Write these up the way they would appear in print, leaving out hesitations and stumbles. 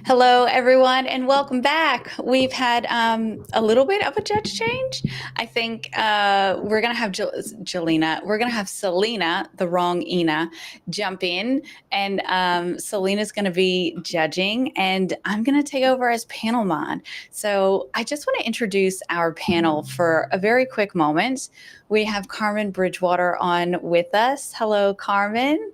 Hello, everyone, and welcome back. We've had a little bit of a judge change. I think we're going to have Jelena, we're going to have Selena, the wrong Ina, jump in, and Selena's going to be judging, and I'm going to take over as panel mod. So I just want to introduce our panel for a very quick moment. We have Carmen Bridgewater on with us. Hello, Carmen.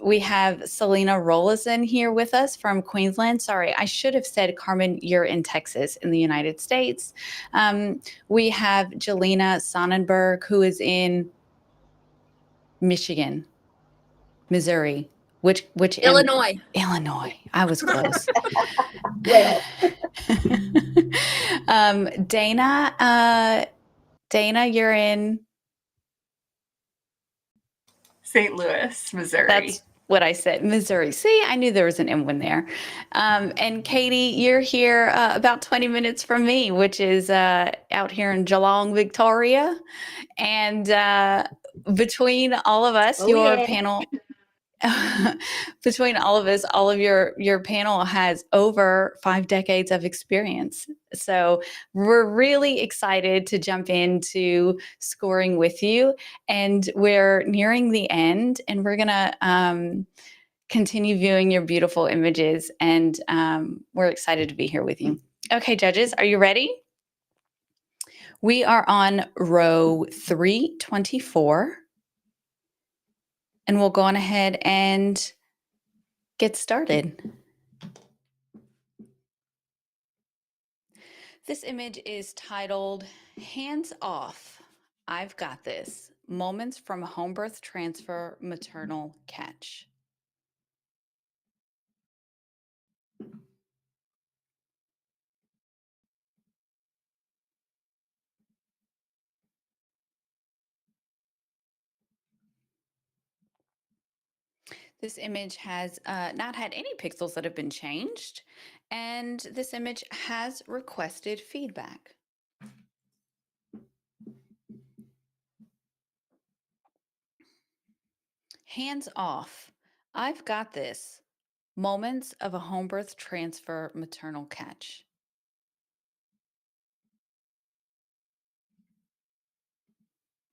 We have Selena Rollason here with us from Queensland. Sorry, I should have said, Carmen, you're in Texas in the United States. We have Jelena Sonnenberg, who is in Michigan, Missouri, Illinois. Illinois. I was close. Well, Dana, you're in St. Louis, Missouri. That's what I said, Missouri. See, I knew there was an M1 there. And Katie, you're here about 20 minutes from me, which is out here in Geelong, Victoria. And between all of us, panel, between all of us, all of your panel has over 5 decades of experience. So we're really excited to jump into scoring with you. And we're nearing the end, and we're going to continue viewing your beautiful images. And we're excited to be here with you. Okay, judges, are you ready? We are on row 324. And we'll go on ahead and get started. This image is titled Hands Off, I've Got This, Moments from Home Birth Transfer Maternal Catch. This image has not had any pixels that have been changed, and this image has requested feedback. Hands off, I've got this. Moments of a home birth transfer maternal catch.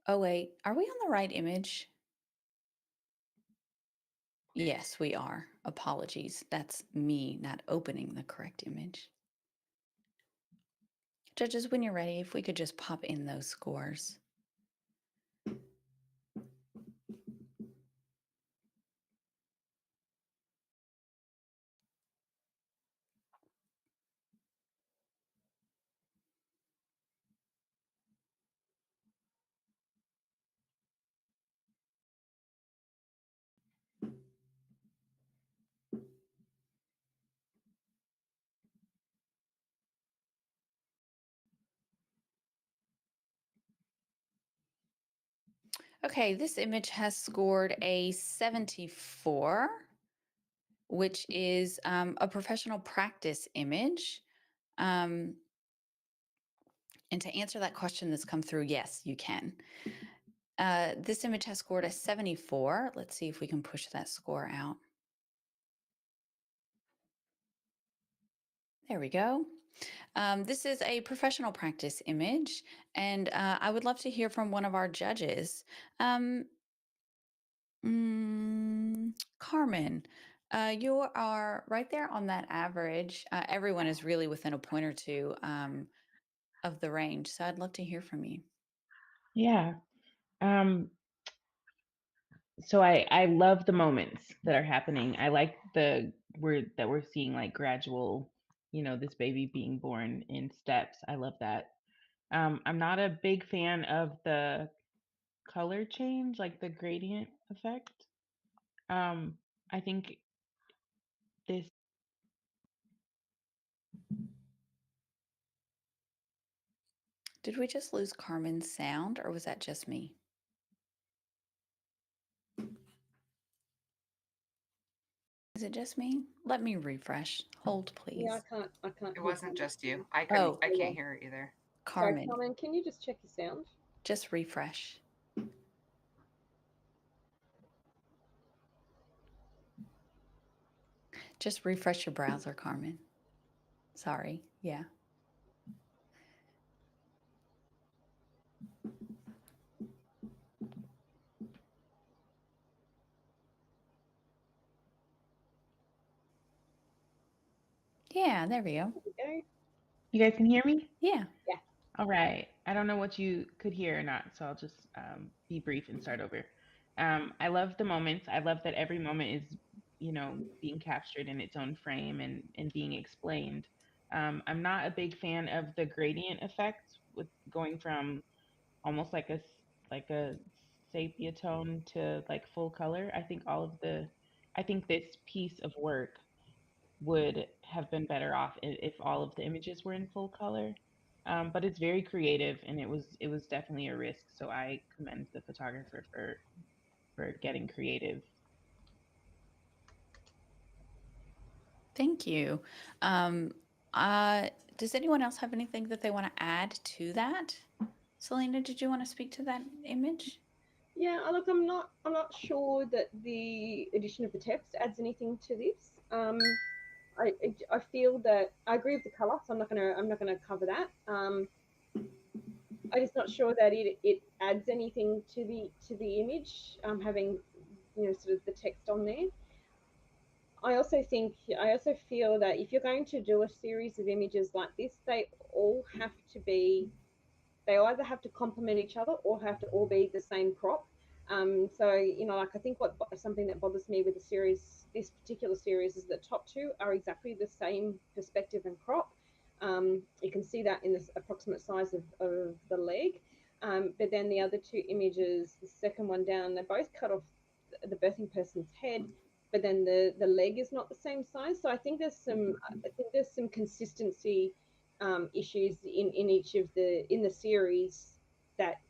Oh wait, are we on the right image? Yes, we are. Apologies. That's me not opening the correct image. Judges, when you're ready, if we could just pop in those scores. Okay, this image has scored a 74, which is a professional practice image. And to answer that question that's come through, yes, you can. This image has scored a 74. Let's see if we can push that score out. There we go. This is a professional practice image, and I would love to hear from one of our judges. Carmen, you are right there on that average. Everyone is really within a point or two of the range, so I'd love to hear from you. yeah. So I love the moments that are happening. I like we're seeing like gradual, this baby being born in steps. I love that. I'm not a big fan of the color change, like the gradient effect. I think this Did we just lose Carmen's sound, or was that just me? Is it just me? Let me refresh. Hold, please. Yeah, I can't. It wasn't just you. I Oh. can't hear it either. Carmen, Sorry, Carmen, can you just check your sound? just refresh. Just refresh your browser, Carmen. Sorry. Yeah. Yeah, there we go. Okay. You guys can hear me? Yeah. All right. I don't know what you could hear or not, so I'll just be brief and start over. I love the moments. I love that every moment is, being captured in its own frame and being explained. I'm not a big fan of the gradient effect with going from almost like a sepia tone to like full color. I think this piece of work would have been better off if all of the images were in full color. But it's very creative, and it was definitely a risk. So I commend the photographer for getting creative. Thank you. Does anyone else have anything that they want to add to that? Selena, did you want to speak to that image? Yeah, look, I'm not sure that the addition of the text adds anything to this. I feel that I agree with the color, so I'm not gonna cover that. I'm just not sure that it adds anything to the image. Having sort of the text on there. I also feel that if you're going to do a series of images like this, they either have to complement each other or have to all be the same crop. So like I think something that bothers me with this particular series, is the top two are exactly the same perspective and crop. You can see that in this approximate size of the leg. But then the other two images, the second one down, they both cut off the birthing person's head, but then the leg is not the same size. So I think there's some consistency issues in each of the series, that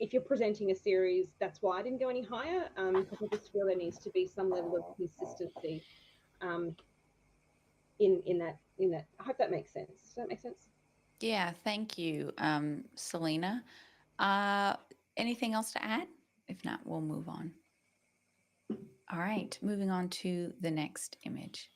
if you're presenting a series, that's why I didn't go any higher, because I just feel there needs to be some level of consistency in that. I hope that makes sense. Does that make sense? Yeah, thank you, Selena. Anything else to add? If not, we'll move on. All right, moving on to the next image.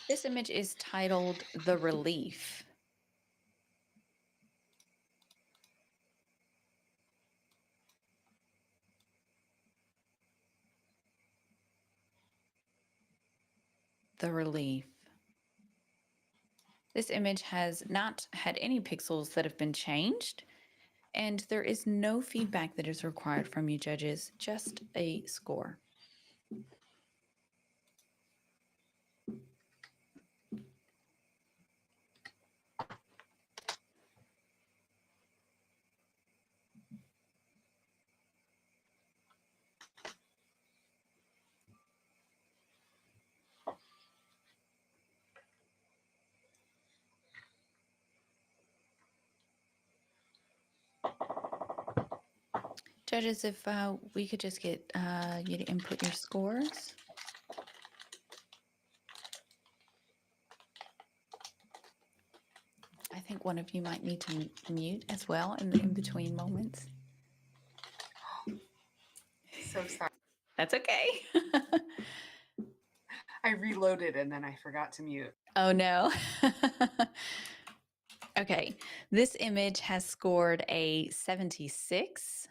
This image is titled The Relief. The Relief. This image has not had any pixels that have been changed, and there is no feedback that is required from you judges, just a score. Judges, if we could just get you to input your scores. I think one of you might need to mute as well in the in-between moments. So sorry. That's okay. I reloaded and then I forgot to mute. Oh no. Okay, this image has scored a 76,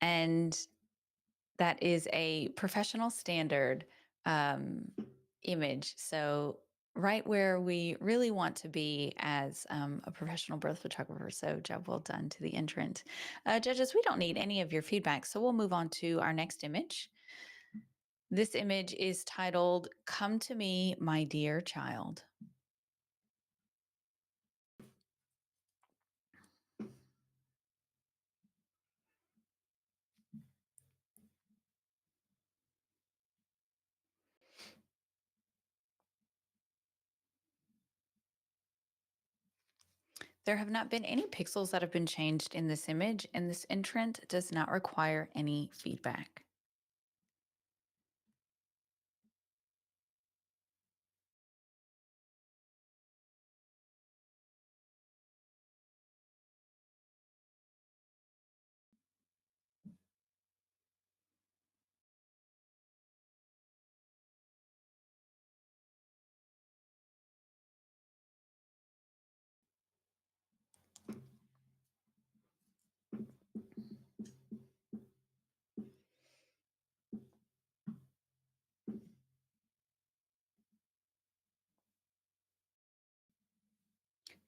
and that is a professional standard image. So right where we really want to be as a professional birth photographer. So job well done to the entrant. Judges, we don't need any of your feedback, so we'll move on to our next image. This image is titled, Come to Me, My Dear Child. There have not been any pixels that have been changed in this image, and this entrant does not require any feedback.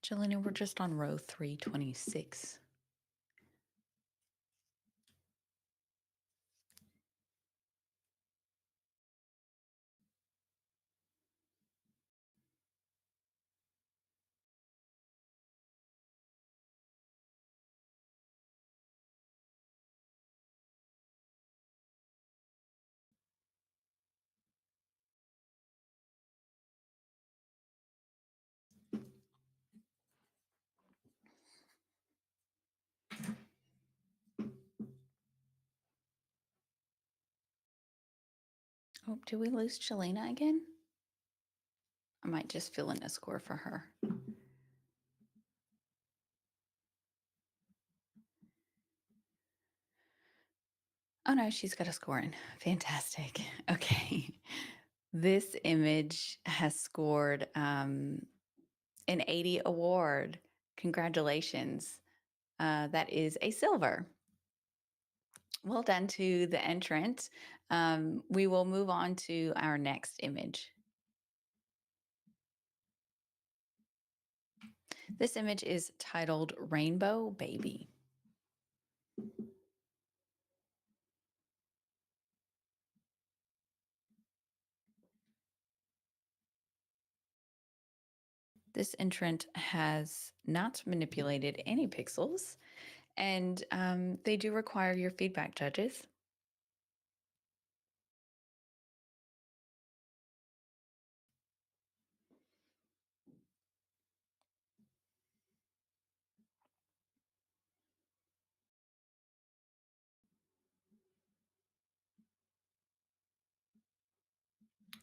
Jelena, we're just on row 326. Oh, did we lose Jelena again? I might just fill in a score for her. Oh no, she's got a score in. Fantastic. Okay. This image has scored an 80 award. Congratulations. That is a silver. Well done to the entrant. We will move on to our next image. This image is titled Rainbow Baby. This entrant has not manipulated any pixels, and they do require your feedback, judges.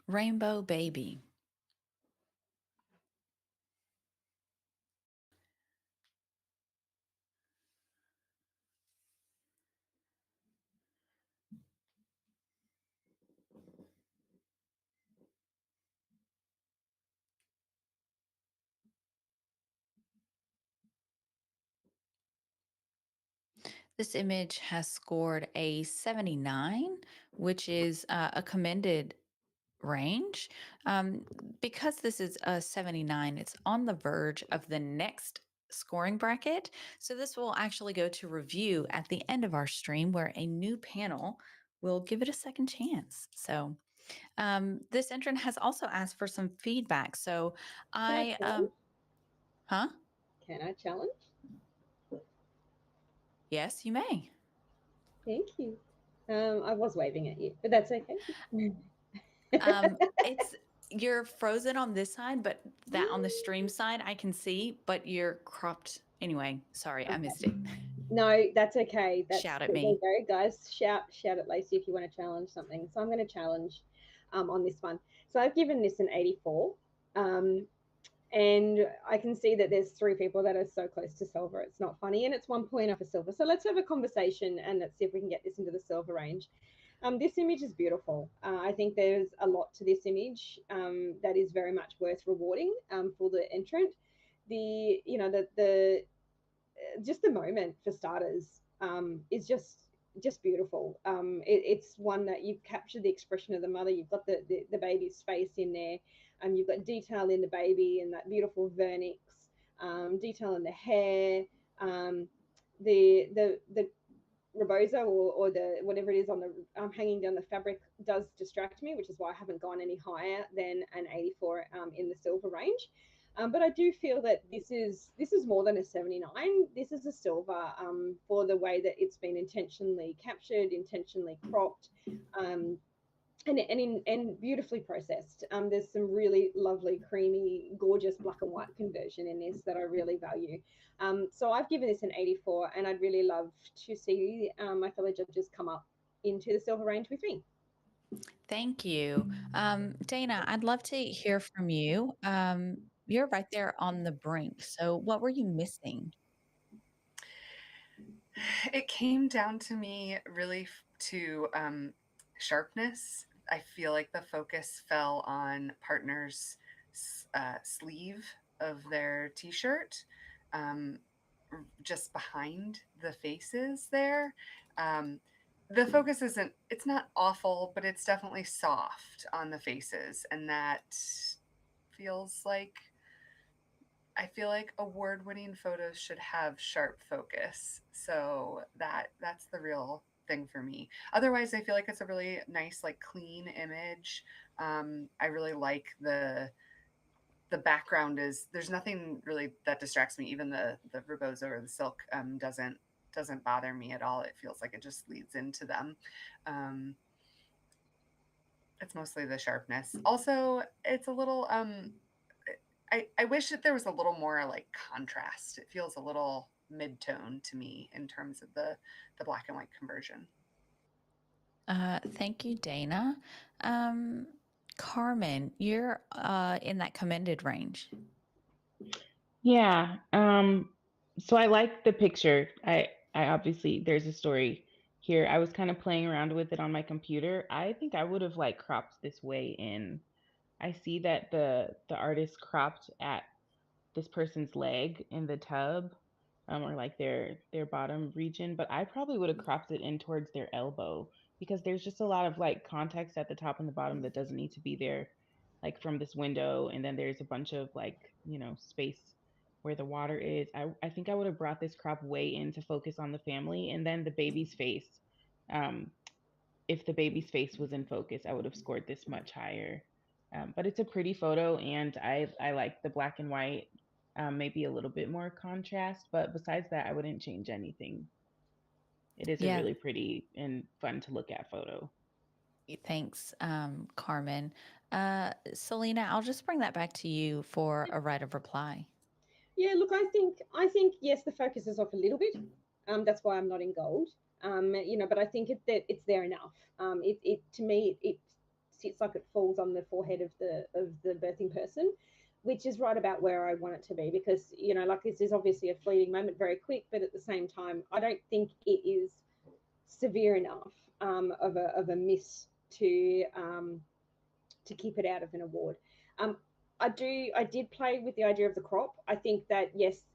Rainbow Baby. This image has scored a 79, which is a commended range. Because this is a 79, it's on the verge of the next scoring bracket. So this will actually go to review at the end of our stream, where a new panel will give it a second chance. So this entrant has also asked for some feedback. So Can I challenge? huh? Can I challenge? Yes, you may. Thank you. I was waving at you, but that's okay. It's you're frozen on this side, but that on the stream side I can see, but you're cropped anyway. Sorry, I missed it. No, that's okay. That's Shout at there me. you go, guys. Shout at Lacey if you want to challenge something. So I'm going to challenge on this one. So I've given this an 84. And I can see that there's 3 people that are so close to silver. It's not funny, and it's 1 point off a silver. So let's have a conversation and let's see if we can get this into the silver range. This image is beautiful. I think there's a lot to this image that is very much worth rewarding for the entrant. The just the moment for starters is just beautiful. It's one that you've captured the expression of the mother. You've got the baby's face in there, and you've got detail in the baby and that beautiful vernix, detail in the hair, the rebozo or the whatever it is on the hanging down the fabric does distract me, which is why I haven't gone any higher than an 84 in the silver range. But I do feel that this is more than a 79. This is a silver for the way that it's been intentionally captured, intentionally cropped, and beautifully processed. There's some really lovely, creamy, gorgeous black and white conversion in this that I really value. So I've given this an 84, and I'd really love to see my fellow judges come up into the silver range with me. Thank you. Dana, I'd love to hear from you. You're right there on the brink. So what were you missing? It came down to me really to sharpness. I feel like the focus fell on partner's sleeve of their t-shirt, just behind the faces there. The focus it's not awful, but it's definitely soft on the faces, and that feels like I feel like award-winning photos should have sharp focus. So that's the real thing for me. Otherwise, I feel like it's a really nice, like clean image. I really like the background is there's nothing really that distracts me. Even the rebozo or the silk doesn't bother me at all. It feels like it just leads into them. Um, it's mostly the sharpness. Also, it's a little I wish that there was a little more like contrast. It feels a little mid-tone to me in terms of the black and white conversion. Thank you, Dana. Um, Carmen, you're in that commended range. Yeah. So I like the picture. I obviously there's a story here. I was kind of playing around with it on my computer. I think I would have like cropped this way in. I see that the artist cropped at this person's leg in the tub, or like their bottom region, but I probably would have cropped it in towards their elbow because there's just a lot of like context at the top and the bottom that doesn't need to be there, like from this window, and then there's a bunch of like, space where the water is. I think I would have brought this crop way in to focus on the family and then the baby's face. Um, if the baby's face was in focus, I would have scored this much higher. But it's a pretty photo, and I like the black and white, maybe a little bit more contrast. But besides that, I wouldn't change anything. It is a Yeah, really pretty and fun to look at photo. thanks, Carmen. Selena, I'll just bring that back to you for a right of reply. Yeah, look, I think yes, the focus is off a little bit. That's why I'm not in gold. But I think it's there enough. It to me it sits like it falls on the forehead of the birthing person, which is right about where I want it to be, because like this is obviously a fleeting moment, very quick, but at the same time, I don't think it is severe enough of a miss to keep it out of an award. Um, I did play with the idea of the crop. I think that yes,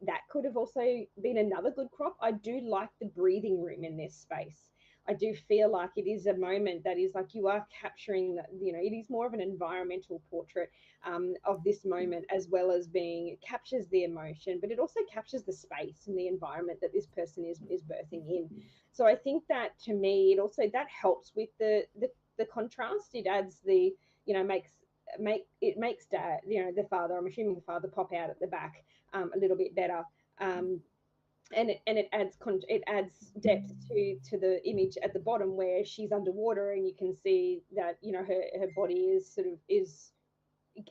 that could have also been another good crop. I do like the breathing room in this space. I do feel like it is a moment that is like you are capturing that, it is more of an environmental portrait of this moment, as well as it captures the emotion, but it also captures the space and the environment that this person is birthing in. So I think that to me, that helps with the contrast. It adds makes dad, the father, I'm assuming the father, pop out at the back a little bit better. And it adds depth to the image at the bottom where she's underwater, and you can see that her body is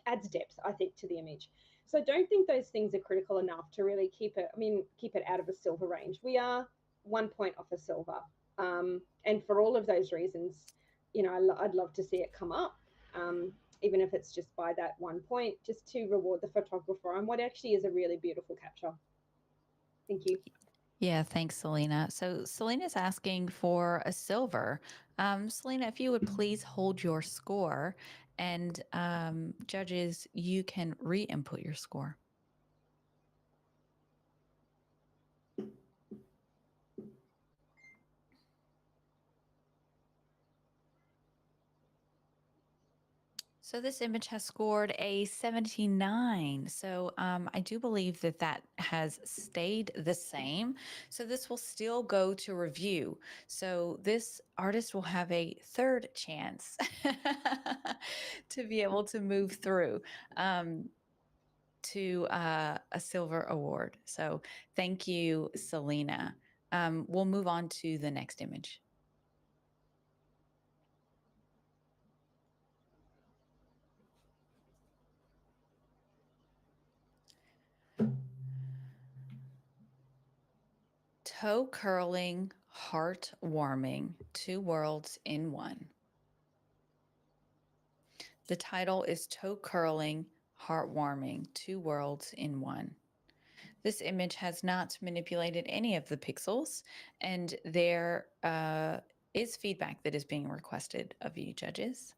adds depth, I think, to the image. So I don't think those things are critical enough to really keep it out of a silver range. We are 1 point off a silver, and for all of those reasons, I'd love to see it come up, even if it's just by that 1 point, just to reward the photographer on what actually is a really beautiful capture. Thank you. Yeah, thanks, Selena. So Selena's asking for a silver. Selena, if you would please hold your score, and judges, you can re-input your score. So this image has scored a 79. So I do believe that has stayed the same. So this will still go to review. So this artist will have a third chance to be able to move through to a silver award. So thank you, Selena. We'll move on to the next image. Toe curling, heartwarming, two worlds in one. The title is Toe Curling, Heartwarming, Two Worlds in One. This image has not manipulated any of the pixels, and there is feedback that is being requested of you, judges.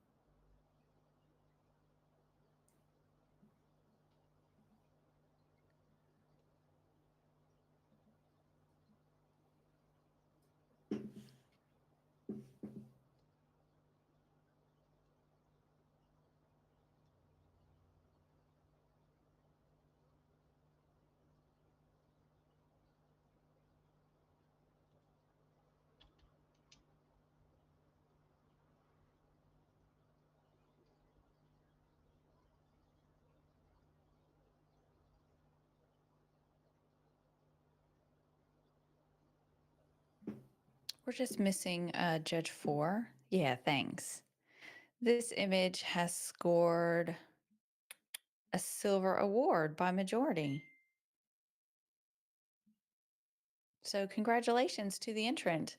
We're just missing Judge 4. Yeah, thanks. This image has scored a silver award by majority. So congratulations to the entrant.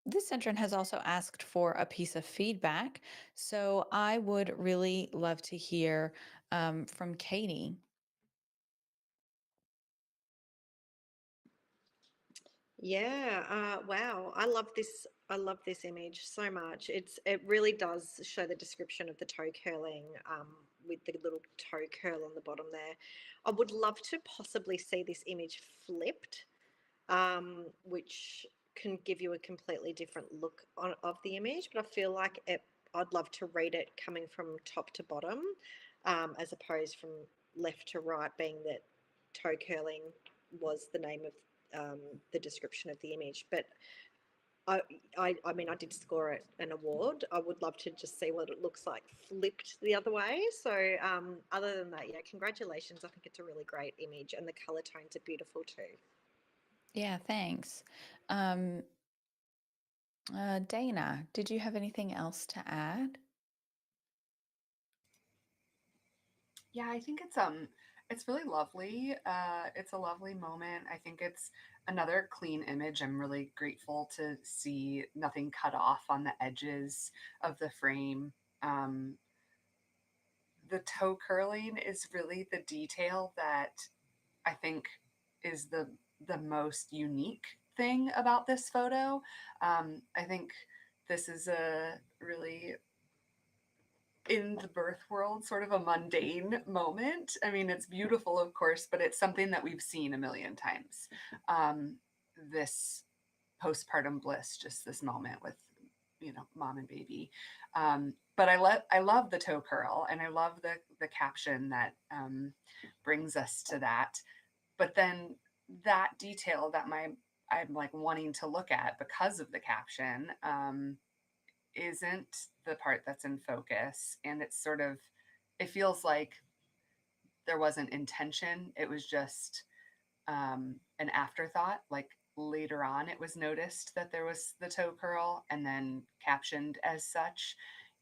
This entrant has also asked for a piece of feedback. So I would really love to hear from Katie. Yeah, wow. I love this. I love this image so much. It really does show the description of the toe curling with the little toe curl on the bottom there. I would love to possibly see this image flipped, which can give you a completely different look of the image. But I feel like I'd love to read it coming from top to bottom, as opposed from left to right, being that toe curling was the name of the description of the image. But I mean, I did score it an award. I would love to just see what it looks like flipped the other way. So other than that, yeah, congratulations. I think it's a really great image, and the color tones are beautiful too. Yeah, thanks. Dana, did you have anything else to add? Yeah, I think it's really lovely. It's a lovely moment. I think it's another clean image. I'm really grateful to see nothing cut off on the edges of the frame. Um, the toe curling is really the detail that I think is the most unique thing about this photo. I think this is a really, in the birth world, sort of a mundane moment. I mean, it's beautiful, of course, but it's something that we've seen a million times. This postpartum bliss, just this moment with, mom and baby. But I love the toe curl, and I love the caption that brings us to that. But then that detail that I'm like wanting to look at because of the caption isn't the part that's in focus. And it's sort of, it feels like there wasn't intention. It was just an afterthought. Like later on, it was noticed that there was the toe curl and then captioned as such.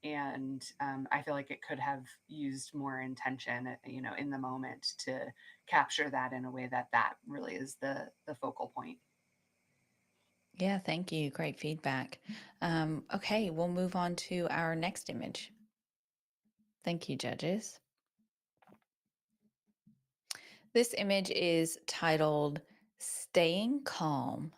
And I feel like it could have used more intention, in the moment to capture that in a way that really is the focal point. Yeah, thank you. Great feedback. Okay, we'll move on to our next image. Thank you, judges. This image is titled Staying Calm.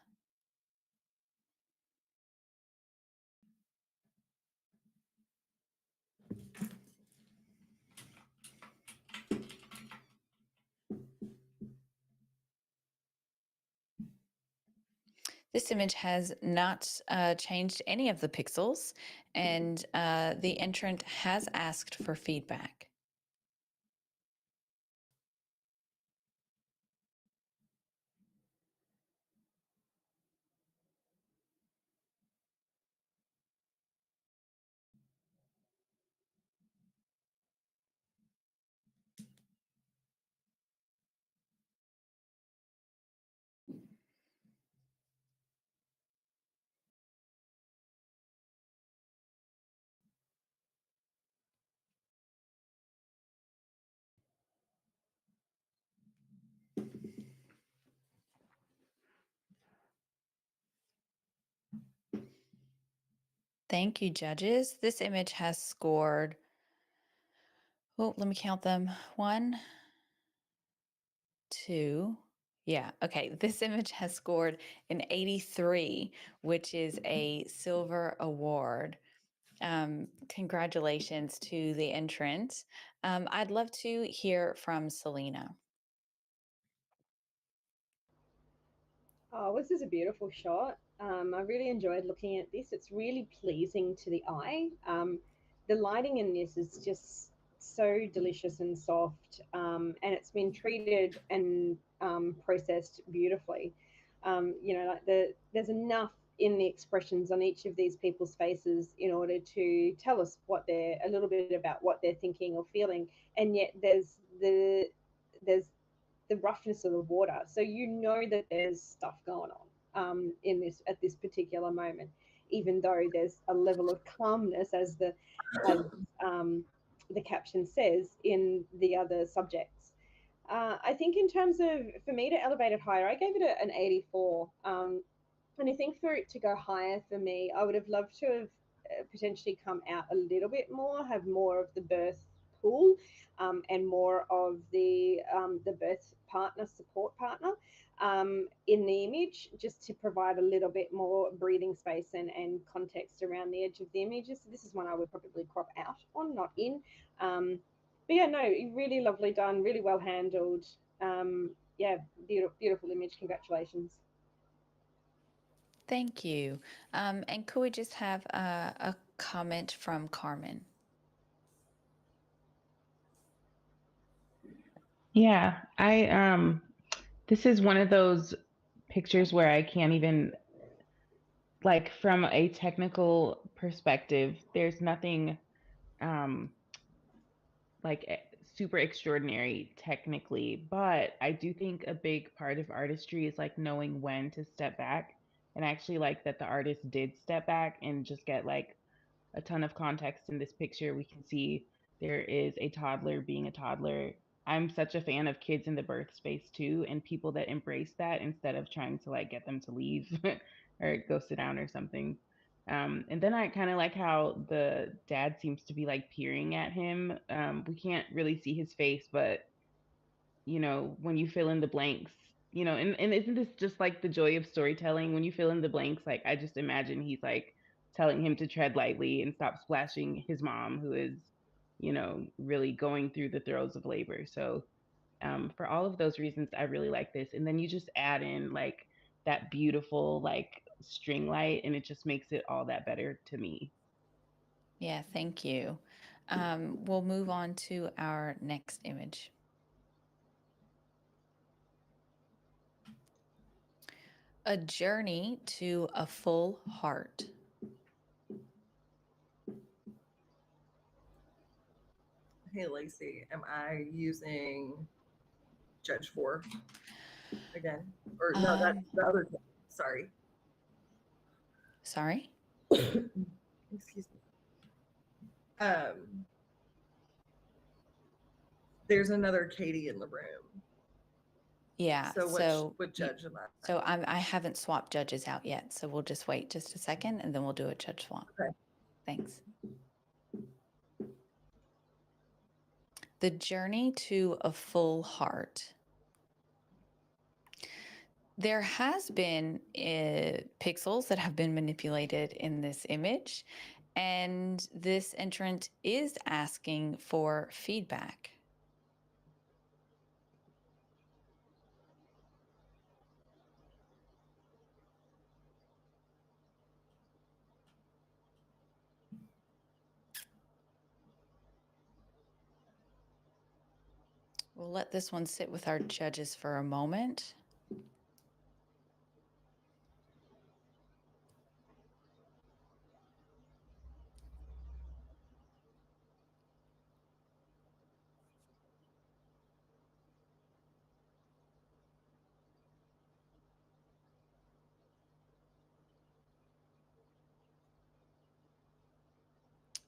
This image has not changed any of the pixels, and the entrant has asked for feedback. Thank you, judges. This image has scored, oh, let me count them. 1, 2, yeah, okay. This image has scored an 83, which is a silver award. Congratulations to the entrant. I'd love to hear from Selena. Oh, this is a beautiful shot. I really enjoyed looking at this. It's really pleasing to the eye. The lighting in this is just so delicious and soft, and it's been treated and processed beautifully. Like there's enough in the expressions on each of these people's faces in order to tell us a little bit about what they're thinking or feeling, and yet there's the roughness of the water, so you know that there's stuff going on. at this particular moment, even though there's a level of calmness, as the caption says, in the other subjects. I think in terms of, for me to elevate it higher, I gave it an 84. And I think for it to go higher for me, I would have loved to have potentially come out a little bit more, have more of the birth pool, and more of the birth partner, support partner, in the image, just to provide a little bit more breathing space and context around the edge of the images. So this is one I would probably crop out on, not in. But yeah, no, really lovely done, really well handled. Yeah, beautiful image. Congratulations. Thank you. And could we just have a comment from Carmen? Yeah, this is one of those pictures where I can't even, like, from a technical perspective, there's nothing like super extraordinary technically, but I do think a big part of artistry is like knowing when to step back. And I actually like that the artist did step back and just get like a ton of context in this picture. We can see there is a toddler being a toddler. I'm such a fan of kids in the birth space too, and people that embrace that instead of trying to like get them to leave or go sit down or something. And then I kind of like how the dad seems to be like peering at him. We can't really see his face, but when you fill in the blanks, and isn't this just like the joy of storytelling? When you fill in the blanks, like I just imagine he's like telling him to tread lightly and stop splashing his mom, who is, really going through the throes of labor. So for all of those reasons, I really like this. And then you just add in like that beautiful like string light, and it just makes it all that better to me. Yeah, thank you. We'll move on to our next image. A journey to a full heart. Hey, Lacey, am I using Judge 4 again? Or no, that's the other one. Sorry. Sorry? Excuse me. There's another Katie in the room. Yeah. So what judge am I? So I haven't swapped judges out yet. So we'll just wait just a second and then we'll do a judge swap. Okay. Thanks. The journey to a full heart. There has been pixels that have been manipulated in this image, and this entrant is asking for feedback. We'll let this one sit with our judges for a moment.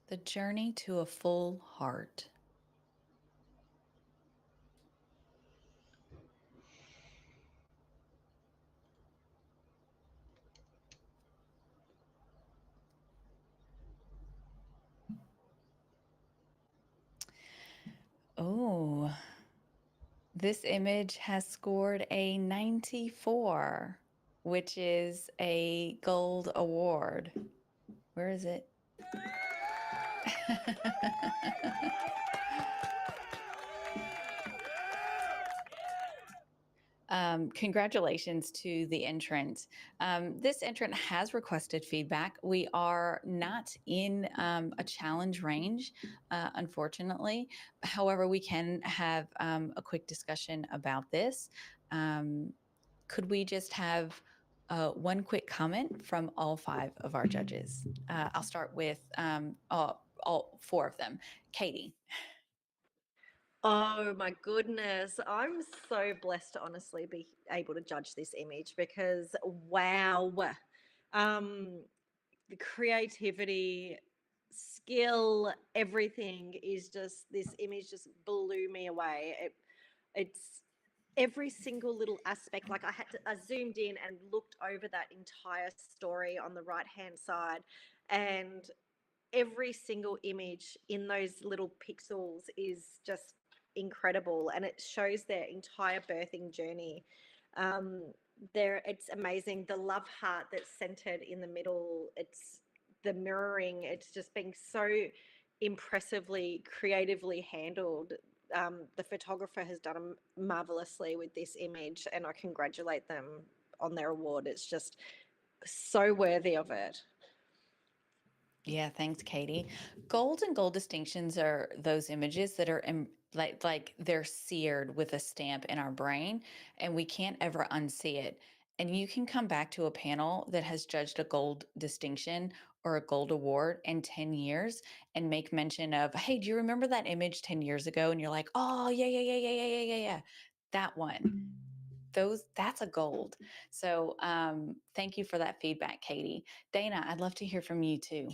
The journey to a full heart. Oh, this image has scored a 94, which is a gold award. Where is it? Congratulations to the entrant. This entrant has requested feedback. We are not in a challenge range, unfortunately. However, we can have a quick discussion about this. Could we just have one quick comment from all 5 of our judges? I'll start with all 4 of them. Katie. Oh my goodness. I'm so blessed to honestly be able to judge this image because wow. The creativity, skill, everything is just, this image just blew me away. It's every single little aspect. Like I zoomed in and looked over that entire story on the right hand side, and every single image in those little pixels is just incredible, and it shows their entire birthing journey. It's amazing. The love heart that's centered in the middle, it's the mirroring, it's just being so impressively creatively handled. The photographer has done marvelously with this image, and I congratulate them on their award. It's just so worthy of it. Yeah, thanks, Katie. Gold and gold distinctions are those images that are like they're seared with a stamp in our brain, and we can't ever unsee it. And you can come back to a panel that has judged a gold distinction or a gold award in 10 years and make mention of, hey, do you remember that image 10 years ago? And you're like, oh, yeah, yeah, yeah, yeah, yeah, yeah, yeah, yeah. That one. That's a gold. So thank you for that feedback, Katie. Dana, I'd love to hear from you too.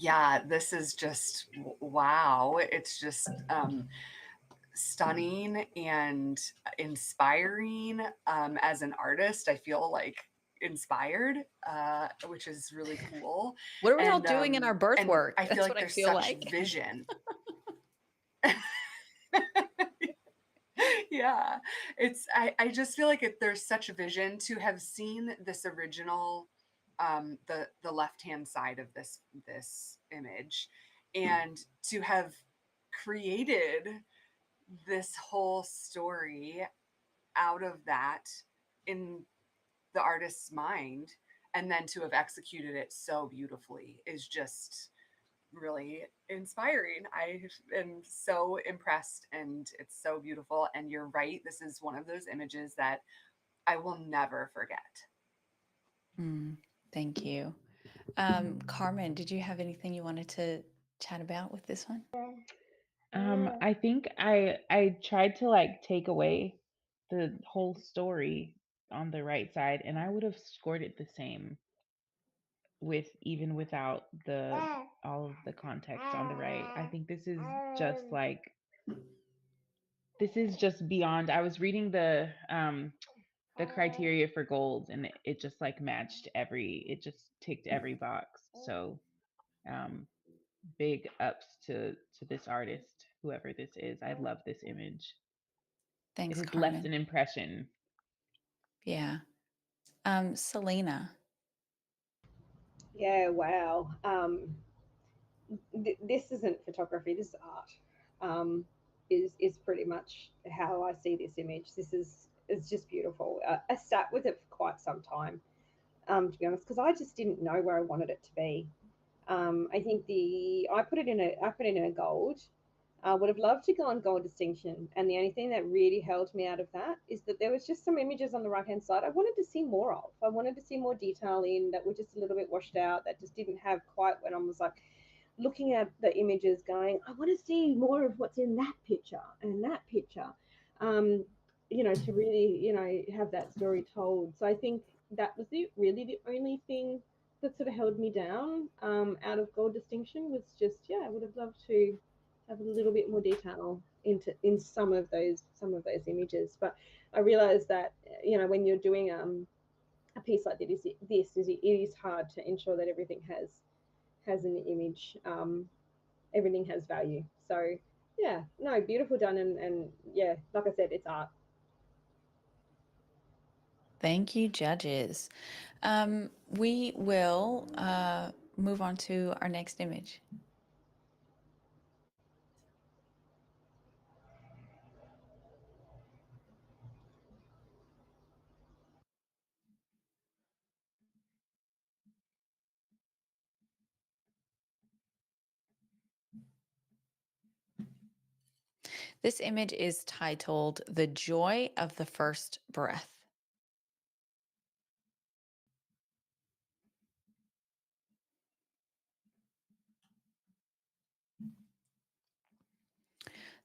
Yeah, this is just wow. It's just stunning and inspiring. As an artist, I feel like inspired, which is really cool. What are we all doing in our birth and work? I feel That's like what I there's feel such like. vision. Yeah, I just feel like there's such a vision to have seen this original, the left hand side of this image, and to have created this whole story out of that in the artist's mind, and then to have executed it so beautifully is just really inspiring. I am so impressed, and it's so beautiful. And you're right, this is one of those images that I will never forget. Thank you. Carmen, did you have anything you wanted to chat about with this one? I think I tried to like take away the whole story on the right side, and I would have scored it the same with even without the all of the context on the right. I think this is just beyond. I was reading the criteria for gold, and it just like it just ticked every box. So big ups to this artist, whoever this is. I love this image. It Thanks, has left an Carmen. impression. Yeah. Selena. Yeah, wow. This isn't photography. This is art. Is pretty much how I see this image. This is just beautiful. I sat with it for quite some time, to be honest, because I just didn't know where I wanted it to be. I think I put it in a gold. I would have loved to go on gold distinction, and the only thing that really held me out of that is that there was just some images on the right hand side I wanted to see more of. I wanted to see more detail in that were just a little bit washed out, that just didn't have quite, when I was like looking at the images going, I want to see more of what's in that picture and that picture, to really, have that story told. So I think that was really the only thing that sort of held me down, out of gold distinction, was just, I would have loved to have a little bit more detail in some of those images. But I realized that, when you're doing a piece like this, it is hard to ensure that everything has an image. Everything has value. So yeah, no, beautiful done, and yeah, like I said, it's art. Thank you, judges. We will move on to our next image. This image is titled The Joy of the First Breath.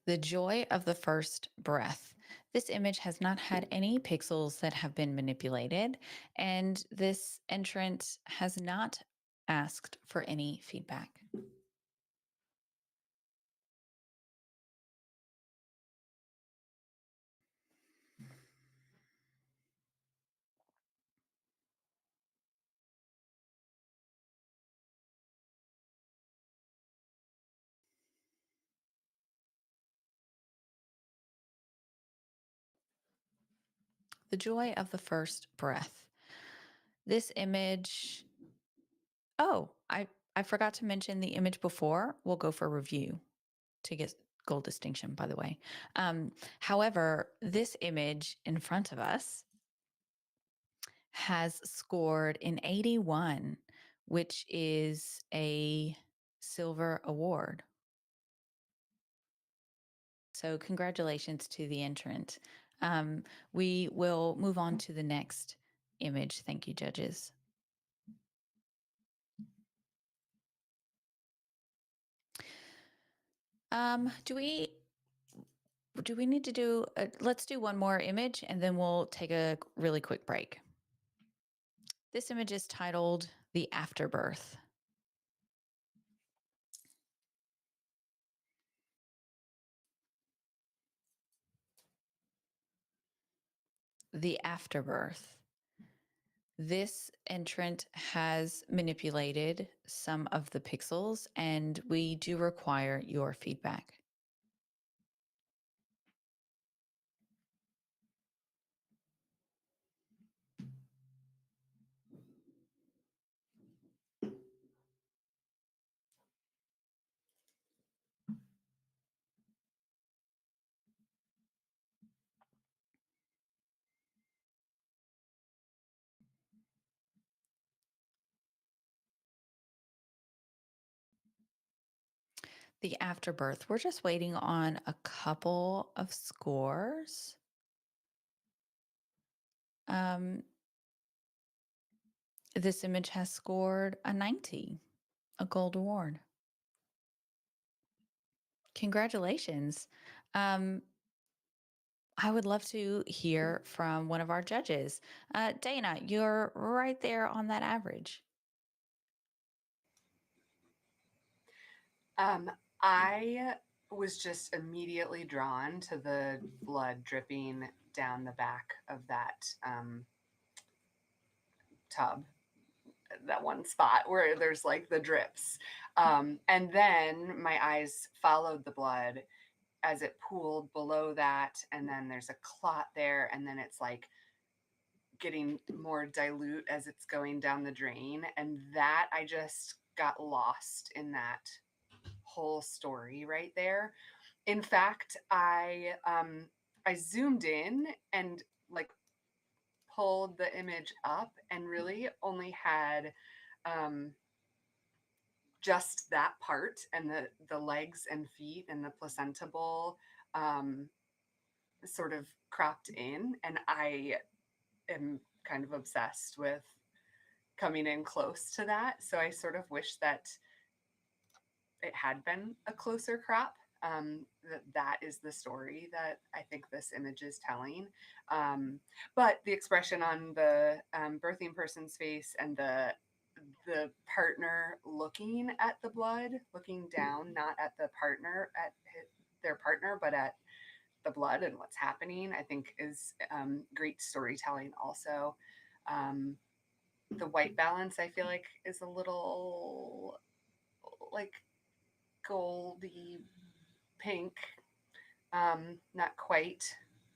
The joy of the first breath. This image has not had any pixels that have been manipulated, and this entrant has not asked for any feedback. The joy of the first breath. This image, oh, I forgot to mention the image before. We'll go for review to get gold distinction, by the way. However, this image in front of us has scored an 81, which is a silver award. So congratulations to the entrant. We will move on to the next image. Thank you, judges. Do we need to do, let's do one more image and then we'll take a really quick break. This image is titled The Afterbirth. The Afterbirth. This entrant has manipulated some of the pixels, and we do require your feedback. The Afterbirth. We're just waiting on a couple of scores. This image has scored a 90, a gold award. Congratulations. I would love to hear from one of our judges. Dana, you're right there on that average. I was just immediately drawn to the blood dripping down the back of that tub, that one spot where there's like the drips. And then my eyes followed the blood as it pooled below that. And then there's a clot there. And then it's like getting more dilute as it's going down the drain. And that I just got lost in that whole story right there. In fact, I zoomed in and like pulled the image up and really only had just that part and the legs and feet and the placenta bowl sort of cropped in. And I am kind of obsessed with coming in close to that. So I sort of wish that it had been a closer crop. That is the story that I think this image is telling. But the expression on the birthing person's face and the partner looking at the blood, looking down, not at the partner, at their partner, but at the blood and what's happening, I think is great storytelling also. The white balance, I feel like, is a little like goldy pink, not quite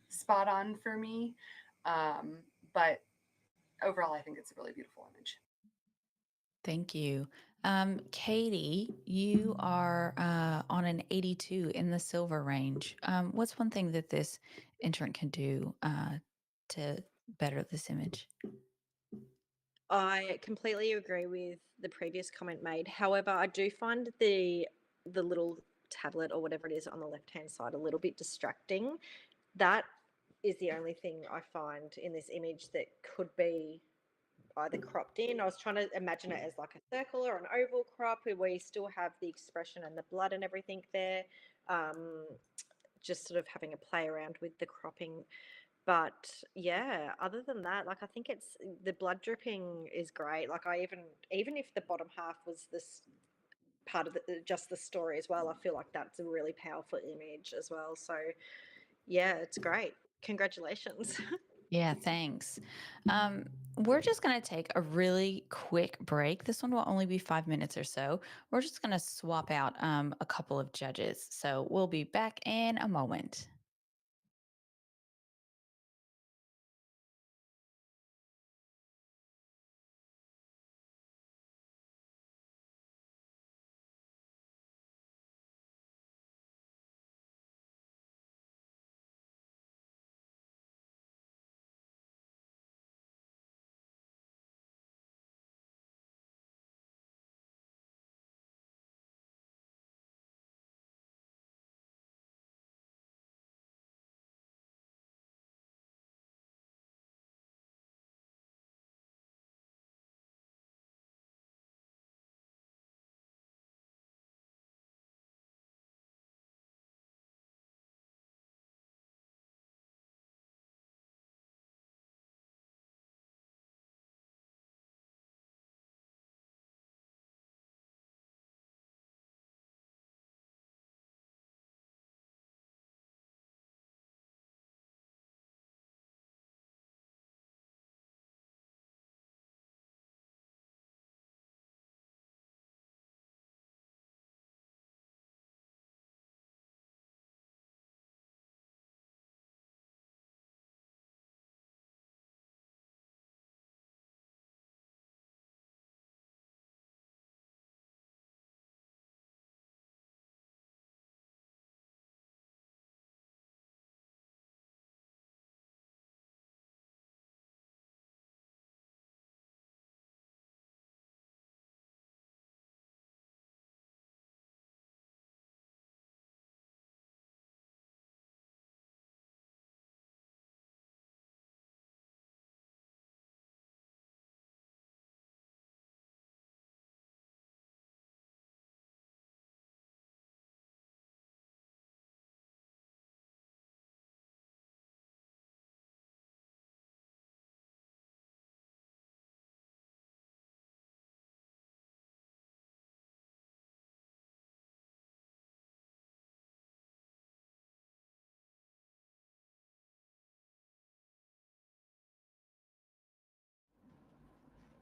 spot on for me. But overall, I think it's a really beautiful image. Thank you. Katie, you are on an 82 in the silver range. What's one thing that this entrant can do to better this image? I completely agree with the previous comment made. However, I do find the little tablet or whatever it is on the left-hand side a little bit distracting. That is the only thing I find in this image that could be either cropped in. I was trying to imagine it as like a circle or an oval crop where we still have the expression and the blood and everything there. just sort of having a play around with the cropping. But yeah, other than that, like I think it's the blood dripping is great. Like I even if the bottom half was this part of just the story as well, I feel like that's a really powerful image as well. So yeah, it's great. Congratulations. Yeah, thanks. We're just going to take a really quick break. This one will only be 5 minutes or so. We're just going to swap out a couple of judges. So we'll be back in a moment.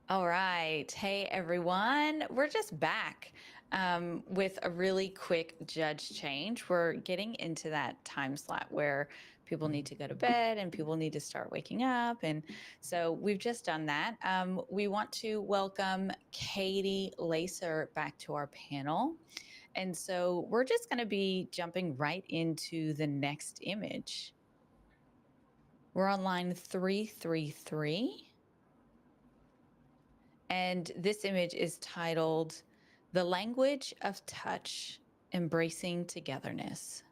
All right. Hey, everyone. We're just back with a really quick judge change. We're getting into that time slot where people need to go to bed and people need to start waking up. And so we've just done that. We want to welcome Katie Lacer back to our panel. And so we're just going to be jumping right into the next image. We're on line 333. And this image is titled The Language of Touch, Embracing Togetherness.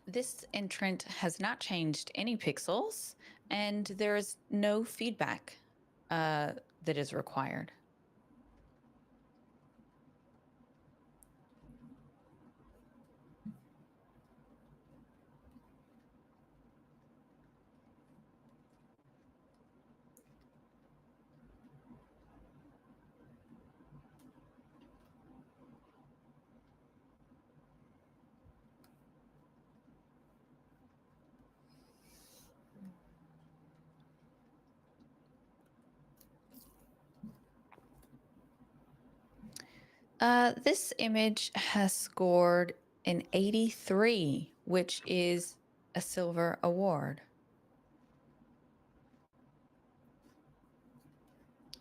This entrant has not changed any pixels, and there is no feedback that is required. This image has scored an 83, which is a silver award.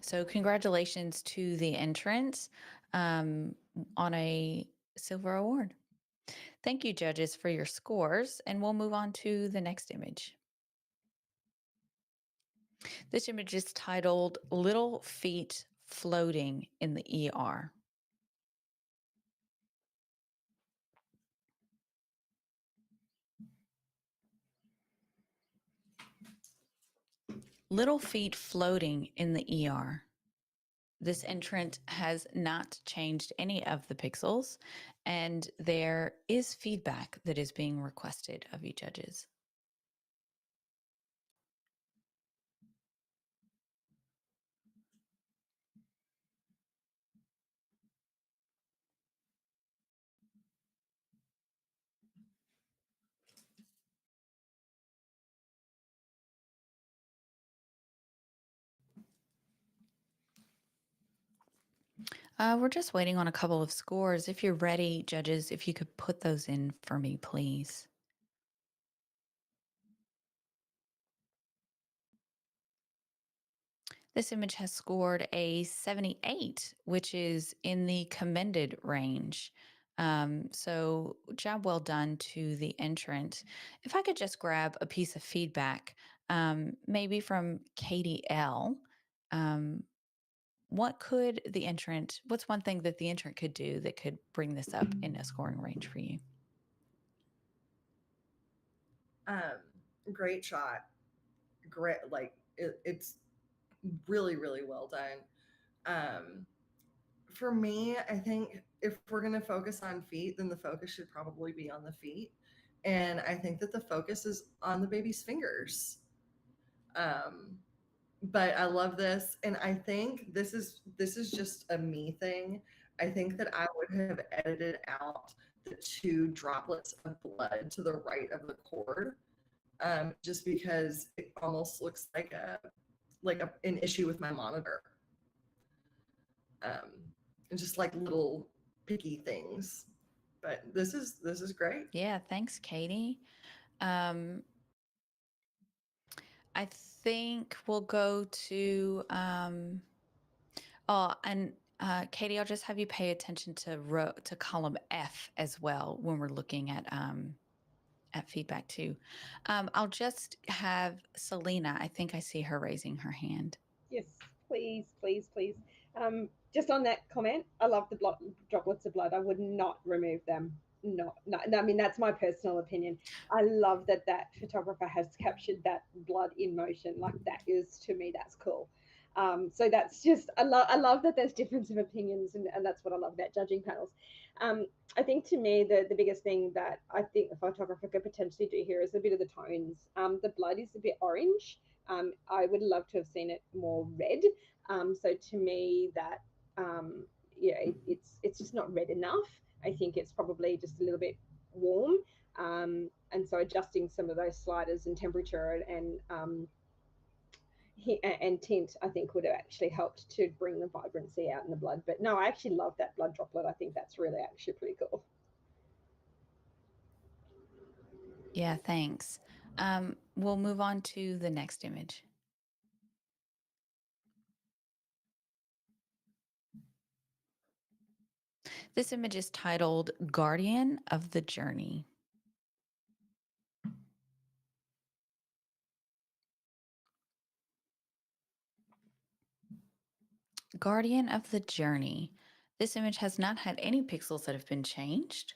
So congratulations to the entrants on a silver award. Thank you, judges, for your scores, and we'll move on to the next image. This image is titled Little Feet Floating in the ER. Little feet floating in the ER. This entrant has not changed any of the pixels, and there is feedback that is being requested of you judges. We're just waiting on a couple of scores. If you're ready, judges, if you could put those in for me, please. This image has scored a 78, which is in the commended range. So job well done to the entrant. If I could just grab a piece of feedback, maybe from Katie L. What's one thing that the entrant could do that could bring this up in a scoring range for you? Great shot. Great, like it's really, really well done. For me, I think if we're going to focus on feet, then the focus should probably be on the feet. And I think that the focus is on the baby's fingers. But I love this. And I think this is just a me thing. I think that I would have edited out the 2 droplets of blood to the right of the cord, just because it almost looks like an issue with my monitor. And just like little picky things. But this is great. Yeah, thanks, Katie. I think we'll go to Katie, I'll just have you pay attention to column F as well when we're looking at feedback too. I'll just have Selena. I think I see her raising her hand. Yes, please, please, please. Just on that comment, I love the droplets of blood. I would not remove them. No, I mean, that's my personal opinion. I love that photographer has captured that blood in motion. Like, that is, to me, that's cool. So that's just, I love that there's difference of opinions, and that's what I love about judging panels. I think, to me, the biggest thing that I think the photographer could potentially do here is a bit of the tones. The blood is a bit orange. I would love to have seen it more red. So to me, that it's just not red enough. I think it's probably just a little bit warm. And so adjusting some of those sliders and temperature and tint, I think, would have actually helped to bring the vibrancy out in the blood. But no, I actually love that blood droplet. I think that's really actually pretty cool. Yeah, thanks. We'll move on to the next image. This image is titled Guardian of the Journey. Guardian of the Journey. This image has not had any pixels that have been changed,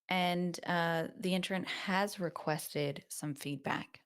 and the entrant has requested some feedback.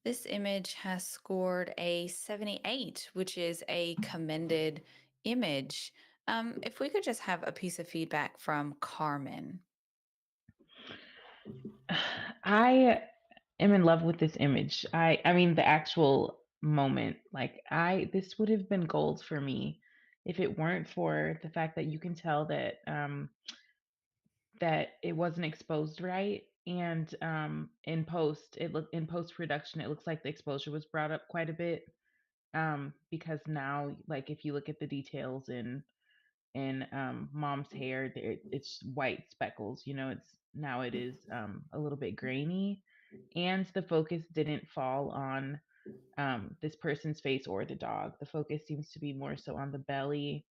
This image has scored a 78, which is a commended image. If we could just have a piece of feedback from Carmen. I am in love with this image. I mean the actual moment. Like this would have been gold for me if it weren't for the fact that you can tell that that it wasn't exposed right. And in post production, it looks like the exposure was brought up quite a bit. Because now, like, if you look at the details in mom's hair, it's white speckles. It is a little bit grainy, and the focus didn't fall on this person's face or the dog. The focus seems to be more so on the belly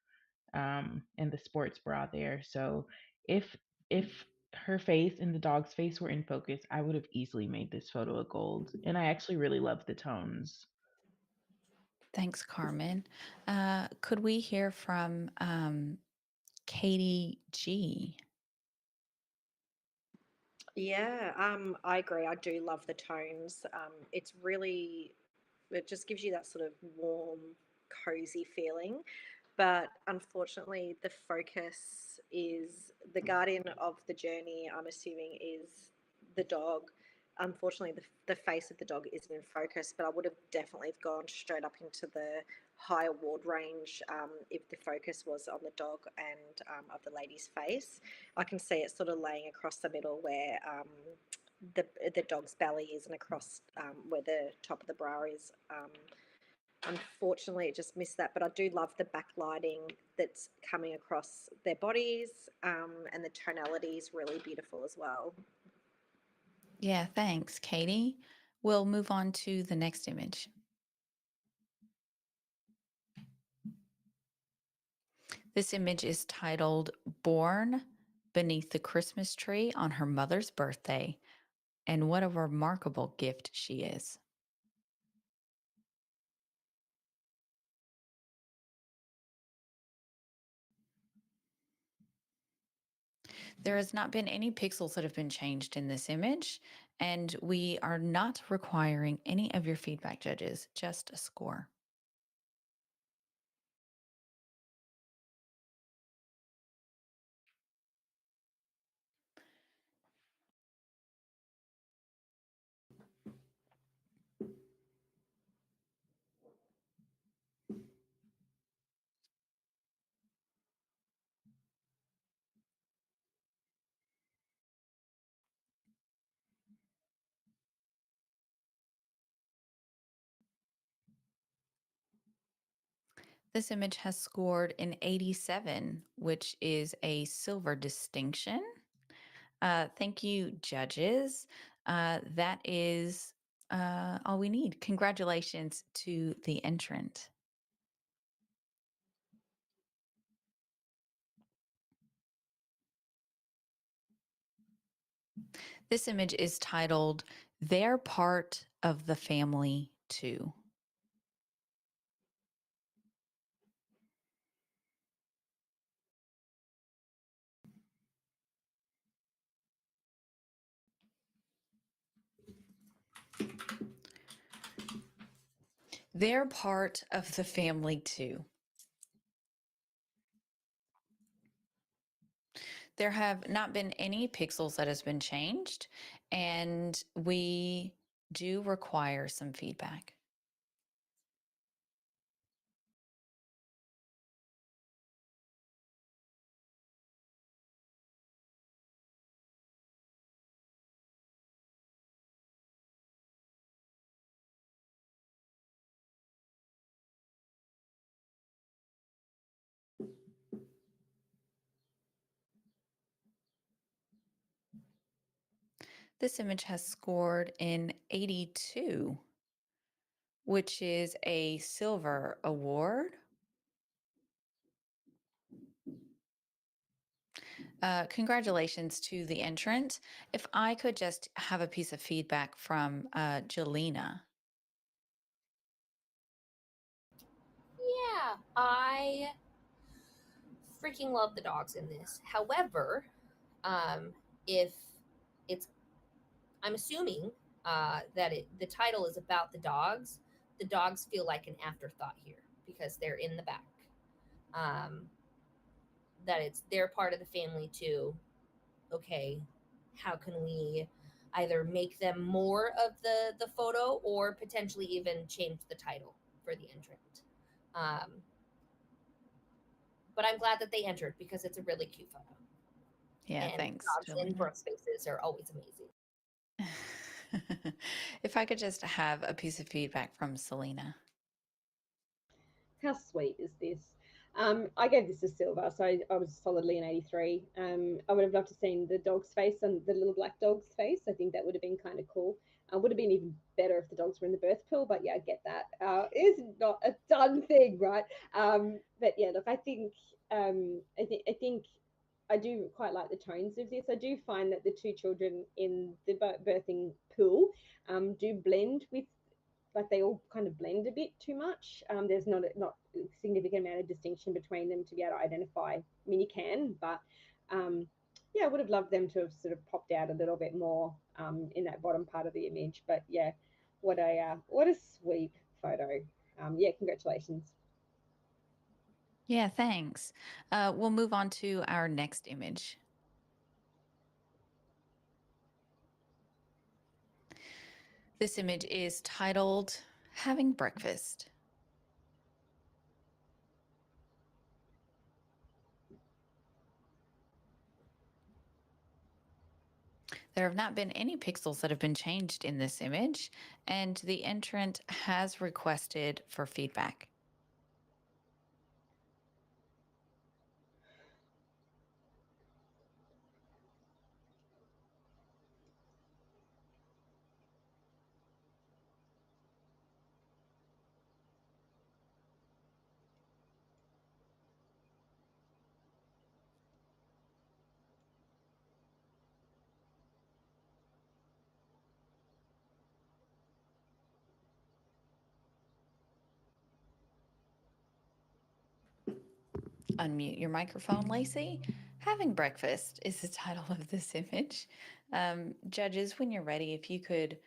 and the sports bra there. So if her face and the dog's face were in focus, I would have easily made this photo a gold. And I actually really love the tones. Thanks, Carmen. Could we hear from Katie G? Yeah, I agree. I do love the tones. It's really, it just gives you that sort of warm, cozy feeling. But unfortunately, the focus is the guardian of the journey, I'm assuming, is the dog. Unfortunately, the face of the dog isn't in focus, but I would have definitely gone straight up into the high award range if the focus was on the dog and of the lady's face. I can see it sort of laying across the middle where the dog's belly is and across where the top of the bra is. Unfortunately, it just missed that, but I do love the backlighting that's coming across their bodies, and the tonality is really beautiful as well. Yeah, thanks, Katie. We'll move on to the next image. This image is titled Born Beneath the Christmas Tree on Her Mother's Birthday, and what a remarkable gift she is. There has not been any pixels that have been changed in this image, and we are not requiring any of your feedback, judges, just a score. This image has scored an 87, which is a silver distinction. Thank you, judges. That is all we need. Congratulations to the entrant. This image is titled, They're Part of the Family Too. They're part of the family too. There have not been any pixels that has been changed, and we do require some feedback. This image has scored an 82, which is a silver award. Congratulations to the entrant. If I could just have a piece of feedback from Jelena. Yeah, I freaking love the dogs in this. However, if it's, I'm assuming that the title is about the dogs feel like an afterthought here because they're in the back. That they're part of the family too. Okay, how can we either make them more of the photo or potentially even change the title for the entrant? But I'm glad that they entered because it's a really cute photo. Yeah, And thanks, dogs in Jelena. birth spaces are always amazing. If I could just have a piece of feedback from Selena. How sweet is this? I gave this a silver, so I was solidly an 83. I would have loved to have seen the dog's face and the little black dog's face. I think that would have been kind of cool. Would have been even better if the dogs were in the birth pool, but yeah, I get that. It's not a done thing, right? But yeah, look, I think I do quite like the tones of this. I do find that the two children in the birthing pool do blend with, like they all kind of blend a bit too much. There's not a significant amount of distinction between them to be able to identify. I mean, you can, but yeah, I would have loved them to have sort of popped out a little bit more in that bottom part of the image. But yeah, what a sweet photo. Yeah, congratulations. Yeah, thanks. We'll move on to our next image. This image is titled Having Breakfast. There have not been any pixels that have been changed in this image, and the entrant has requested for feedback. Unmute your microphone, Lacey. Having Breakfast is the title of this image. Judges, when you're ready, if you could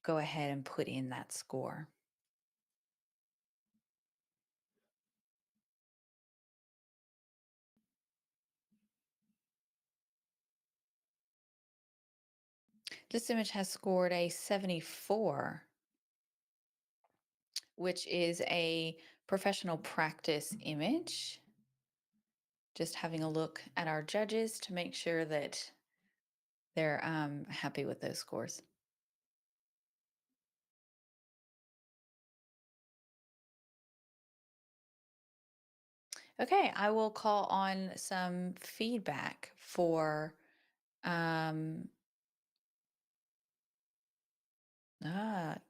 go ahead and put in that score. This image has scored a 74, which is a professional practice image. Just having a look at our judges to make sure that they're happy with those scores. Okay, I will call on some feedback for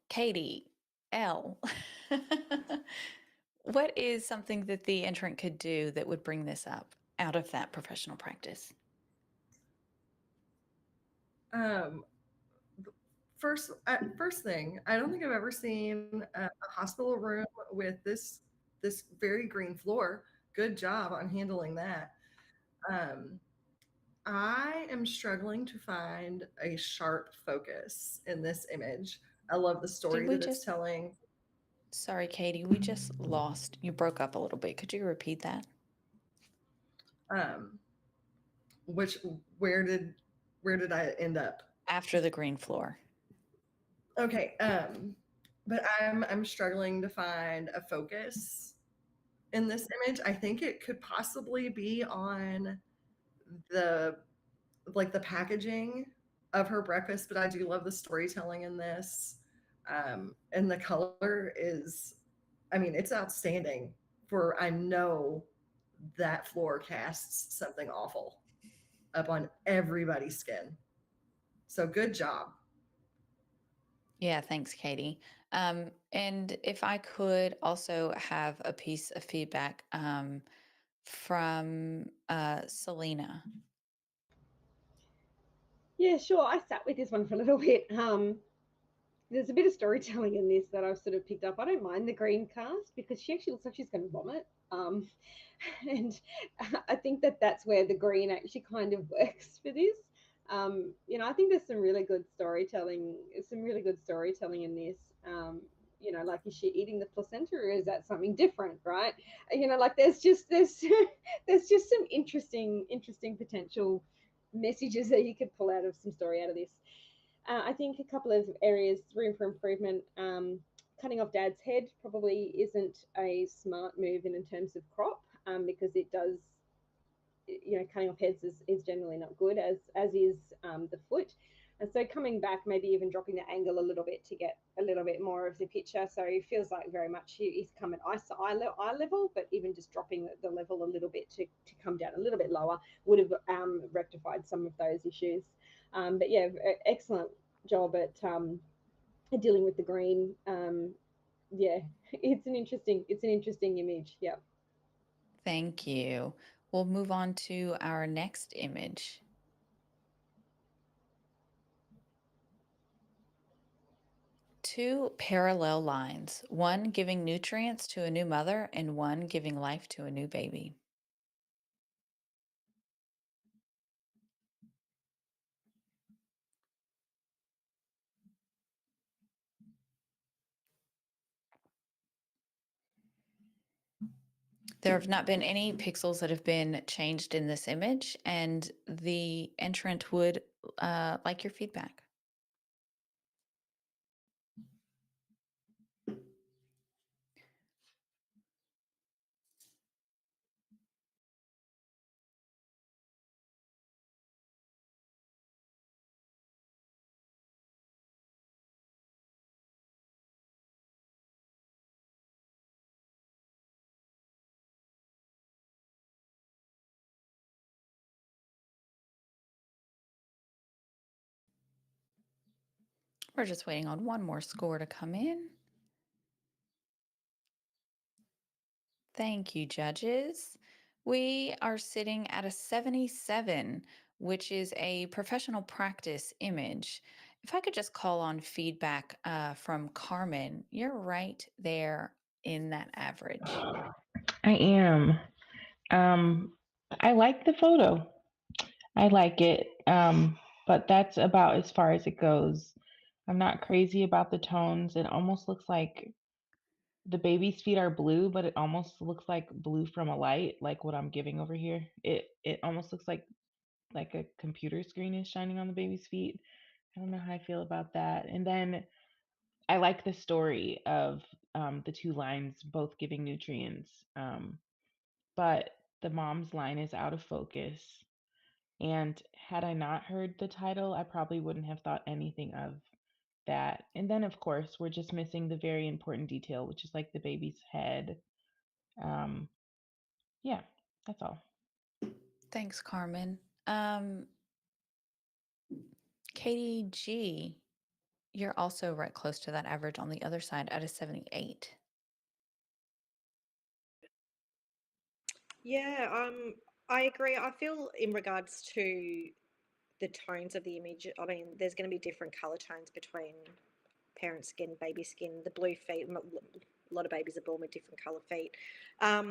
Katie L. What is something that the entrant could do that would bring this up out of that professional practice? First thing, I don't think I've ever seen a hospital room with this very green floor. Good job on handling that. I am struggling to find a sharp focus in this image. I love the story that it's telling. Sorry, Katie, we just lost. You broke up a little bit. Could you repeat that? Where did I end up? After the green floor. Okay. But I'm struggling to find a focus in this image. I think it could possibly be on the packaging of her breakfast, but I do love the storytelling in this. And the color is, I mean, it's outstanding for, I know that floor casts something awful up on everybody's skin. So good job. Yeah, thanks, Katie. And if I could also have a piece of feedback from Selena. Yeah, sure. I sat with this one for a little bit. There's a bit of storytelling in this that I've sort of picked up. I don't mind the green cast because she actually looks like she's going to vomit. And I think that that's where the green actually kind of works for this. I think there's some really good storytelling, in this. Like, is she eating the placenta or is that something different, right? Like there's just some interesting potential messages that you could pull out of some story out of this. I think a couple of areas, room for improvement. Cutting off Dad's head probably isn't a smart move in terms of crop, because it does, cutting off heads is generally not good, as is the foot. And so coming back, maybe even dropping the angle a little bit to get a little bit more of the picture. So it feels like very much he's come at eye level, but even just dropping the level a little bit to come down a little bit lower would have rectified some of those issues. But yeah, excellent job at dealing with the green. Yeah, it's an interesting image. Yeah. Thank you. We'll move on to our next image. Two parallel lines, one giving nutrients to a new mother and one giving life to a new baby. There have not been any pixels that have been changed in this image, and the entrant would like your feedback. We're just waiting on one more score to come in. Thank you, judges. We are sitting at a 77, which is a professional practice image. If I could just call on feedback from Carmen, you're right there in that average. I am. I like the photo. I like it. But that's about as far as it goes. I'm not crazy about the tones. It almost looks like the baby's feet are blue, but it almost looks like blue from a light, like what I'm giving over here. It almost looks like a computer screen is shining on the baby's feet. I don't know how I feel about that. And then I like the story of the two lines both giving nutrients. But the mom's line is out of focus. And had I not heard the title, I probably wouldn't have thought anything of that. And then, of course, we're just missing the very important detail, which is like the baby's head. Yeah, that's all. Thanks, Carmen. Katie G, you're also right close to that average on the other side at a 78. Yeah, I agree. I feel in regards to the tones of the image, I mean, there's going to be different color tones between parent skin, baby skin, the blue feet. A lot of babies are born with different color feet. I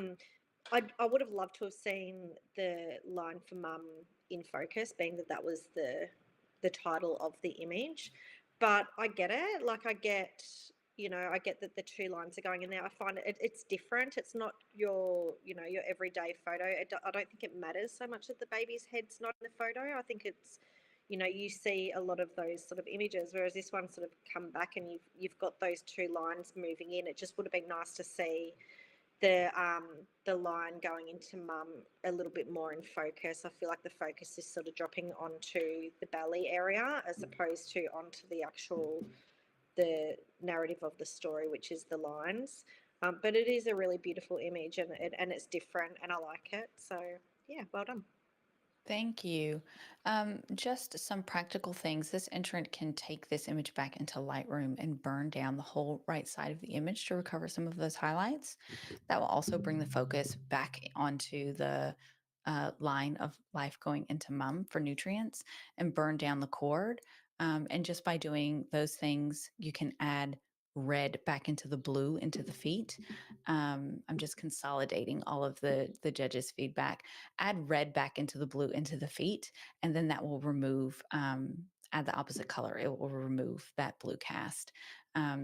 would have loved to have seen the line for mum in focus, being that was the title of the image. But I get it. Like I get that the two lines are going in there. I find it's different. It's not your everyday photo. I don't think it matters so much that the baby's head's not in the photo. I think it's, you see a lot of those sort of images, whereas this one sort of come back and you've got those two lines moving in. It just would have been nice to see the line going into mum a little bit more in focus. I feel like the focus is sort of dropping onto the belly area as opposed to onto the narrative of the story, which is the lines. But it is a really beautiful image and it's different and I like it. So yeah, well done. Thank you. Just some practical things. This entrant can take this image back into Lightroom and burn down the whole right side of the image to recover some of those highlights. That will also bring the focus back onto the line of life going into mum for nutrients and burn down the cord. And just by doing those things, you can add red back into the blue into the feet. I'm just consolidating all of the judges' feedback. Add red back into the blue into the feet, and then that will remove, add the opposite color. It will remove that blue cast.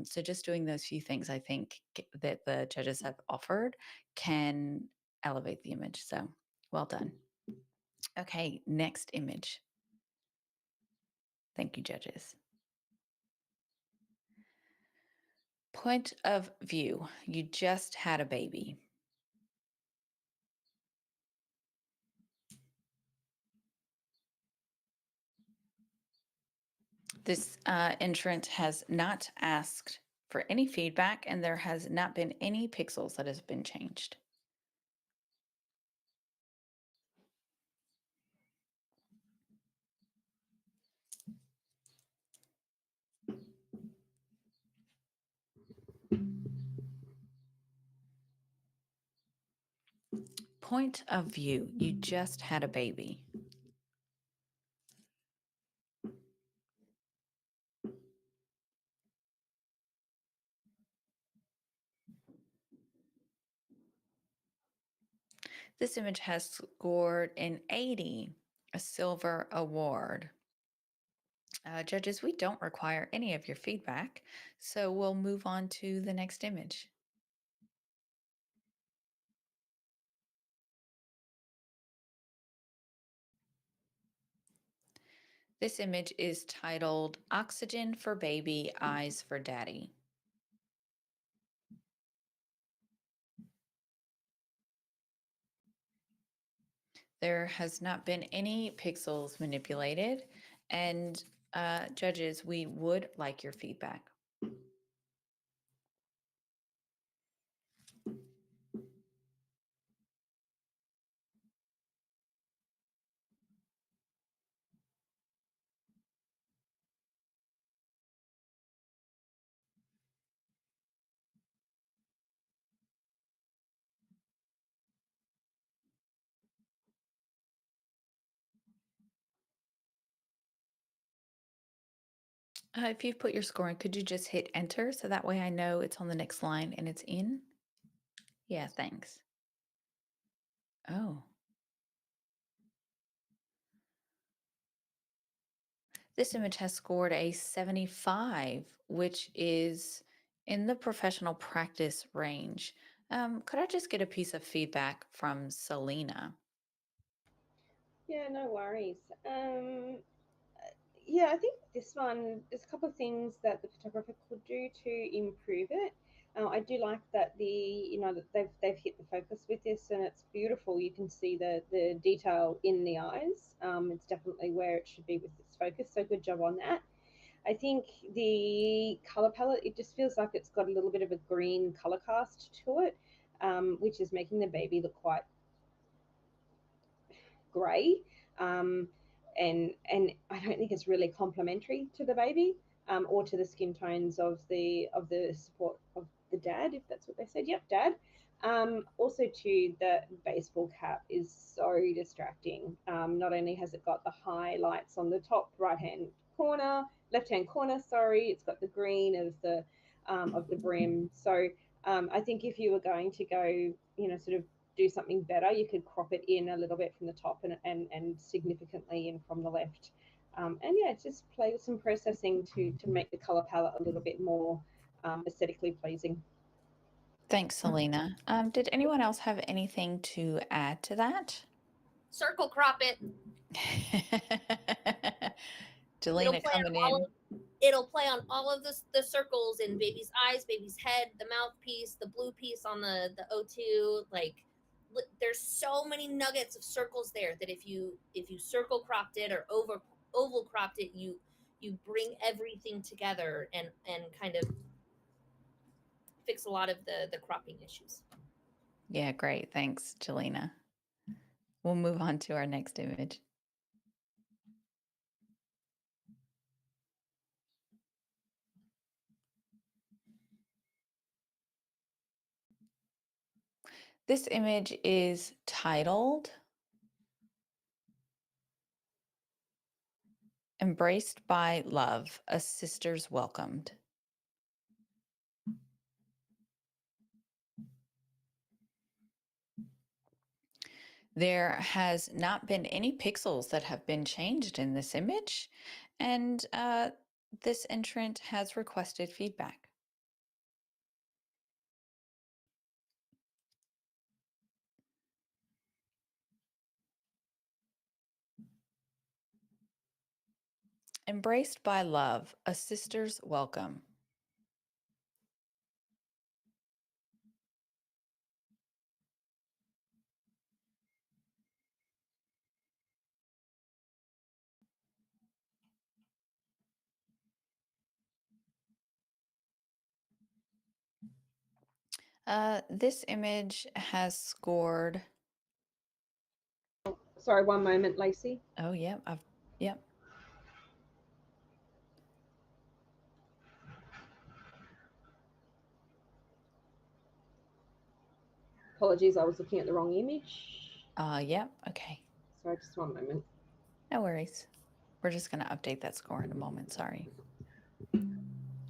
So just doing those few things, I think that the judges have offered can elevate the image. So well done. Okay, next image. Thank you, judges. Point of view. You just had a baby. This entrant has not asked for any feedback, and there has not been any pixels that has been changed. point of view. You just had a baby. This image has scored an 80, a silver award. Judges, we don't require any of your feedback, so we'll move on to the next image. This image is titled Oxygen for Baby, Eyes for Daddy. There has not been any pixels manipulated, and judges, we would like your feedback. If you've put your score in, could you just hit enter so that way I know it's on the next line and it's in? Yeah, thanks. Oh. This image has scored a 75, which is in the professional practice range. Could I just get a piece of feedback from Selena? Yeah, no worries. Yeah, I think this one, there's a couple of things that the photographer could do to improve it. I do like that that they've hit the focus with this, and it's beautiful. You can see the detail in the eyes. It's definitely where it should be with this focus. So good job on that. I think the color palette, it just feels like it's got a little bit of a green color cast to it, which is making the baby look quite grey. And I don't think it's really complementary to the baby, or to the skin tones of the support of the dad, if that's what they said. Yep, dad. Also, too, the baseball cap is so distracting. Not only has it got the highlights on the top left hand corner, sorry, it's got the green of the brim. So I think if you were going to go, sort of do something better, you could crop it in a little bit from the top and significantly in from the left. And yeah, just play with some processing to make the color palette a little bit more aesthetically pleasing. Thanks, Selena. Did anyone else have anything to add to that? Circle crop it. Jelena coming in. It'll play on all of the circles in baby's eyes, baby's head, the mouthpiece, the blue piece on the O2. Like, there's so many nuggets of circles there that if you circle cropped it or oval cropped it, you bring everything together and kind of fix a lot of the cropping issues. Yeah, great. Thanks, Jelena. We'll move on to our next image. This image is titled Embraced by Love, a Sister's Welcomed. There has not been any pixels that have been changed in this image, and this entrant has requested feedback. Embraced by Love, a Sister's Welcome. This image has scored. Sorry, one moment, Lacey. Oh, yeah. Yep. Apologies, I was looking at the wrong image. Yeah, okay. Sorry, just one moment. No worries. We're just going to update that score in a moment. Sorry.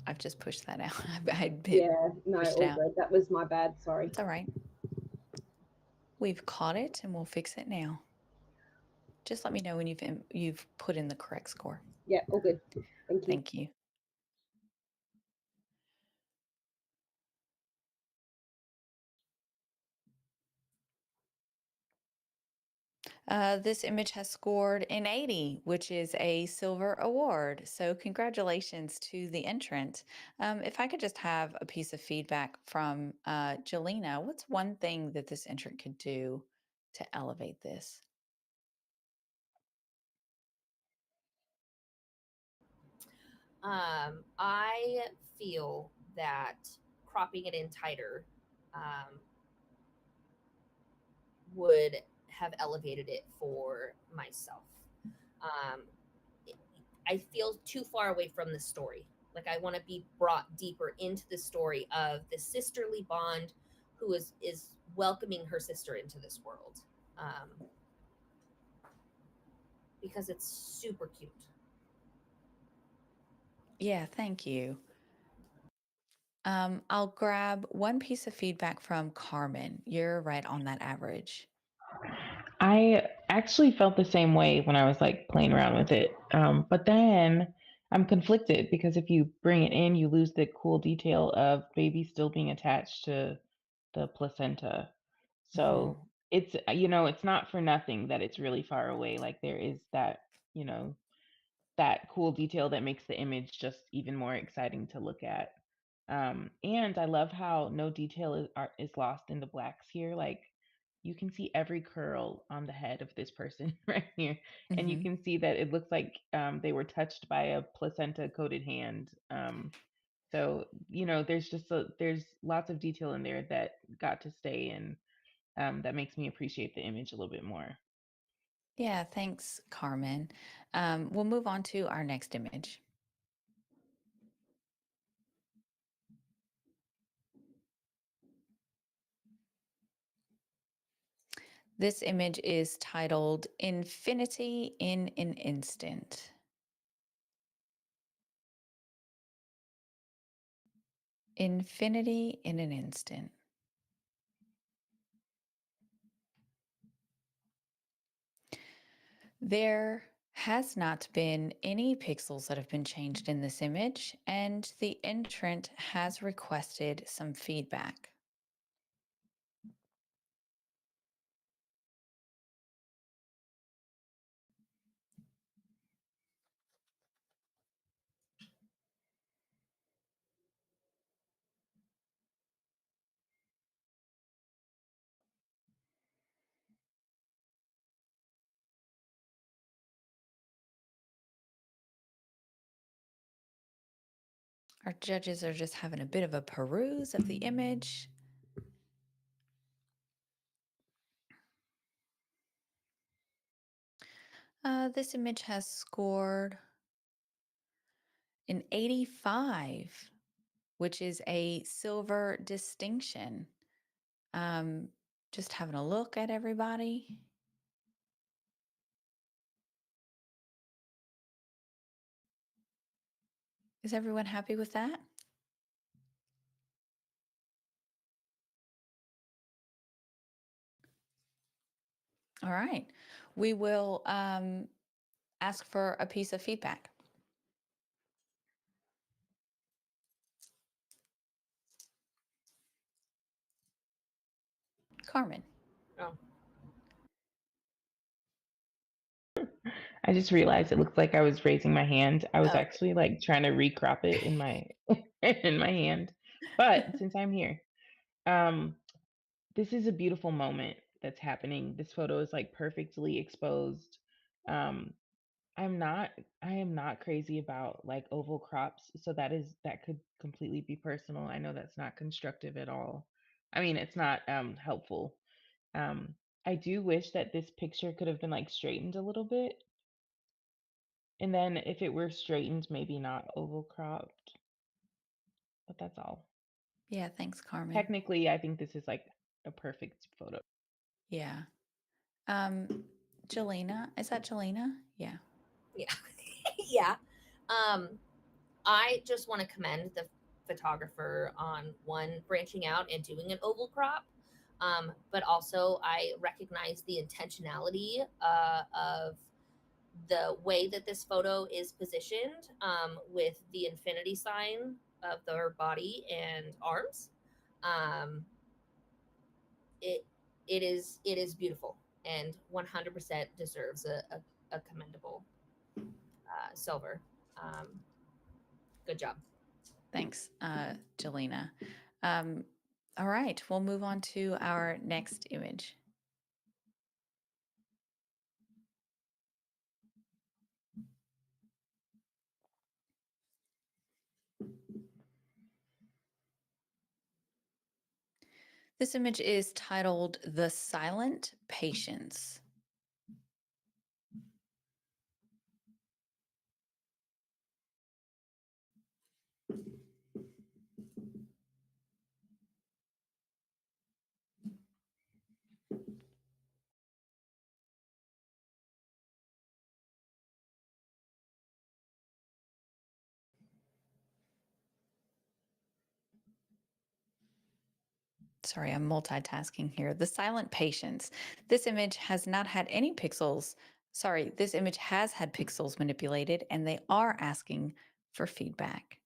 I've just pushed that out. Yeah, no, pushed all out. good. That was my bad. Sorry. It's all right. We've caught it and we'll fix it now. Just let me know when you've put in the correct score. Yeah, all good. Thank you. Thank you. This image has scored an 80, which is a silver award. So congratulations to the entrant. If I could just have a piece of feedback from Jelena, what's one thing that this entrant could do to elevate this? I feel that cropping it in tighter would have elevated it for myself. I feel too far away from the story. Like I want to be brought deeper into the story of the sisterly bond who is welcoming her sister into this world. Because it's super cute. Yeah, thank you. I'll grab one piece of feedback from Carmen. You're right on that average. I actually felt the same way when I was like playing around with it. But then I'm conflicted because if you bring it in, you lose the cool detail of baby still being attached to the placenta. So it's, it's not for nothing that it's really far away. Like there is that, that cool detail that makes the image just even more exciting to look at. And I love how no detail is lost in the blacks here. Like you can see every curl on the head of this person right here. And you can see that it looks like they were touched by a placenta coated hand. So, there's lots of detail in there that got to stay, and that makes me appreciate the image a little bit more. Yeah, thanks, Carmen. We'll move on to our next image. This image is titled Infinity in an Instant. Infinity in an Instant. There has not been any pixels that have been changed in this image, and the entrant has requested some feedback. Our judges are just having a bit of a peruse of the image. This image has scored an 85, which is a silver distinction. Just having a look at everybody. Is everyone happy with that? All right. We will ask for a piece of feedback. Carmen. Oh. I just realized it looked like I was raising my hand. I was Okay. actually like trying to recrop it in my in my hand. But since I'm here, this is a beautiful moment that's happening. This photo is like perfectly exposed. Um, I am not crazy about like oval crops, so that could completely be personal. I know that's not constructive at all. I mean, it's not helpful. I do wish that this picture could have been like straightened a little bit. And then if it were straightened, maybe not oval cropped. But that's all. Yeah, thanks, Carmen. Technically, I think this is like a perfect photo. Yeah. Jelena, is that Jelena? Yeah. Yeah. Yeah. I just want to commend the photographer on one, branching out and doing an oval crop. But also I recognize the intentionality of the way that this photo is positioned, with the infinity sign of their body and arms. Um, it it is beautiful and 100% deserves a commendable silver. Good job. Thanks, Jelena. All right, we'll move on to our next image. This image is titled The Silent Patience. Sorry, I'm multitasking here. The Silent Patience. This image has not had any pixels. Sorry, this image has had pixels manipulated, and they are asking for feedback.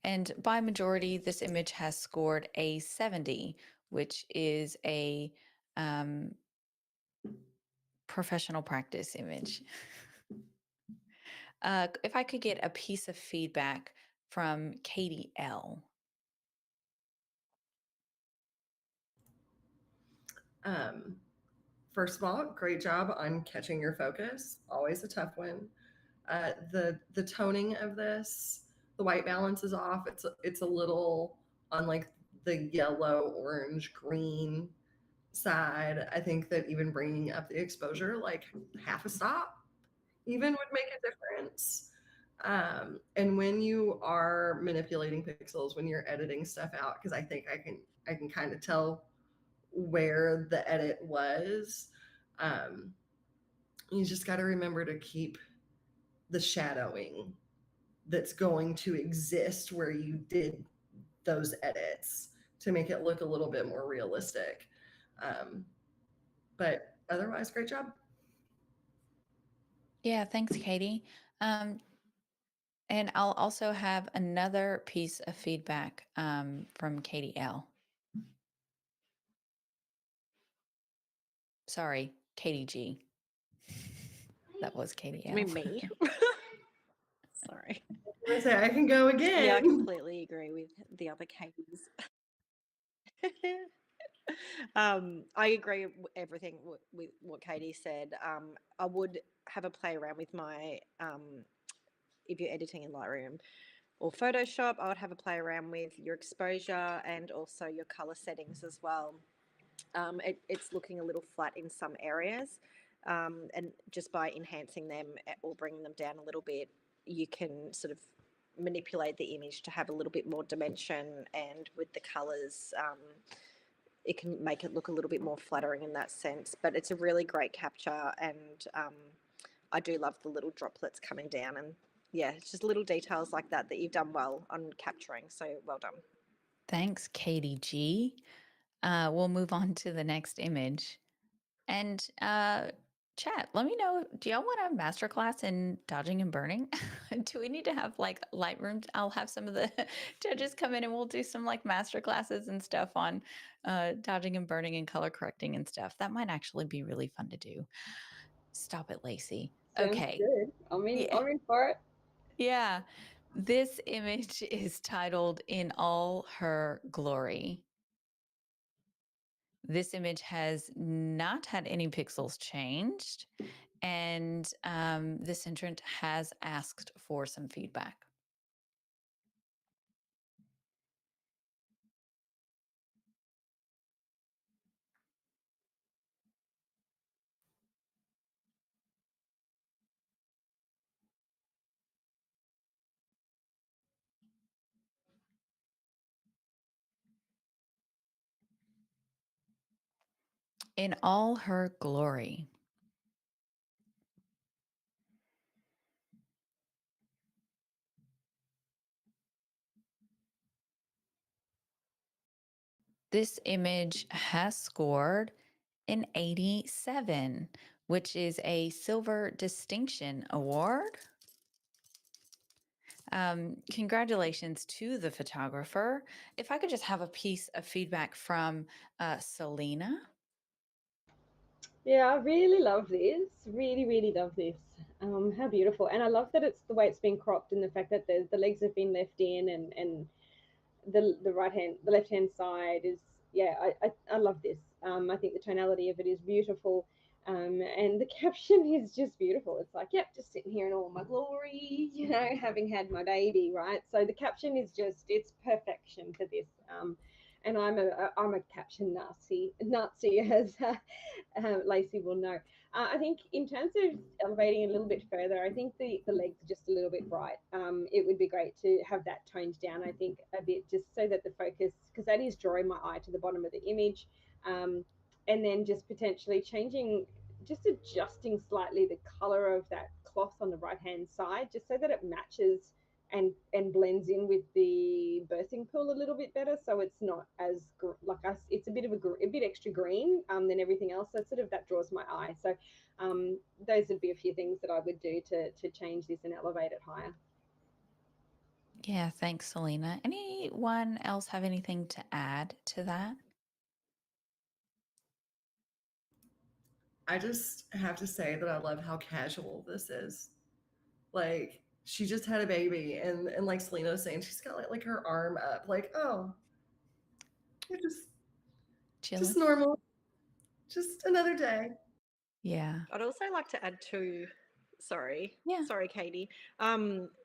And by majority, this image has scored a 70, which is a professional practice image. If I could get a piece of feedback from Katie L. First of all, great job on catching your focus. Always a tough one. The toning of this, the white balance is off. It's a little on like the yellow, orange, green side. I think that even bringing up the exposure like half a stop even would make a difference. And when you are manipulating pixels, when you're editing stuff out, because I think I can kind of tell where the edit was. You just got to remember to keep the shadowing that's going to exist where you did those edits to make it look a little bit more realistic. But otherwise, great job. Yeah, thanks, Katie. And I'll also have another piece of feedback from Katie L. Sorry, Katie G. That was Katie You L. mean me? Sorry. I say I can go again. Yeah, I completely agree with the other Katies. I agree with everything with what Katie said. I would have a play around with my, if you're editing in Lightroom or Photoshop, I would have a play around with your exposure and also your color settings as well. It's looking a little flat in some areas, and just by enhancing them or bringing them down a little bit, you can sort of manipulate the image to have a little bit more dimension, and with the colors, it can make it look a little bit more flattering in that sense. But it's a really great capture, and I do love the little droplets coming down, and yeah, it's just little details like that that you've done well on capturing. So well done. Thanks, Katie G. We'll move on to the next image. And chat, let me know, do y'all want a masterclass in dodging and burning? Do we need to have like Lightroom? I'll have some of the judges come in and we'll do some like master classes and stuff on dodging and burning and color correcting and stuff. That might actually be really fun to do. Stop it, Lacey. Sounds Okay. good. I'm in. Yeah. I'm in for it. Yeah. This image is titled In All Her Glory. This image has not had any pixels changed, and this entrant has asked for some feedback. in all her glory. This image has scored an 87, which is a Silver Distinction Award. Congratulations to the photographer. If I could just have a piece of feedback from Selena. Yeah, I really love this. Really, really love this. How beautiful. And I love that it's the way it's been cropped and the fact that the legs have been left in and the left hand side is, yeah, I love this. I think the tonality of it is beautiful. And the caption is just beautiful. It's like, yep, just sitting here in all my glory, having had my baby, right? So the caption is just, it's perfection for this. And I'm a caption Nazi, as Lacey will know. I think in terms of elevating a little bit further, I think the legs are just a little bit bright. It would be great to have that toned down, I think, a bit, just so that the focus, because that is drawing my eye to the bottom of the image. And then just potentially changing, just adjusting slightly the color of that cloth on the right hand side, just so that it matches and blends in with the birthing pool a little bit better, so it's not as like us. It's a bit of a bit extra green than everything else. So sort of that draws my eye. So those would be a few things that I would do to change this and elevate it higher. Yeah, thanks, Selena. Anyone else have anything to add to that? I just have to say that I love how casual this is. Like, she just had a baby, and like Selena was saying, she's got like her arm up, like, oh, you're just normal, just another day. Yeah. I'd also like to add to, sorry, Yeah. sorry, Katie.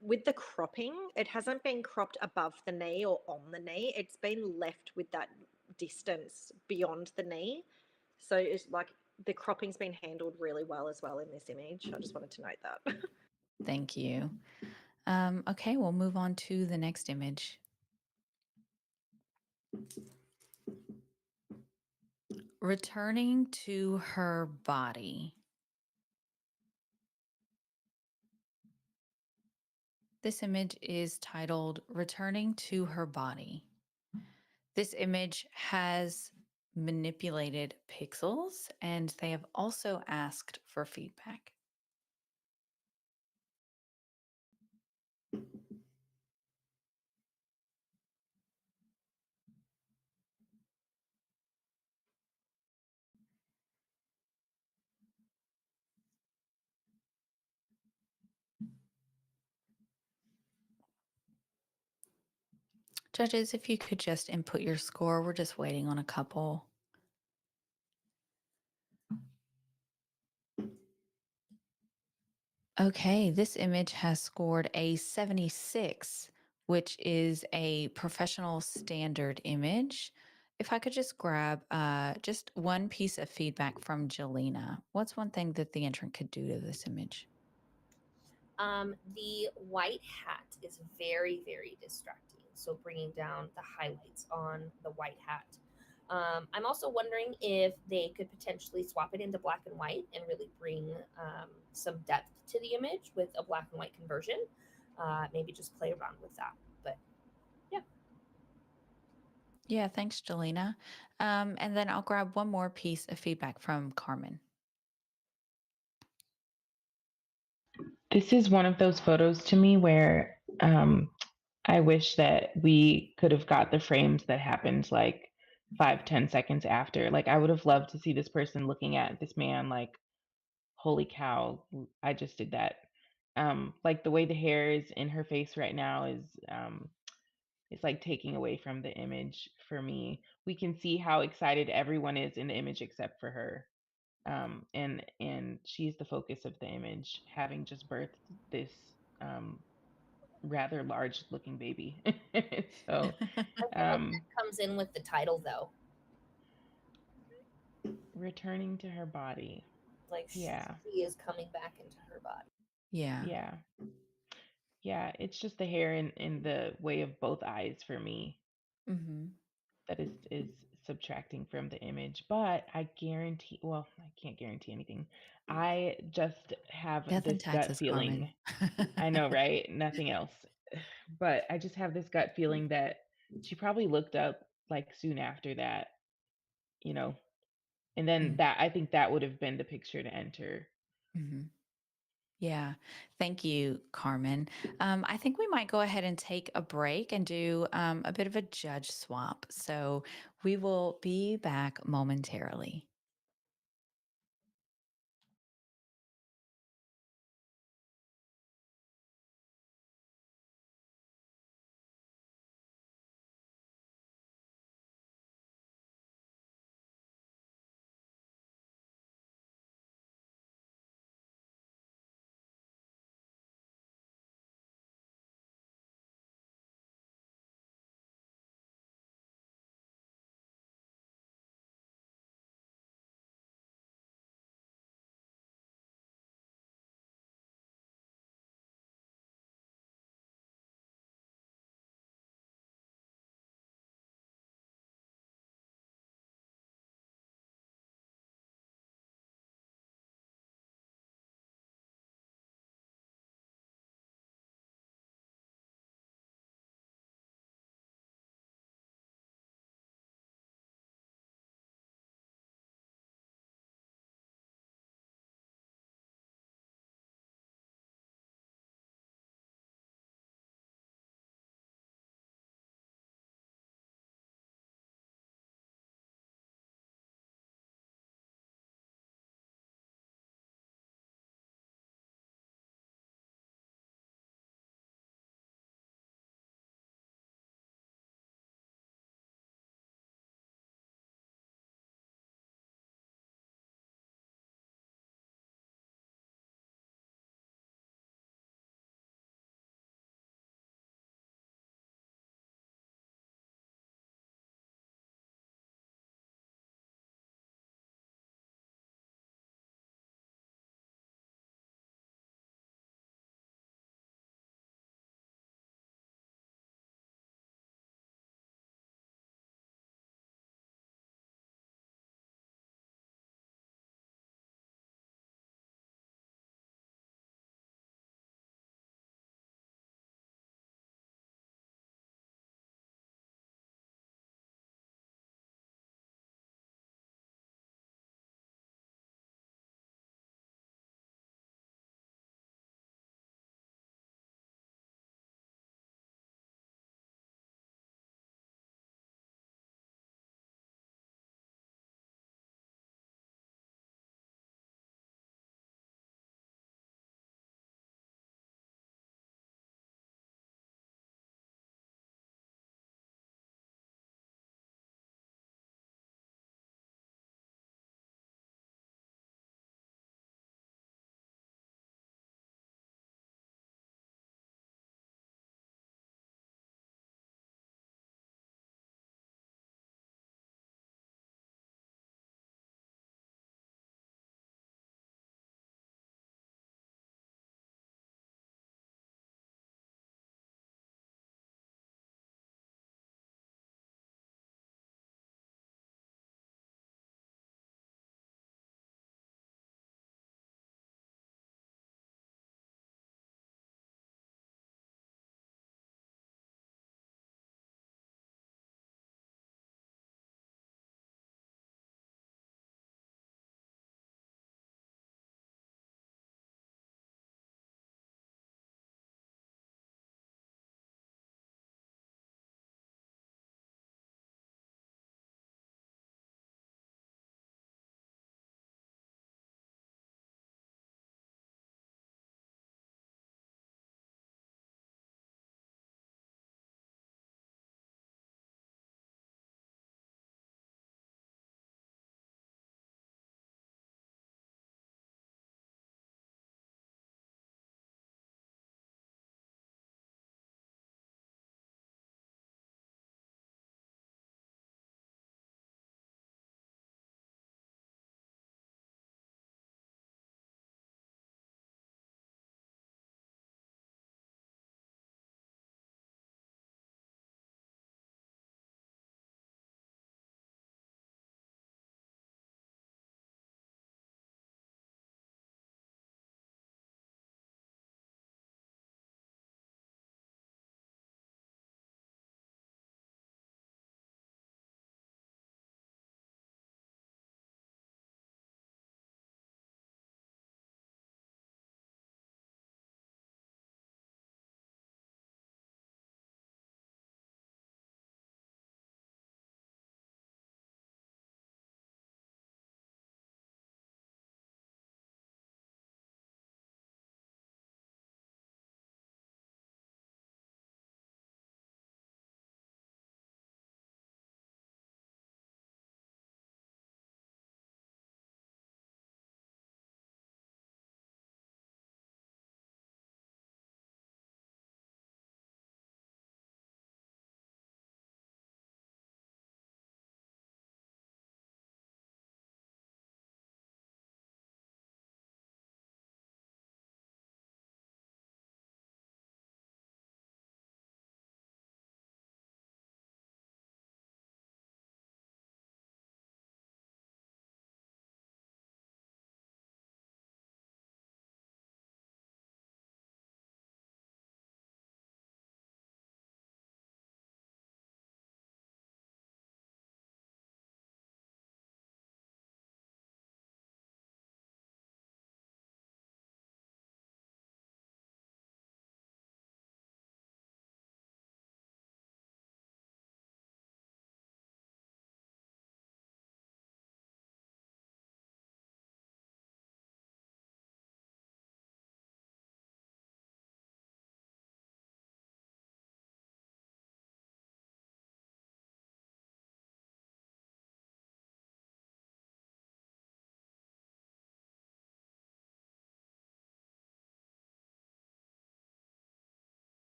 With the cropping, it hasn't been cropped above the knee or on the knee. It's been left with that distance beyond the knee. So it's like the cropping's been handled really well as well in this image. I just wanted to note that. Thank you. Okay, we'll move on to the next image. Returning to her body. This image is titled Returning to Her Body. This image has manipulated pixels, and they have also asked for feedback. Judges, if you could just input your score, we're just waiting on a couple. Okay, this image has scored a 76, which is a professional standard image. If I could just grab just one piece of feedback from Jelena, what's one thing that the entrant could do to this image? The white hat is very, very distracting. So bringing down the highlights on the white hat. I'm also wondering if they could potentially swap it into black and white and really bring some depth to the image with a black and white conversion. Maybe just play around with that. But yeah. Yeah, thanks, Jelena. And then I'll grab one more piece of feedback from Carmen. This is one of those photos to me where I wish that we could have got the frames that happened like 5-10 seconds after. Like, I would have loved to see this person looking at this man like, holy cow, I just did that. Like the way the hair is in her face right now is it's like taking away from the image for me. We can see how excited everyone is in the image except for her. And she's the focus of the image, having just birthed this rather large looking baby. So I feel like that comes in with the title though. returning to her body. Like Yeah. she is coming back into her body. Yeah. Yeah. Yeah. It's just the hair in the way of both eyes for me. Mm-hmm. That is subtracting from the image, but I guarantee, well, I can't guarantee anything. I just have Death and this gut taxes, feeling. Carmen. I know, right? Nothing else. But I just have this gut feeling that she probably looked up like soon after that, you know, and then Mm, that I think that would have been the picture to enter. mhm. Yeah. Thank you, Carmen. I think we might go ahead and take a break and do a bit of a judge swap. So we will be back momentarily.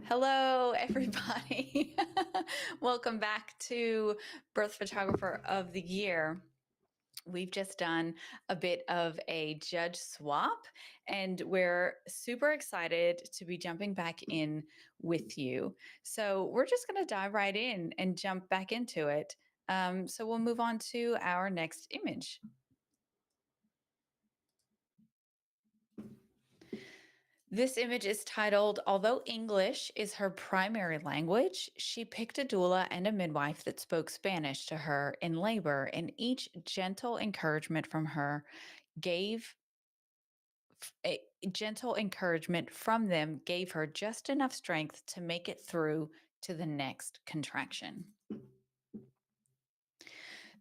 Hello, everybody. Welcome back to Birth Photographer of the Year. We've just done a bit of a judge swap, and we're super excited to be jumping back in with you. So we're just going to dive right in and jump back into it. So we'll move on to our next image. This image is titled, Although English is her primary language, she picked a doula and a midwife that spoke Spanish to her in labor, and each gentle encouragement from her gave a gentle encouragement from them gave her just enough strength to make it through to the next contraction.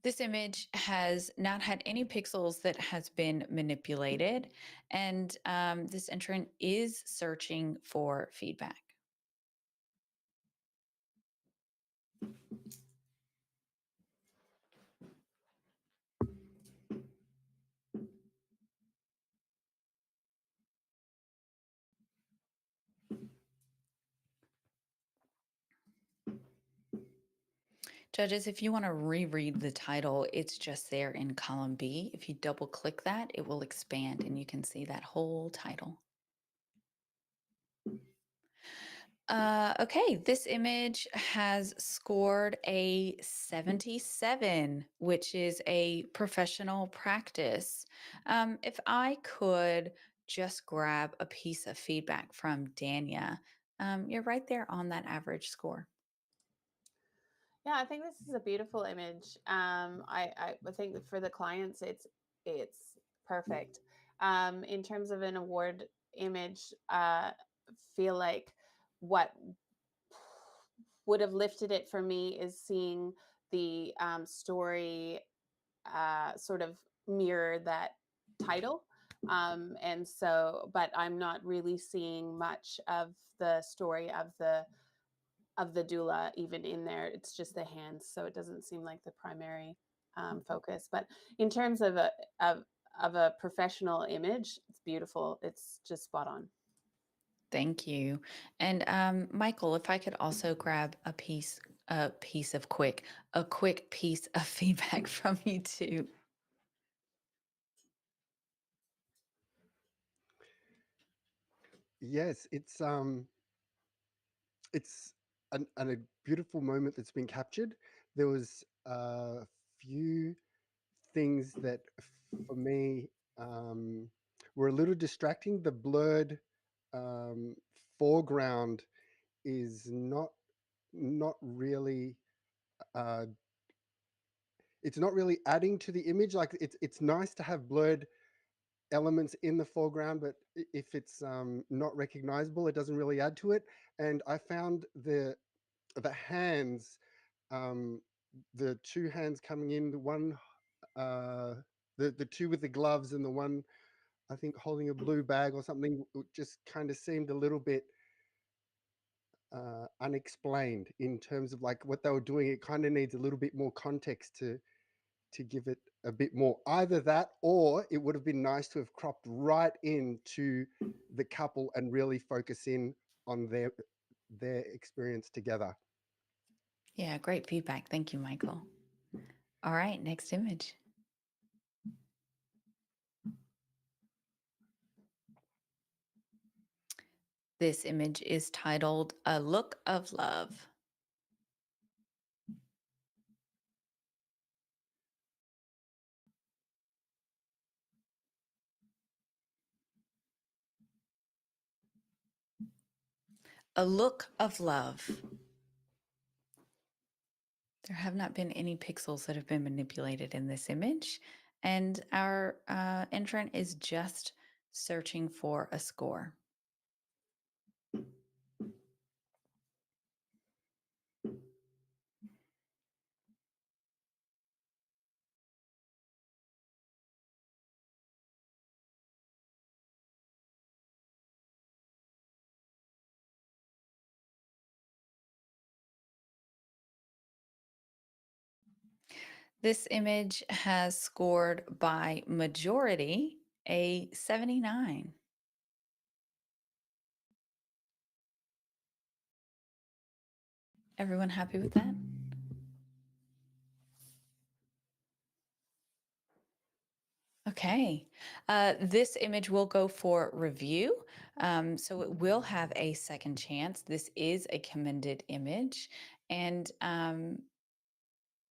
This image has not had any pixels that has been manipulated, and this entrant is searching for feedback. Judges, if you want to reread the title, it's just there in column B. If you double click that, it will expand and you can see that whole title. Okay, this image has scored a 77, which is a professional practice. If I could just grab a piece of feedback from Dania, you're right there on that average score. Yeah, I think this is a beautiful image. I think that for the clients, it's perfect. In terms of an award image, feel like what would have lifted it for me is seeing the story sort of mirror that title. And so, but I'm not really seeing much of the story of the doula even in there. It's just the hands, so it doesn't seem like the primary focus. But in terms of a professional image, it's beautiful. It's just spot on. Thank you. And Michael, if I could also grab a quick piece of feedback from you too. Yes, it's a beautiful moment that's been captured. There was a few things that for me were a little distracting. The blurred foreground is not really it's not really adding to the image. Like it's nice to have blurred elements in the foreground, but if it's not recognizable, it doesn't really add to it. And I found the hands, the two hands coming in, the one the two with the gloves and the one I think holding a blue bag or something, just kind of seemed a little bit unexplained in terms of like what they were doing. It kind of needs a little bit more context to give it a bit more. Either that, or it would have been nice to have cropped right into the couple and really focus in on their experience together. Yeah, great feedback. Thank you, Michael. All right, next image. This image is titled A Look of Love. A look of love. There have not been any pixels that have been manipulated in this image, and our entrant is just searching for a score. This image has scored by majority a 79. Everyone happy with that? Okay. This image will go for review. So it will have a second chance. This is a commended image, and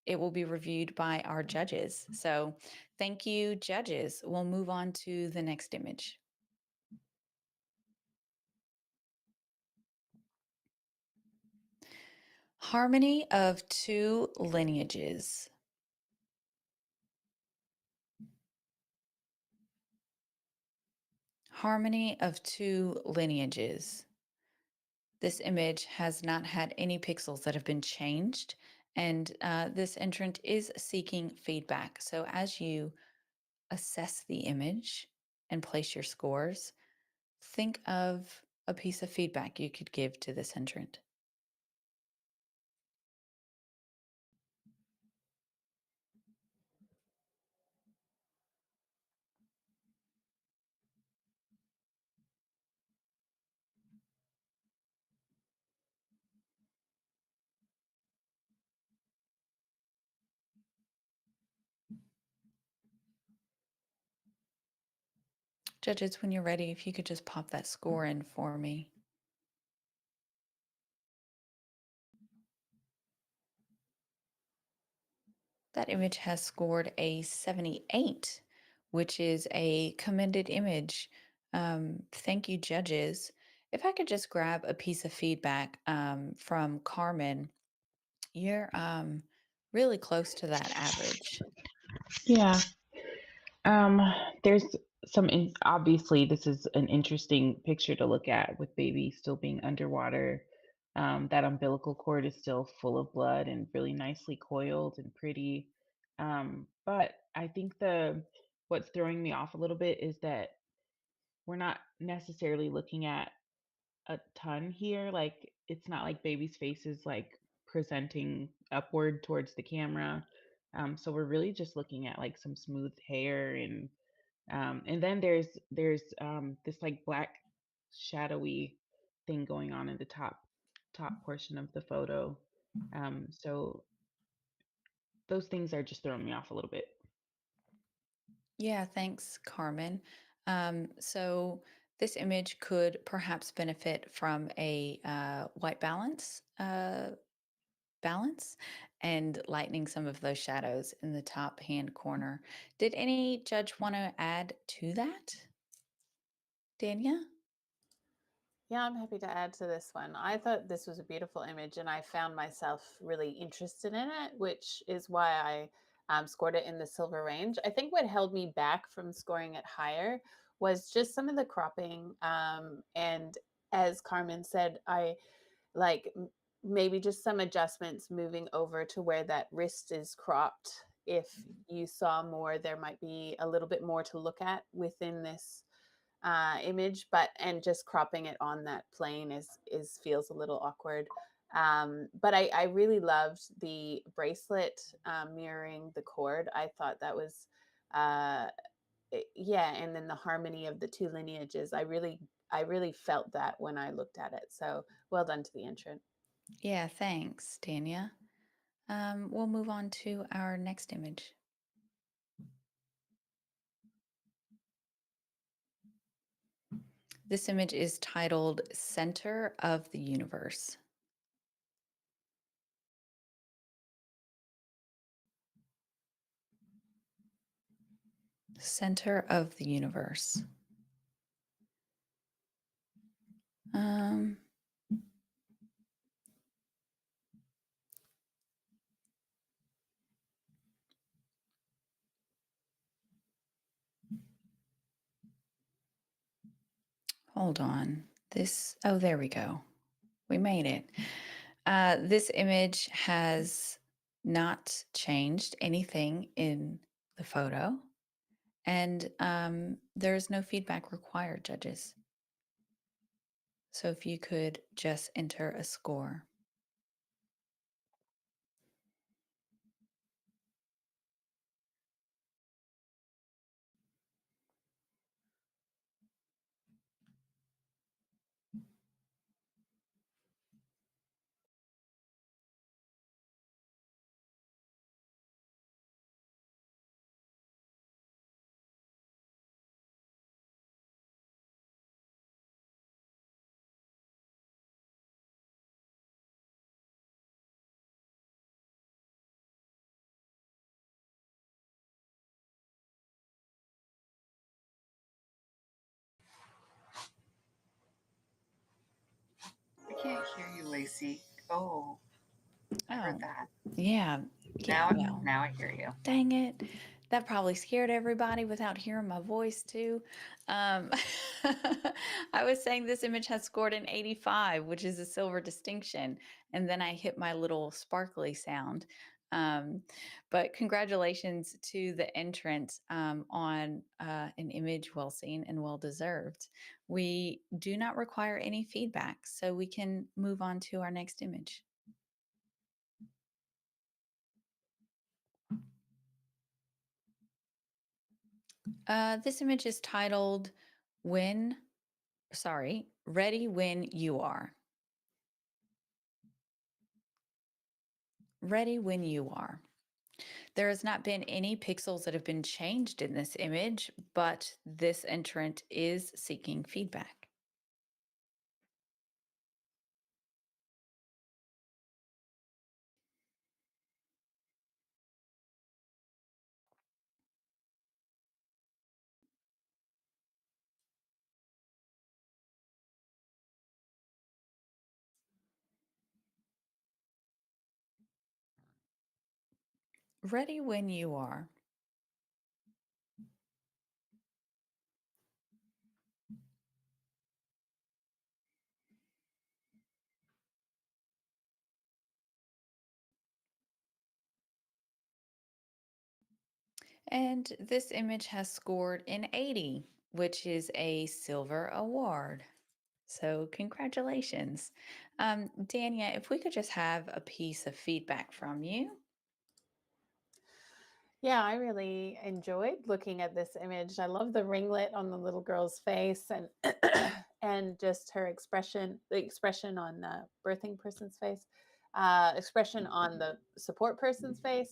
it will be reviewed by our judges. So thank you, judges. We'll move on to the next image. Harmony of two lineages. Harmony of two lineages. This image has not had any pixels that have been changed, and this entrant is seeking feedback. So as you assess the image and place your scores, think of a piece of feedback you could give to this entrant. Judges, when you're ready, if you could just pop that score in for me. That image has scored a 78, which is a commended image. Thank you, judges. If I could just grab a piece of feedback from Carmen, you're really close to that average. Yeah. There's obviously this is an interesting picture to look at with baby still being underwater. That umbilical cord is still full of blood and really nicely coiled and pretty. But I think what's throwing me off a little bit is that we're not necessarily looking at a ton here. Like it's not like baby's face is like presenting upward towards the camera. So we're really just looking at like some smooth hair and then there's this like black shadowy thing going on in the top portion of the photo. So those things are just throwing me off a little bit. Yeah, thanks, Carmen. So this image could perhaps benefit from a white balance and lightening some of those shadows in the top hand corner. Did any judge want to add to that? Dania? Yeah, I'm happy to add to this one. I thought this was a beautiful image and I found myself really interested in it, which is why I scored it in the silver range. I think what held me back from scoring it higher was just some of the cropping. And as Carmen said, I like maybe just some adjustments moving over to where that wrist is cropped. If you saw more, there might be a little bit more to look at within this image, and just cropping it on that plane is feels a little awkward. But I really loved the bracelet mirroring the cord. I thought that was yeah, and then the harmony of the two lineages. I really felt that when I looked at it. So well done to the entrant. Yeah, thanks, Dania. We'll move on to our next image. This image is titled Center of the Universe. Center of the Universe. Hold on. Oh, there we go. We made it. This image has not changed anything in the photo, and there is no feedback required, judges. So if you could just enter a score. Lacey. Oh, I heard Oh, that. yeah. Yeah, well, Now I hear you. dang it. That probably scared everybody without hearing my voice too. Um, I was saying this image has scored an 85, which is a silver distinction. And then I hit my little sparkly sound. Um, but congratulations to the entrant on an image well seen and well deserved. We do not require any feedback, so we can move on to our next image. This image is titled Ready When You Are. Ready when you are. There has not been any pixels that have been changed in this image, but this entrant is seeking feedback. Ready when you are. And this image has scored an 80, which is a silver award. So congratulations. Dania, if we could just have a piece of feedback from you. Yeah, I really enjoyed looking at this image. I love the ringlet on the little girl's face and and just her expression, the expression on the birthing person's face, expression on the support person's face,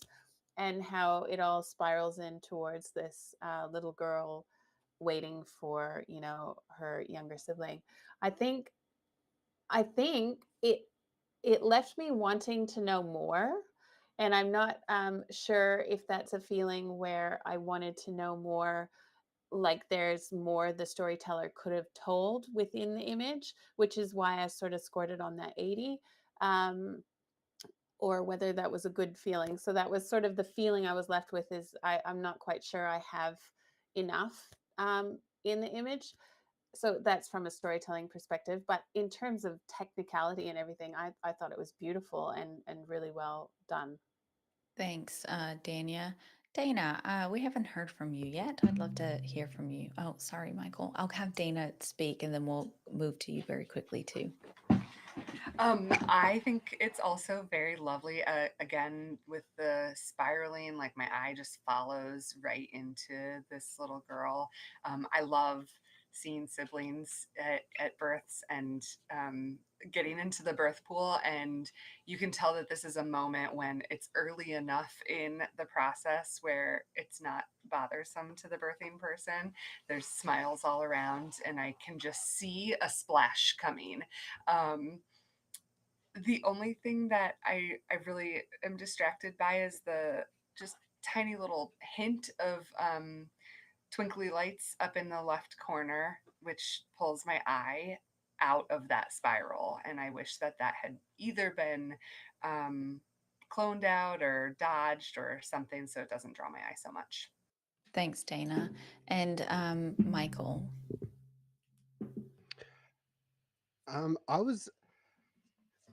and how it all spirals in towards this little girl waiting for, you know, her younger sibling. I think it left me wanting to know more. And I'm not sure if that's a feeling where I wanted to know more, like there's more the storyteller could have told within the image, which is why I sort of scored it on that 80, or whether that was a good feeling. So that was sort of the feeling I was left with, is I'm not quite sure I have enough in the image. So that's from a storytelling perspective. But in terms of technicality and everything, I thought it was beautiful and really well done. Thanks, Dania. Dana, we haven't heard from you yet. I'd love to hear from you. Oh, sorry, Michael. I'll have Dana speak and then we'll move to you very quickly too. I think it's also very lovely. Again, with the spiraling, like my eye just follows right into this little girl. I love seeing siblings at births and getting into the birth pool. And you can tell that this is a moment when it's early enough in the process where it's not bothersome to the birthing person. There's smiles all around, and I can just see a splash coming. The only thing that I really am distracted by is the just tiny little hint of twinkly lights up in the left corner, which pulls my eye out of that spiral. And I wish that that had either been cloned out or dodged or something, so it doesn't draw my eye so much. Thanks, Dana. And Michael. I was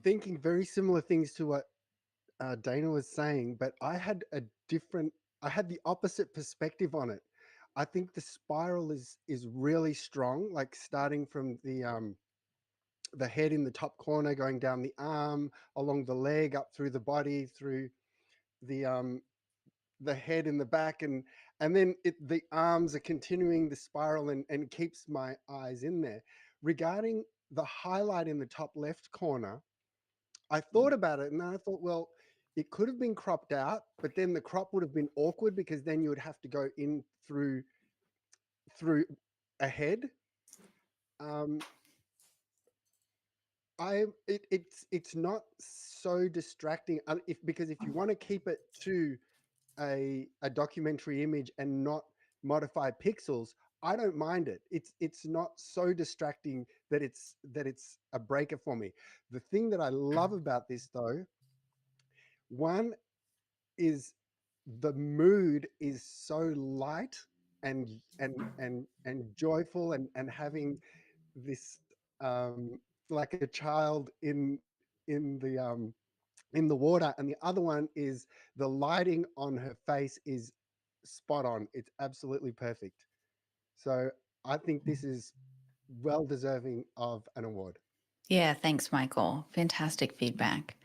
thinking very similar things to what Dana was saying, but I had the opposite perspective on it. I think the spiral is really strong, like starting from the head in the top corner, going down the arm, along the leg, up through the body, through the head in the back, and then the arms are continuing the spiral and keeps my eyes in there. Regarding the highlight in the top left corner, I thought about it and then I thought, well, it could have been cropped out, but then the crop would have been awkward because then you would have to go in through a head. Um, it's not so distracting because if you want to keep it to a documentary image and not modify pixels, I don't mind it. It's not so distracting that it's a breaker for me. The thing that I love about this though, one is the mood is so light and joyful and having this like a child in the water, and the other one is the lighting on her face is spot on. It's absolutely perfect. So I think this is well deserving of an award. Yeah, thanks, Michael. Fantastic feedback.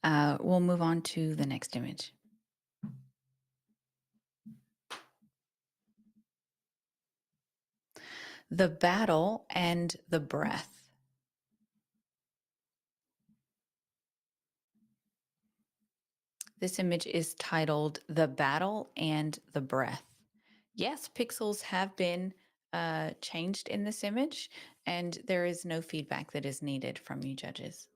We'll move on to the next image. The battle and the breath. This image is titled The Battle and the Breath. Yes, pixels have been changed in this image, and there is no feedback that is needed from you judges.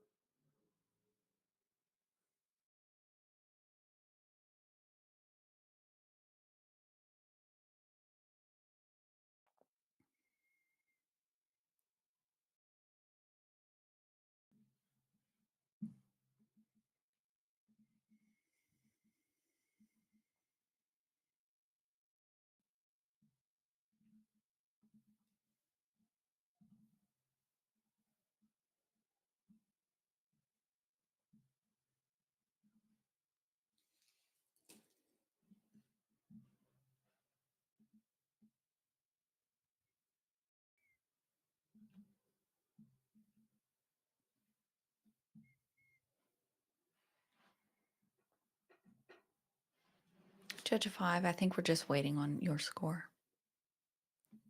Judge of 5, I think we're just waiting on your score.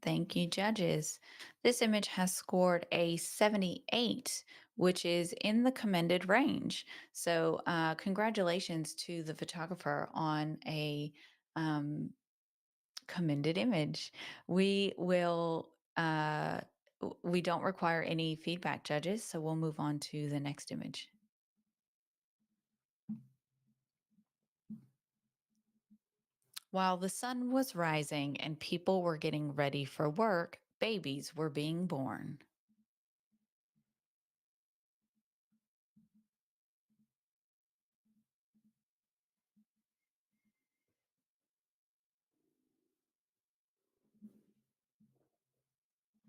Thank you, judges. This image has scored a 78, which is in the commended range. So congratulations to the photographer on a commended image. We will, we don't require any feedback, judges, so we'll move on to the next image. While the sun was rising and people were getting ready for work, babies were being born.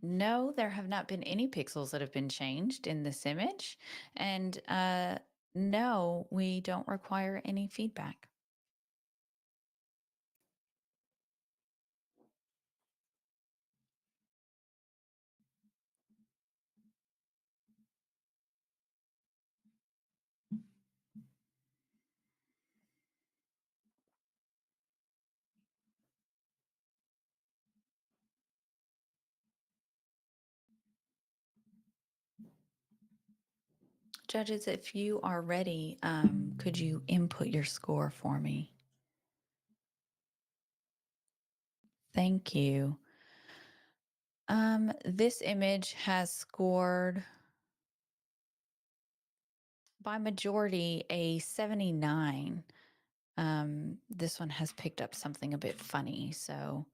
No, there have not been any pixels that have been changed in this image. And no, we don't require any feedback. Judges, if you are ready, could you input your score for me? Thank you. This image has scored by majority a 79. This one has picked up something a bit funny, so.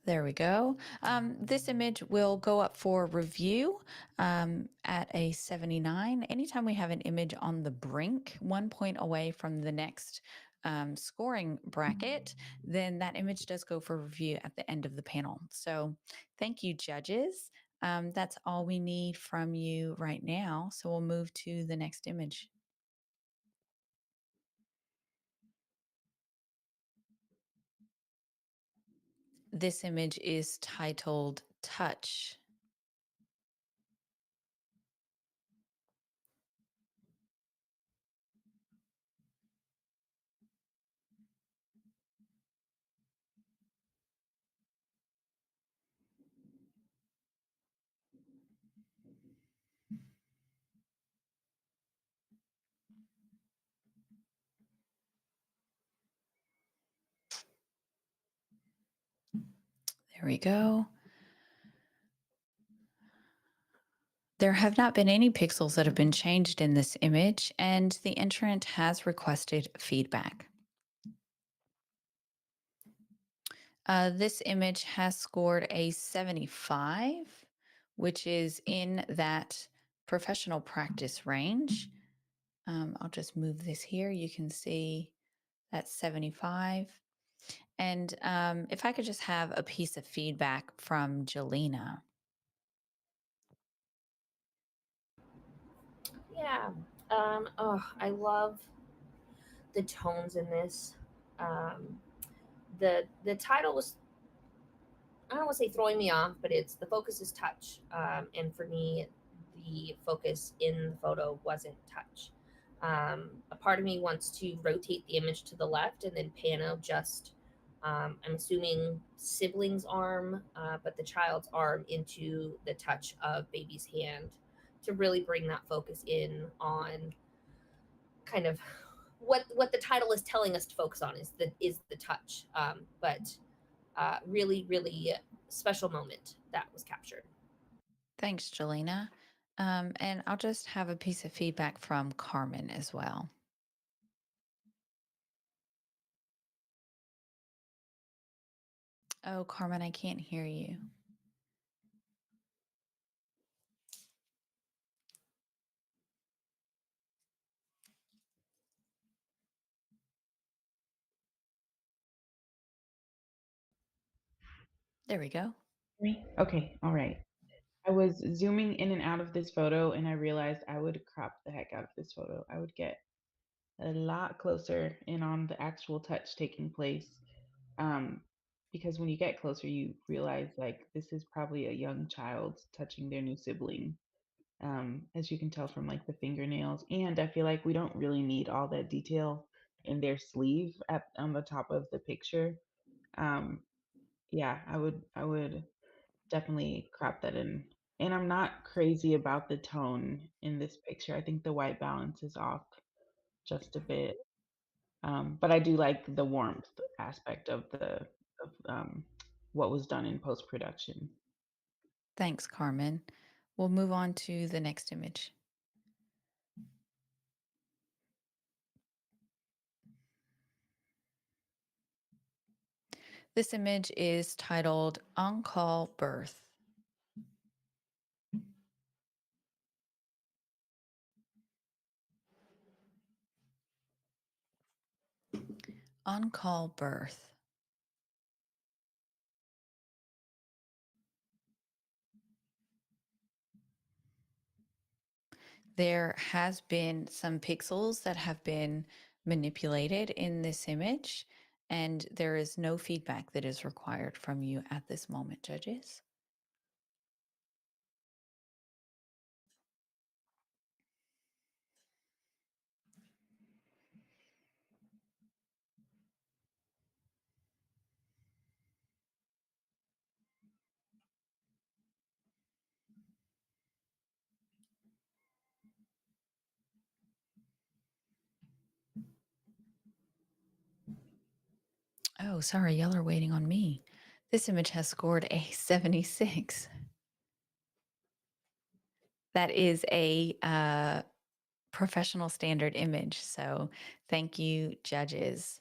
There we go. This image will go up for review at a 79. Anytime we have an image on the brink, 1 point away from the next scoring bracket, then that image does go for review at the end of the panel. So thank you, judges. That's all we need from you right now. So we'll move to the next image. This image is titled Touch. There we go. There have not been any pixels that have been changed in this image, and the entrant has requested feedback. This image has scored a 75, which is in that professional practice range. I'll just move this here. You can see that's 75. And if I could just have a piece of feedback from Jelena. Yeah. Oh, I love the tones in this. Um, the title was, I don't want to say throwing me off, but it's the focus is touch. And for me, the focus in the photo wasn't touch. A part of me wants to rotate the image to the left and then pan out just, I'm assuming sibling's arm, but the child's arm into the touch of baby's hand to really bring that focus in on kind of what the title is telling us to focus on is the touch. But really, really special moment that was captured. Thanks, Jelena. And I'll just have a piece of feedback from Carmen as well. Oh, Carmen, I can't hear you. There we go. Me? Okay, all right. I was zooming in and out of this photo and I realized I would crop the heck out of this photo. I would get a lot closer in on the actual touch taking place. Um, because when you get closer, you realize like this is probably a young child touching their new sibling. As you can tell from like the fingernails. And I feel like we don't really need all that detail in their sleeve at on the top of the picture. Um, yeah, I would definitely crop that in. And I'm not crazy about the tone in this picture. I think the white balance is off just a bit. But I do like the warmth aspect of what was done in post production. Thanks, Carmen. We'll move on to the next image. This image is titled On Call Birth. On Call Birth. There has been some pixels that have been manipulated in this image, and there is no feedback that is required from you at this moment, judges. Oh, sorry, y'all are waiting on me. This image has scored a 76. That is a professional standard image. So thank you, judges.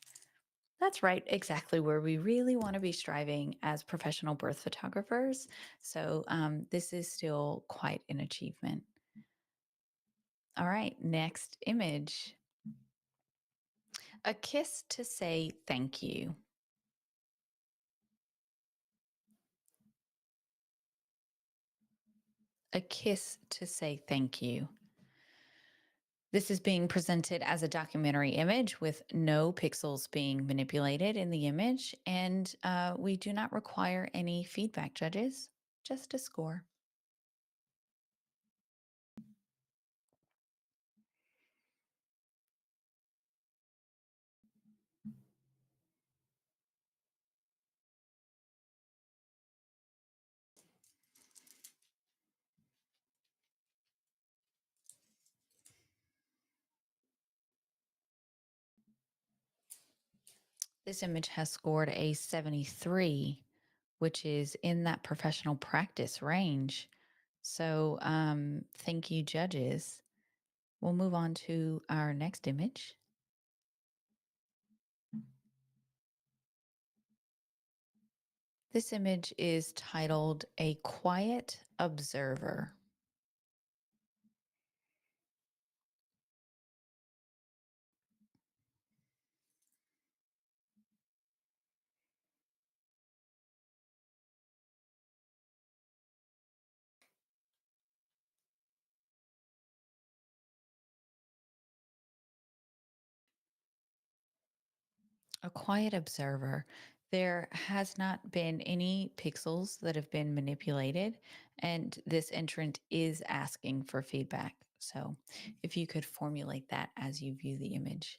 That's right, exactly where we really want to be striving as professional birth photographers. So this is still quite an achievement. All right, next image. A kiss to say thank you. A kiss to say thank you. This is being presented as a documentary image with no pixels being manipulated in the image, and we do not require any feedback, judges, just a score. This image has scored a 73, which is in that professional practice range. So thank you, judges. We'll move on to our next image. This image is titled A Quiet Observer. A quiet observer. There has not been any pixels that have been manipulated, and this entrant is asking for feedback. So if you could formulate that as you view the image.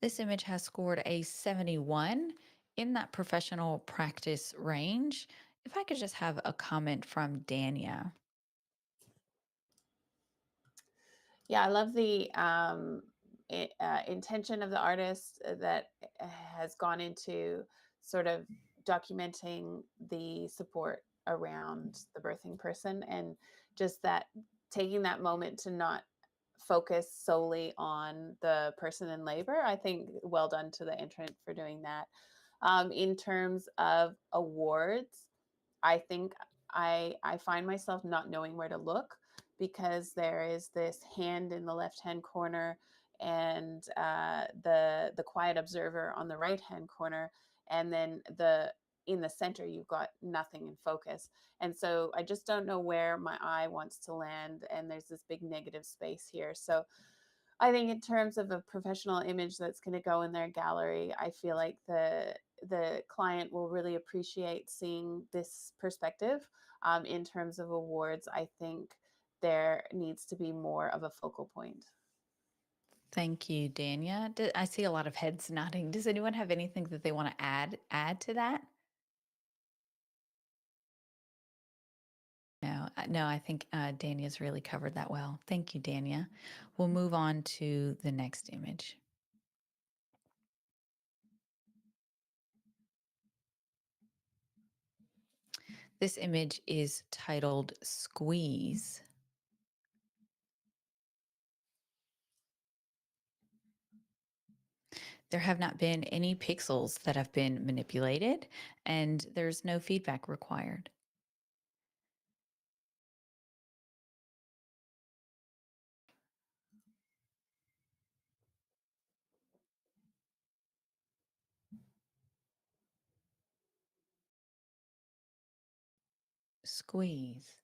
This image has scored a 71 in that professional practice range. If I could just have a comment from Dania. Yeah, I love the intention of the artist that has gone into sort of documenting the support around the birthing person, and just that taking that moment to not focus solely on the person in labor. I think well done to the entrant for doing that. In terms of awards, I think I find myself not knowing where to look, because there is this hand in the left hand corner and the quiet observer on the right hand corner, and then in the center you've got nothing in focus. And so I just don't know where my eye wants to land, and there's this big negative space here. So I think in terms of a professional image that's going to go in their gallery, I feel like the client will really appreciate seeing this perspective. In terms of awards, I think there needs to be more of a focal point. Thank you, Dania. I see a lot of heads nodding. Does anyone have anything that they want to add to that? No, I think Dania's really covered that well. Thank you, Dania. We'll move on to the next image. This image is titled Squeeze. There have not been any pixels that have been manipulated, and there's no feedback required. Squeeze.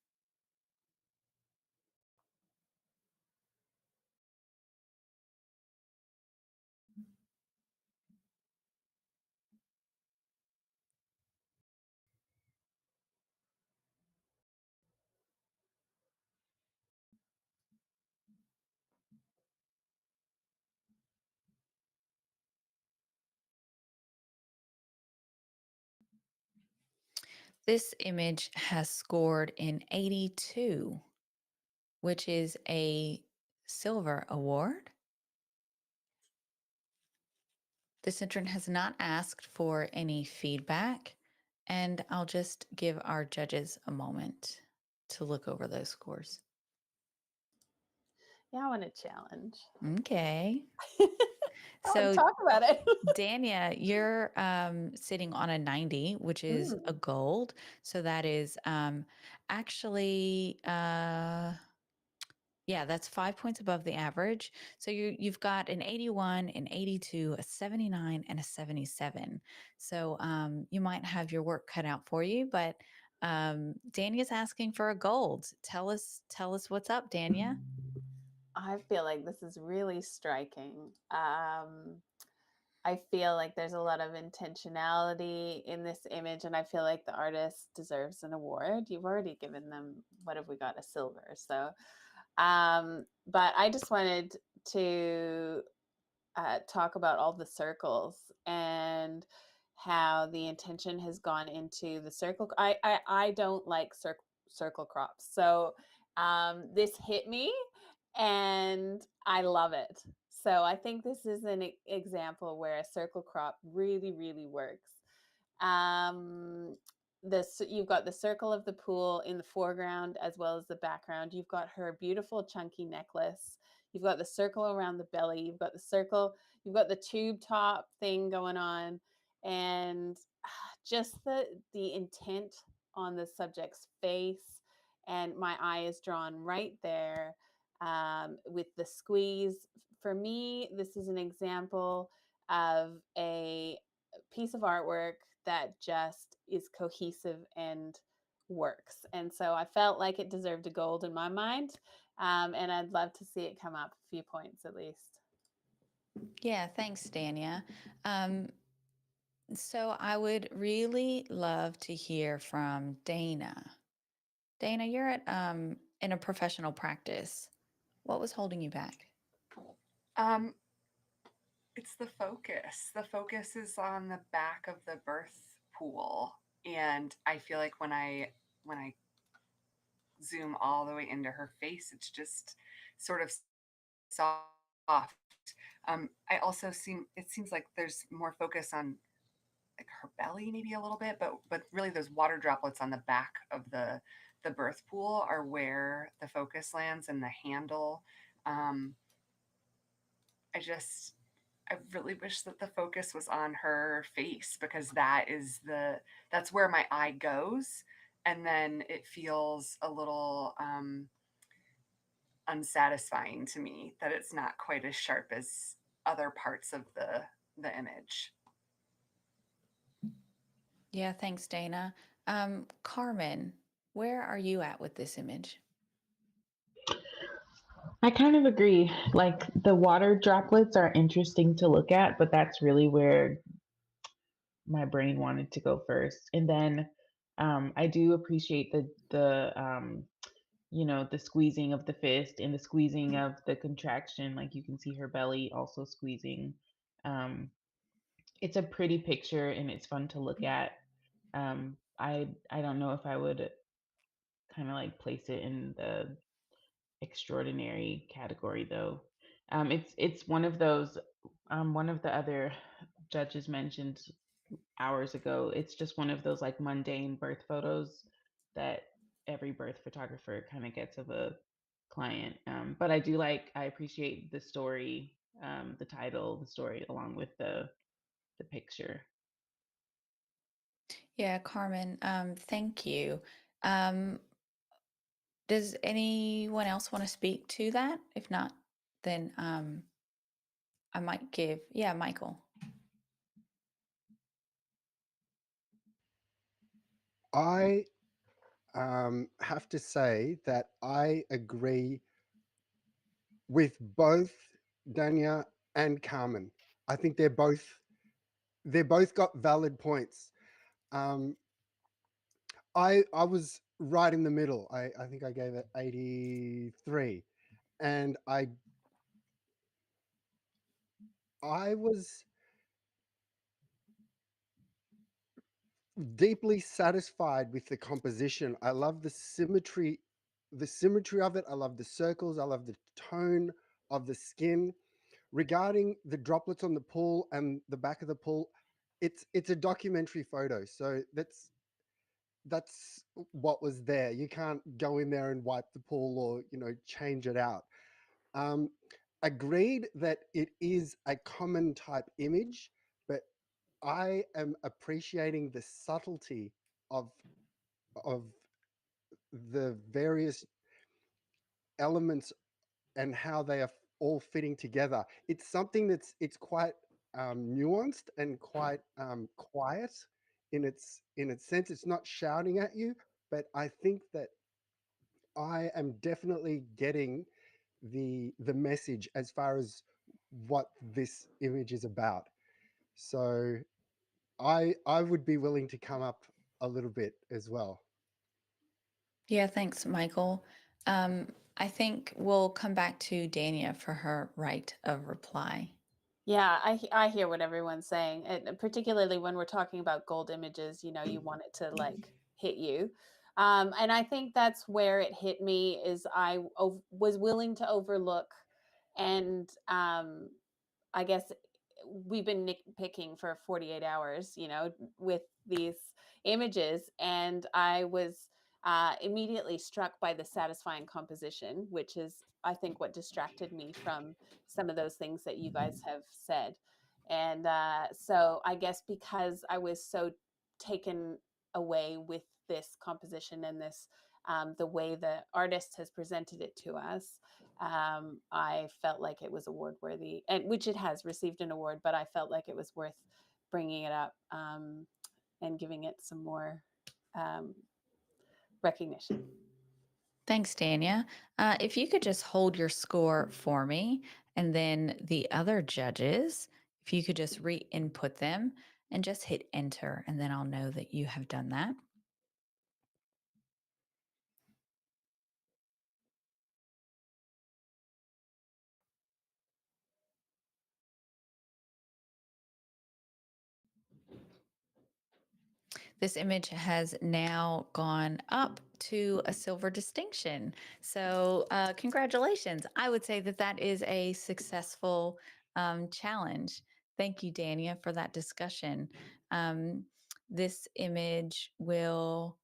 This image has scored an 82, which is a silver award. This entrant has not asked for any feedback, and I'll just give our judges a moment to look over those scores. Yeah, I want a challenge. Okay. So talk about it. Dania, you're sitting on a 90, which is a gold. So that is actually yeah, that's 5 points above the average. So you've got an 81, an 82, a 79, and a 77. So you might have your work cut out for you, but Dania's asking for a gold. Tell us what's up, Dania. I feel like this is really striking. I feel like there's a lot of intentionality in this image, and I feel like the artist deserves an award. You've already given them, what have we got, a silver. So, but I just wanted to talk about all the circles and how the intention has gone into the circle. I don't like circle crops. So this hit me and I love it. So I think this is an example where a circle crop really, really works. You've got the circle of the pool in the foreground as well as the background. You've got her beautiful chunky necklace. You've got the circle around the belly. You've got the circle. You've got the tube top thing going on, and just the intent on the subject's face. And my eye is drawn right there with the squeeze. For me, this is an example of a piece of artwork that just is cohesive and works. And so I felt like it deserved a gold in my mind. And I'd love to see it come up a few points at least. Yeah, thanks, Dania. So I would really love to hear from Dana. Dana, you're at in a professional practice. What was holding you back? It's the focus. The focus is on the back of the birth pool, and I feel like when I zoom all the way into her face, it's just sort of soft. I also it seems like there's more focus on like her belly maybe a little bit, but really those water droplets on the back of the birth pool are where the focus lands, and the handle. I really wish that the focus was on her face, because that's where my eye goes, and then it feels a little unsatisfying to me that it's not quite as sharp as other parts of the image. Yeah, thanks, Dana. Carmen, where are you at with this image? I kind of agree. Like the water droplets are interesting to look at, but that's really where my brain wanted to go first. And then I do appreciate the squeezing of the fist and the squeezing of the contraction. Like you can see her belly also squeezing. It's a pretty picture and it's fun to look at. I don't know if I would kind of like place it in the extraordinary category though. It's one of those. One of the other judges mentioned hours ago. It's just one of those like mundane birth photos that every birth photographer kind of gets of a client. But I appreciate the story, the title, the story, along with the picture. Yeah, Carmen, thank you. Um, does anyone else want to speak to that? If not, then I might yeah, Michael. I have to say that I agree with both Dania and Carmen. I think they're both got valid points. I was right in the middle. I think I gave it 83, and I was deeply satisfied with the composition. I love the symmetry of it. I love the circles. I love the tone of the skin. Regarding the droplets on the pool and the back of the pool, it's a documentary photo, so that's what was there. You can't go in there and wipe the pool or change it out. Um, Agreed that it is a common type image, but I am appreciating the subtlety of of the various elements and how they are all fitting together. It's something it's quite nuanced and quite quiet in its sense. It's not shouting at you, but I think that I am definitely getting the message as far as what this image is about. So I would be willing to come up a little bit as well. Yeah, thanks, Michael. I think we'll come back to Dania for her right of reply. Yeah, I hear what everyone's saying, and particularly when we're talking about gold images, you want it to like hit you. And I think that's where it hit me is was willing to overlook And I guess we've been nitpicking for 48 hours, with these images. And I was immediately struck by the satisfying composition, which is, I think, what distracted me from some of those things that you guys have said. And so I guess because I was so taken away with this composition and this, the way the artist has presented it to us, I felt like it was award worthy, and which it has received an award, but I felt like it was worth bringing it up and giving it some more recognition. Thanks, Dania. If you could just hold your score for me, and then the other judges, if you could just re-input them and just hit enter, and then I'll know that you have done that. This image has now gone up to a silver distinction. So congratulations. I would say that that is a successful challenge. Thank you, Dania, for that discussion. This image will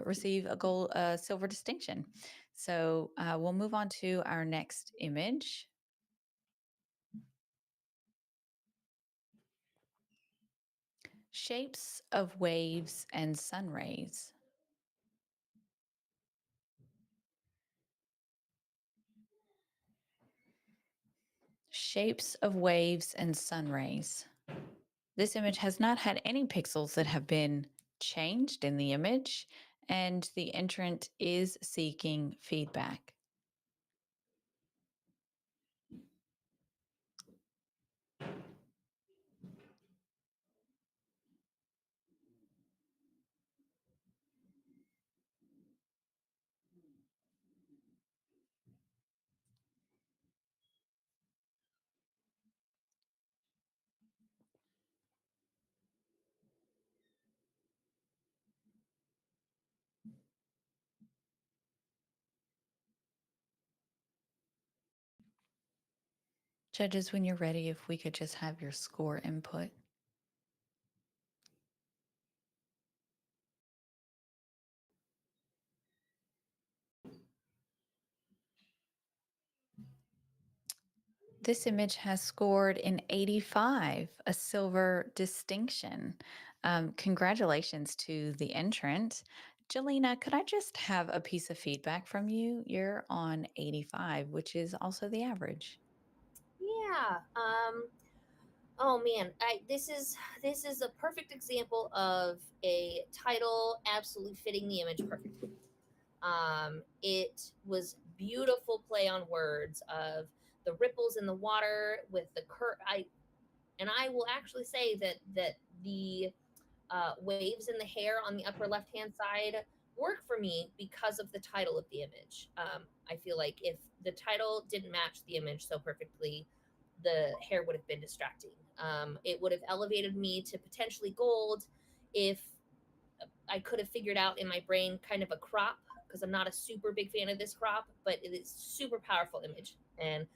receive a silver distinction. So we'll move on to our next image. Shapes of waves and sun rays. Shapes of waves and sun rays. This image has not had any pixels that have been changed in the image, and the entrant is seeking feedback. Judges, when you're ready, if we could just have your score input. This image has scored an 85, a silver distinction. Congratulations to the entrant. Jelena, could I just have a piece of feedback from you? You're on 85, which is also the average. Yeah. Oh man, this is a perfect example of a title absolutely fitting the image perfectly. It was beautiful play on words of the ripples in the water with the I will actually say that the waves in the hair on the upper left hand side work for me because of the title of the image. I feel like if the title didn't match the image so perfectly, the hair would have been distracting. It would have elevated me to potentially gold if I could have figured out in my brain kind of a crop, because I'm not a super big fan of this crop, but it is super powerful image and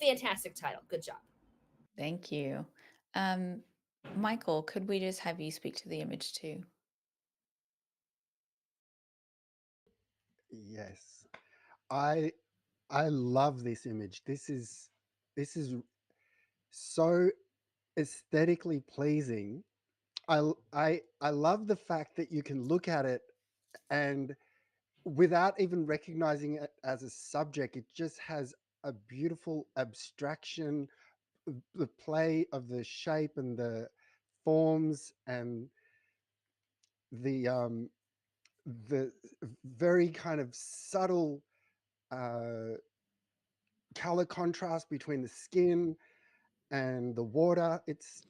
fantastic title. Good job. Thank you. Michael, could we just have you speak to the image too? Yes. I I love this image. This is so aesthetically pleasing. I love the fact that you can look at it and without even recognizing it as a subject, it just has a beautiful abstraction, the play of the shape and the forms and the um the very kind of subtle uh color contrast between the skin and the water. It's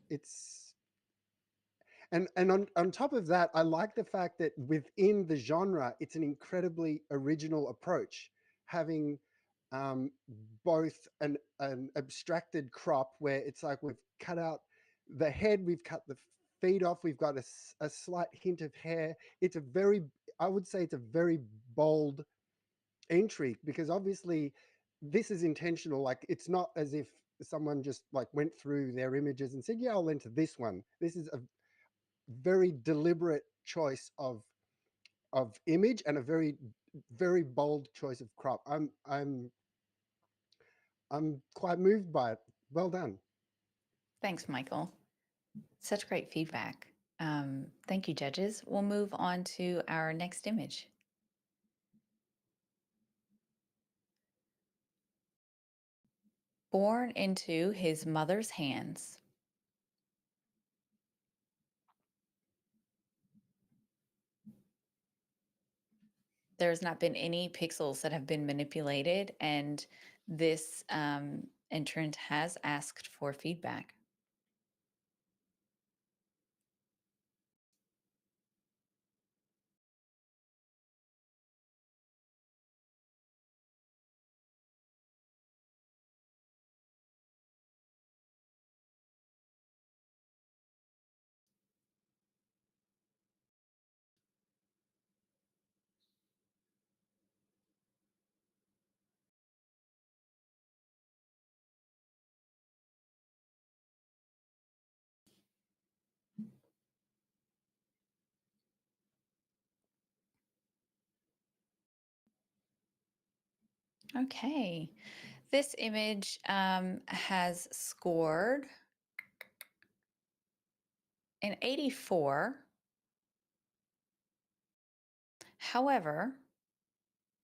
and on top of that, I like the fact that within the genre, it's an incredibly original approach, having um, both an abstracted crop where it's like we've cut out the head, we've cut the feet off, we've got a slight hint of hair. It's a very, I would say it's a very bold entry because obviously this is intentional. Like, it's not as if someone just like went through their images and said, yeah, I'll enter this one. This is a very deliberate choice of image and a very bold choice of crop. I'm quite moved by it. Well done. Thanks, Michael. Such great feedback. Thank you, judges. We'll move on to our next image. Born into his mother's hands. There's not been any pixels that have been manipulated, and this entrant has asked for feedback. Okay, this image has scored an 84. However,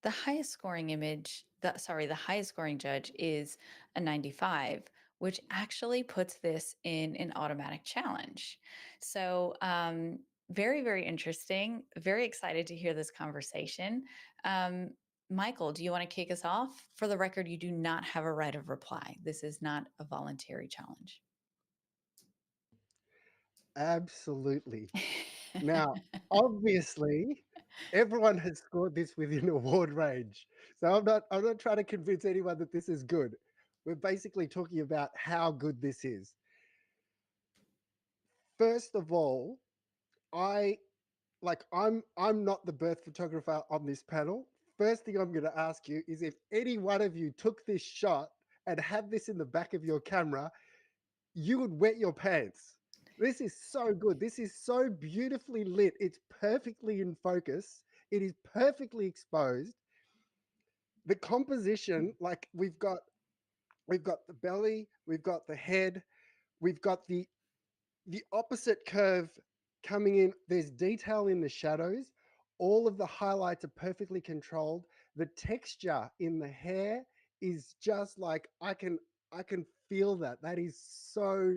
the highest scoring the highest scoring judge is a 95, which actually puts this in an automatic challenge. So, very, very interesting. Very excited to hear this conversation. Michael, do you want to kick us off? For the record, you do not have a right of reply. This is not a voluntary challenge. Absolutely. Now, obviously, everyone has scored this within award range. So I'm not trying to convince anyone that this is good. We're basically talking about how good this is. First of all, I'm not the birth photographer on this panel. First thing I'm going to ask you is if any one of you took this shot and had this in the back of your camera, you would wet your pants. This is so good. This is so beautifully lit. It's perfectly in focus. It is perfectly exposed. The composition, like we've got the belly, we've got the head, we've got the opposite curve coming in. There's detail in the shadows. All of the highlights are perfectly controlled. The texture in the hair is just like I can feel that. That is so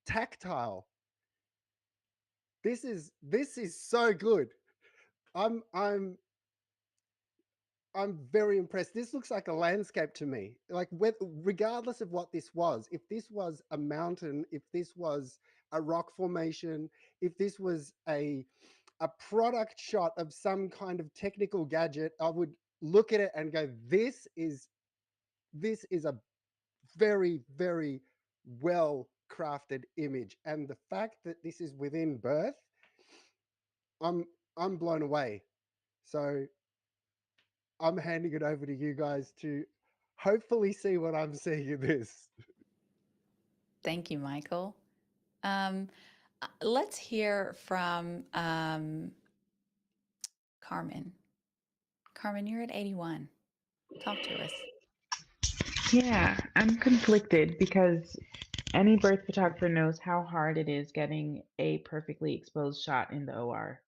tactile. This is so good. I'm very impressed. This looks like a landscape to me. Like, regardless of what this was, if this was a mountain, if this was a rock formation, if this was a product shot of some kind of technical gadget, I would look at it and go, this is a very, very well crafted image. And the fact that this is within birth, I'm blown away. So I'm handing it over to you guys to hopefully see what I'm seeing in this. Thank you, Michael. Let's hear from Carmen. Carmen, you're at 81. Talk to us. Yeah, I'm conflicted because any birth photographer knows how hard it is getting a perfectly exposed shot in the OR.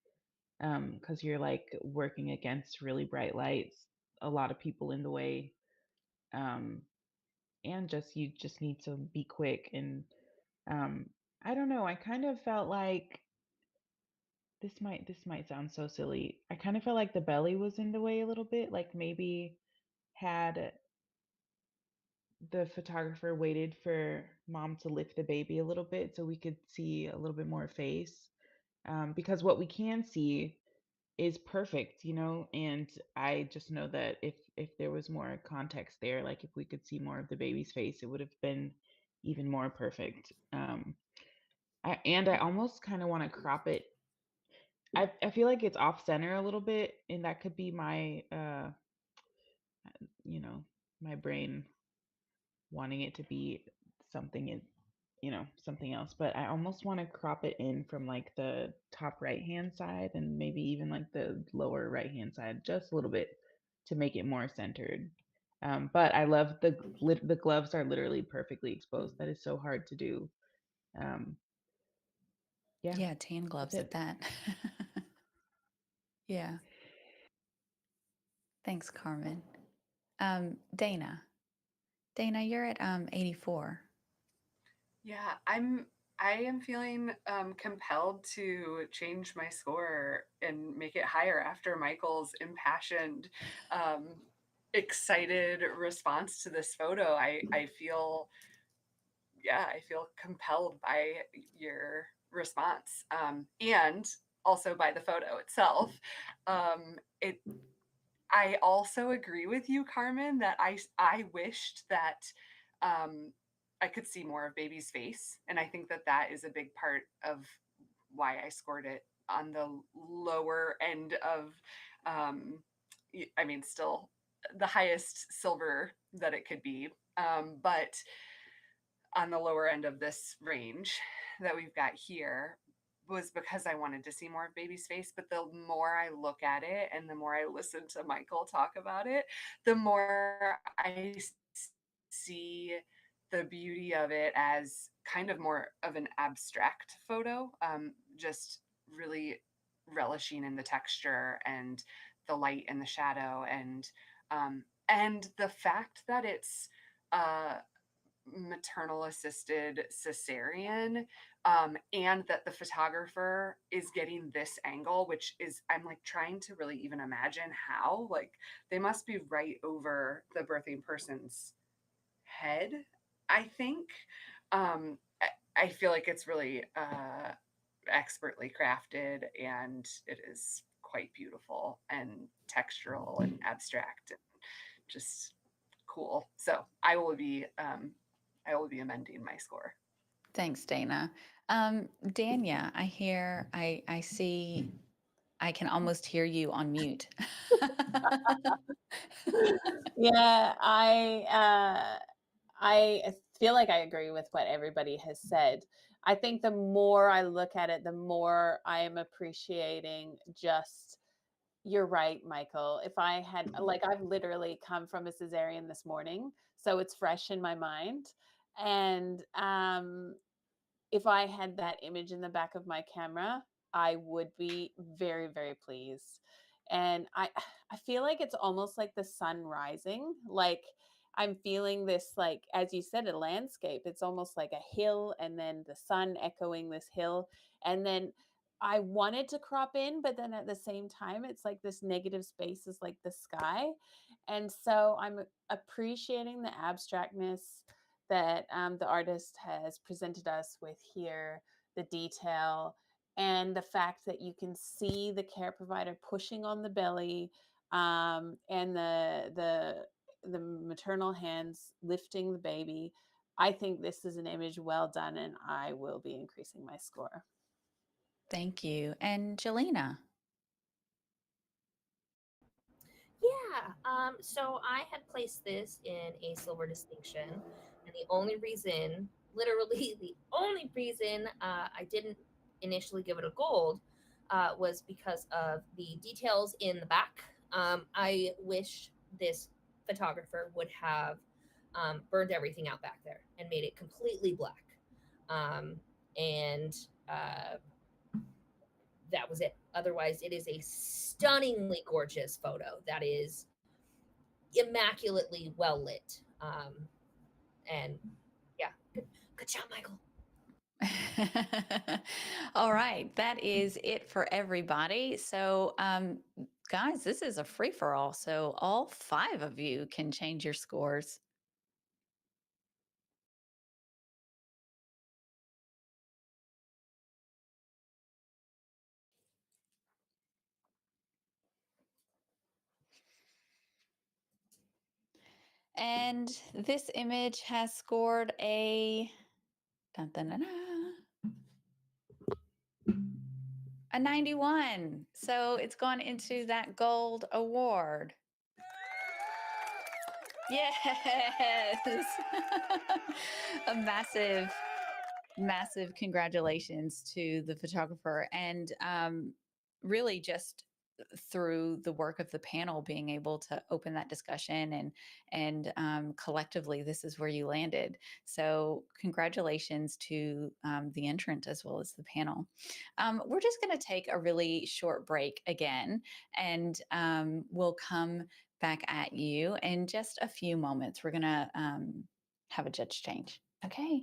Because you're like working against really bright lights, a lot of people in the way, and you just need to be quick. And I don't know. I kind of felt like this might sound so silly. I kind of felt like the belly was in the way a little bit. Like maybe had the photographer waited for mom to lift the baby a little bit so we could see a little bit more face. Because what we can see is perfect, and I just know that if there was more context there, like if we could see more of the baby's face, it would have been even more perfect. I almost kind of want to crop it. I feel like it's off center a little bit, and that could be my you know my brain wanting it to be something something else. But I almost want to crop it in from like the top right hand side and maybe even like the lower right hand side just a little bit to make it more centered. But I love the gloves are literally perfectly exposed. That is so hard to do. Um, yeah, Yeah, tan gloves that's at that. Yeah. Thanks, Carmen. Dana. Dana, you're at 84. Yeah, I am feeling compelled to change my score and make it higher after Michael's impassioned, excited response to this photo. I feel, yeah, I feel compelled by your response, and also by the photo itself. It I also agree with you, Carmen, that I wished that I could see more of baby's face, and I think that that is a big part of why I scored it on the lower end of. I mean, still the highest silver that it could be, but on the lower end of this range that we've got here was because I wanted to see more of baby's face. But the more I look at it and the more I listen to Michael talk about it, the more I see the beauty of it as kind of more of an abstract photo, just really relishing in the texture and the light and the shadow, and the fact that it's uh maternal assisted cesarean, and that the photographer is getting this angle, which is, I'm like trying to really even imagine how, like, they must be right over the birthing person's head, I think. I feel like it's really expertly crafted, and it is quite beautiful and textural and abstract and just cool. So I will be amending my score. Thanks, Dana. Dania, I see, I can almost hear you on mute. Yeah, I feel like I agree with what everybody has said. I think the more I look at it, the more I am appreciating just, you're right, Michael. If I had, like, I've literally come from a cesarean this morning, so it's fresh in my mind. And if I had that image in the back of my camera, I would be very, very pleased. And I feel like it's almost like the sun rising. Like, I'm feeling this, like, as you said, a landscape. It's almost like a hill and then the sun echoing this hill. And then I wanted to crop in, but then at the same time, it's like this negative space is like the sky. And so I'm appreciating the abstractness that the artist has presented us with here, the detail, and the fact that you can see the care provider pushing on the belly, and the maternal hands lifting the baby. I think this is an image well done, and I will be increasing my score. Thank you. And Jelena. Yeah. So I had placed this in a silver distinction, and the only reason, literally the only reason, I didn't initially give it a gold, was because of the details in the back. I wish this photographer would have burned everything out back there and made it completely black. And that was it. Otherwise, it is a stunningly gorgeous photo that is immaculately well lit. And yeah, good job, Michael. All right, that is it for everybody. So, guys, this is a free for all. So, all 5 of you can change your scores. And this image has scored a dun, dun, dun, dun, a 91. So it's gone into that gold award. Yes. A massive congratulations to the photographer, and really just through the work of the panel being able to open that discussion, and collectively this is where you landed. So congratulations to the entrant as well as the panel. We're just going to take a really short break again, and we'll come back at you in just a few moments. We're going to have a judge change. Okay.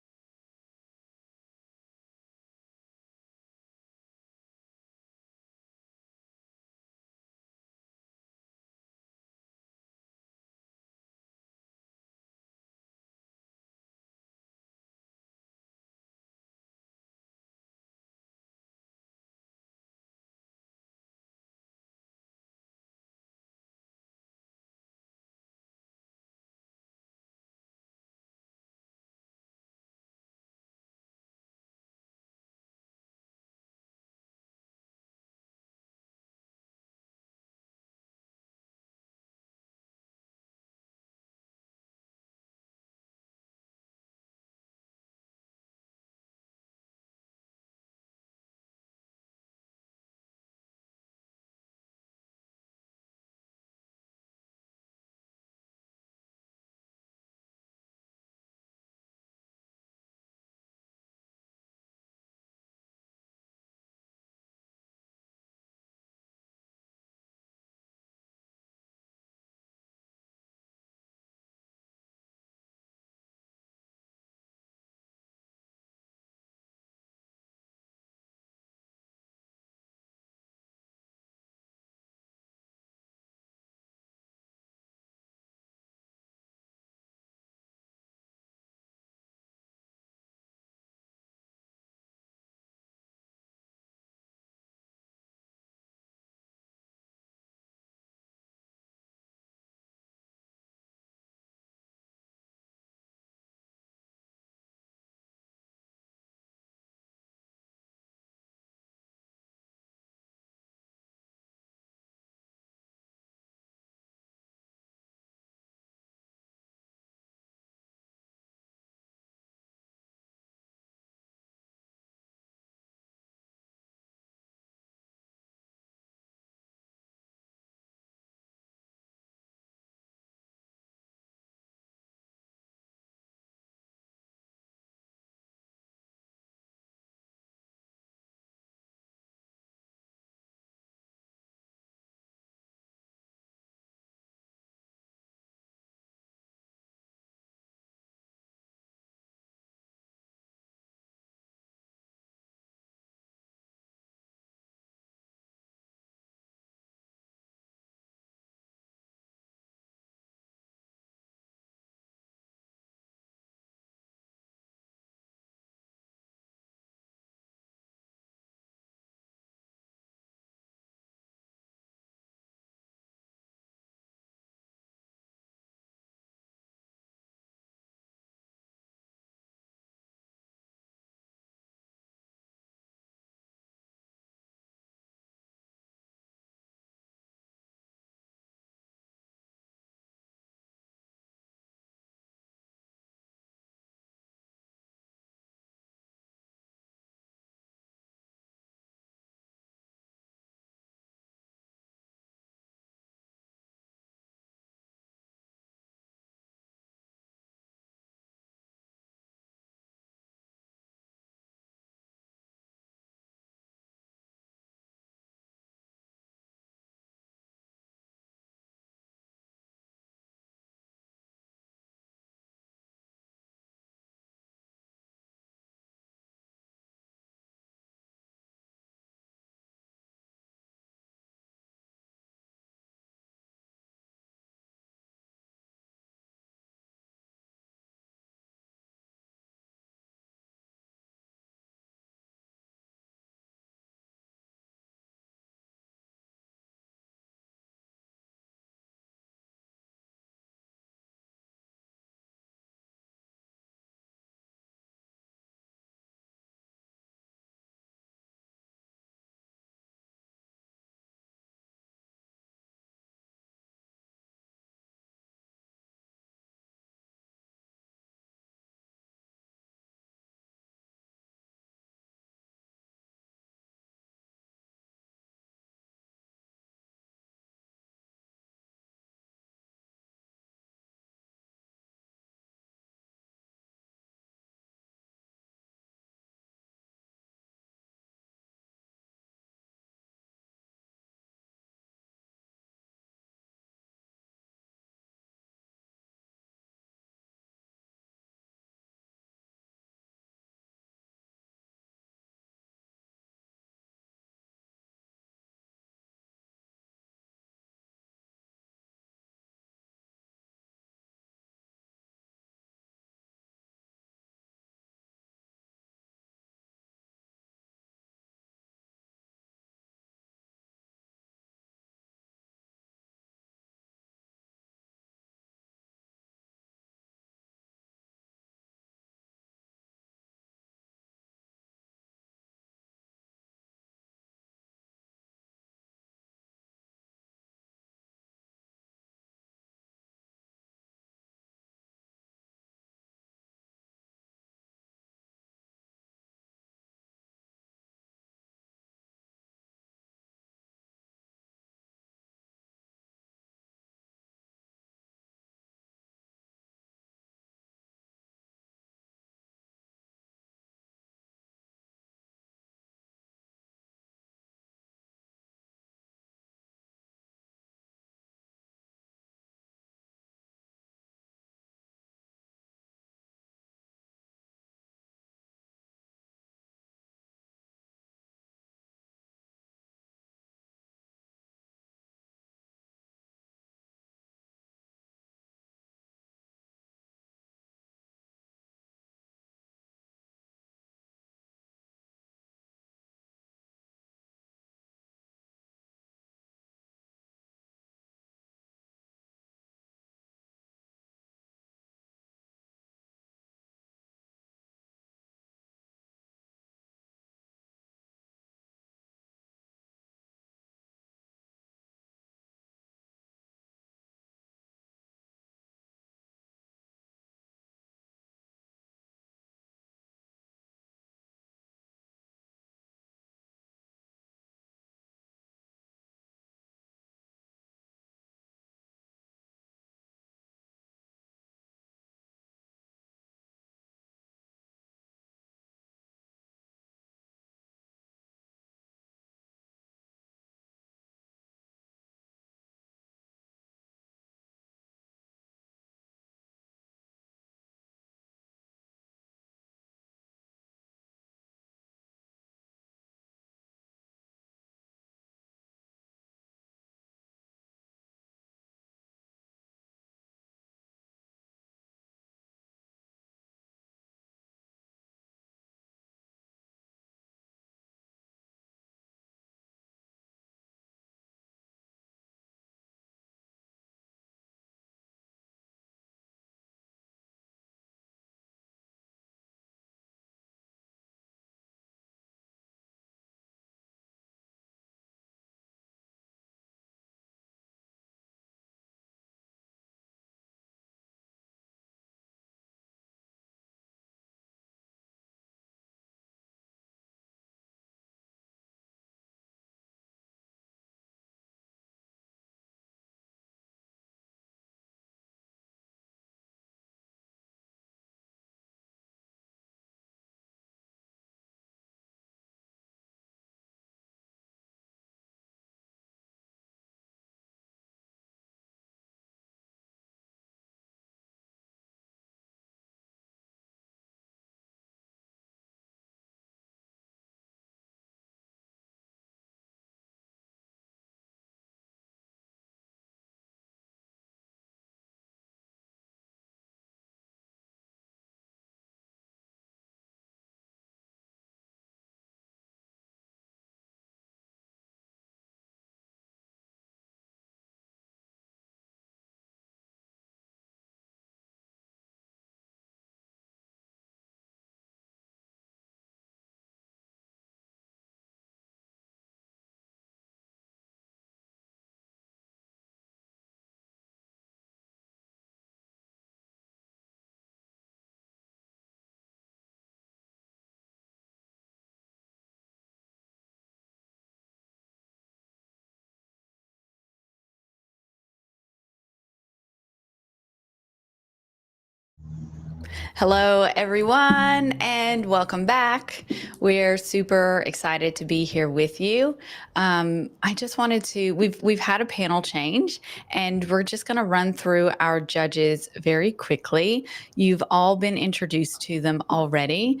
Hello, everyone, and welcome back. We're super excited to be here with you. I just wanted to, we've had a panel change, and we're just going to run through our judges very quickly. You've all been introduced to them already.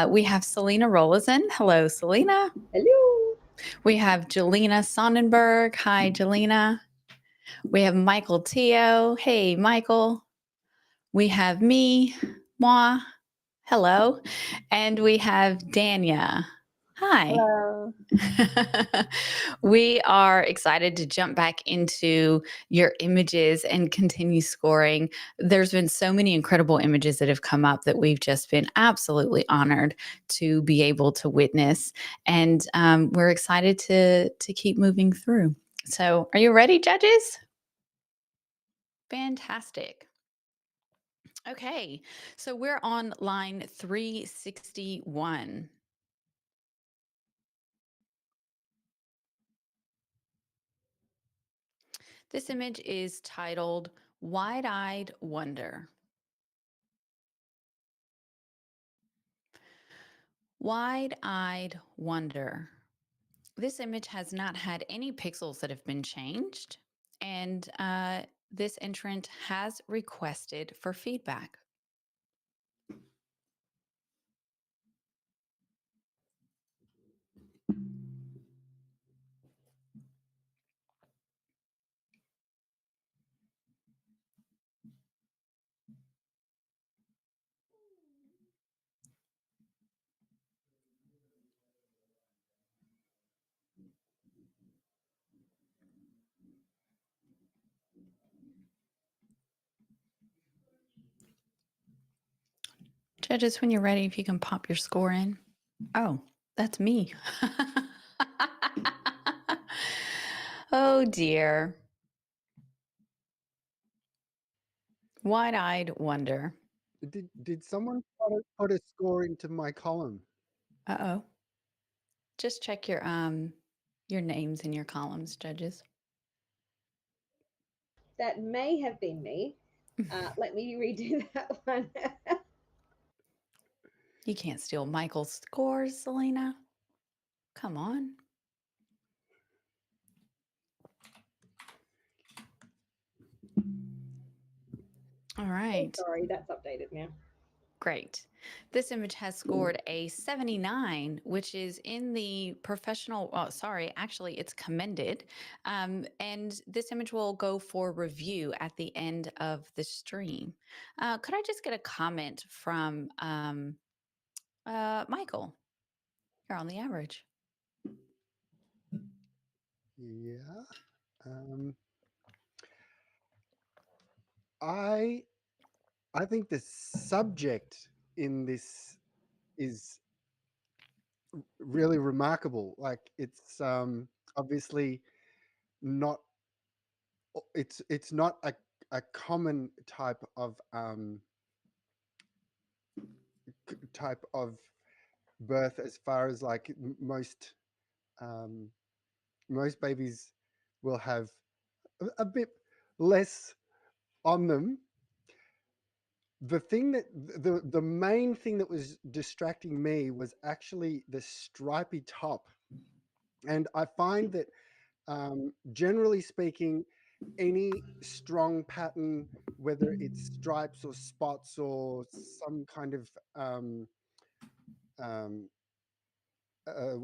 We have Selena Rolizon. Hello, Selena. Hello. We have Jelena Sonnenberg. Hi, Jelena. We have Michael Teo. Hey, Michael. We have me, moi. Hello. And we have Dania. Hi. Hello. We are excited to jump back into your images and continue scoring. There's been so many incredible images that have come up that we've just been absolutely honored to be able to witness. And we're excited to keep moving through. So are you ready, judges? Fantastic. Okay, so we're on line 361. This image is titled Wide-Eyed Wonder. Wide-Eyed Wonder. This image has not had any pixels that have been changed, and this entrant has requested for feedback. Judges, when you're ready, if you can pop your score in. Oh, that's me. Oh dear. Wide-eyed wonder. Did someone put a score into my column? Uh-oh. Just check your names in your columns, judges. That may have been me. Let me redo that one. You can't steal Michael's scores, Selena. Come on. All right. Sorry, that's updated now. Great. This image has scored a 79, which is in the professional, actually it's commended. And this image will go for review at the end of the stream. Could I just get a comment from Michael? You're on the average. Yeah. I think the subject in this is really remarkable. Like it's obviously not it's not a common type of birth as far as like um, most babies will have a bit less on them. The main thing that was distracting me was actually the stripy top, and I find that generally speaking, any strong pattern, whether it's stripes or spots or some kind of um,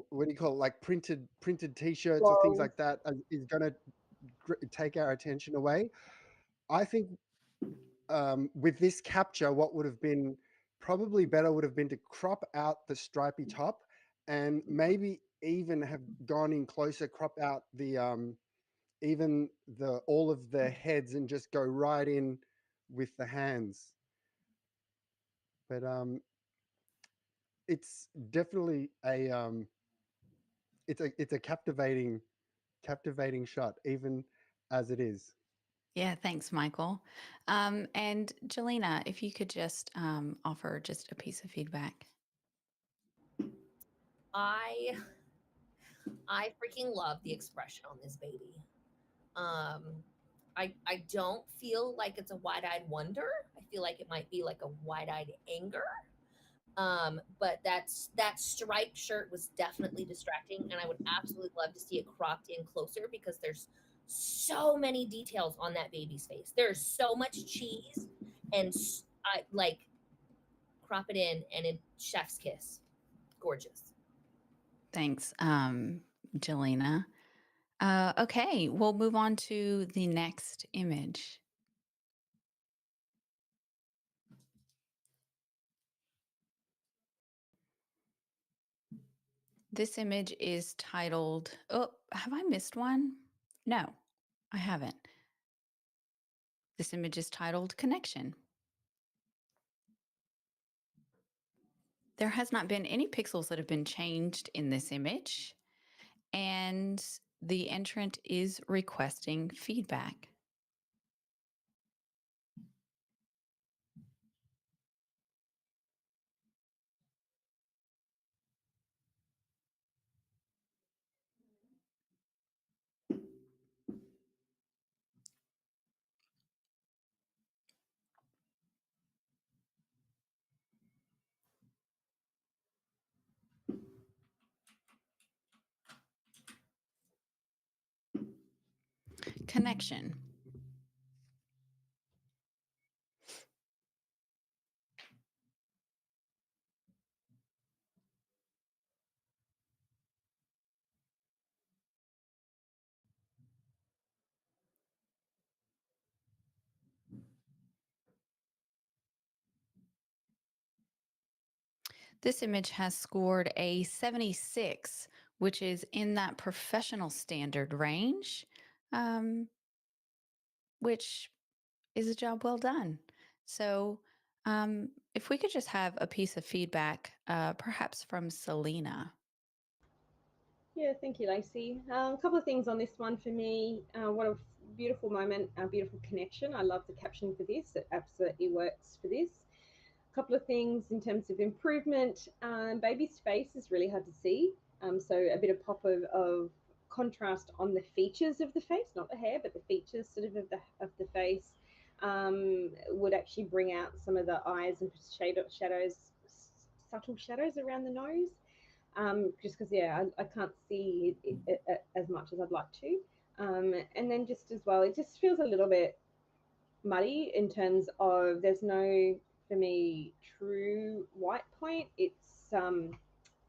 what do you call it, like printed t-shirts or things Florals. like that, is going to take our attention away. I think with this capture, what would have been probably better would have been to crop out the stripy top, and maybe even have gone in closer, crop out the even the all of the heads, and just go right in with the hands. But it's definitely it's a captivating shot, even as it is. Yeah, thanks, Michael. And Jelena, if you could just offer just a piece of feedback. I freaking love the expression on this baby. Um, I don't feel like it's a wide-eyed wonder. I feel like it might be like a wide-eyed anger. But that striped shirt was definitely distracting, and I would absolutely love to see it cropped in closer because there's so many details on that baby's face. There's so much cheese, and I like crop it in and it chef's kiss. Gorgeous. Thanks, Jelena. Okay, we'll move on to the next image. This image is titled, oh, have I missed one? No, I haven't. This image is titled Connection. There has not been any pixels that have been changed in this image, and the entrant is requesting feedback. Connection. This image has scored a 76, which is in that professional standard range, which is a job well done. So, if we could just have a piece of feedback, perhaps from Selena. Yeah, thank you, Lacey. A couple of things on this one for me. What a beautiful moment, a beautiful connection. I love the caption for this. It absolutely works for this. A couple of things in terms of improvement. Baby's face is really hard to see. So a bit of pop of contrast on the features of the face, not the hair, but the features sort of the face would actually bring out some of the eyes and shadows, subtle shadows around the nose. Just because, yeah, I can't see it as much as I'd like to. And then just as well, it just feels a little bit muddy in terms of there's no, for me, true white point. It's,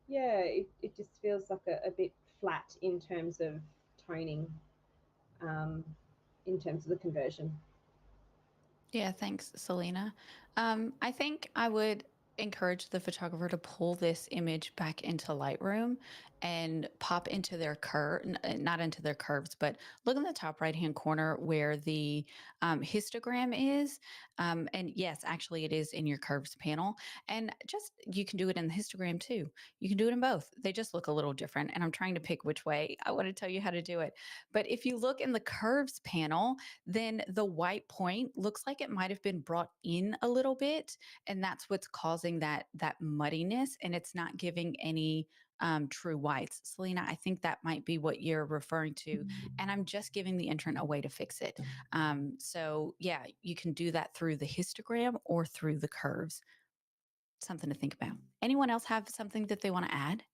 yeah, it just feels like a bit flat in terms of toning, in terms of the conversion. Yeah, thanks, Selena. I think I would encourage the photographer to pull this image back into Lightroom and pop into their not into their curves, but look in the top right-hand corner where the histogram is. And yes, actually, it is in your curves panel. And just you can do it in the histogram too. You can do it in both. They just look a little different. And I'm trying to pick which way I want to tell you how to do it. But if you look in the curves panel, then the white point looks like it might have been brought in a little bit, and that's what's causing that muddiness, and it's not giving any true whites. Selena, I think that might be what you're referring to, and I'm just giving the entrant a way to fix it. So yeah, you can do that through the histogram or through the curves. Something to think about. Anyone else have something that they want to add?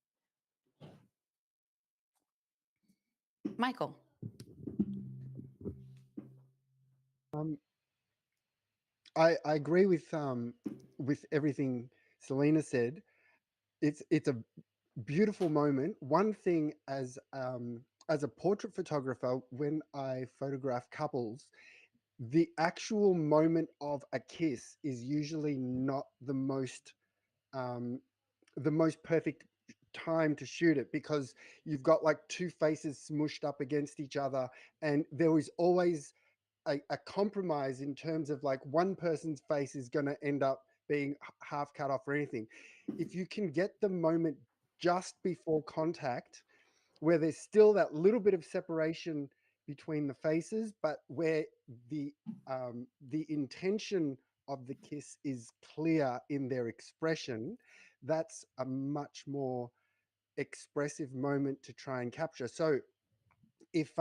Michael. I agree with everything Selena said. It's a beautiful moment. One thing as a portrait photographer, when I photograph couples, the actual moment of a kiss is usually not um, the most perfect time to shoot it, because you've got like two faces smushed up against each other, and there is always a compromise in terms of like one person's face is going to end up being half cut off or anything. If you can get the moment just before contact where there's still that little bit of separation between the faces, but where the intention of the kiss is clear in their expression, that's a much more expressive moment to try and capture. So if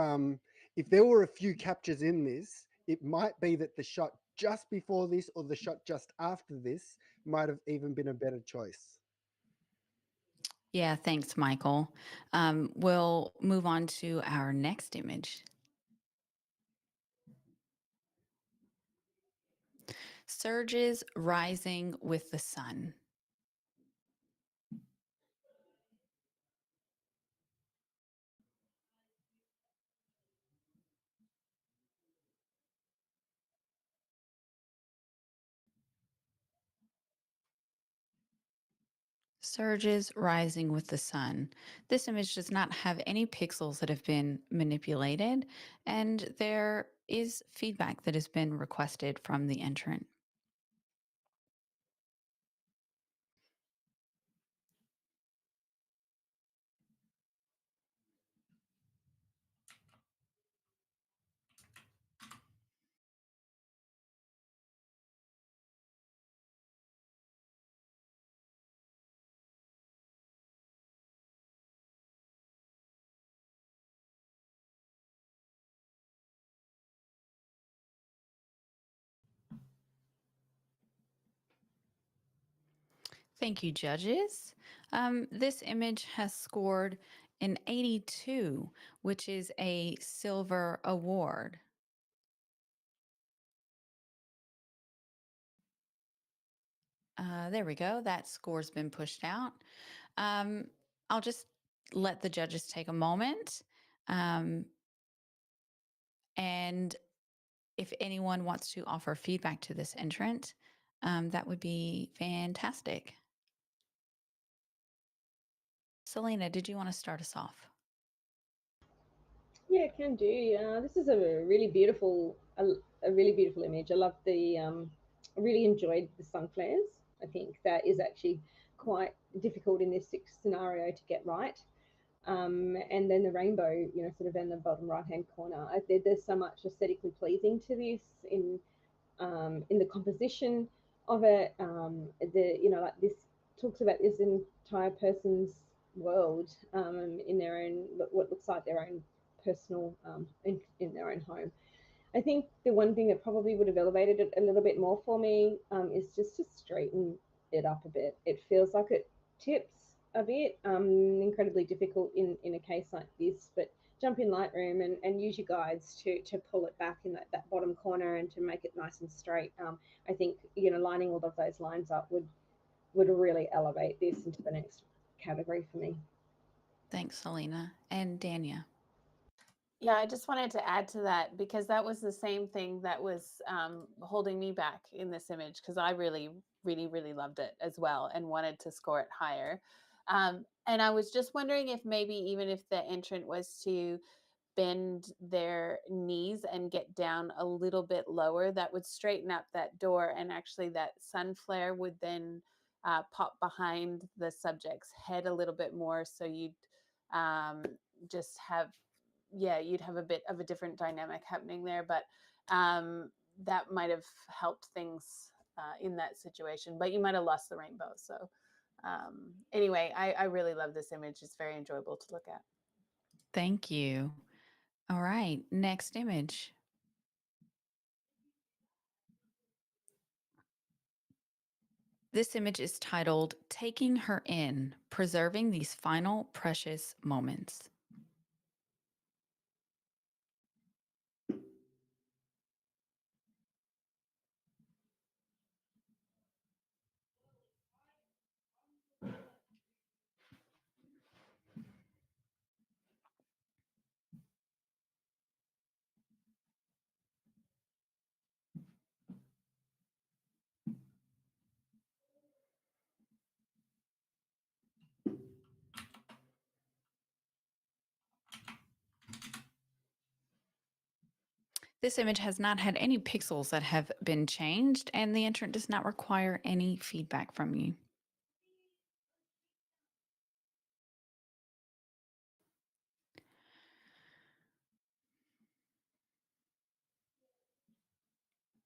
if there were a few captures in this, it might be that the shot just before this or the shot just after this might have even been a better choice. Yeah, thanks, Michael. We'll move on to our next image. Surges rising with the sun. Surges rising with the sun. This image does not have any pixels that have been manipulated, and there is feedback that has been requested from the entrant. Thank you, judges. This image has scored an 82, which is a silver award. There we go. That score's been pushed out. I'll just let the judges take a moment. And if anyone wants to offer feedback to this entrant, that would be fantastic. Selena, did you want to start us off? Yeah, can do. This is a really beautiful, image. I love the. I really enjoyed the sun flares. I think that is actually quite difficult in this scenario to get right. And then the rainbow, sort of in the bottom right hand corner. There's so much aesthetically pleasing to this in the composition of it. Like this talks about this entire person's world in their own, what looks like their own personal, in their own home. I think the one thing that probably would have elevated it a little bit more for me is just to straighten it up a bit. It feels like it tips a bit, incredibly difficult in a case like this, but jump in Lightroom and use your guides to pull it back in that bottom corner and to make it nice and straight. I think, lining all of those lines up would really elevate this into the next category for me. Thanks, Selena. And Dania. Yeah, I just wanted to add to that because that was the same thing that was holding me back in this image because I really, really, really loved it as well and wanted to score it higher. And I was just wondering if maybe even if the entrant was to bend their knees and get down a little bit lower, that would straighten up that door, and actually that sun flare would then pop behind the subject's head a little bit more, so you'd just have, yeah, you'd have a bit of a different dynamic happening there, but that might have helped things in that situation, but you might have lost the rainbow. So anyway, I really love this image. It's very enjoyable to look at. Thank you. All right, next image. This image is titled Taking Her In, Preserving These Final Precious Moments. This image has not had any pixels that have been changed, and the entrant does not require any feedback from you.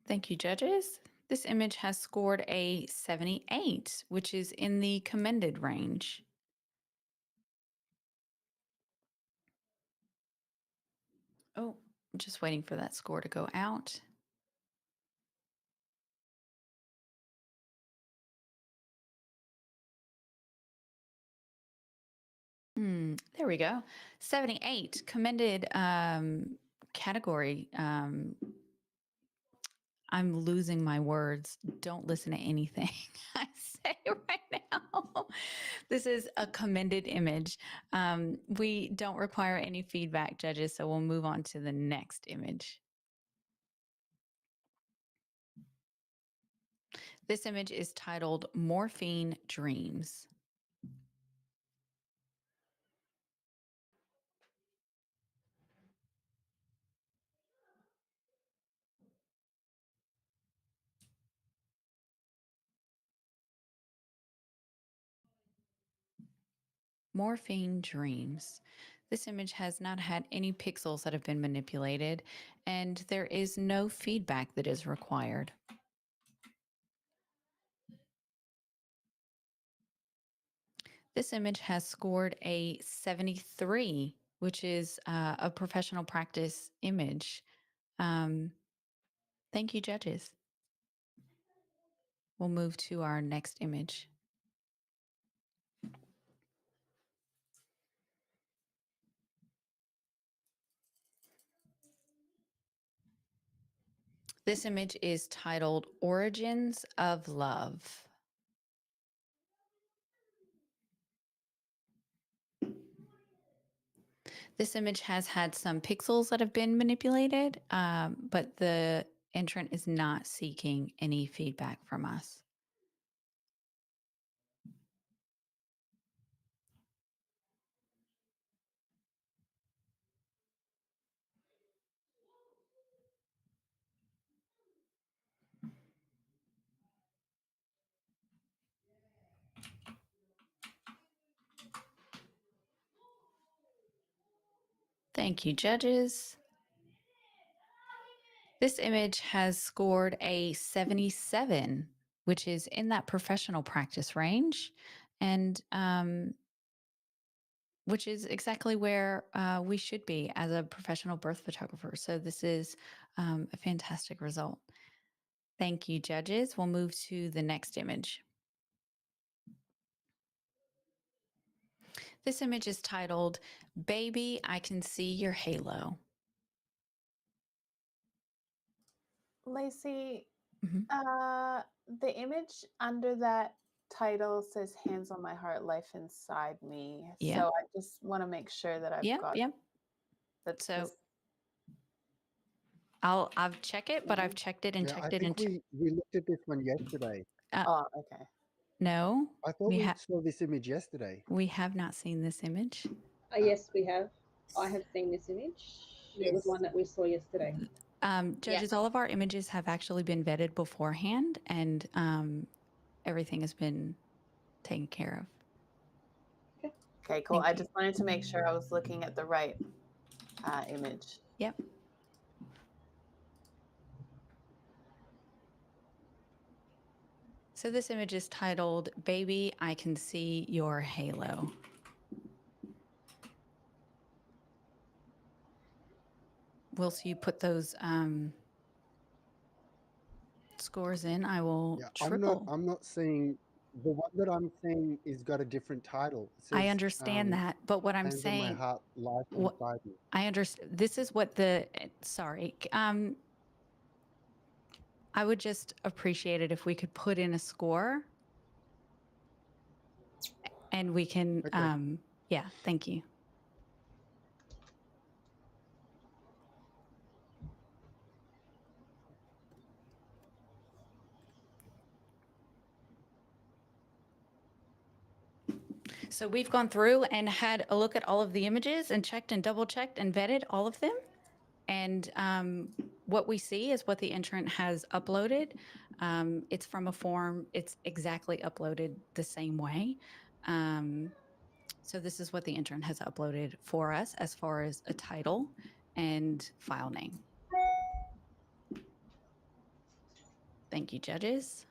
Thank you, judges. This image has scored a 78, which is in the commended range. Oh, Just waiting for that score to go out. There we go. 78 commended category. I'm losing my words. Don't listen to anything I say right now. This is a commended image. We don't require any feedback, judges, so we'll move on to the next image. This image is titled Morphine Dreams. Morphine Dreams. This image has not had any pixels that have been manipulated, and there is no feedback that is required. This image has scored a 73, which is a professional practice image. Thank you, judges. We'll move to our next image. This image is titled Origins of Love. This image has had some pixels that have been manipulated, but the entrant is not seeking any feedback from us. Thank you, judges. This image has scored a 77, which is in that professional practice range, and which is exactly where we should be as a professional birth photographer. So this is a fantastic result. Thank you, judges. We'll move to the next image. This image is titled, Baby, I Can See Your Halo. Lacey, Mhm. the image under that title says hands on my heart, life inside me. Yeah. So I just want to make sure that I've got that. So I'll check it, but I've checked it and Yeah, I checked it think and we looked at this one yesterday. Oh, okay. no, I thought we saw this image yesterday. we have not seen this image. Yes, we have. I have seen this image. It was one that we saw yesterday. Judges, all of our images have actually been vetted beforehand, and everything has been taken care of. Okay, cool. Thank I you. just wanted to make sure I was looking at the right image. Yep. So this image is titled, Baby, I Can See Your Halo. Whilst you put those scores in, I will triple. I'm not seeing, the one that I'm seeing is got a different title. It says, I understand that, but what I'm Hands saying, on my heart, life inside me. I understand. This is what the, sorry. I would just appreciate it if we could put in a score and we can, yeah, thank you. So we've gone through and had a look at all of the images and checked and double checked and vetted all of them. And what we see is what the entrant has uploaded. It's from a form. It's exactly uploaded the same way. So this is what the entrant has uploaded for us as far as a title and file name. Thank you, judges.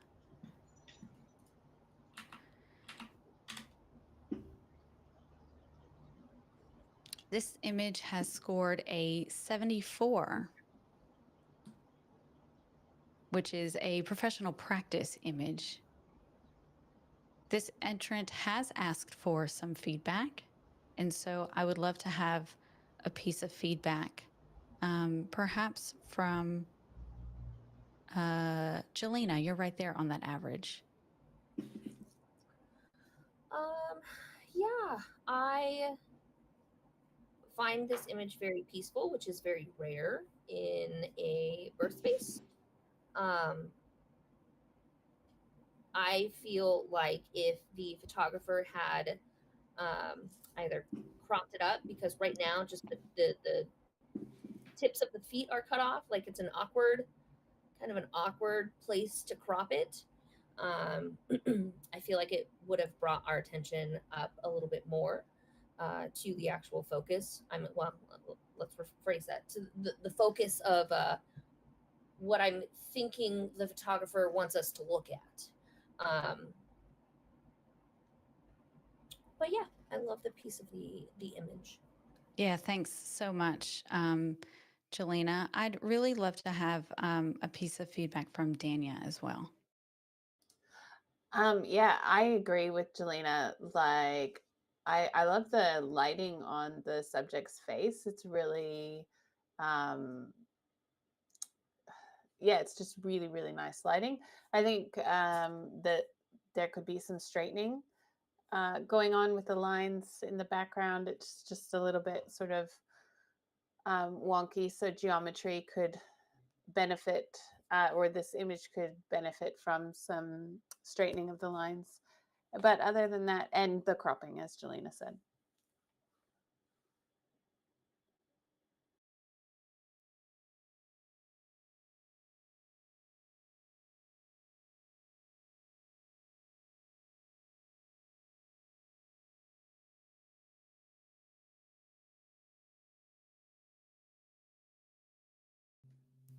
This image has scored a 74, which is a professional practice image. This entrant has asked for some feedback, and so I would love to have a piece of feedback, perhaps from Jelena. You're right there on that average. Yeah, I find this image very peaceful, which is very rare in a birth space. Um, I feel like if the photographer had either cropped it up, because right now just the tips of the feet are cut off, like it's an awkward, kind of an awkward place to crop it. Um, I feel like it would have brought our attention up a little bit more to the actual focus. Well, let's rephrase that to the focus of what I'm thinking the photographer wants us to look at. But yeah, I love the piece of the image. Yeah, thanks so much, Jelena. I'd really love to have a piece of feedback from Dania as well. Yeah, I agree with Jelena. Like, I love the lighting on the subject's face. It's really, um, yeah, it's just really, really nice lighting. I think that there could be some straightening going on with the lines in the background. It's just a little bit sort of wonky. So geometry could benefit, or this image could benefit from some straightening of the lines. But other than that, and the cropping, as Jelena said.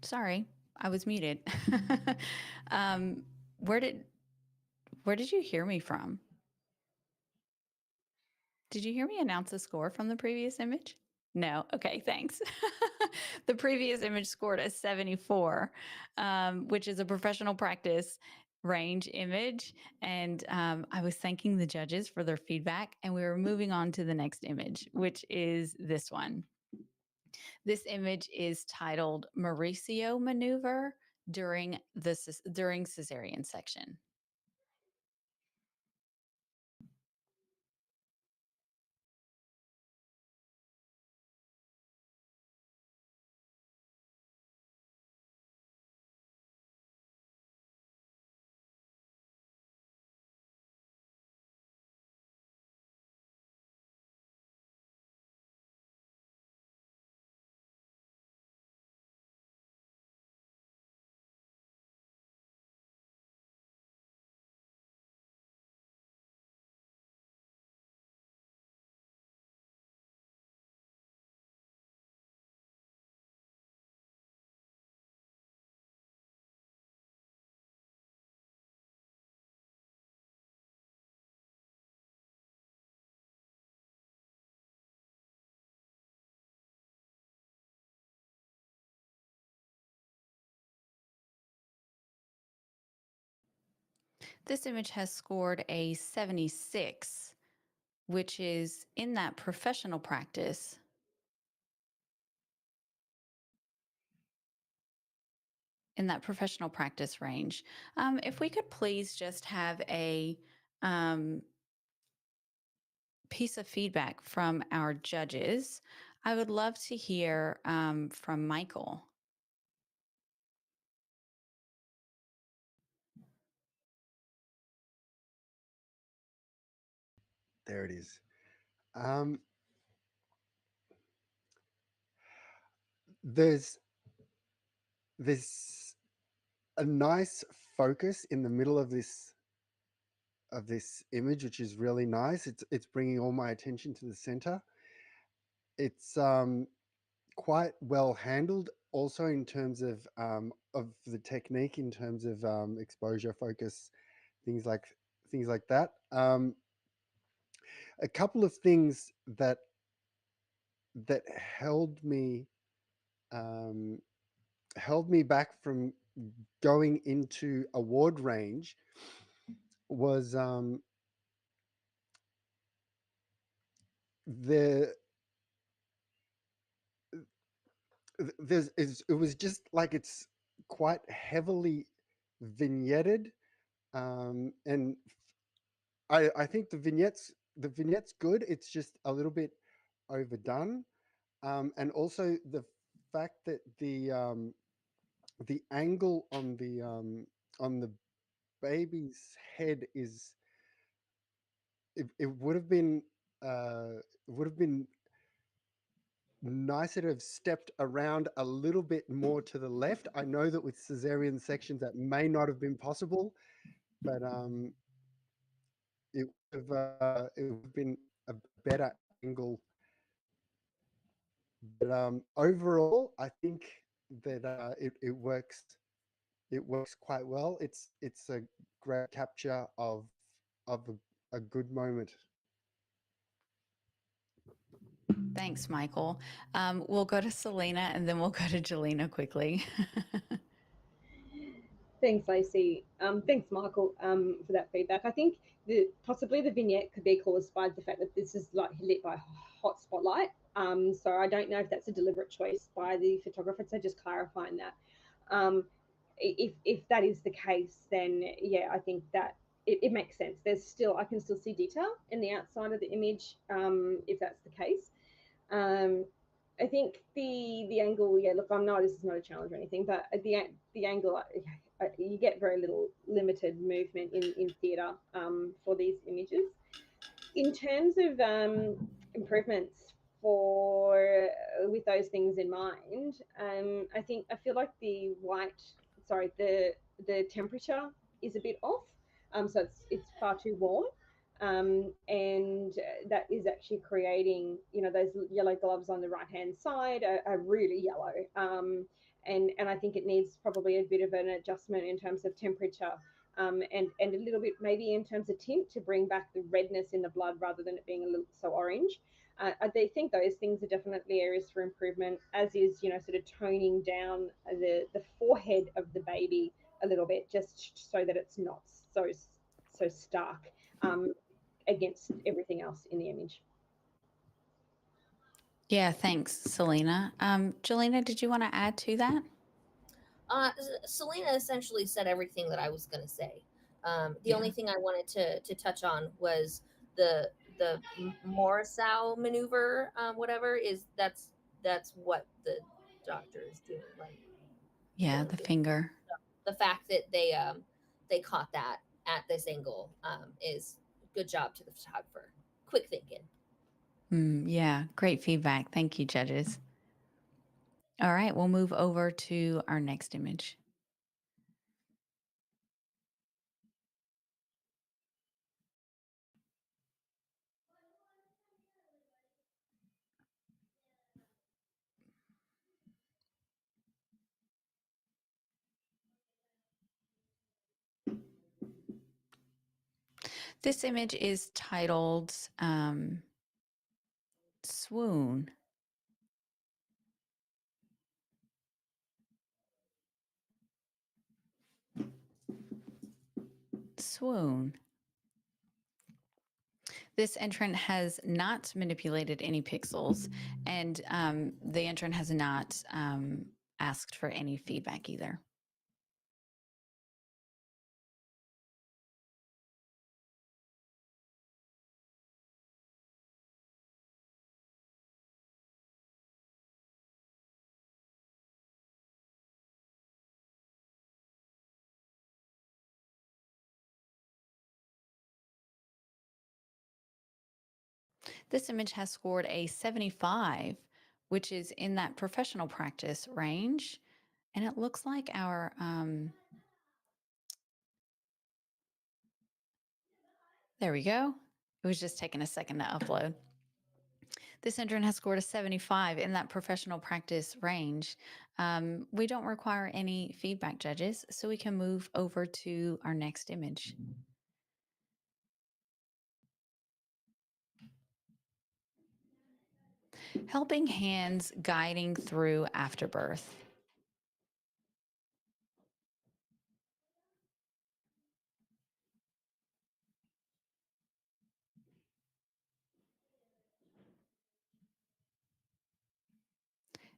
Sorry, I was muted. um, where did you hear me from? Did you hear me announce a score from the previous image? No. Okay, thanks. The previous image scored a 74, which is a professional practice range image. And I was thanking the judges for their feedback, and we were moving on to the next image, which is this one. This image is titled Mauricio Maneuver during cesarean section. This image has scored a 76, which is in that professional practice. In that professional practice range. If we could please just have a piece of feedback from our judges, I would love to hear from Michael. There it is. Um, there's a nice focus in the middle of this image, which is really nice. It's bringing all my attention to the center. It's quite well handled, also in terms of the technique, in terms of exposure, focus, things like that. A couple of things that that um, held me back from going into award range was the it was just like it's quite heavily vignetted, and I think the vignette's good. It's just a little bit overdone, and also the fact that the angle on the baby's head is it would have been nicer to have stepped around a little bit more to the left. I know that with cesarean sections that may not have been possible, but it would have been a better angle. But overall, I think that it works quite well. It's a great capture of a good moment. Thanks, Michael. We'll go to Selena and then we'll go to Jelena quickly. Thanks, Lacey. Thanks, Michael, for that feedback. I think possibly the vignette could be caused by the fact that this is like lit by hot spotlight. So I don't know if that's a deliberate choice by the photographer. So just clarifying that. If that is the case, then yeah, I think that it makes sense. I can still see detail in the outside of the image, if that's the case. I think the angle, yeah, look, this is not a challenge or anything, but the angle, you get very little limited movement in theatre for these images. In terms of improvements with those things in mind, I feel like the temperature is a bit off. So it's far too warm. And that is actually creating, those yellow gloves on the right hand side are really yellow. And I think it needs probably a bit of an adjustment in terms of temperature, and a little bit maybe in terms of tint to bring back the redness in the blood rather than it being a little so orange. I think those things are definitely areas for improvement, as is, sort of toning down the forehead of the baby a little bit, just so that it's not so stark against everything else in the image. Yeah, thanks, Selena. Jelena, did you want to add to that? Selena essentially said everything that I was going to say. The only thing I wanted to touch on was the Morisau maneuver, whatever that's what the doctor is doing, right? Yeah, the finger. The fact that they caught that at this angle is good job to the photographer. Quick thinking. Yeah, great feedback. Thank you, judges. All right, we'll move over to our next image. This image is titled Swoon. Swoon. This entrant has not manipulated any pixels, and the entrant has not asked for any feedback either. This image has scored a 75, which is in that professional practice range. And it looks like our, there we go. It was just taking a second to upload. This entrant has scored a 75 in that professional practice range. We don't require any feedback, judges, so we can move over to our next image. Helping hands guiding through afterbirth.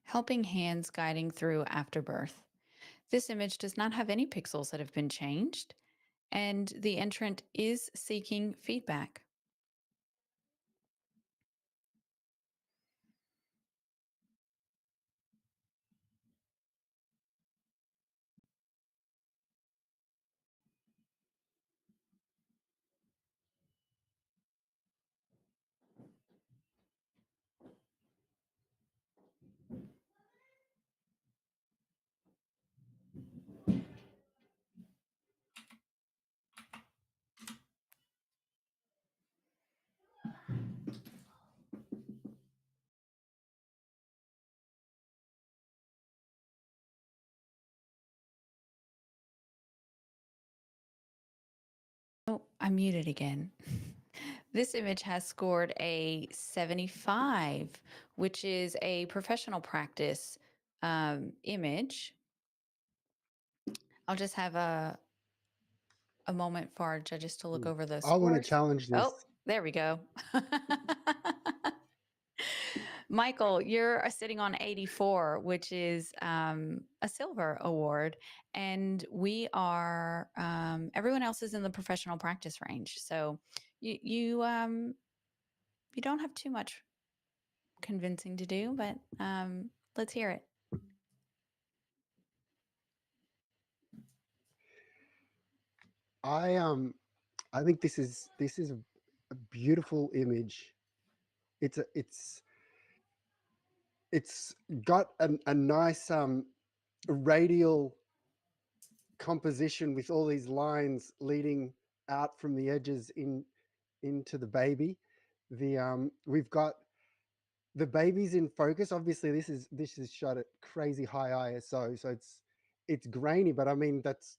Helping hands guiding through afterbirth. This image does not have any pixels that have been changed, and the entrant is seeking feedback. Oh, I'm muted again. This image has scored a 75, which is a professional practice image. I'll just have a moment for our judges to look over those I want to scores. challenge this. Oh, there we go. Michael, you're sitting on 84, which is a silver award, and we are everyone else is in the professional practice range. So you don't have too much convincing to do, but let's hear it. I think this is a beautiful image. It's got a nice radial composition with all these lines leading out from the edges into the baby. We've got the baby's in focus. Obviously, this is shot at crazy high ISO, so it's grainy, but I mean that's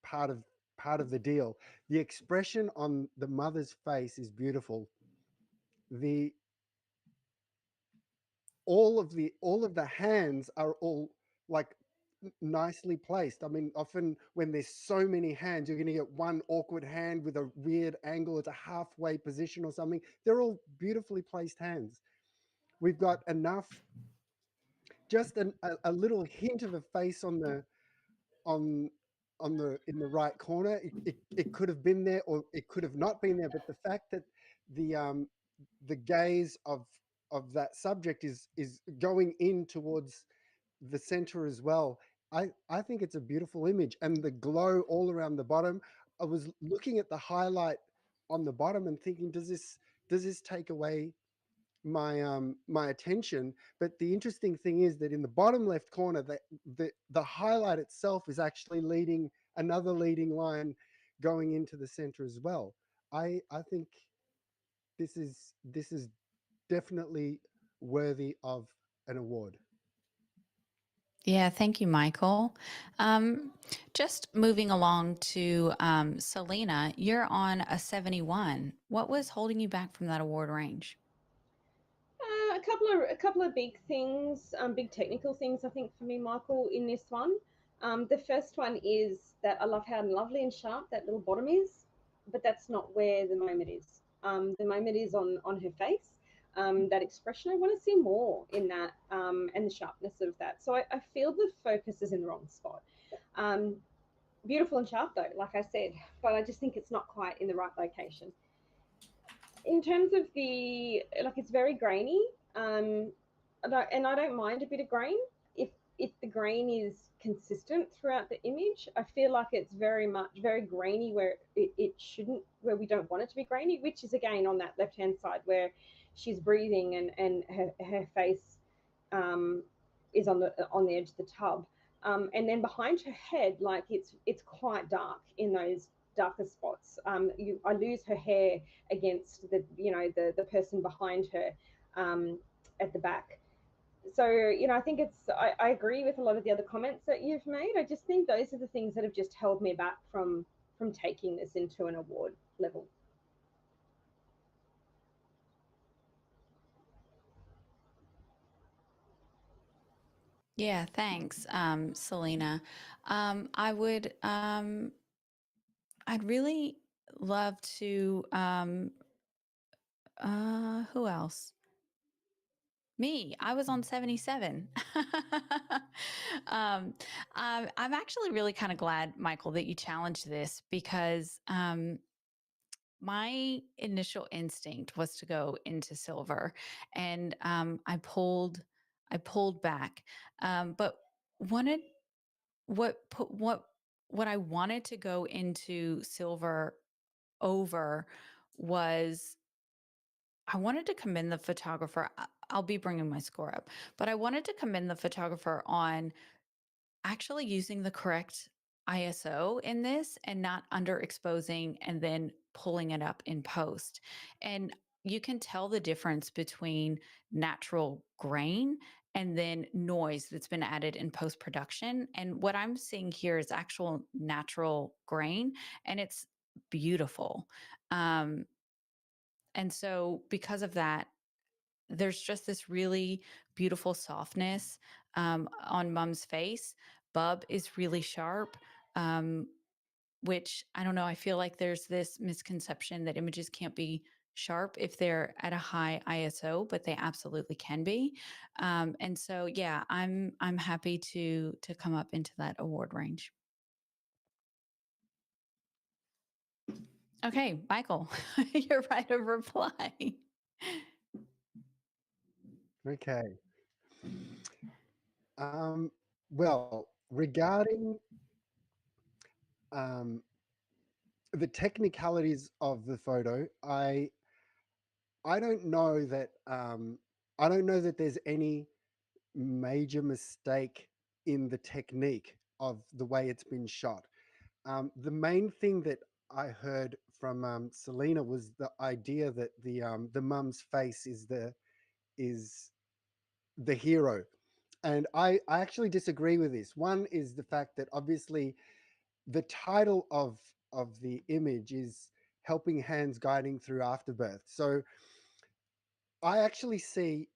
part of the deal. The expression on the mother's face is beautiful. The all of the hands are all like nicely placed. I mean, often when there's so many hands, you're going to get one awkward hand with a weird angle. It's a halfway position or something. They're all beautifully placed hands. We've got enough, just a little hint of a face on the on in the right corner. It could have been there or it could have not been there, but the fact that the gaze of that subject is going in towards the center as well. I think it's a beautiful image, and the glow all around the bottom. I was looking at the highlight on the bottom and thinking, does this take away my attention? But the interesting thing is that in the bottom left corner, the highlight itself is actually leading another leading line going into the center as well. I think this is definitely worthy of an award. Yeah, thank you, Michael. Just moving along to Selena, you're on a 71. What was holding you back from that award range? A couple of big things, big technical things, I think, for me, Michael, in this one. The first one is that I love how lovely and sharp that little bottom is, but that's not where the moment is. The moment is on her face. That expression, I want to see more in that, and the sharpness of that. So I feel the focus is in the wrong spot. Beautiful and sharp though, like I said, but I just think it's not quite in the right location. In terms of it's very grainy, and I don't mind a bit of grain if the grain is consistent throughout the image. I feel like it's very grainy where it shouldn't, where we don't want it to be grainy, which is again on that left hand side where she's breathing and her face is on the edge of the tub, and then behind her head, like it's quite dark in those darker spots. I lose her hair against the person behind her at the back. So I think I agree with a lot of the other comments that you've made. I just think those are the things that have just held me back from taking this into an award level. Yeah, thanks, Selena. I would, I'd really love to, who else? Me, I was on 77. um, I'm actually really kind of glad, Michael, that you challenged this because my initial instinct was to go into silver, and I pulled back, but wanted what what I wanted to go into silver over was I wanted to commend the photographer. I'll be bringing my score up, but I wanted to commend the photographer on actually using the correct ISO in this and not underexposing and then pulling it up in post. And you can tell the difference between natural grain and then noise that's been added in post production. And what I'm seeing here is actual natural grain, and it's beautiful. Um, and so, because of that, there's just this really beautiful softness on Mum's face. Bub is really sharp, um, which I don't know. I feel like there's this misconception that images can't be sharp if they're at a high ISO, but they absolutely can be. And so, yeah, I'm happy to come up into that award range. Okay, Michael, your right of reply. Okay. Well, regarding um, the technicalities of the photo, I don't know that I don't know that there's any major mistake in the technique of the way it's been shot. The main thing that I heard from Selena was the idea that the mum's face is the hero, and I actually disagree with this. One is the fact that obviously the title of the image is helping hands guiding through afterbirth. So I actually see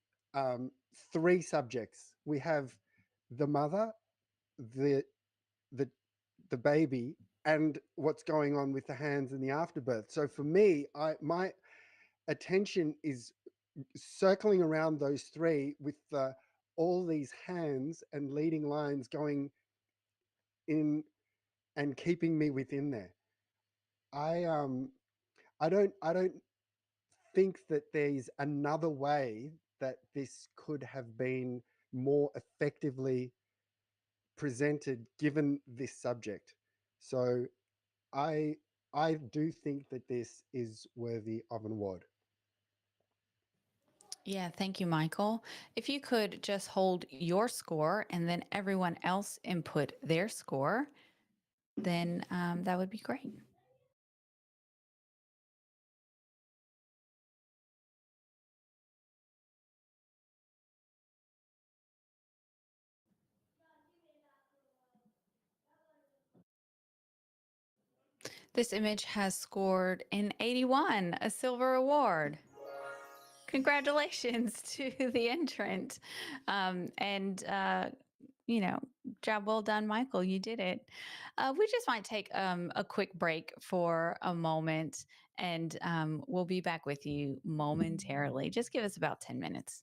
three subjects. We have the mother, the the the baby, and what's going on with the hands in the afterbirth. So for me, my attention is circling around those three with all these hands and leading lines going in and keeping me within there. I I don't think that there's another way that this could have been more effectively presented given this subject. So I I do think that this is worthy of an award. Yeah, thank you, Michael. If you could just hold your score and then everyone else input their score, then that would be great. This image has scored an 81, a silver award. Congratulations to the entrant. And you know, job well done, Michael. You did it. We just might take a quick break for a moment, and we'll be back with you momentarily. Just give us about 10 minutes.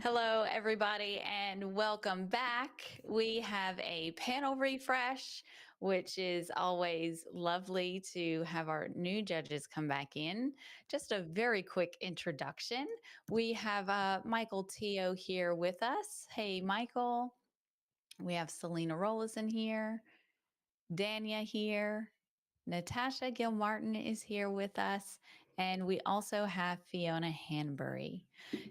Hello, everybody, and welcome back. We have a panel refresh, which is always lovely to have our new judges come back in. Just a very quick introduction. We have Michael Teo here with us. Hey, Michael. We have Selena Rollison here, Dania here, Natasha Gilmartin is here with us, and we also have Fiona Hanbury.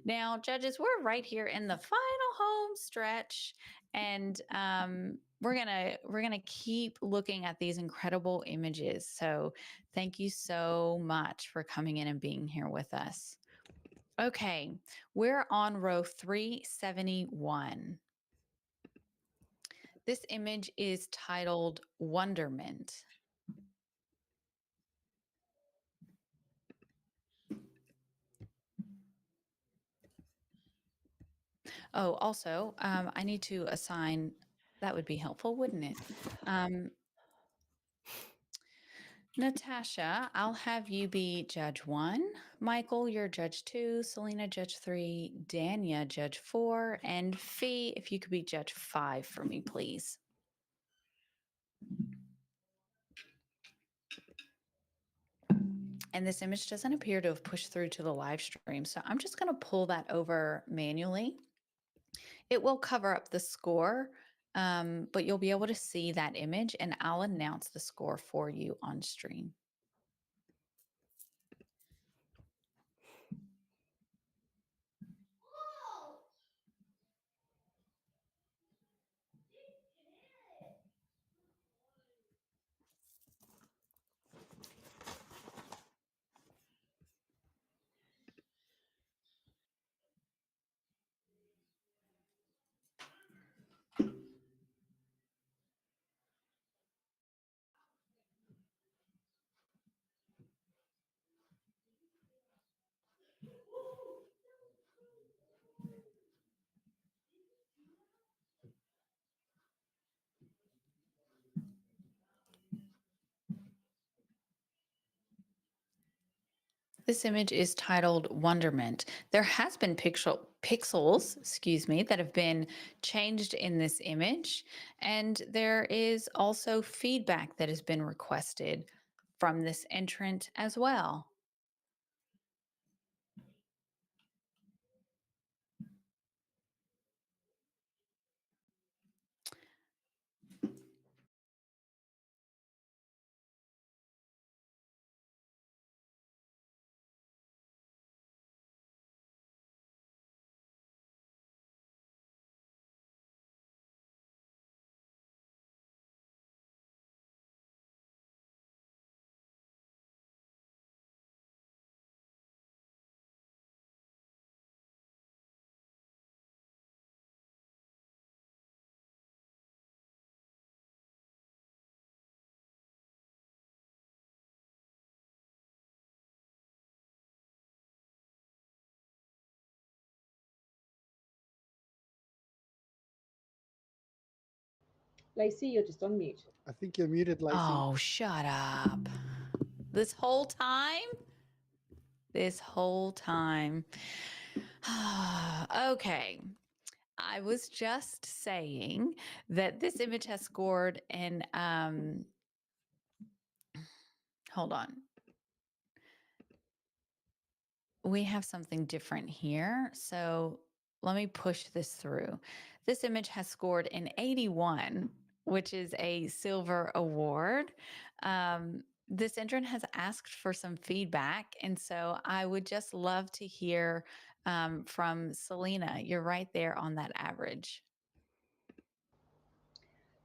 Now, judges, we're right here in the final home stretch, and we're gonna keep looking at these incredible images. So, thank you so much for coming in and being here with us. Okay, we're on row 371. This image is titled Wonderment. Oh, also, I need to assign, that would be helpful, wouldn't it? Natasha, I'll have you be judge 1. Michael, you're judge 2. Selena, judge 3. Dania, judge 4. And Fee, if you could be judge 5 for me, please. And this image doesn't appear to have pushed through to the live stream, so I'm just going to pull that over manually. It will cover up the score, but you'll be able to see that image, and I'll announce the score for you on stream. This image is titled Wonderment. There has been pixels, excuse me, that have been changed in this image, and there is also feedback that has been requested from this entrant as well. Lacey, you're just on mute. I think you're muted, Lacey. Oh, shut up. This whole time? This whole time. Okay. I was just saying that this image has scored and hold on. We have something different here. So let me push this through. This image has scored an 81, which is a silver award. This entrant has asked for some feedback. And so I would just love to hear from Selena. You're right there on that average.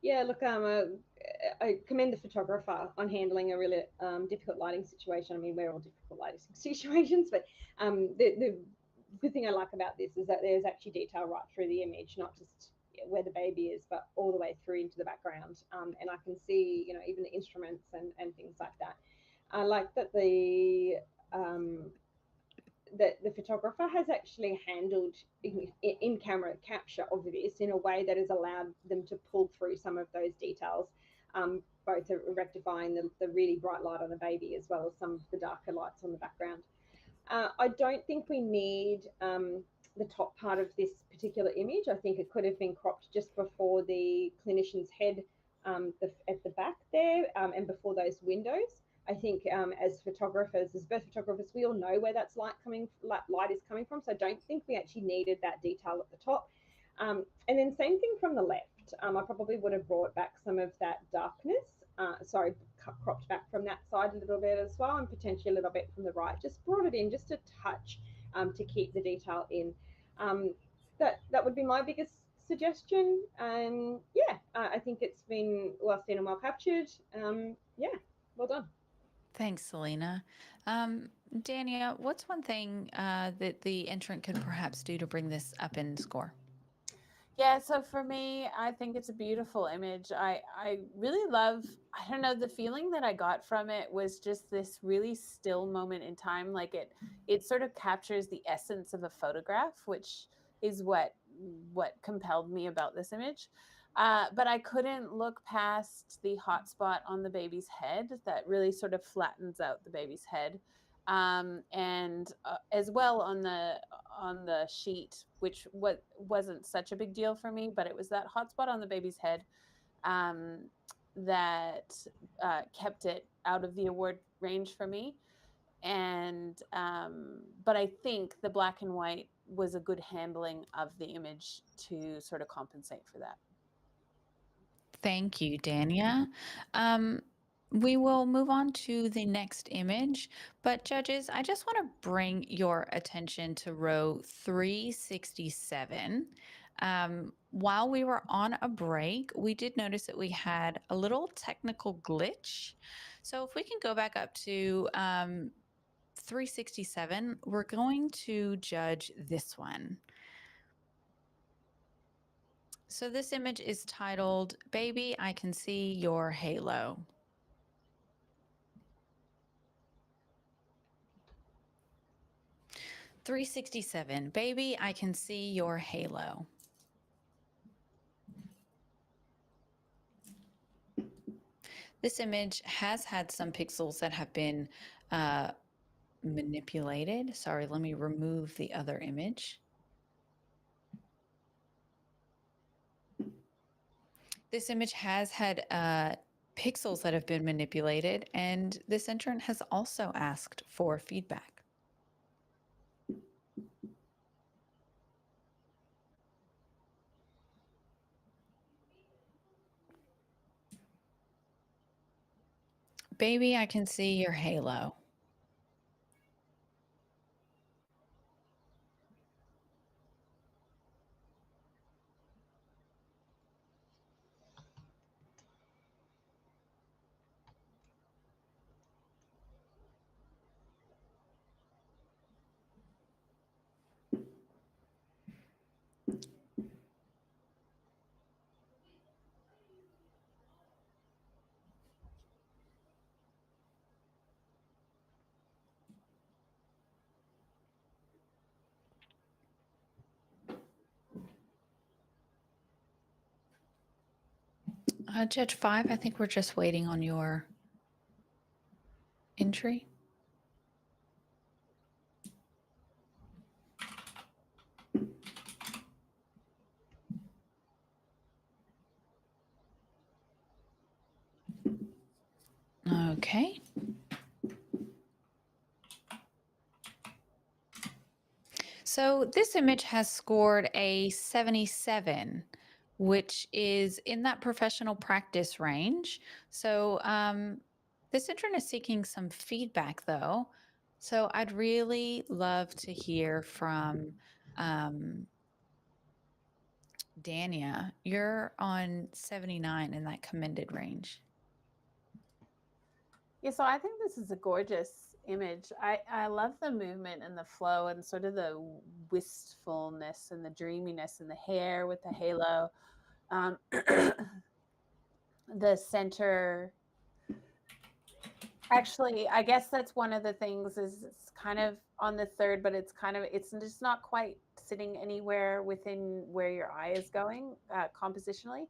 Yeah, look, I commend the photographer on handling a really difficult lighting situation. I mean, we're all difficult lighting situations, but the good thing I like about this is that there's actually detail right through the image, not just where the baby is, but all the way through into the background. And I can see, you know, even the instruments and things like that. I like that the photographer has actually handled in-camera capture of this in a way that has allowed them to pull through some of those details, both rectifying the really bright light on the baby as well as some of the darker lights on the background. I don't think we need the top part of this particular image. I think it could have been cropped just before the clinician's head, at the back there, and before those windows. I think as photographers, as birth photographers, we all know where that's light is coming from. So I don't think we actually needed that detail at the top. And then same thing from the left. I probably would have brought back some of that darkness. Cropped back from that side a little bit as well, and potentially a little bit from the right. Just brought it in just a touch, to keep the detail in. That would be my biggest suggestion. Yeah, I think it's been well seen and well captured. Yeah, well done. Thanks, Selena. Dania, what's one thing that the entrant could perhaps do to bring this up in score? Yeah, so for me, I think it's a beautiful image. I really love, I don't know, the feeling that I got from it was just this really still moment in time. Like it sort of captures the essence of a photograph, which is what compelled me about this image. But I couldn't look past the hot spot on the baby's head that really sort of flattens out the baby's head. And as well on the sheet, which wasn't such a big deal for me, but it was that hotspot on the baby's head that kept it out of the award range for me. And but I think the black and white was a good handling of the image to sort of compensate for that. Thank you, Dania. We will move on to the next image, but judges, I just want to bring your attention to row 367. While we were on a break, we did notice that we had a little technical glitch. So if we can go back up to 367, we're going to judge this one. So this image is titled, Baby, I Can See Your Halo. "367, Baby, I Can See Your Halo." This image has had some pixels that have been manipulated. Sorry, let me remove the other image. This image has had pixels that have been manipulated, and this entrant has also asked for feedback. Baby, I can see your halo. Judge 5, I think we're just waiting on your entry. Okay. So this image has scored a 77, which is in that professional practice range. So this intern is seeking some feedback though. So I'd really love to hear from Dania. You're on 79 in that commended range. Yeah, so I think this is a gorgeous image. I love the movement and the flow and sort of the wistfulness and the dreaminess in the hair with the halo. The center, actually, I guess that's one of the things is it's kind of on the third, but it's just not quite sitting anywhere within where your eye is going compositionally.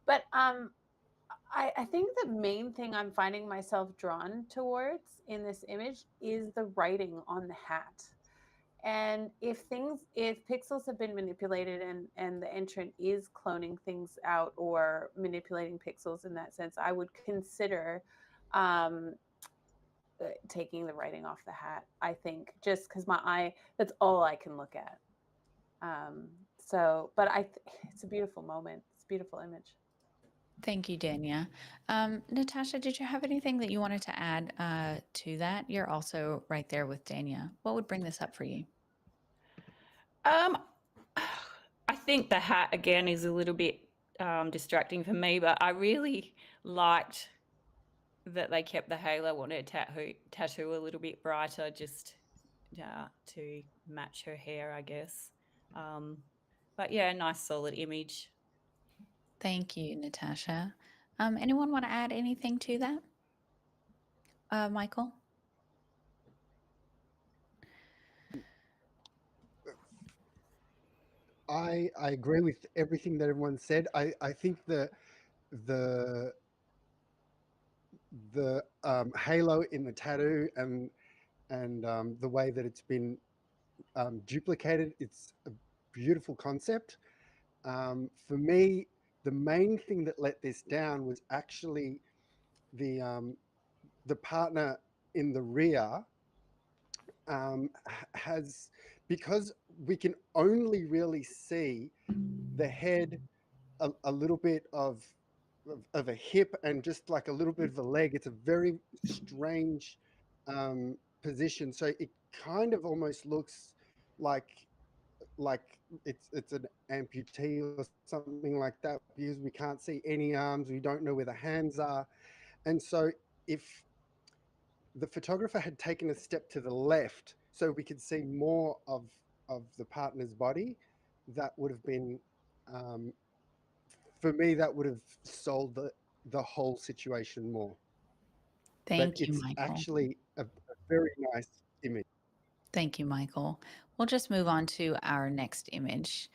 But I think the main thing I'm finding myself drawn towards in this image is the writing on the hat. And if pixels have been manipulated and the entrant is cloning things out or manipulating pixels in that sense, I would consider taking the writing off the hat. I think just because my eye, that's all I can look at. So, but it's a beautiful moment. It's a beautiful image. Thank you, Dania. Natasha, did you have anything that you wanted to add to that? You're also right there with Dania. What would bring this up for you? I think the hat again is a little bit distracting for me, but I really liked that they kept the halo on her tattoo a little bit brighter, just to match her hair, I guess. But yeah, nice solid image. Thank you, Natasha. Anyone want to add anything to that? Michael? I agree with everything that everyone said. I think the halo in the tattoo and the way that it's been duplicated, it's a beautiful concept. For me, the main thing that let this down was actually the partner in the rear has, because we can only really see the head, a little bit of a hip, and just like a little bit of a leg. It's a very strange position, so it kind of almost looks like like it's an amputee or something like that, because we can't see any arms, we don't know where the hands are. And so if the photographer had taken a step to the left so we could see more of the partner's body, that would have been, for me, that would have sold the whole situation more. But Thank you, it's Michael. actually a very nice image. Thank you, Michael. We'll just move on to our next image.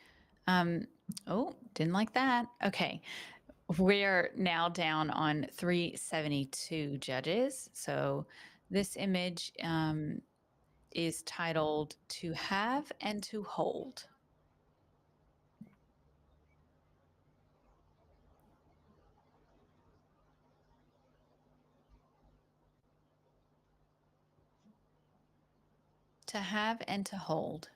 Oh, didn't like that. Okay. We're now down on 372 judges. So this image is titled To Have and to Hold. To have and to hold.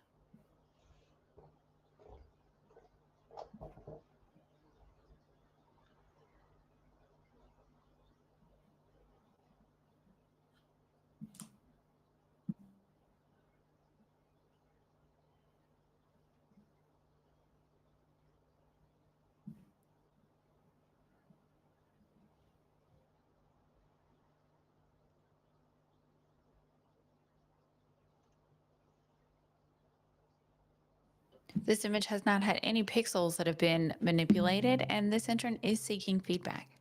This image has not had any pixels that have been manipulated, and this entrant is seeking feedback.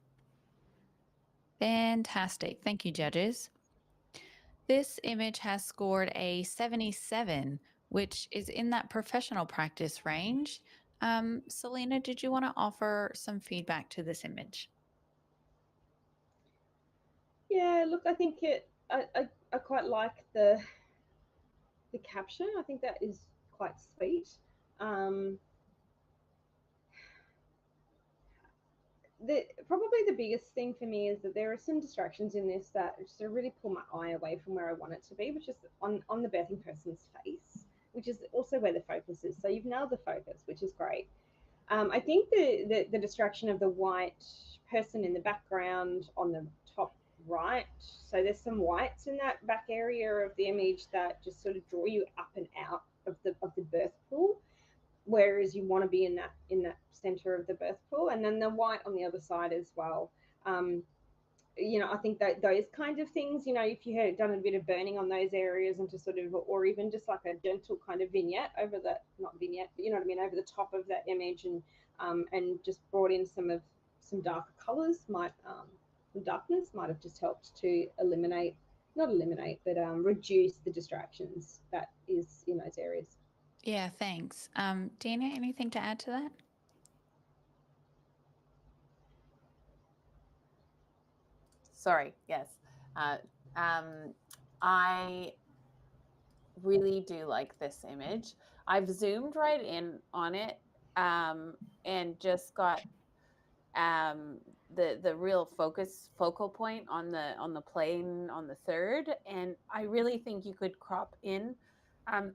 Fantastic. Thank you, judges. This image has scored a 77, which is in that professional practice range. Selena, did you want to offer some feedback to this image? Yeah, look, I think I quite like the caption. I think that is quite sweet. Probably the biggest thing for me is that there are some distractions in this that just really pull my eye away from where I want it to be, which is on the birthing person's face, which is also where the focus is. So you've nailed the focus, which is great. I think the distraction of the white person in the background on the top right, so there's some whites in that back area of the image that just sort of draw you up and out of the birth pool, whereas you want to be in that center of the birth pool, and then the white on the other side as well. I think that those kind of things, if you had done a bit of burning on those areas and to sort of, or even just like a gentle kind of vignette over that, not vignette, but you know what I mean, over the top of that image, and just brought in some darker colors, some darkness might have just helped to not eliminate, but reduce the distractions that is in those areas. Yeah, thanks. Dana, anything to add to that? Sorry. Yes. I really do like this image. I've zoomed right in on it and just got the real focal point on the plane on the third, and I really think you could crop in. I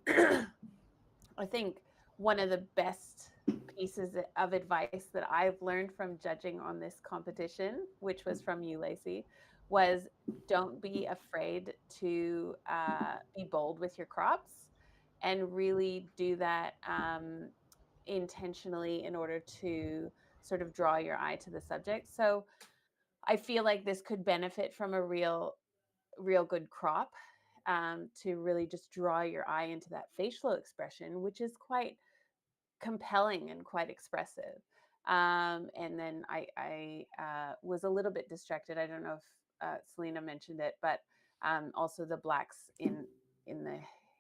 think one of the best pieces of advice that I've learned from judging on this competition, which was from you, Lacey, was don't be afraid to be bold with your crops and really do that intentionally in order to sort of draw your eye to the subject. So I feel like this could benefit from a real good crop to really just draw your eye into that facial expression, which is quite compelling and quite expressive. And then I was a little bit distracted. I don't know if Selena mentioned it, but also the blacks in the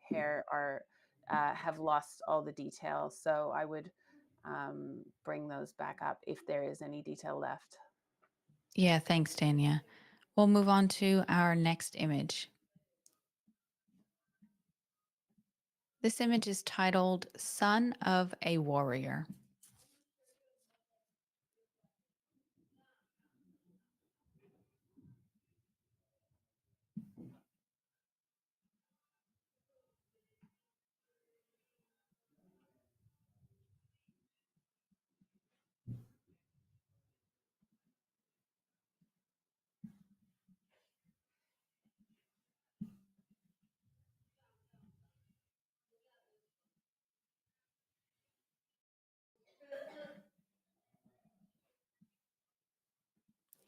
hair are have lost all the detail. So I would bring those back up if there is any detail left. Yeah, thanks, Tanya. We'll move on to our next image. This image is titled Son of a Warrior.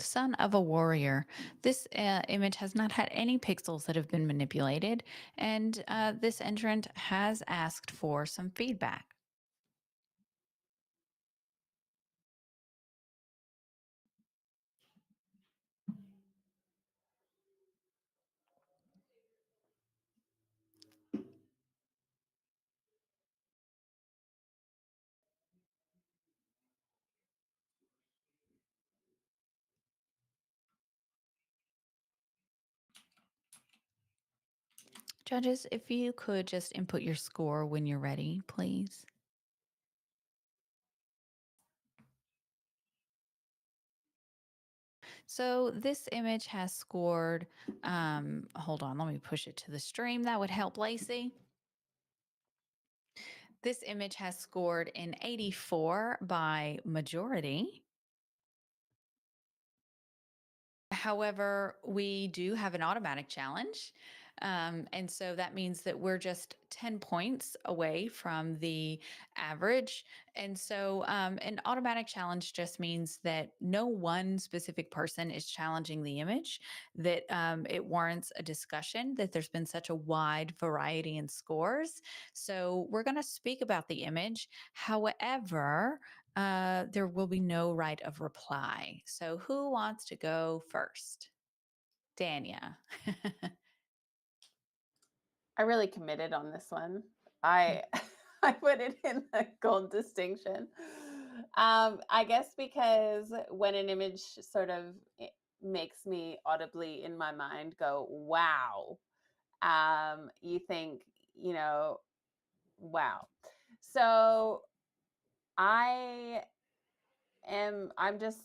Son of a Warrior. This image has not had any pixels that have been manipulated, and this entrant has asked for some feedback. Judges, if you could just input your score when you're ready, please. So this image has scored, hold on, let me push it to the stream. That would help, Lacey. This image has scored an 84 by majority. However, we do have an automatic challenge. And so that means that we're just 10 points away from the average. And so an automatic challenge just means that no one specific person is challenging the image, that it warrants a discussion, that there's been such a wide variety in scores. So we're going to speak about the image. However, there will be no right of reply. So who wants to go first? Dania. I really committed on this one. I I put it in the gold distinction. I guess because when an image sort of makes me audibly in my mind go, wow, you think, wow. So I'm just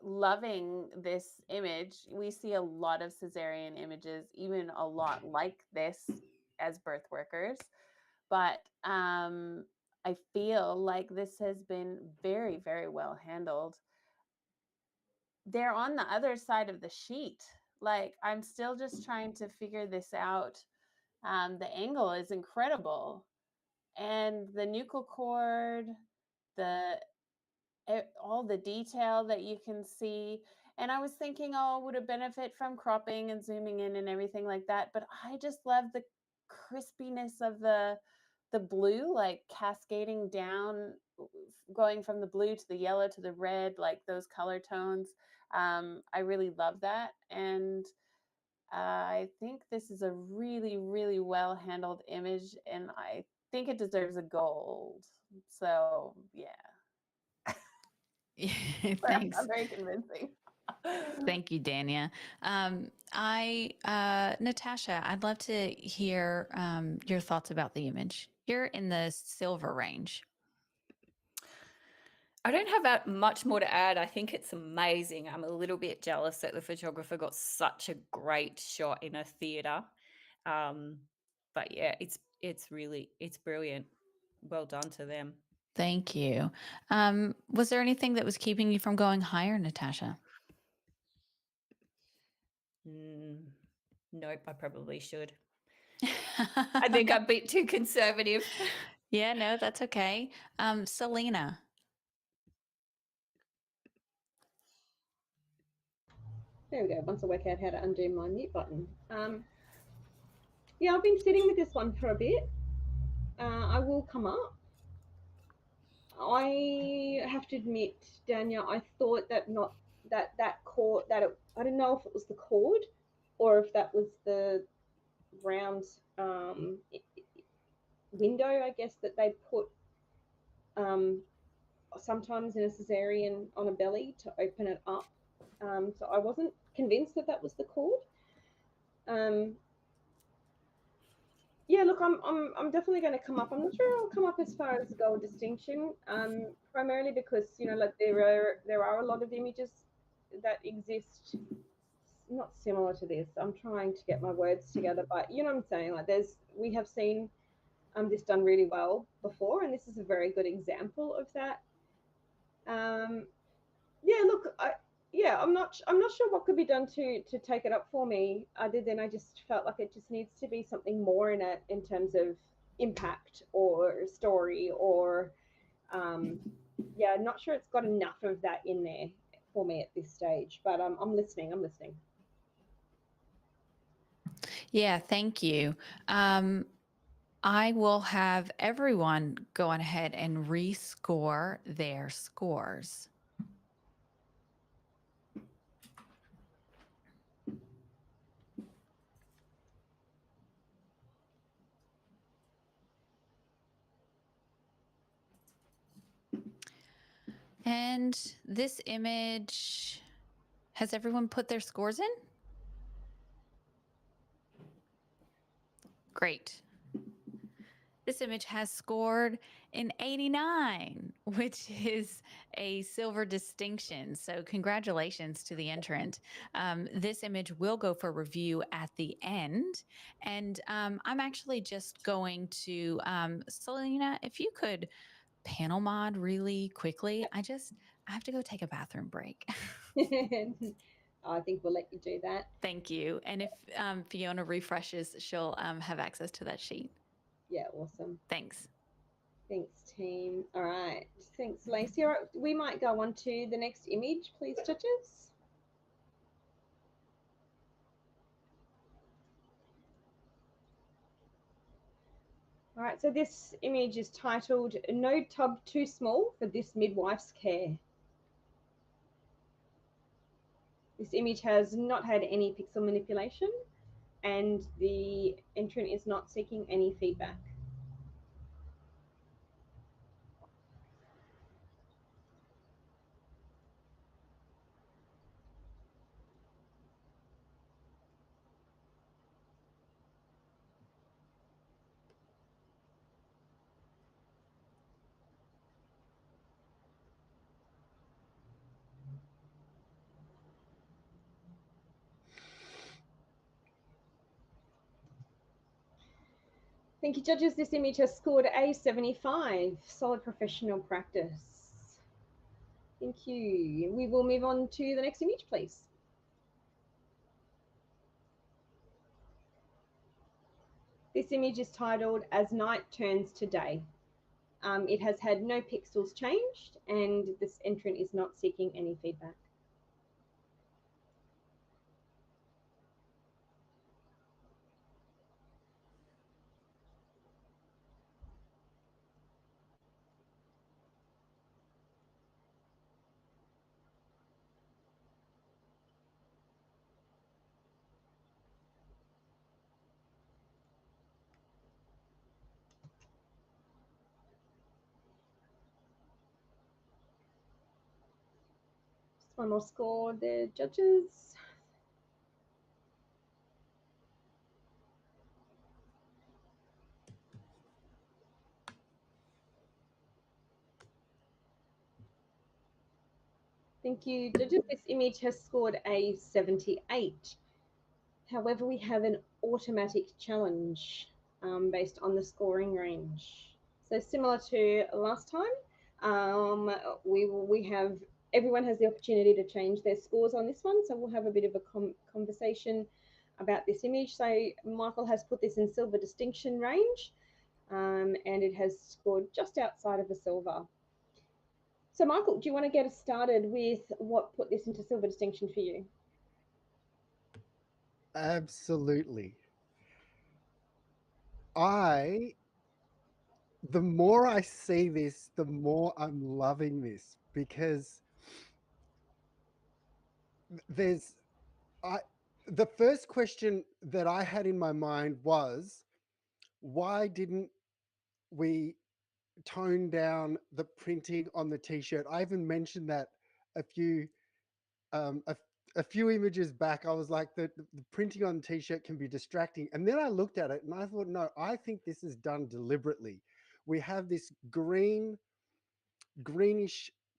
loving this image. We see a lot of cesarean images, even a lot like this as birth workers. But I feel like this has been very, very well handled. They're on the other side of the sheet. Like, I'm still just trying to figure this out. The angle is incredible. And the nuchal cord, all the detail that you can see. And I was thinking, oh, would it benefit from cropping and zooming in and everything like that? But I just love the crispiness of the blue, like cascading down, going from the blue to the yellow to the red, like those color tones. I really love that. And I think this is a really, really well handled image, and I think it deserves a gold. So, yeah. Thanks. Very convincing. Thank you, Dania. Natasha, I'd love to hear your thoughts about the image. You're in the silver range. I don't have much more to add. I think it's amazing. I'm a little bit jealous that the photographer got such a great shot in a theater. But yeah, it's brilliant. Well done to them. Thank you. Was there anything that was keeping you from going higher, Natasha? Nope, I probably should. I think I'm a bit too conservative. Yeah, no, that's okay. Selena. There we go. Once I work out how to undo my mute button. Yeah, I've been sitting with this one for a bit. I will come up. I have to admit, Dania, I thought that that cord, I didn't know if it was the cord or if that was the round window, I guess, that they put sometimes in a cesarean on a belly to open it up. So I wasn't convinced that that was the cord. Yeah, look, I'm definitely going to come up. I'm not sure I'll come up as far as goal distinction, primarily because, you know, like there are a lot of images that exist not similar to this. I'm trying to get my words together, but you know what I'm saying? Like we have seen this done really well before, and this is a very good example of that. Yeah, look, I'm not sure what could be done to take it up for me, other than I just felt like it just needs to be something more in it in terms of impact or story or yeah, not sure it's got enough of that in there for me at this stage, but I'm listening. Yeah, thank you. I will have everyone go on ahead and rescore their scores. And this image, has everyone put their scores in? Great. This image has scored an 89, which is a silver distinction. So congratulations to the entrant. This image will go for review at the end. And I'm actually just going to, Selena, if you could panel mod really quickly. I have to go take a bathroom break. I think we'll let you do that. Thank you. And if Fiona refreshes, she'll have access to that sheet. Yeah, awesome. Thanks. Thanks, team. All right. Thanks, Lacey. All right, we might go on to the next image, please, judges. All right, so this image is titled "No Tub Too Small for This Midwife's Care." This image has not had any pixel manipulation, and the entrant is not seeking any feedback. Thank you, judges. This image has scored a 75. Solid professional practice. Thank you. We will move on to the next image, please. This image is titled "As Night Turns to Day." It has had no pixels changed, and this entrant is not seeking any feedback. one more score there, judges. Thank you, judges. This image has scored a 78. However, we have an automatic challenge based on the scoring range. So similar to last time, we have everyone has the opportunity to change their scores on this one. So we'll have a bit of a conversation about this image. So Michael has put this in silver distinction range, and it has scored just outside of the silver. So Michael, do you want to get us started with what put this into silver distinction for you? Absolutely. The more I see this, the more I'm loving this, because there's the first question that I had in my mind was, why didn't we tone down the printing on the t-shirt? I even mentioned that a few um, a, a few images back. I was like, the printing on the t-shirt can be distracting. And then I looked at it and I thought, no, I think this is done deliberately. We have this greenish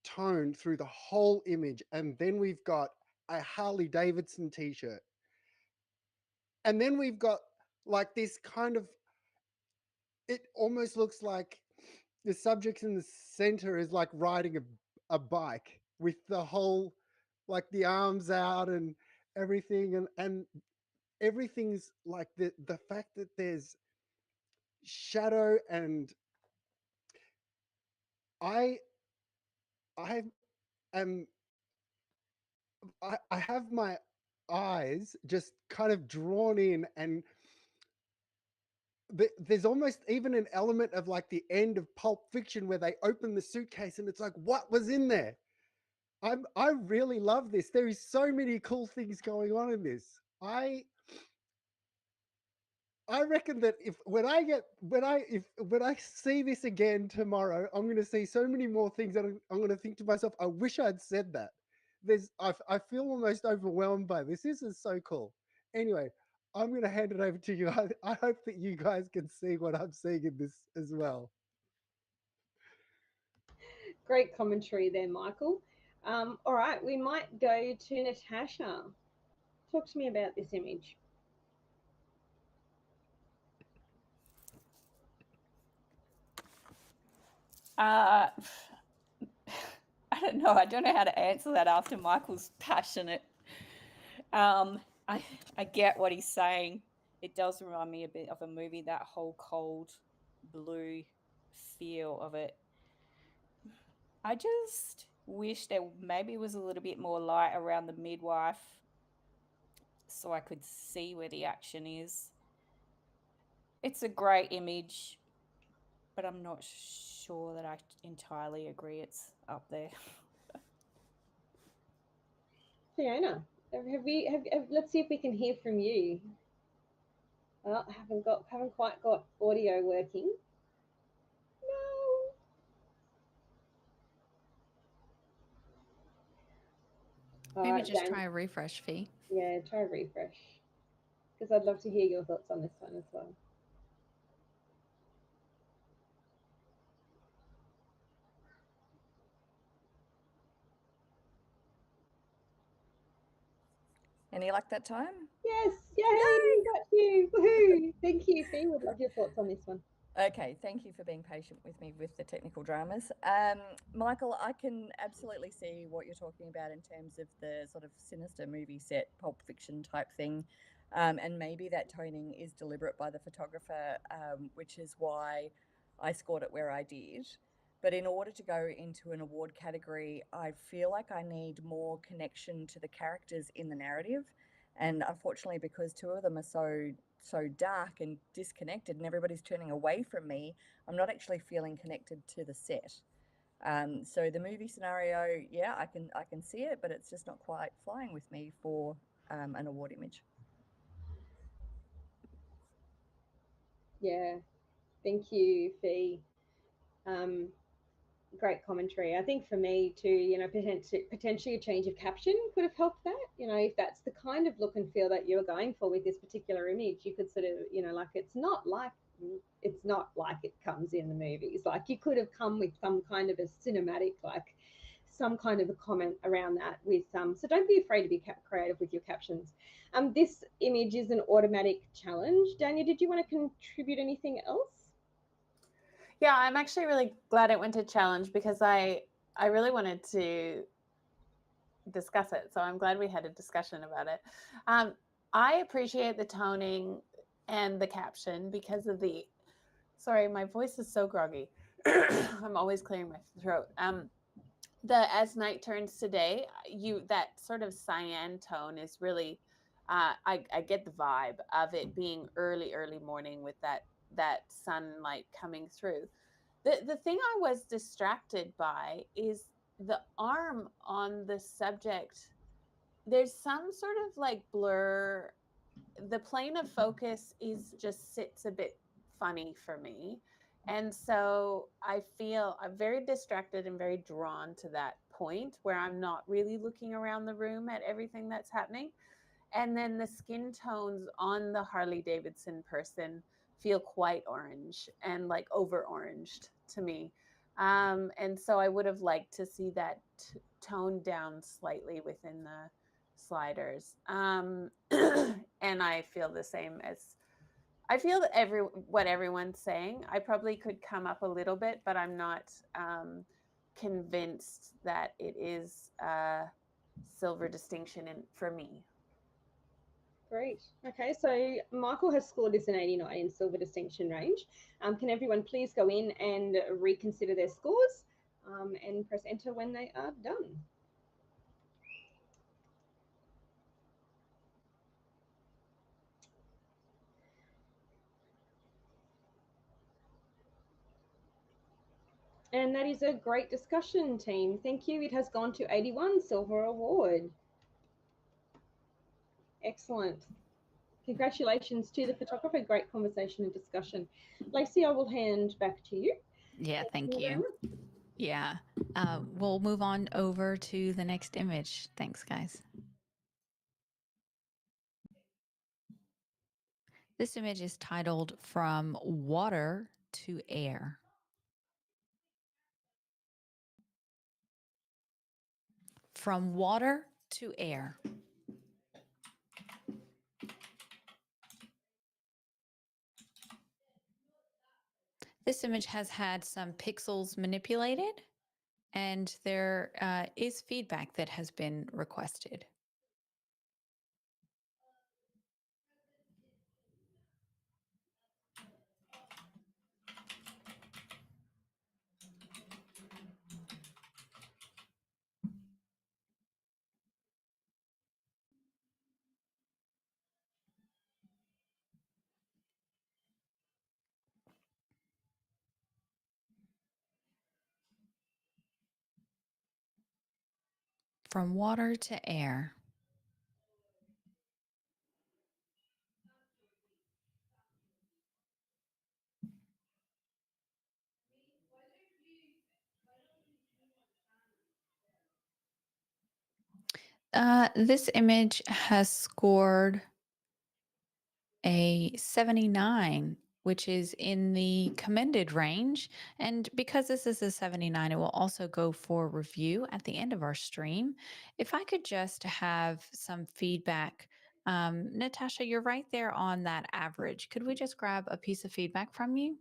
tone through the whole image. And then we've got a Harley Davidson t-shirt. And then we've got like this kind of, it almost looks like the subject in the center is like riding a bike with the whole, like the arms out and everything. And everything's like the fact that there's shadow, and I I am I have my eyes just kind of drawn in, and there's almost even an element of like the end of Pulp Fiction where they open the suitcase and it's like, what was in there? I really love this. There is so many cool things going on in this. I reckon that when I see this again tomorrow, I'm going to see so many more things that I'm going to think to myself, I wish I'd said that. I feel almost overwhelmed by this. This is so cool. Anyway, I'm going to hand it over to you. I hope that you guys can see what I'm seeing in this as well. Great commentary there, Michael. All right, we might go to Natasha. Talk to me about this image. I don't know. I don't know how to answer that after Michael's passionate. I get what he's saying. It does remind me a bit of a movie, that whole cold blue feel of it. I just wish there maybe was a little bit more light around the midwife so I could see where the action is. It's a great image, but I'm not sure that I entirely agree it's up there. Fiona, let's see if we can hear from you. Well, haven't quite got audio working. No. Maybe just try a refresh, Fee. Yeah, try a refresh. Because I'd love to hear your thoughts on this one as well. Any luck that time? Yes, yay, got you. Woohoo. Thank you, Fee. Would love your thoughts on this one. Okay, thank you for being patient with me with the technical dramas. Michael, I can absolutely see what you're talking about in terms of the sort of sinister movie set, Pulp Fiction type thing. And maybe that toning is deliberate by the photographer, which is why I scored it where I did. But in order to go into an award category, I feel like I need more connection to the characters in the narrative. And unfortunately, because two of them are so dark and disconnected and everybody's turning away from me, I'm not actually feeling connected to the set. So the movie scenario, yeah, I can see it, but it's just not quite flying with me for an award image. Yeah, thank you, Fee. great commentary. I think for me too, potentially a change of caption could have helped that. If that's the kind of look and feel that you're going for with this particular image, you could sort of, like it's not like it comes in the movies. Like you could have come with some kind of a cinematic, like some kind of a comment around that with so don't be afraid to be creative with your captions. This image is an automatic challenge. Dania, did you want to contribute anything else? Yeah, I'm actually really glad it went to challenge because I really wanted to discuss it. So I'm glad we had a discussion about it. I appreciate the toning and the caption because of the, sorry, my voice is so groggy. I'm always clearing my throat. The as night turns to day, that sort of cyan tone is really, I get the vibe of it being early morning with that sunlight coming through. The thing I was distracted by is the arm on the subject. There's some sort of like blur. The plane of focus just sits a bit funny for me. And so I feel I'm very distracted and very drawn to that point where I'm not really looking around the room at everything that's happening. And then the skin tones on the Harley Davidson person feel quite orange and like over oranged to me. And so I would have liked to see that toned down slightly within the sliders. And I feel the same as I feel that what everyone's saying. I probably could come up a little bit, but I'm not convinced that it is a silver distinction for me. Great. Okay, so Michael has scored this an 89 in silver distinction range. Can everyone please go in and reconsider their scores and press enter when they are done? And that is a great discussion, team. Thank you. It has gone to 81 silver award. Excellent. Congratulations to the photographer. Great conversation and discussion. Lacey, I will hand back to you. Yeah, thank you. Yeah, we'll move on over to the next image. Thanks, guys. This image is titled From Water to Air. From water to air. This image has had some pixels manipulated, and there is feedback that has been requested. From water to air. This image has scored a 79, which is in the commended range. And because this is a 79, it will also go for review at the end of our stream. If I could just have some feedback. Natasha, you're right there on that average. Could we just grab a piece of feedback from you?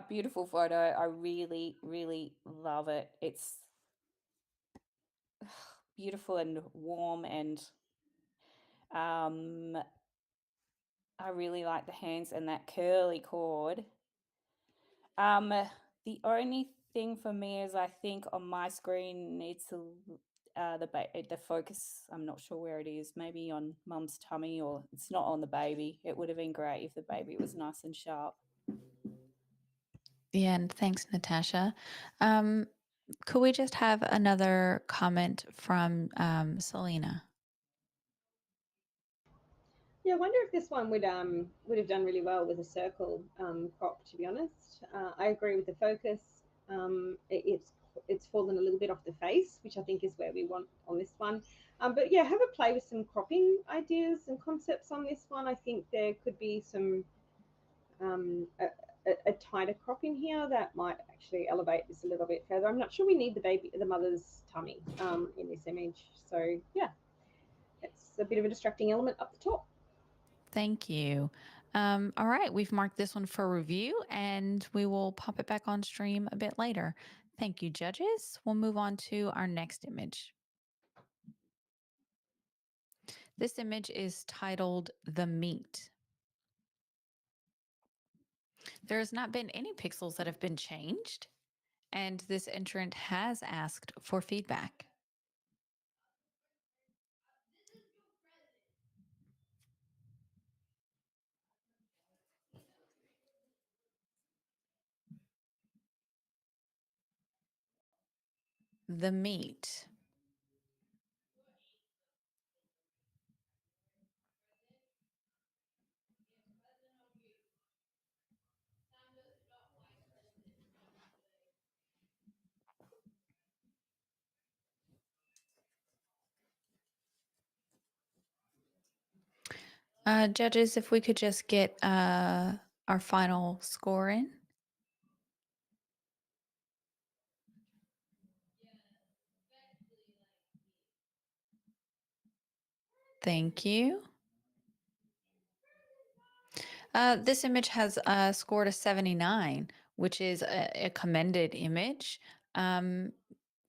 Beautiful photo. I really, really love it. It's beautiful and warm, and I really like the hands and that curly cord. The only thing for me is I think on my screen it's the focus. I'm not sure where it is. Maybe on Mum's tummy, or it's not on the baby. It would have been great if the baby was nice and sharp. Yeah, and thanks, Natasha. Could we just have another comment from Selena? Yeah, I wonder if this one would have done really well with a circle crop. To be honest, I agree with the focus. It's fallen a little bit off the face, which I think is where we want on this one. But yeah, have a play with some cropping ideas and concepts on this one. I think there could be some a tighter crop in here that might actually elevate this a little bit further. I'm not sure we need the mother's tummy in this image. So yeah, it's a bit of a distracting element up the top. Thank you. All right, we've marked this one for review and we will pop it back on stream a bit later. Thank you, judges. We'll move on to our next image. This image is titled The Meat. There has not been any pixels that have been changed, and this entrant has asked for feedback. The Meat. Judges, if we could just get our final score in. Thank you. This image has scored a 79, which is a commended image.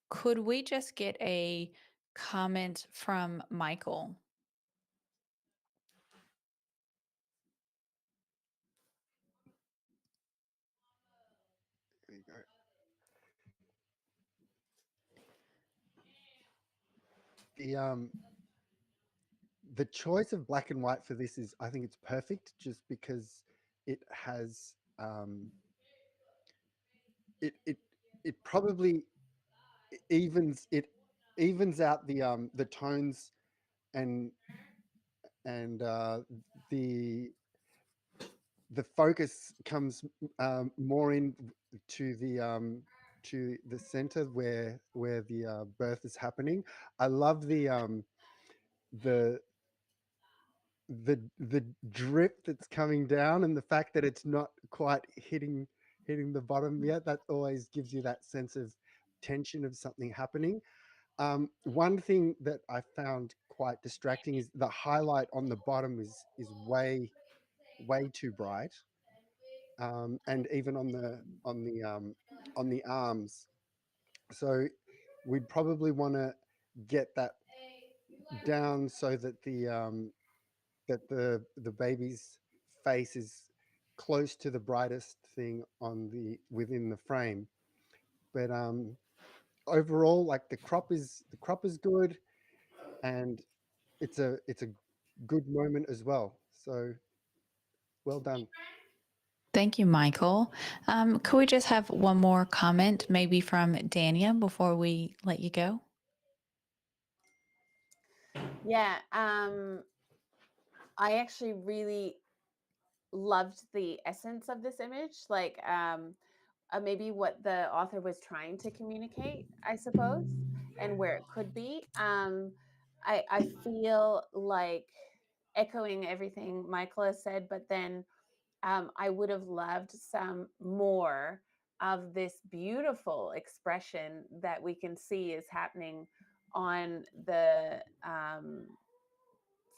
Could we just get a comment from Michael? There you go. The choice of black and white for this is, I think it's perfect, just because it has it probably evens out the tones and the focus comes more in to the center where the birth is happening. I love the the drip that's coming down, and the fact that it's not quite hitting the bottom yet. That always gives you that sense of tension of something happening. One thing that I found quite distracting is the highlight on the bottom is way too bright, and even on the arms. So we'd probably want to get that down so that the baby's face is close to the brightest thing within the frame. But overall, like the crop is good, and it's a good moment as well. So well done. Thank you, Michael. Could we just have one more comment, maybe from Dania, before we let you go? Yeah, I actually really loved the essence of this image, like maybe what the author was trying to communicate, I suppose, and where it could be. I feel like echoing everything Michael has said, but then I would have loved some more of this beautiful expression that we can see is happening on the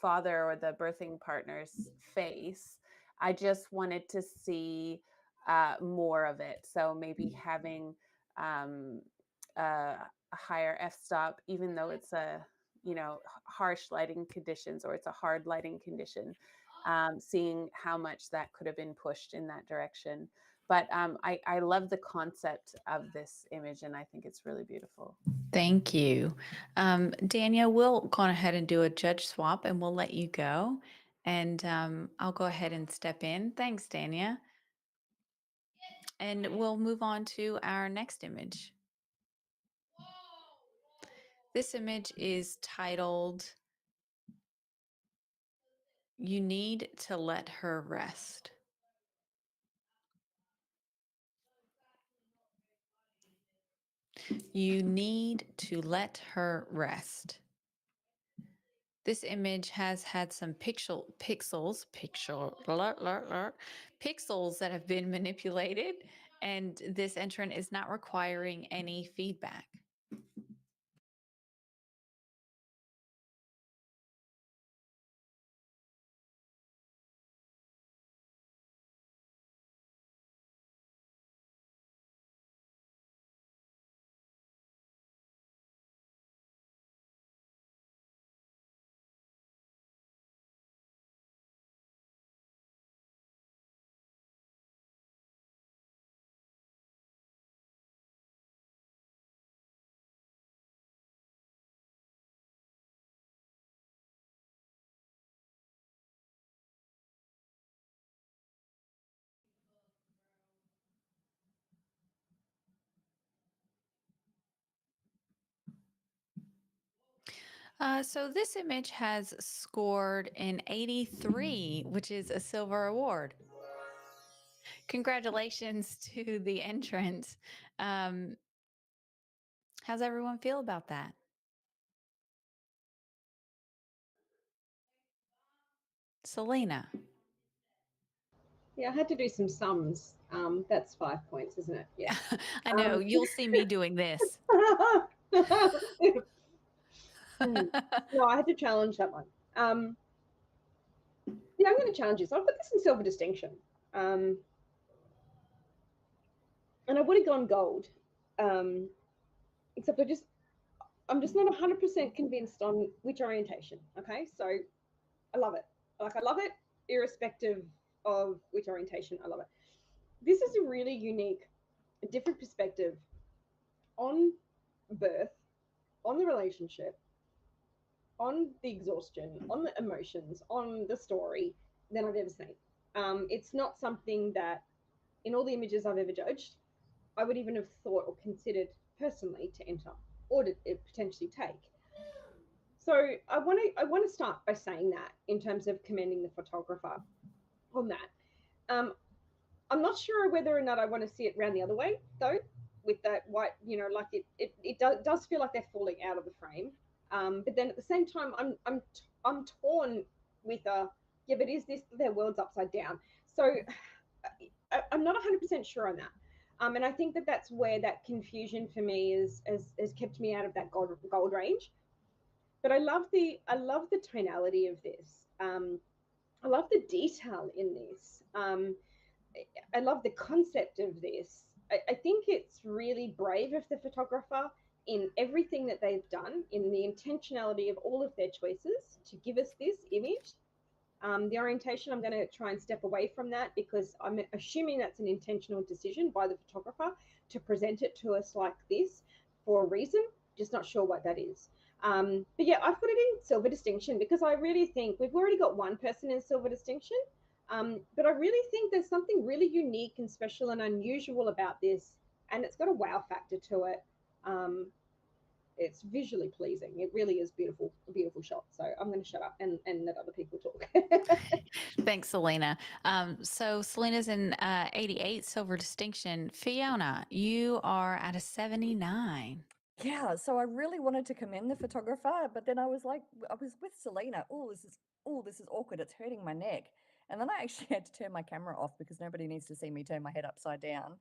father or the birthing partner's face. I just wanted to see more of it. So maybe having a higher f-stop, even though it's a harsh lighting conditions or it's a hard lighting condition, seeing how much that could have been pushed in that direction. But I love the concept of this image, and I think it's really beautiful. Thank you. Dania, we'll go ahead and do a judge swap and we'll let you go. And I'll go ahead and step in. Thanks, Dania. And we'll move on to our next image. This image is titled You need to let her rest. You need to let her rest. This image has had some pixels that have been manipulated, and this entrant is not requiring any feedback. So this image has scored an 83, which is a silver award. Congratulations to the entrant. How's everyone feel about that? Selena. Yeah, I had to do some sums. That's 5 points, isn't it? Yeah. I know, you'll see me doing this. No, I had to challenge that one. Yeah, I'm going to challenge this. I'll put this in silver distinction. And I would have gone gold. Except I'm just not 100% convinced on which orientation. Okay, so I love it. Like, I love it irrespective of which orientation. I love it. This is a really unique, different perspective on birth, on the relationship, on the exhaustion, on the emotions, on the story than I've ever seen. It's not something that, in all the images I've ever judged, I would even have thought or considered personally to enter or to potentially take. So I want to start by saying that in terms of commending the photographer on that. I'm not sure whether or not I want to see it round the other way though, with that white, like it does feel like they're falling out of the frame. But then at the same time, I'm torn with yeah, but is this their world's upside down? So I'm not 100% sure on that. And I think that that's where that confusion for me has kept me out of that gold range. But I love the tonality of this. I love the detail in this. I love the concept of this. I think it's really brave of the photographer in everything that they've done, in the intentionality of all of their choices to give us this image. The orientation, I'm going to try and step away from that because I'm assuming that's an intentional decision by the photographer to present it to us like this for a reason. Just not sure what that is. But yeah, I've put it in silver distinction because I really think we've already got one person in silver distinction. But I really think there's something really unique and special and unusual about this, and it's got a wow factor to it. It's visually pleasing. It really is beautiful, a beautiful shot. So I'm going to shut up and let other people talk. Thanks, Selena. So Selena's in 88, silver distinction. Fiona, you are at a 79. Yeah, so I really wanted to commend the photographer, but then I was with Selena. Oh, this is awkward. It's hurting my neck. And then I actually had to turn my camera off because nobody needs to see me turn my head upside down.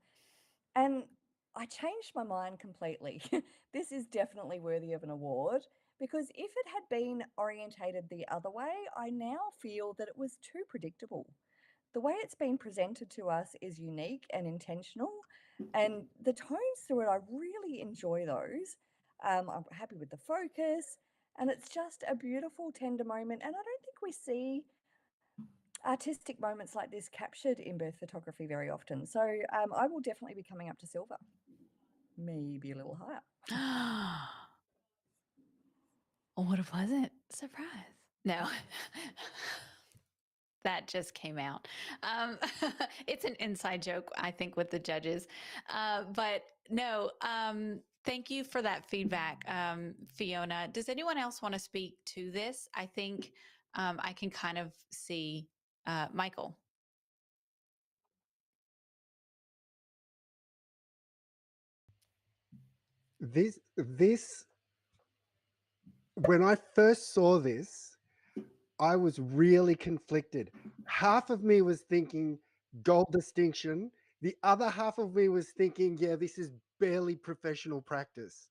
And I changed my mind completely. This is definitely worthy of an award because if it had been orientated the other way, I now feel that it was too predictable. The way it's been presented to us is unique and intentional, and the tones through it, I really enjoy those. I'm happy with the focus, and it's just a beautiful, tender moment. And I don't think we see artistic moments like this captured in birth photography very often. So I will definitely be coming up to silver, maybe a little higher. What a pleasant surprise. No. That just came out. It's an inside joke, I think, with the judges. But no, thank you for that feedback, Fiona. Does anyone else want to speak to this? I think I can kind of see Michael. This when I first saw this, I was really conflicted. Half of me was thinking gold distinction. The other half of me was thinking, yeah, this is barely professional practice.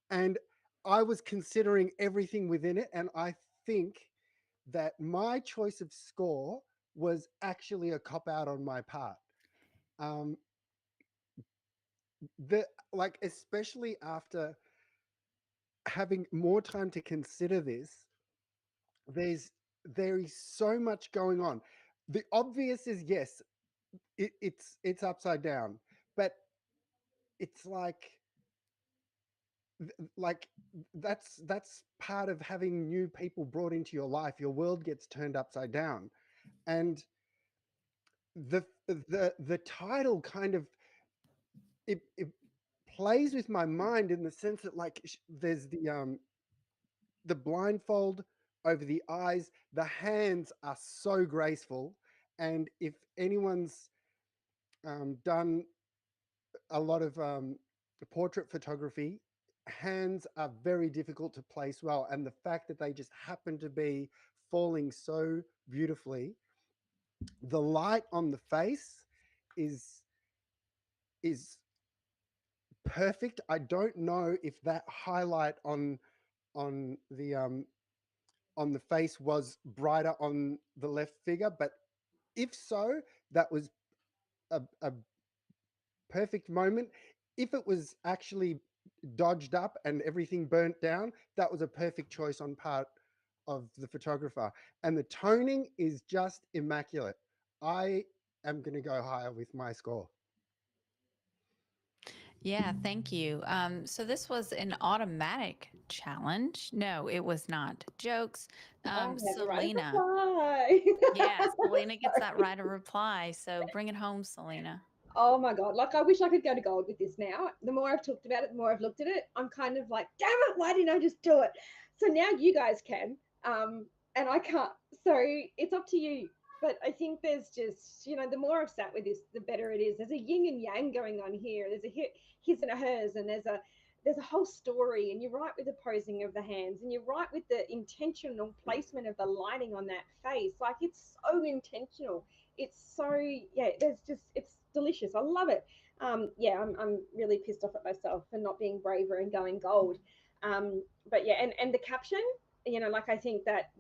And I was considering everything within it. And I think that my choice of score was actually a cop out on my part. Um, especially after having more time to consider this, there is so much going on. The obvious is yes, it's upside down, but it's like that's part of having new people brought into your life. Your world gets turned upside down, and the title kind of it plays with my mind in the sense that like there's the blindfold over the eyes. The hands are so graceful, and if anyone's done a lot of portrait photography, hands are very difficult to place well, and the fact that they just happen to be falling so beautifully, the light on the face is perfect. I don't know if that highlight on the face was brighter on the left figure, but if so, that was a perfect moment. If it was actually dodged up and everything burnt down, that was a perfect choice on part of the photographer. And the toning is just immaculate. I am going to go higher with my score. Yeah, thank you. So this was an automatic challenge. No, it was not. Jokes. I have a right of Selena. reply. Yeah, Selena gets that Sorry. right of reply. So bring it home, Selena. Oh my God. Like, I wish I could go to gold with this now. The more I've talked about it, the more I've looked at it, I'm kind of like, damn it, why didn't I just do it? So now you guys can, and I can't. So it's up to you. But I think there's just, the more I've sat with this, the better it is. There's a yin and yang going on here. There's a his and a hers, and there's a whole story, and you're right with the posing of the hands, and you're right with the intentional placement of the lighting on that face. Like, it's so intentional. It's so, yeah, it's delicious. I love it. Yeah, I'm really pissed off at myself for not being braver and going gold. But yeah, and the caption, like, I think that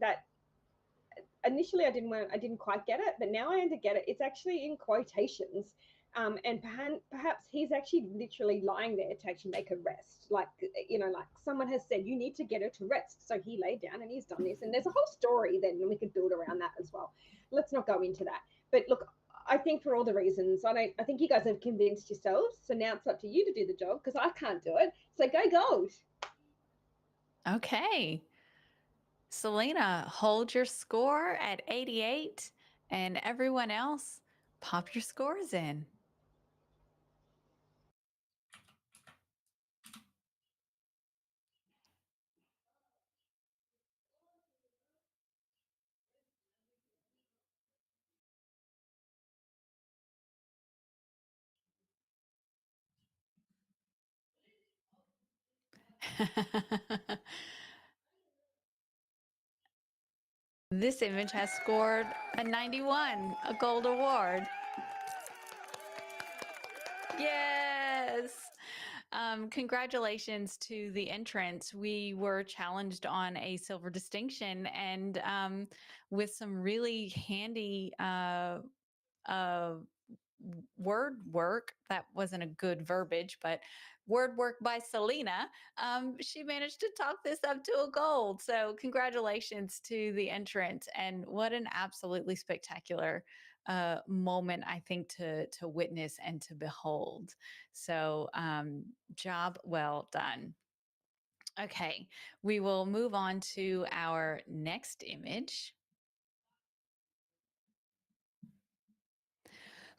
initially I didn't quite get it, but now I get it. It's actually in quotations. And perhaps he's actually literally lying there to actually make her rest. Like, like someone has said, you need to get her to rest. So he laid down and he's done this. And there's a whole story then, and we could build around that as well. Let's not go into that. But look, I think for all the reasons, I think you guys have convinced yourselves. So now it's up to you to do the job, because I can't do it. So go gold. Okay. Selena, hold your score at 88, and everyone else, pop your scores in. This image has scored a 91, a gold award. Yes. Congratulations to the entrants. We were challenged on a silver distinction, and with some really handy word work. That wasn't a good verbiage, but word work by Selena. She managed to talk this up to a gold. So congratulations to the entrant, and what an absolutely spectacular moment, I think, to witness and to behold. So job well done. Okay, we will move on to our next image.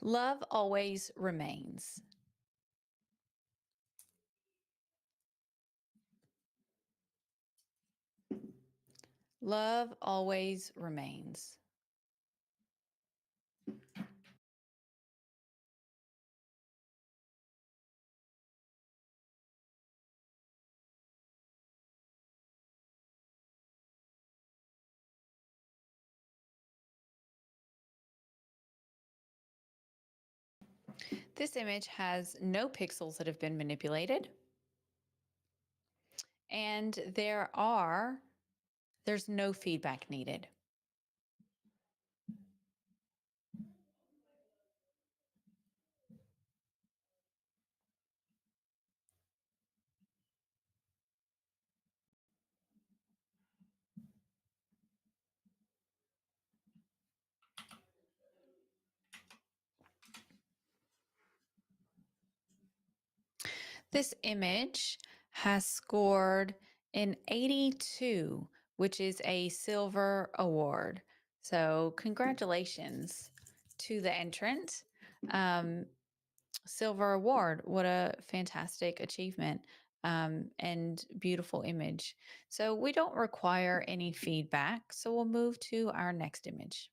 Love always remains. Love always remains. This image has no pixels that have been manipulated. And there's no feedback needed. This image has scored an 82, which is a silver award. So congratulations to the entrant. Silver award. What a fantastic achievement and beautiful image. So we don't require any feedback. So we'll move to our next image.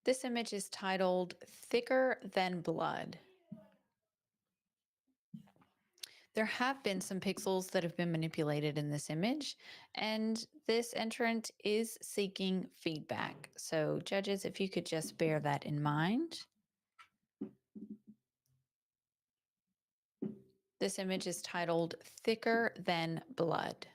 This image is titled Thicker Than Blood. There have been some pixels that have been manipulated in this image, and this entrant is seeking feedback. So judges, if you could just bear that in mind. This image is titled Thicker Than Blood.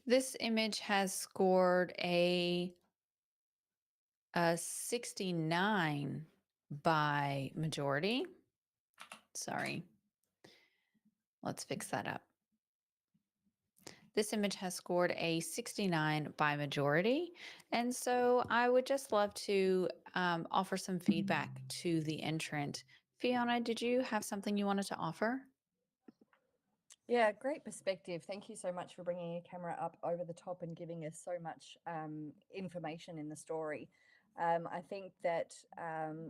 This image has scored a 69 by majority. Sorry. Let's fix that up. This image has scored a 69 by majority. And so I would just love to offer some feedback to the entrant. Fiona, did you have something you wanted to offer? Yeah, great perspective. Thank you so much for bringing your camera up over the top and giving us so much information in the story. I think that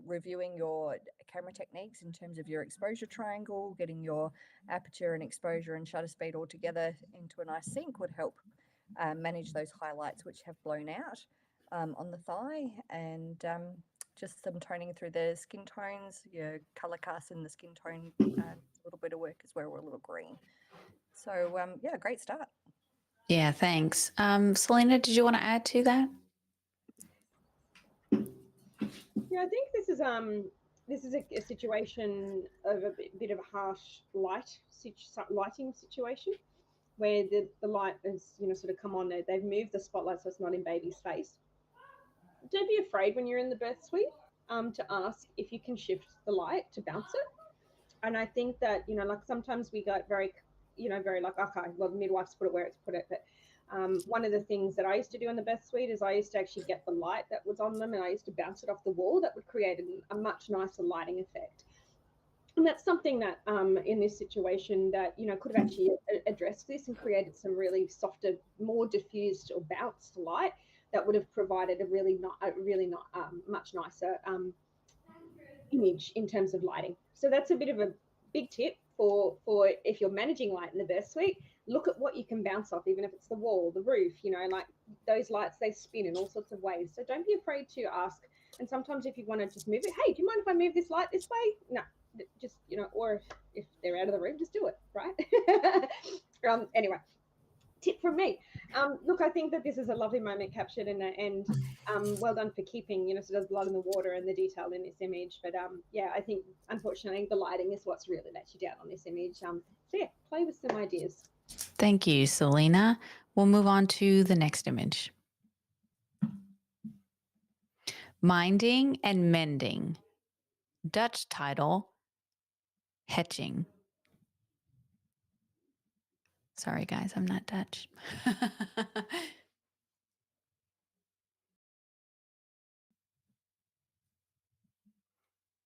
reviewing your camera techniques in terms of your exposure triangle, getting your aperture and exposure and shutter speed all together into a nice sync would help manage those highlights which have blown out on the thigh, and just some toning through the skin tones, your color cast in the skin tone, a little bit of work as well, we're a little green. So yeah, great start. Yeah, thanks. Selena, did you want to add to that? Yeah, I think this is a situation of a bit of a harsh lighting situation where the light is sort of come on there. They've moved the spotlight so it's not in baby's face. Don't be afraid when you're in the birth suite to ask if you can shift the light to bounce it. And I think that like sometimes we go very very like, okay, well, the midwife's put it where it's put it, but one of the things that I used to do in the birth suite is I used to actually get the light that was on them and I used to bounce it off the wall. That would create a much nicer lighting effect. And that's something that in this situation that could have actually addressed this and created some really softer, more diffused or bounced light that would have provided a really not much nicer image in terms of lighting. So that's a bit of a big tip for if you're managing light in the birth suite. Look at what you can bounce off, even if it's the wall, the roof, like those lights, they spin in all sorts of ways. So don't be afraid to ask. And sometimes if you want to just move it, hey, do you mind if I move this light this way? No, just, or if they're out of the room, just do it, right? Anyway, tip from me. Look, I think that this is a lovely moment captured and well done for keeping, sort of blood in the water and the detail in this image. But yeah, I think unfortunately the lighting is what's really let you down on this image. So yeah, play with some ideas. Thank you, Selena. We'll move on to the next image. Minding and mending. Dutch title, Hetching. Sorry, guys, I'm not Dutch.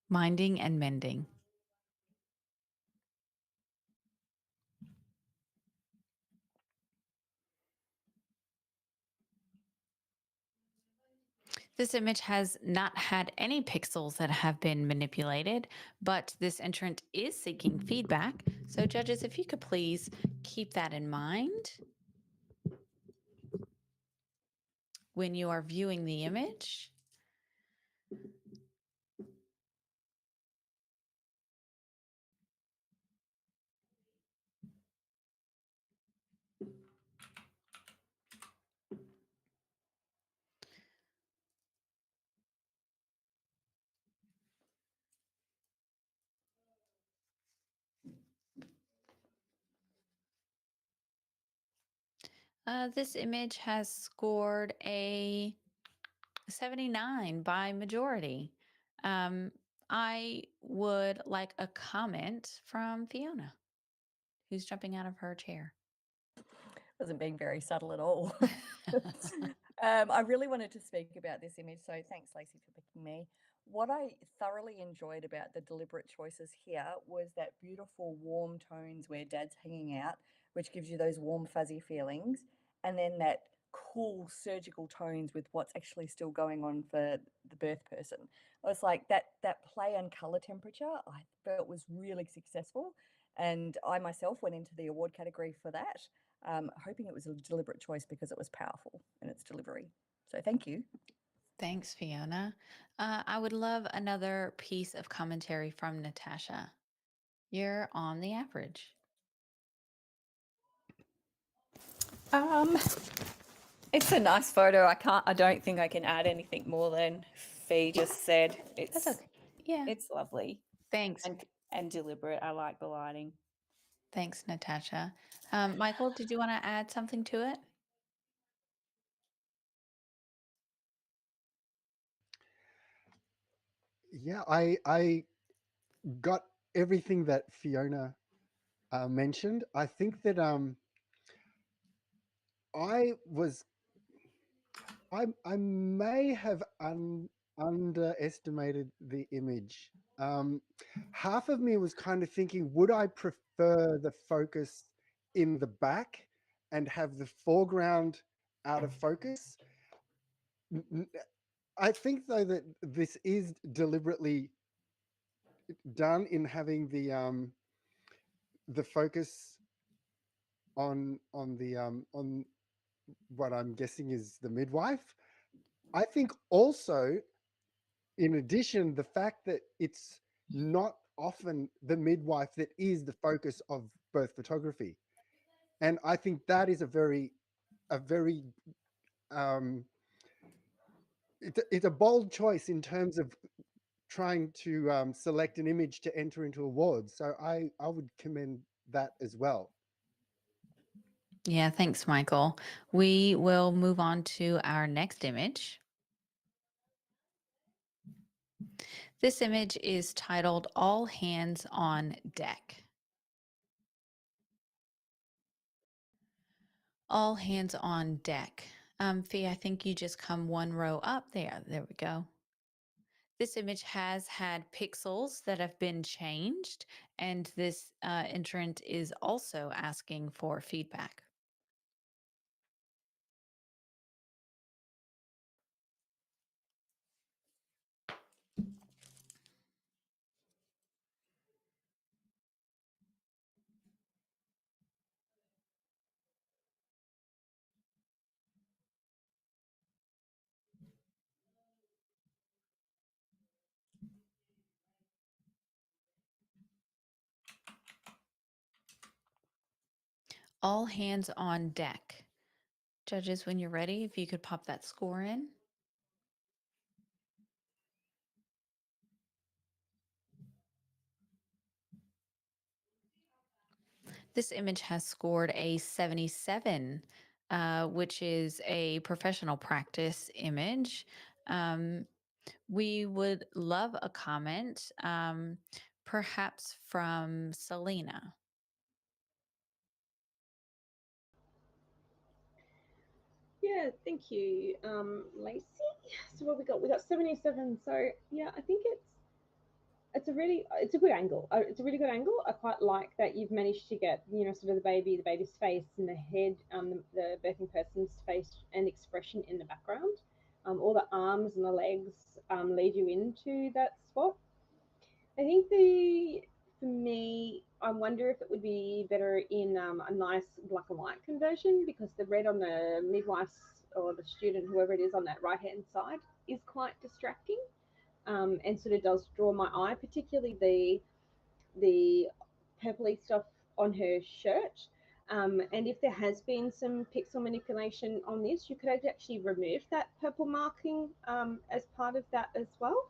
Minding and mending. This image has not had any pixels that have been manipulated, but this entrant is seeking feedback. So judges, if you could please keep that in mind when you are viewing the image. This image has scored a 79 by majority. I would like a comment from Fiona, who's jumping out of her chair. Wasn't being very subtle at all. I really wanted to speak about this image, so thanks, Lacey, for picking me. What I thoroughly enjoyed about the deliberate choices here was that beautiful warm tones where Dad's hanging out, which gives you those warm, fuzzy feelings, and then that cool surgical tones with what's actually still going on for the birth person. I was like that play on color temperature I felt was really successful, and I myself went into the award category for that. Hoping it was a deliberate choice because it was powerful in its delivery. So thank you. Thanks, Fiona. I would love another piece of commentary from Natasha. You're on the average. It's a nice photo. I don't think I can add anything more than Fee just said. That's okay. Yeah. It's lovely. Thanks. And deliberate. I like the lighting. Thanks, Natasha. Michael, did you want to add something to it? Yeah, I got everything that Fiona mentioned. I think that I may have underestimated the image. Half of me was kind of thinking, would I prefer the focus in the back and have the foreground out of focus? I think though that this is deliberately done in having the focus on what I'm guessing is the midwife. I think also, in addition, the fact that it's not often the midwife that is the focus of birth photography, and I think that is a very it's a bold choice in terms of trying to select an image to enter into awards. So I would commend that as well. Yeah, thanks, Michael. We will move on to our next image. This image is titled All Hands on Deck. All hands on deck. Fee, I think you just come one row up there. There we go. This image has had pixels that have been changed, and this entrant is also asking for feedback. All hands on deck. Judges, when you're ready, if you could pop that score in. This image has scored a 77, which is a professional practice image. We would love a comment, perhaps from Selena. Yeah, thank you, Lacey. So what we got? We got 77. So yeah, I think it's a good angle. It's a really good angle. I quite like that you've managed to get, you know, sort of the baby's face and the head, the birthing person's face and expression in the background. All the arms and the legs lead you into that spot. I think for me, I wonder if it would be better in a nice black and white conversion, because the red on the midwife's or the student, whoever it is on that right hand side, is quite distracting, and sort of does draw my eye, particularly the purpley stuff on her shirt. And if there has been some pixel manipulation on this, you could actually remove that purple marking as part of that as well.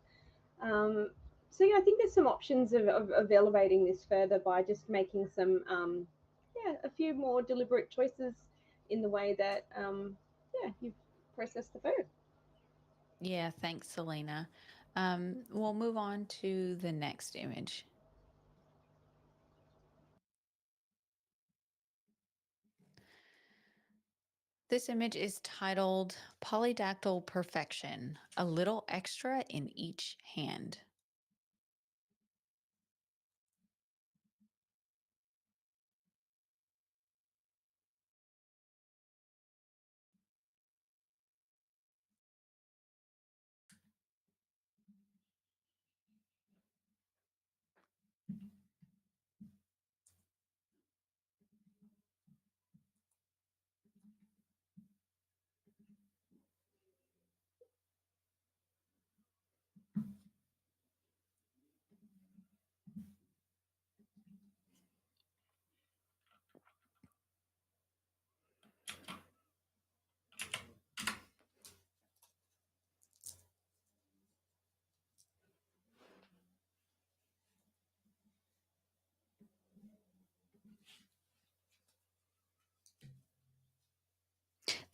So yeah, I think there's some options of elevating this further by just making some, a few more deliberate choices in the way that, you process the food. Yeah, thanks, Selena. We'll move on to the next image. This image is titled Polydactyl Perfection, a little extra in each hand.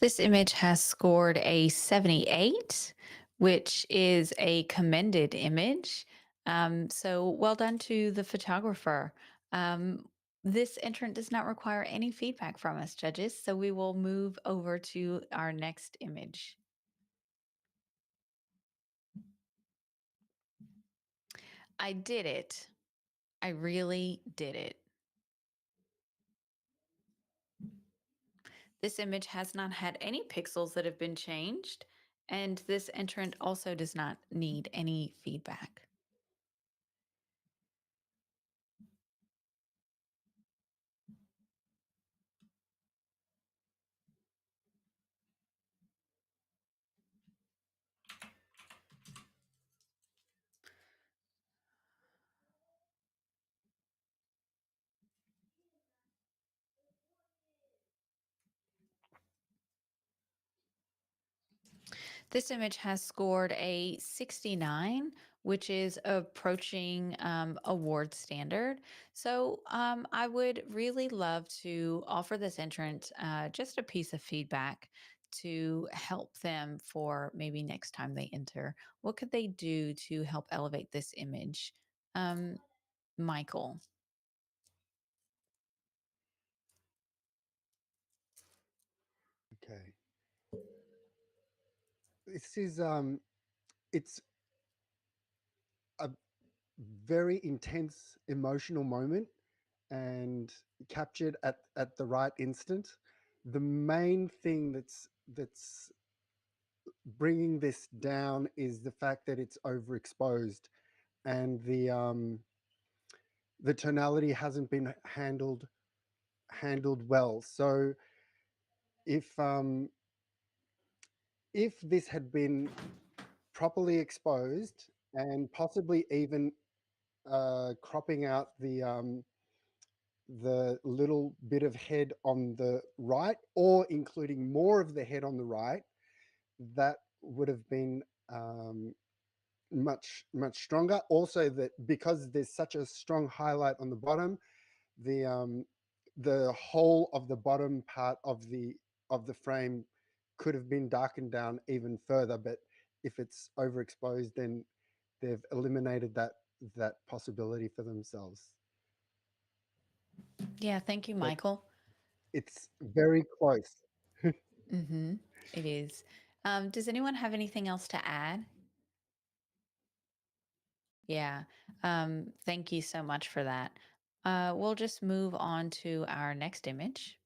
This image has scored a 78, which is a commended image. So well done to the photographer. This entrant does not require any feedback from us, judges, so we will move over to our next image. I did it. I really did it. This image has not had any pixels that have been changed, and this entrant also does not need any feedback. This image has scored a 69, which is approaching award standard. So I would really love to offer this entrant just a piece of feedback to help them for maybe next time they enter. What could they do to help elevate this image? Michael. Okay. This is it's a very intense emotional moment and captured at the right instant. The main thing that's bringing this down is the fact that it's overexposed, and the tonality hasn't been handled well. So if this had been properly exposed and possibly even cropping out the little bit of head on the right, or including more of the head on the right, that would have been much stronger. Also, that because there's such a strong highlight on the bottom, the whole of the bottom part of the frame could have been darkened down even further, but if it's overexposed, then they've eliminated that possibility for themselves. Yeah, thank you, But Michael. it's very close. Mm-hmm. It is. Does anyone have anything else to add? Yeah. Thank you so much for that. We'll just move on to our next image.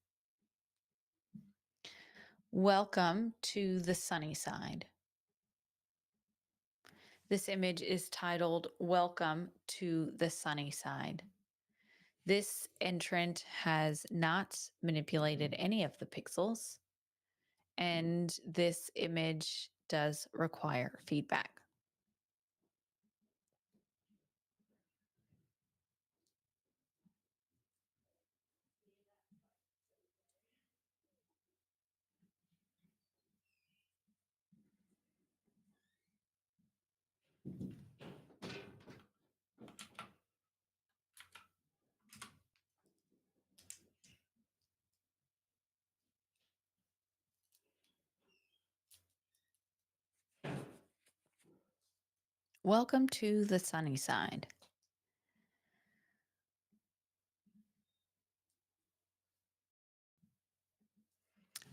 Welcome to the sunny side. This image is titled Welcome to the Sunny Side. This entrant has not manipulated any of the pixels, and this image does require feedback. Welcome to the sunny side.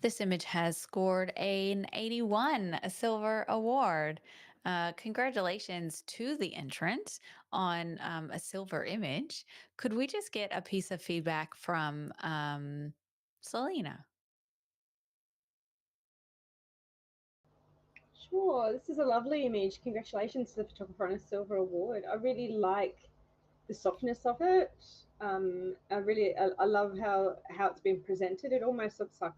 This image has scored an 81, a silver award. Congratulations to the entrant on a silver image. Could we just get a piece of feedback from Selena? Sure, this is a lovely image. Congratulations to the photographer on a silver award. I really like the softness of it. I love how it's been presented. It almost looks like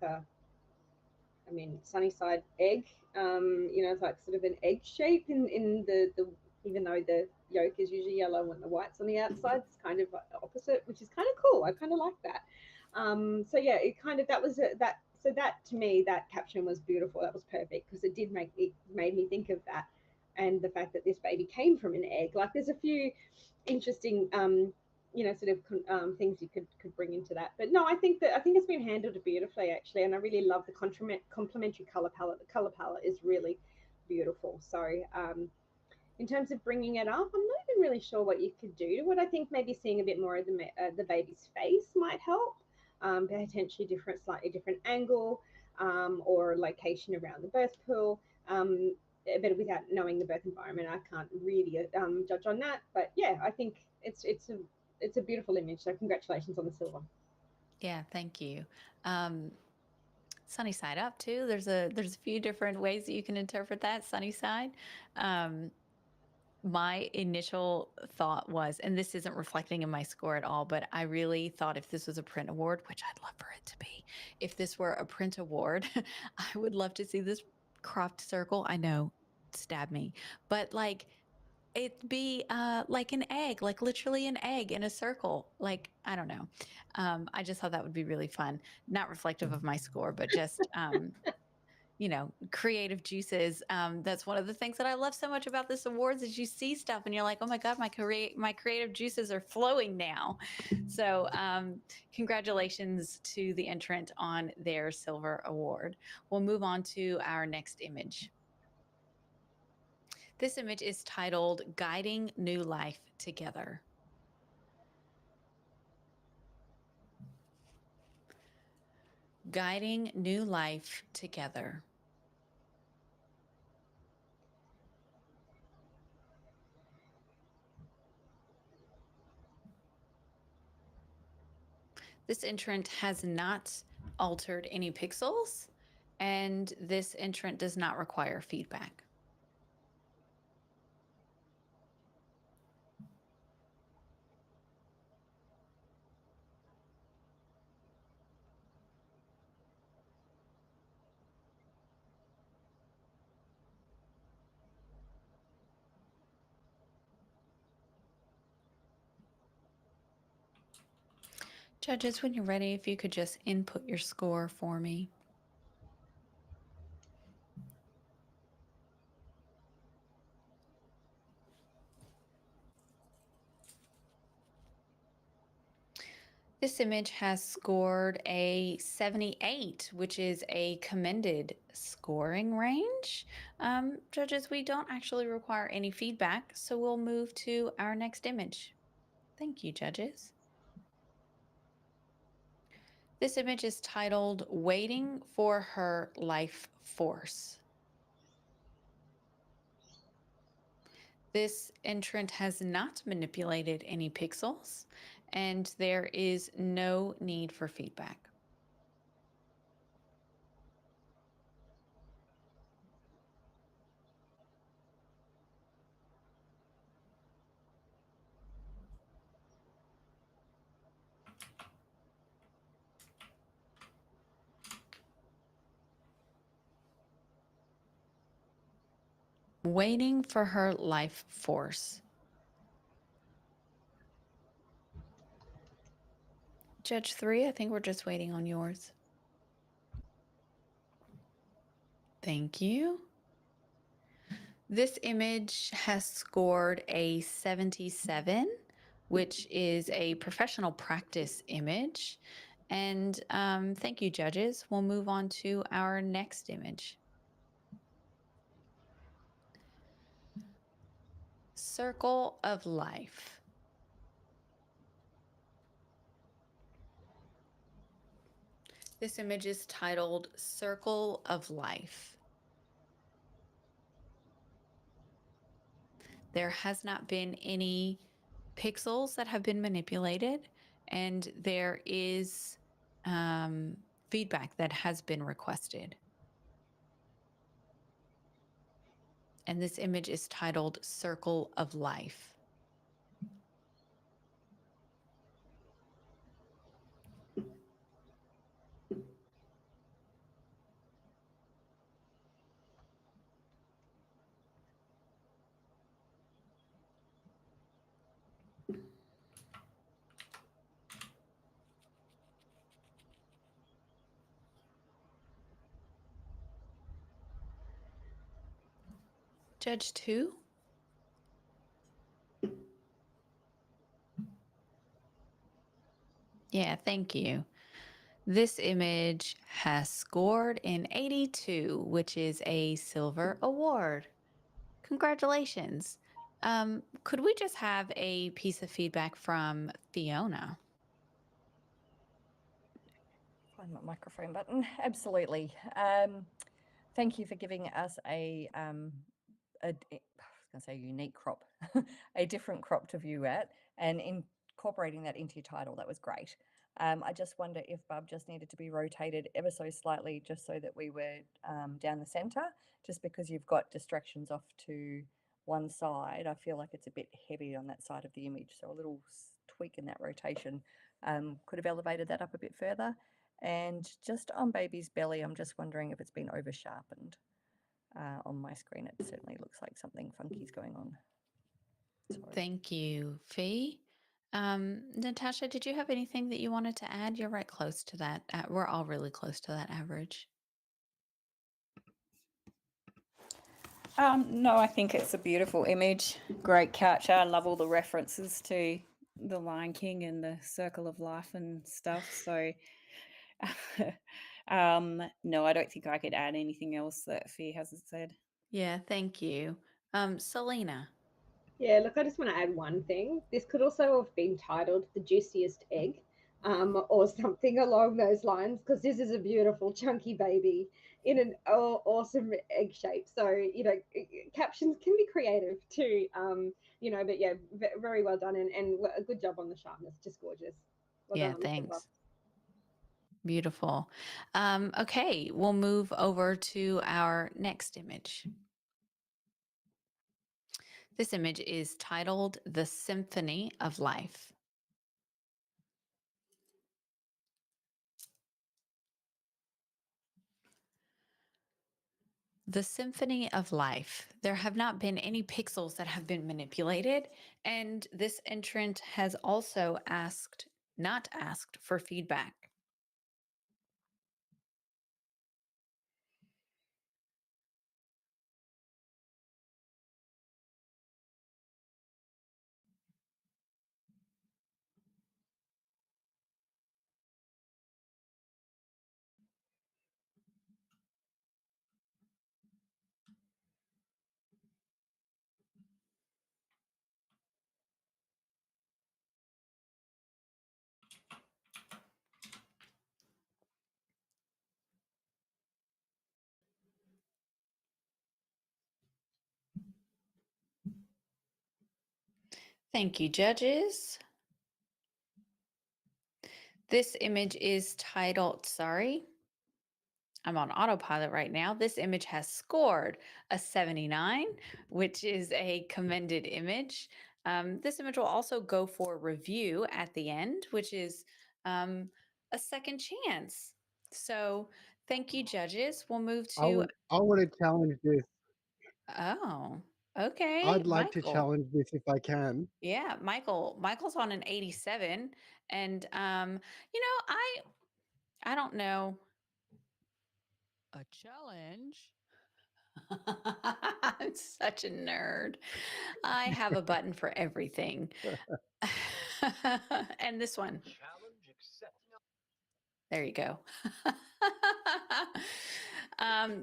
sunny side egg. It's like sort of an egg shape in the even though the yolk is usually yellow and the white's on the outside, it's kind of like the opposite, which is kind of cool. I kind of like that. So yeah, it kind of that. So that to me, that caption was beautiful. That was perfect because it made me think of that, and the fact that this baby came from an egg. Like there's a few interesting things you could bring into that. But no, I think it's been handled beautifully actually, and I really love the complementary color palette. The color palette is really beautiful. So in terms of bringing it up, I'm not even really sure what you could do. What I think maybe seeing a bit more of the baby's face might help. Potentially slightly different angle, or location around the birth pool. But without knowing the birth environment, I can't really judge on that. But yeah, I think it's a beautiful image. So congratulations on the silver. Yeah, thank you. Sunny side up too. There's a few different ways that you can interpret that sunny side. My initial thought was, and this isn't reflecting in my score at all, but I really thought if this was a print award, which I'd love for it to be, if this were a print award, I would love to see this cropped circle. I know, stab me, but like it be like an egg, like literally an egg in a circle. Like, I don't know. I just thought that would be really fun. Not reflective of my score, but just creative juices. That's one of the things that I love so much about this awards is you see stuff and you're like, oh my God, my creative juices are flowing now. So congratulations to the entrant on their silver award. We'll move on to our next image. This image is titled Guiding New Life Together. Guiding New Life Together. This entrant has not altered any pixels, and this entrant does not require feedback. Judges, when you're ready, if you could just input your score for me. This image has scored a 78, which is a commended scoring range. Judges, we don't actually require any feedback, so we'll move to our next image. Thank you, judges. This image is titled Waiting for Her Life Force. This entrant has not manipulated any pixels, and there is no need for feedback. Waiting for her life force. Judge 3, I think we're just waiting on yours. Thank you. This image has scored a 77, which is a professional practice image. And thank you, judges. We'll move on to our next image. Circle of Life. This image is titled Circle of Life. There has not been any pixels that have been manipulated, and there is feedback that has been requested. And this image is titled Circle of Life. Judge 2. Yeah, thank you. This image has scored an 82, which is a silver award. Congratulations. Could we just have a piece of feedback from Fiona? Find my microphone button. Absolutely. Thank you for giving us I was going to say unique crop, a different crop to view at, and incorporating that into your title. That was great. I just wonder if Bub just needed to be rotated ever so slightly, just so that we were down the center, just because you've got distractions off to one side. I feel like it's a bit heavy on that side of the image, so a little tweak in that rotation could have elevated that up a bit further. And just on baby's belly, I'm just wondering if it's been over sharpened. On my screen, it certainly looks like something funky is going on. Sorry. Thank you, Fee. Natasha, did you have anything that you wanted to add? You're right close to that. We're all really close to that average. No, I think it's a beautiful image. Great capture. I love all the references to the Lion King and the Circle of Life and stuff. So, no, I don't think I could add anything else that Fee hasn't said. Yeah, thank you. Selena. Yeah, look, I just want to add one thing. This could also have been titled The Juiciest Egg, or something along those lines, because this is a beautiful, chunky baby in an awesome egg shape. So, captions can be creative too, but yeah, very well done, and a good job on the sharpness. Just gorgeous. Well Yeah, done on the thanks. paper. Beautiful. Okay, we'll move over to our next image. This image is titled The Symphony of Life. The Symphony of Life. There have not been any pixels that have been manipulated, and this entrant has also not asked for feedback. Thank you, judges. This image is titled, sorry, I'm on autopilot right now. This image has scored a 79, which is a commended image. This image will also go for review at the end, which is a second chance. So thank you, judges. We'll move to, I want to challenge this. oh, okay, I'd like to Michael. challenge this if I can. Yeah, Michael's on an 87. And, you know, I don't know. A challenge? I'm such a nerd. I have a button for everything. And this one. Challenge accepted. There you go.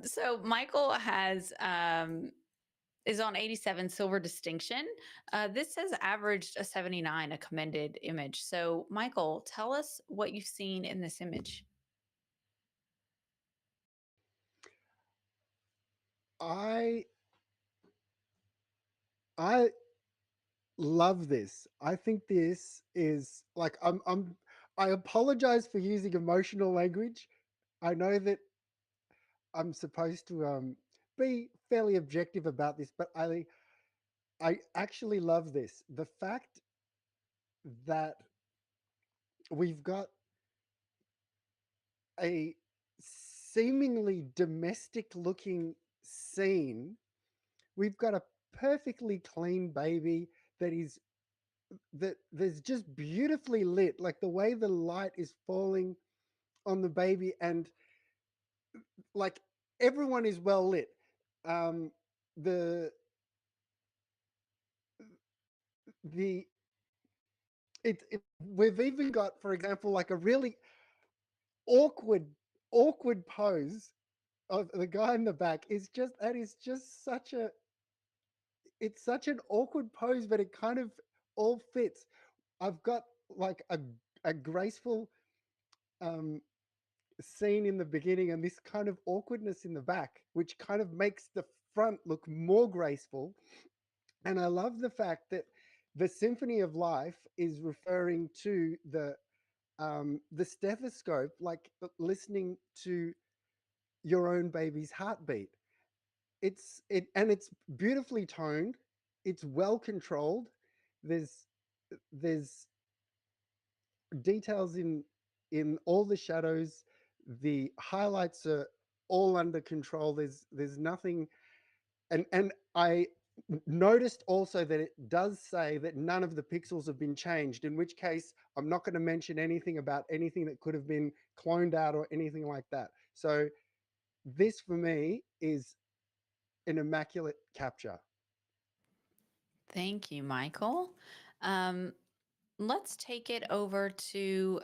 So Michael has is on 87 silver distinction. This has averaged a 79, a commended image. So Michael, tell us what you've seen in this image. I love this. I think this is like I apologize for using emotional language. I know that I'm supposed to be fairly objective about this, but I actually love this. The fact that we've got a seemingly domestic looking scene. We've got a perfectly clean baby that is that there's just beautifully lit, like the way the light is falling on the baby, and like everyone is well lit. The the we've even got, for example, like a really awkward awkward pose of the guy in the back. Is just that is just such a it's such an awkward pose, but it kind of all fits. I've got like a graceful um scene in the beginning and this kind of awkwardness in the back, which kind of makes the front look more graceful. And I love the fact that the symphony of life is referring to the stethoscope, like listening to your own baby's heartbeat. It's beautifully toned. It's well controlled. There's details in all the shadows. The highlights are all under control. There's nothing. And I noticed also that it does say that none of the pixels have been changed, in which case I'm not going to mention anything about anything that could have been cloned out or anything like that. So this for me is an immaculate capture. Thank you, Michael. Let's take it over to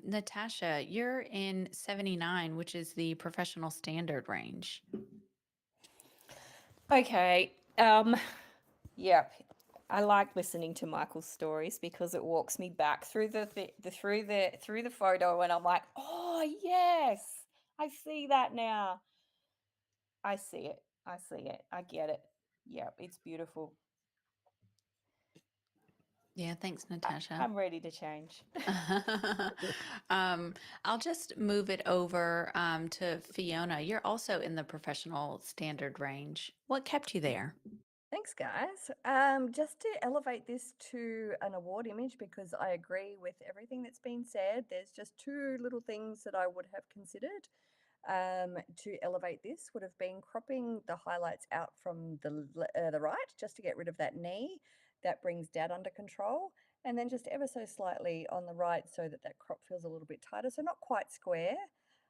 Natasha. You're in 79, which is the professional standard range. Okay. Yep. I like listening to Michael's stories because it walks me back through through the photo, and I'm like, oh yes, I see that now. I see it. I see it. I get it. Yep, it's beautiful. Yeah, thanks, Natasha. I'm ready to change. I'll just move it over to Fiona. You're also in the professional standard range. What kept you there? Thanks, guys. Just to elevate this to an award image, because I agree with everything that's been said. There's just two little things that I would have considered to elevate this. Would have been cropping the highlights out from the right, just to get rid of that knee. That brings Dad under control. And then just ever so slightly on the right so that that crop feels a little bit tighter, so not quite square.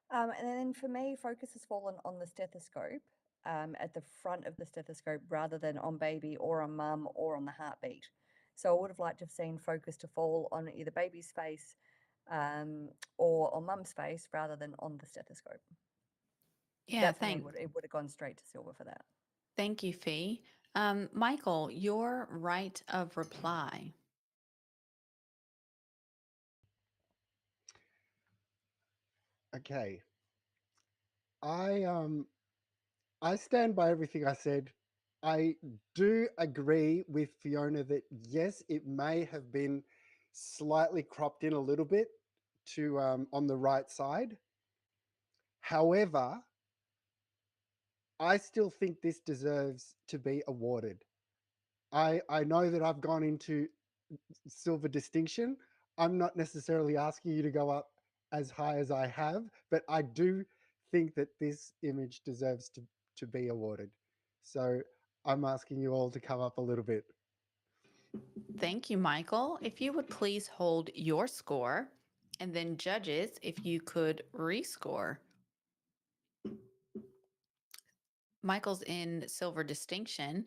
And then for me, focus has fallen on the stethoscope. At the front of the stethoscope rather than on baby or on mum or on the heartbeat. So I would have liked to have seen focus to fall on either baby's face or on mum's face rather than on the stethoscope. Yeah, That for me thanks. it would have gone straight to silver for that. Thank you, Fee. Michael, your right of reply. Okay. I stand by everything I said I do agree with Fiona that yes, it may have been slightly cropped in a little bit to on the right side. However, I still think this deserves to be awarded. I know that I've gone into silver distinction. I'm not necessarily asking you to go up as high as I have, but I do think that this image deserves to be awarded. So I'm asking you all to come up a little bit. Thank you, Michael. If you would please hold your score, and then judges, if you could rescore. Michael's in silver distinction.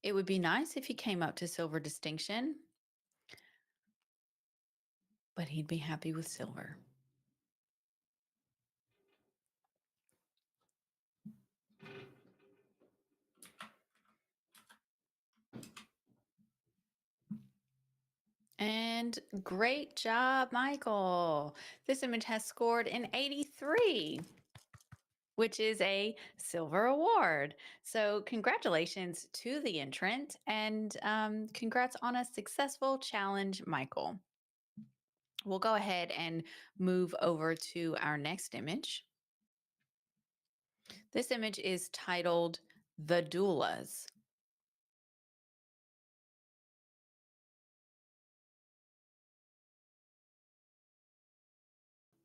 It would be nice if he came up to silver distinction, but he'd be happy with silver. And great job, Michael. This image has scored an 83, which is a silver award. So congratulations to the entrant, and congrats on a successful challenge, Michael. We'll go ahead and move over to our next image. This image is titled The Doulas.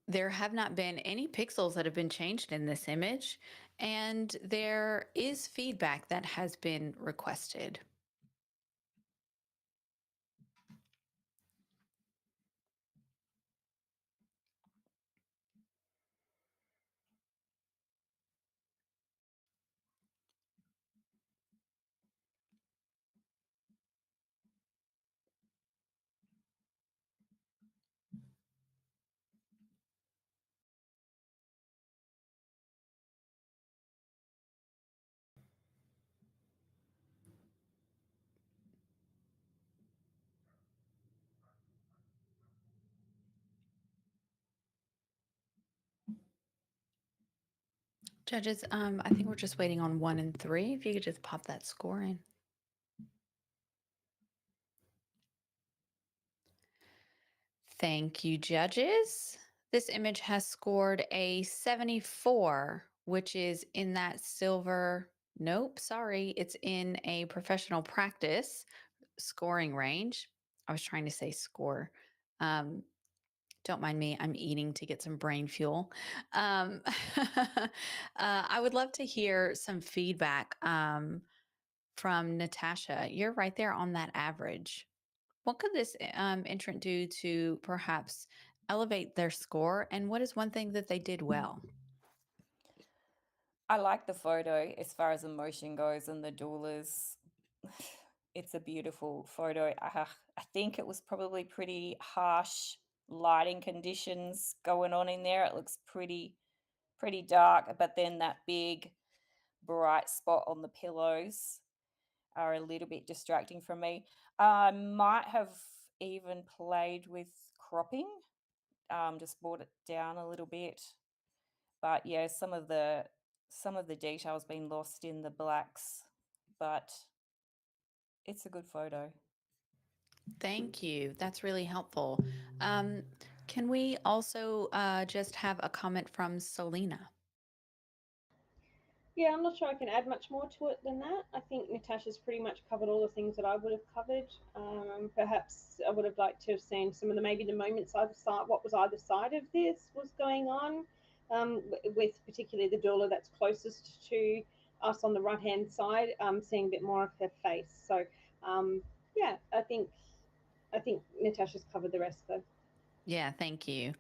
There have not been any pixels that have been changed in this image, and there is feedback that has been requested. Judges, I think we're just waiting on 1 and 3. If you could just pop that score in. Thank you, judges. This image has scored a 74, which is in that silver. Nope, sorry. It's in a professional practice scoring range. I was trying to say score. Don't mind me. I'm eating to get some brain fuel. I would love to hear some feedback from Natasha. You're right there on that average. What could this entrant do to perhaps elevate their score? And what is one thing that they did well? I like the photo as far as emotion goes and the doulas. It's a beautiful photo. I think it was probably pretty harsh lighting conditions going on in there. It looks pretty dark, but then that big bright spot on the pillows are a little bit distracting for me. I might have even played with cropping, just brought it down a little bit. But yeah, some of the details been lost in the blacks, but it's a good photo. Thank you. That's really helpful. Can we also just have a comment from Selena? Yeah, I'm not sure I can add much more to it than that. I think Natasha's pretty much covered all the things that I would have covered. Perhaps I would have liked to have seen some of maybe the moments either side, what was either side of this was going on, with particularly the doula that's closest to us on the right hand side, seeing a bit more of her face. So yeah, I think Natasha's covered the rest though. Yeah, thank you.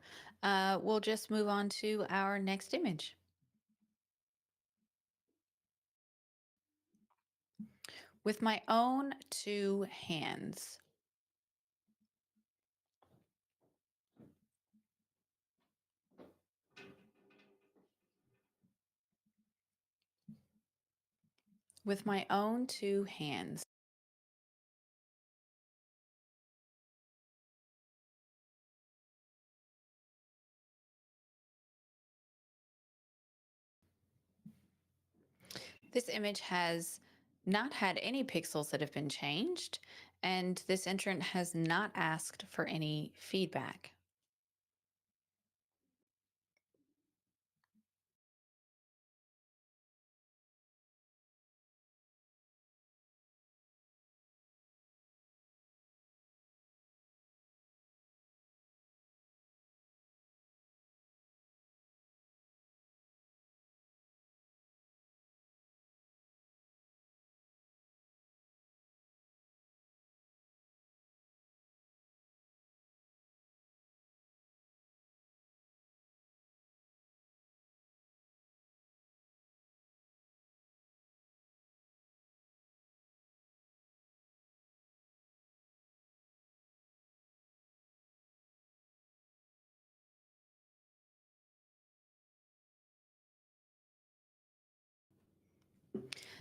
We'll just move on to our next image. With my own 2 hands. With my own 2 hands. This image has not had any pixels that have been changed, and this entrant has not asked for any feedback.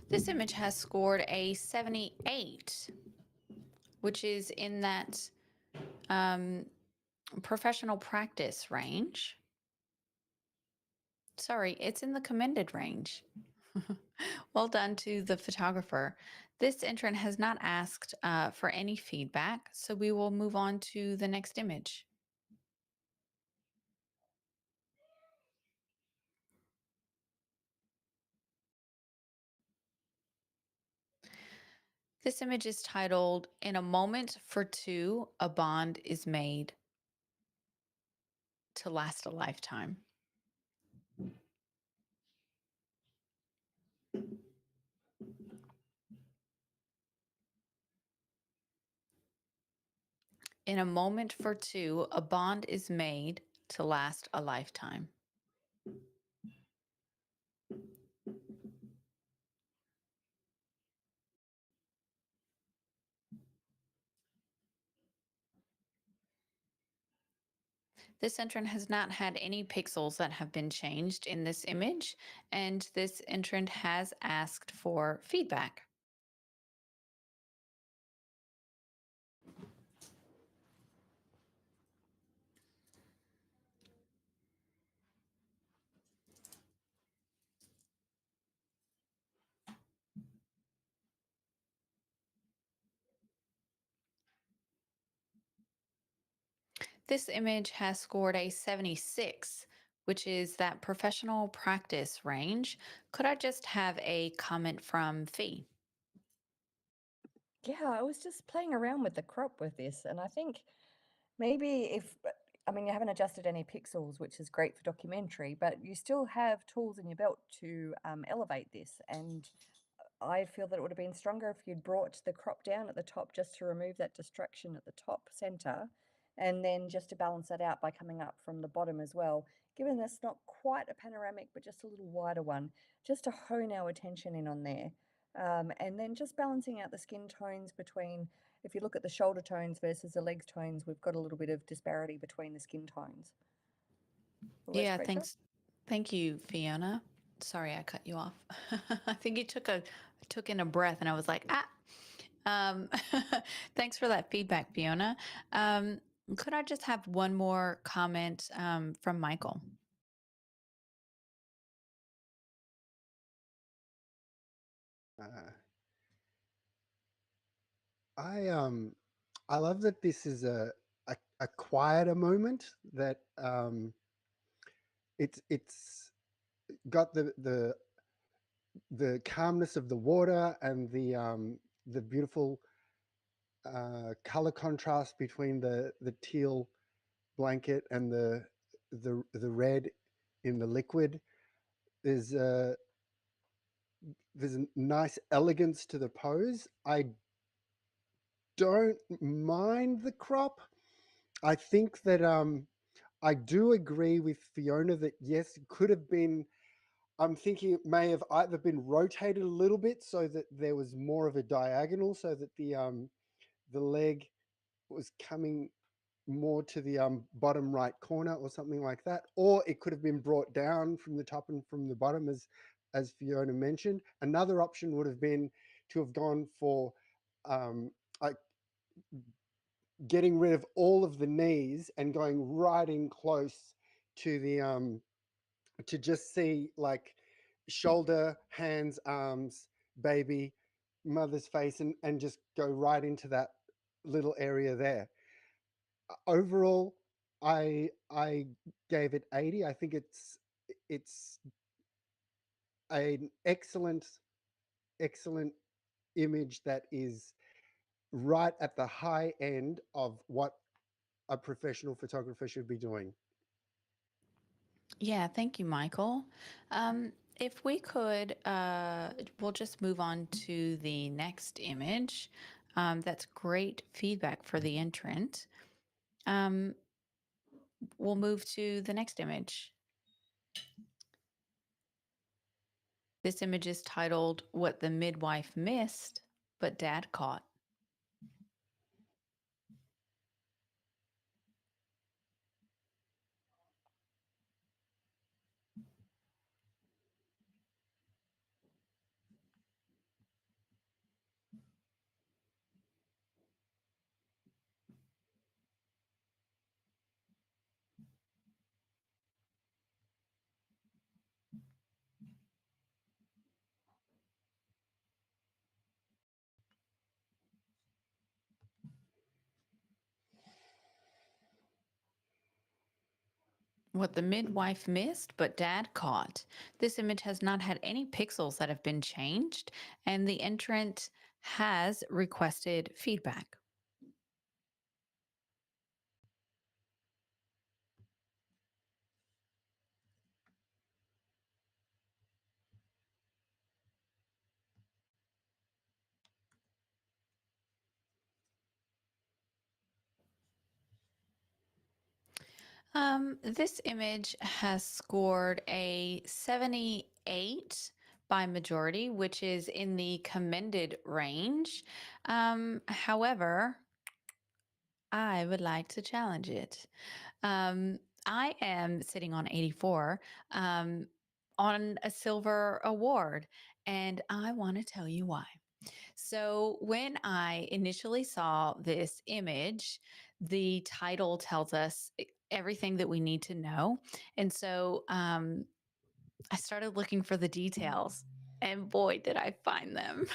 This image has scored a 78, which is in that professional practice range. Sorry, it's in the commended range. Well done to the photographer. This entrant has not asked for any feedback, so we will move on to the next image. This image is titled, "In a Moment for Two, a Bond is Made to Last a Lifetime." In a moment for two, a bond is made to last a lifetime. This entrant has not had any pixels that have been changed in this image, and this entrant has asked for feedback. This image has scored a 76, which is that professional practice range. Could I just have a comment from Fee? Yeah, I was just playing around with the crop with this, and I think maybe if, I mean, you haven't adjusted any pixels, which is great for documentary, but you still have tools in your belt to elevate this. And I feel that it would have been stronger if you'd brought the crop down at the top just to remove that distraction at the top center, and then just to balance that out by coming up from the bottom as well, given that's not quite a panoramic, but just a little wider one, just to hone our attention in on there. And then just balancing out the skin tones between, if you look at the shoulder tones versus the legs tones, we've got a little bit of disparity between the skin tones. Yeah, thanks. Thank you, Fiona. Sorry, I cut you off. I think you took in a breath, and I was like, ah. Thanks for that feedback, Fiona. Could I just have one more comment from Michael? I love that this is a quieter moment, that it's got the calmness of the water and the beautiful color contrast between the teal blanket and the red in the liquid. There's a nice elegance to the pose. I don't mind the crop. I think that I do agree with Fiona that yes, it could have been. I'm thinking it may have either been rotated a little bit so that there was more of a diagonal, so that the leg was coming more to the bottom right corner or something like that, or it could have been brought down from the top and from the bottom, as Fiona mentioned. Another option would have been to have gone for like getting rid of all of the knees and going right in close to the to just see like shoulder, hands, arms, baby, mother's face and just go right into that little area there. Overall, I gave it 80. I think it's an excellent image that is right at the high end of what a professional photographer should be doing. Yeah, thank you, Michael. If we could, we'll just move on to the next image. That's great feedback for the entrant. Um, we'll move to the next image. This image is titled What the Midwife Missed, but Dad Caught. What the midwife missed, but Dad caught. This image has not had any pixels that have been changed, and the entrant has requested feedback. This image has scored a 78 by majority, which is in the commended range. However, I would like to challenge it. I am sitting on 84 on a silver award, and I want to tell you why. So, when I initially saw this image, the title tells us everything that we need to know. And so I started looking for the details, and boy, did I find them.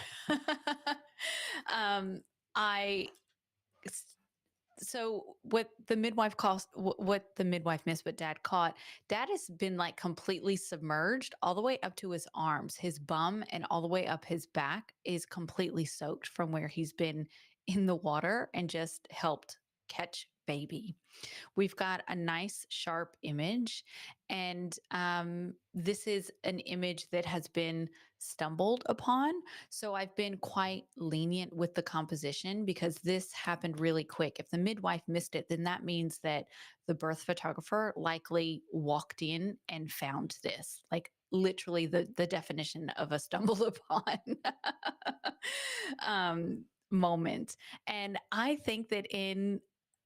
um, I so what the midwife calls what the midwife missed but Dad caught. Dad has been like completely submerged all the way up to his arms. His bum and all the way up his back is completely soaked from where he's been in the water and just helped catch baby. We've got a nice sharp image, and this is an image that has been stumbled upon. So I've been quite lenient with the composition because this happened really quick. If the midwife missed it, then that means that the birth photographer likely walked in and found this, like literally the definition of a stumble upon moment. And I think that in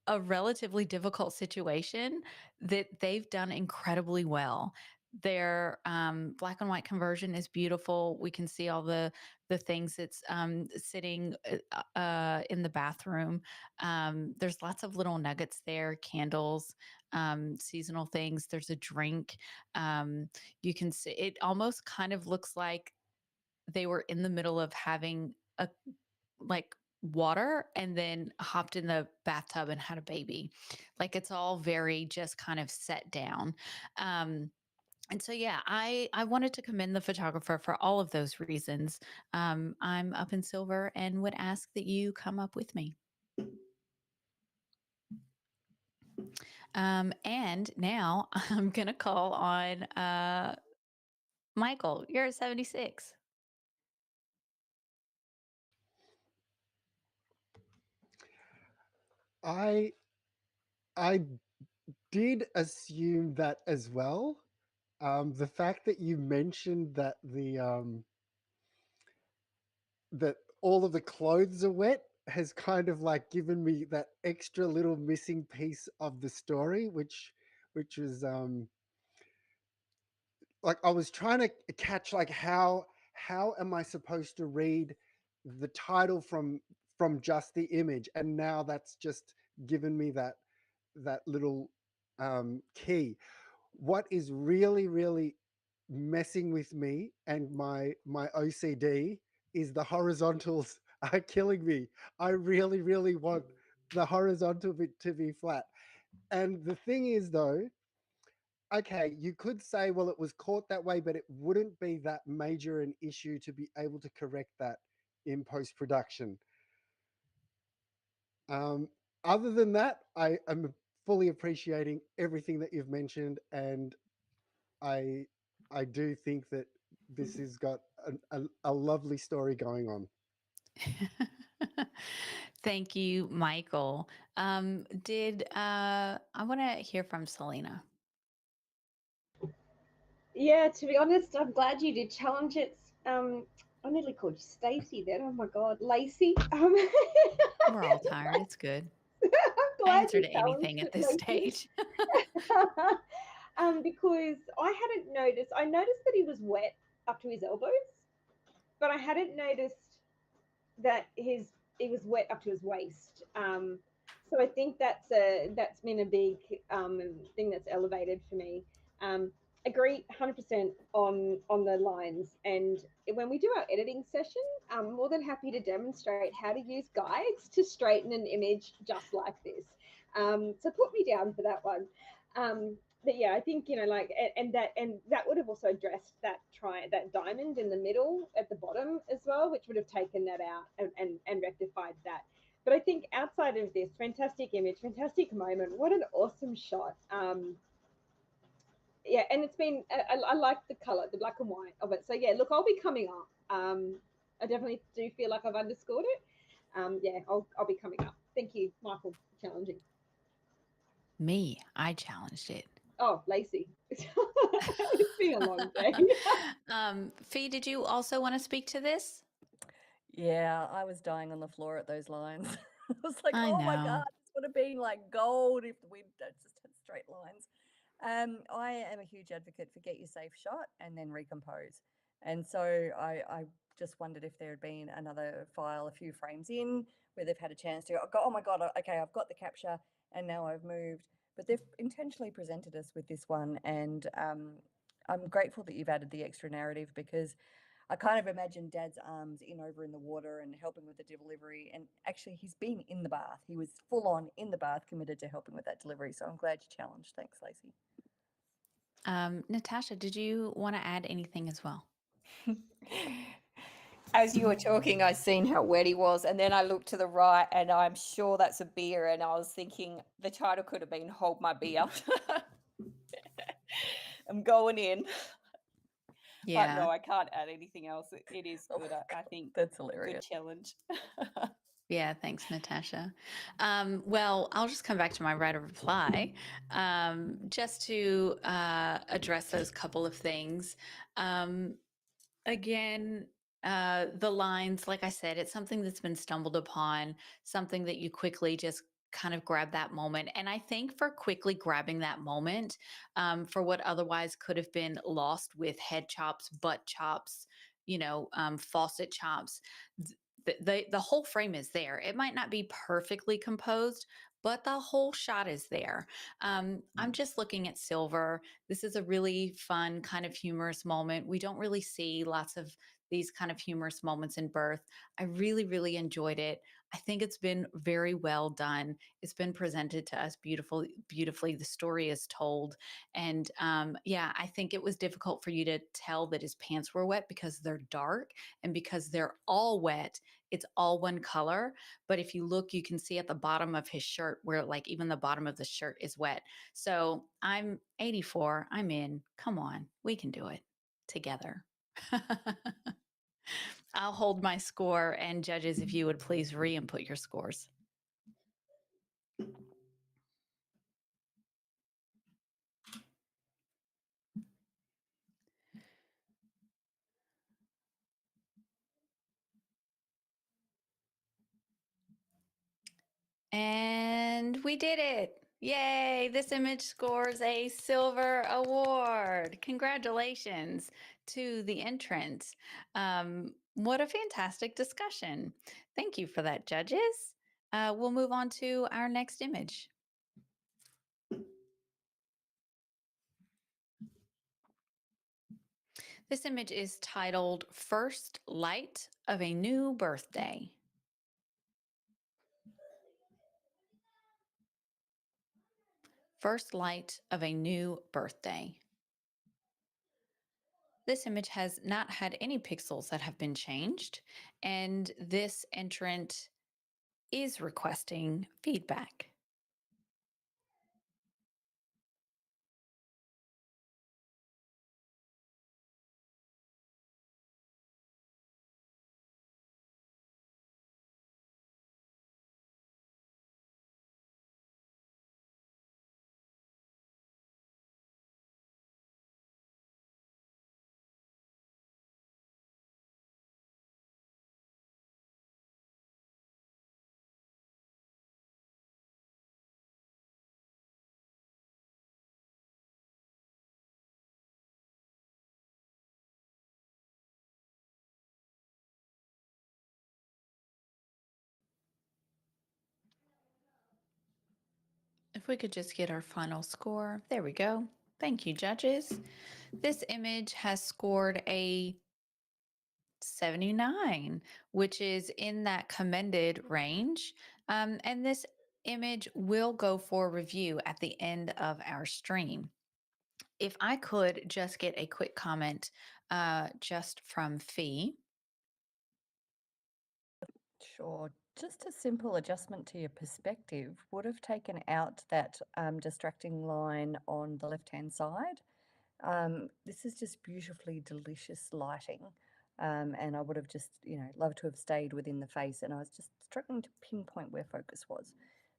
a relatively difficult situation that they've done incredibly well. Their black and white conversion is beautiful. We can see all the things that's sitting in the bathroom. There's lots of little nuggets there, candles, seasonal things. There's a drink. You can see it almost kind of looks like they were in the middle of having a like water and then hopped in the bathtub and had a baby. Like it's all very just kind of set down. And so, yeah, I wanted to commend the photographer for all of those reasons. I'm up in silver and would ask that you come up with me. And now I'm going to call on Michael. You're at 76. I I did assume that as well. The fact that you mentioned that that all of the clothes are wet has kind of like given me that extra little missing piece of the story, which was like I was trying to catch like how am I supposed to read the title from just the image, and now that's just given me that little key. What is really messing with me and my OCD is the horizontals are killing me. I really, really want the horizontal bit to be flat. And the thing is, though, okay, you could say, well, it was caught that way, but it wouldn't be that major an issue to be able to correct that in post production. Other than that, I am fully appreciating everything that you've mentioned, and I do think that this has got a lovely story going on. Thank you, Michael. I want to hear from Selena. Yeah, to be honest, I'm glad you did challenge it. I nearly called you Stacey then. Oh my God, Lacey. We're all tired. It's good. I'm I glad answer you to challenged anything at it, this Lacey. stage. Because I hadn't noticed. I noticed that he was wet up to his elbows, but I hadn't noticed that he was wet up to his waist. So I think that's been a big thing that's elevated for me. Agree 100% on the lines. And when we do our editing session, I'm more than happy to demonstrate how to use guides to straighten an image just like this. So put me down for that one. But yeah, I think, like, and that would have also addressed that diamond in the middle at the bottom as well, which would have taken that out and rectified that. But I think outside of this, fantastic image, fantastic moment. What an awesome shot. Yeah, and it's been, I like the color, the black and white of it. So yeah, look, I'll be coming up. I definitely do feel like I've underscored it. Yeah, I'll be coming up. Thank you, Michael, for challenging. Me, I challenged it. Oh, Lacey. It's been a long day. Fee, did you also want to speak to this? Yeah, I was dying on the floor at those lines. I was like, I oh my know. God, this would have been like gold if we just had straight lines. I am a huge advocate for get your safe shot and then recompose. And so I just wondered if there had been another file a few frames in where they've had a chance to go, oh my God, okay, I've got the capture and now I've moved. But they've intentionally presented us with this one. And I'm grateful that you've added the extra narrative, because I kind of imagine Dad's arms over in the water and helping with the delivery. And actually, he's been in the bath. He was full on in the bath, committed to helping with that delivery. So I'm glad you challenged. Thanks, Lacey. Natasha, did you want to add anything as well? As you were talking, I seen how wet he was, and then I looked to the right, and I'm sure that's a beer. And I was thinking the title could have been "Hold My Beer." I'm going in. Yeah. But no, I can't add anything else. It is good. I think that's hilarious. Good challenge. Yeah, thanks, Natasha. Well, I'll just come back to my right of reply just to address those couple of things. Again, the lines, like I said, it's something that's been stumbled upon, something that you quickly just kind of grab that moment. And I think for quickly grabbing that moment, for what otherwise could have been lost with head chops, butt chops, faucet chops, the whole frame is there. It might not be perfectly composed, but the whole shot is there. I'm just looking at Silver. This is a really fun kind of humorous moment. We don't really see lots of these kind of humorous moments in birth. I really, really enjoyed it. I think it's been very well done. It's been presented to us beautifully. The story is told. And yeah, I think it was difficult for you to tell that his pants were wet because they're dark, and because they're all wet, it's all one color. But if you look, you can see at the bottom of his shirt where like even the bottom of the shirt is wet. So I'm 84. I'm in. Come on. We can do it together. I'll hold my score, and judges, if you would please re-input your scores. And we did it. Yay, this image scores a silver award. Congratulations to the entrants. What a fantastic discussion. Thank you for that, judges. We'll move on to our next image. This image is titled First Light of a New Birthday. First light of a new birthday. This image has not had any pixels that have been changed, and this entrant is requesting feedback. If we could just get our final score. There we go. Thank you, judges. This image has scored a 79, which is in that commended range. And this image will go for review at the end of our stream. If I could just get a quick comment just from Fee. Sure. Just a simple adjustment to your perspective would have taken out that distracting line on the left-hand side. This is just beautifully delicious lighting. And I would have just, loved to have stayed within the face. And I was just struggling to pinpoint where focus was.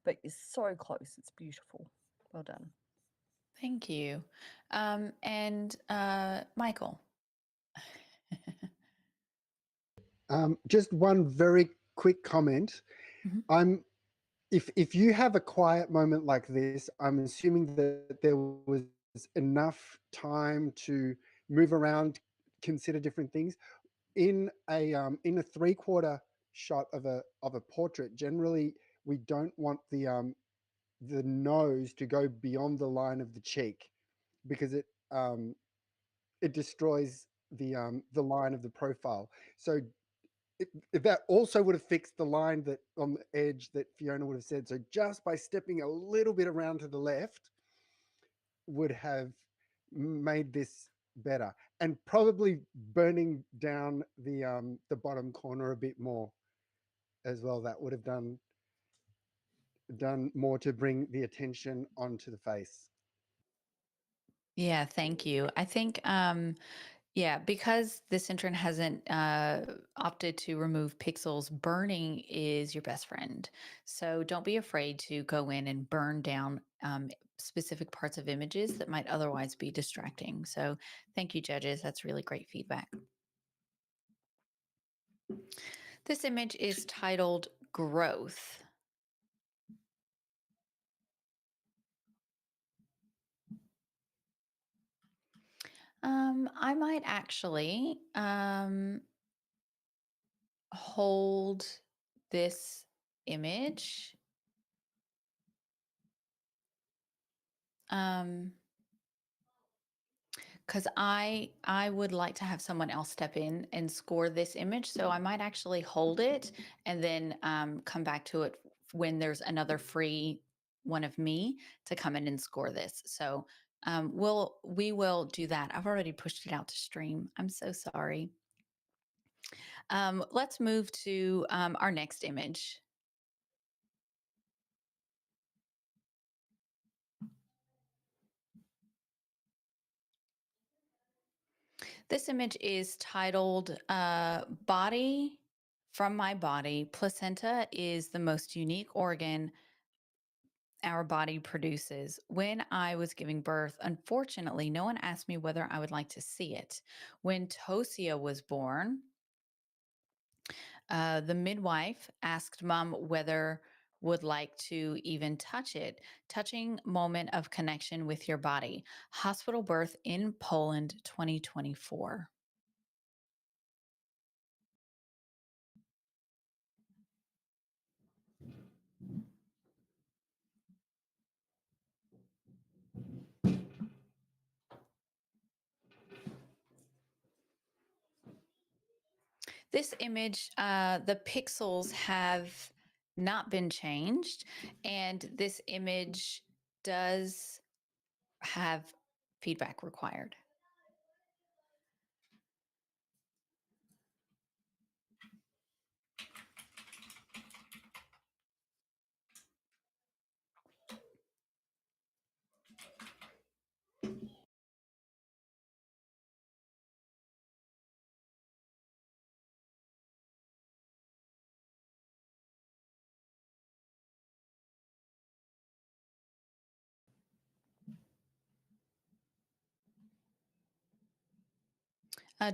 But it's so close. It's beautiful. Well done. Thank you. And Michael. Just one very quick comment. Mhm. If you have a quiet moment like this, I'm assuming that there was enough time to move around, consider different things. In a 3/4 shot of a portrait, generally we don't want the nose to go beyond the line of the cheek, because it destroys the line of the profile. So if that also would have fixed the line that on the edge that Fiona would have said. So just by stepping a little bit around to the left would have made this better, and probably burning down the bottom corner a bit more as well. That would have done more to bring the attention onto the face. Yeah, thank you. I think, yeah, because this intern hasn't opted to remove pixels, burning is your best friend. So don't be afraid to go in and burn down specific parts of images that might otherwise be distracting. So thank you, judges. That's really great feedback. This image is titled Growth. I might actually hold this image. Because I would like to have someone else step in and score this image. So I might actually hold it and then come back to it when there's another free one of me to come in and score this. So we will do that. I've already pushed it out to stream. I'm so sorry. Let's move to our next image. This image is titled Body from My Body. Placenta is the most unique organ our body produces. When I was giving birth, unfortunately, no one asked me whether I would like to see it. When Tosia was born, the midwife asked mom whether would like to even touch it. Touching moment of connection with your body. Hospital birth in Poland 2024. This image, the pixels have not been changed, and this image does have feedback required.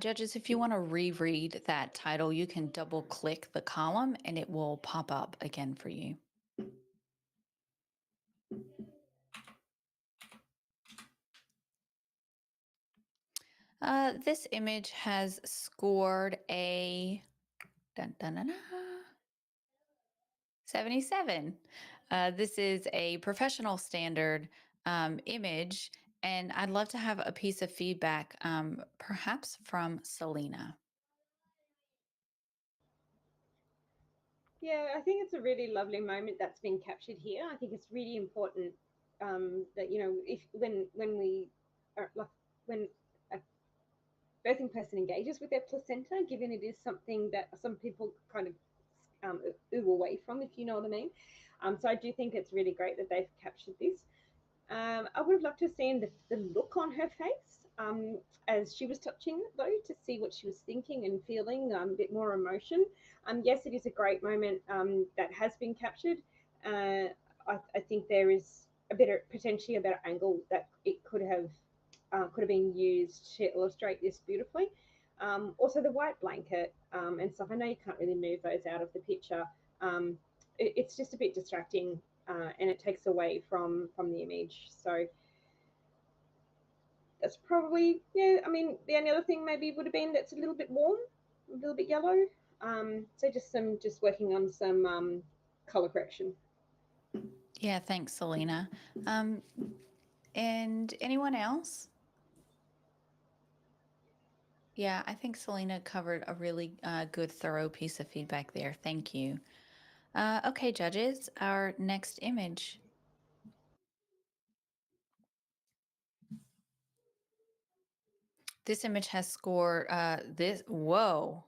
Judges, if you want to reread that title, you can double click the column and it will pop up again for you. This image has scored a 77. This is a professional standard image, and I'd love to have a piece of feedback, perhaps from Selena. Yeah, I think it's a really lovely moment that's been captured here. I think it's really important that if when we are like when a birthing person engages with their placenta, given it is something that some people kind of ooh away from, if you know what I mean. So I do think it's really great that they've captured this. I would have loved to have seen the look on her face as she was touching it, though, to see what she was thinking and feeling, a bit more emotion. Yes, it is a great moment that has been captured. I think there is potentially a better angle that it could have been used to illustrate this beautifully. Also, the white blanket and stuff. I know you can't really move those out of the picture. It's just a bit distracting, and it takes away from the image. So that's probably, yeah. I mean, the only other thing maybe would have been that's a little bit warm, a little bit yellow. So just working on some color correction. Yeah, thanks, Selena. And anyone else? Yeah, I think Selena covered a really good, thorough piece of feedback there. Thank you. Okay, judges, our next image. This image has scored whoa,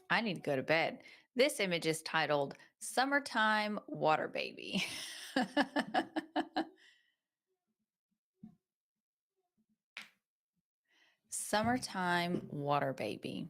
I need to go to bed. This image is titled Summertime Water Baby. Summertime Water Baby.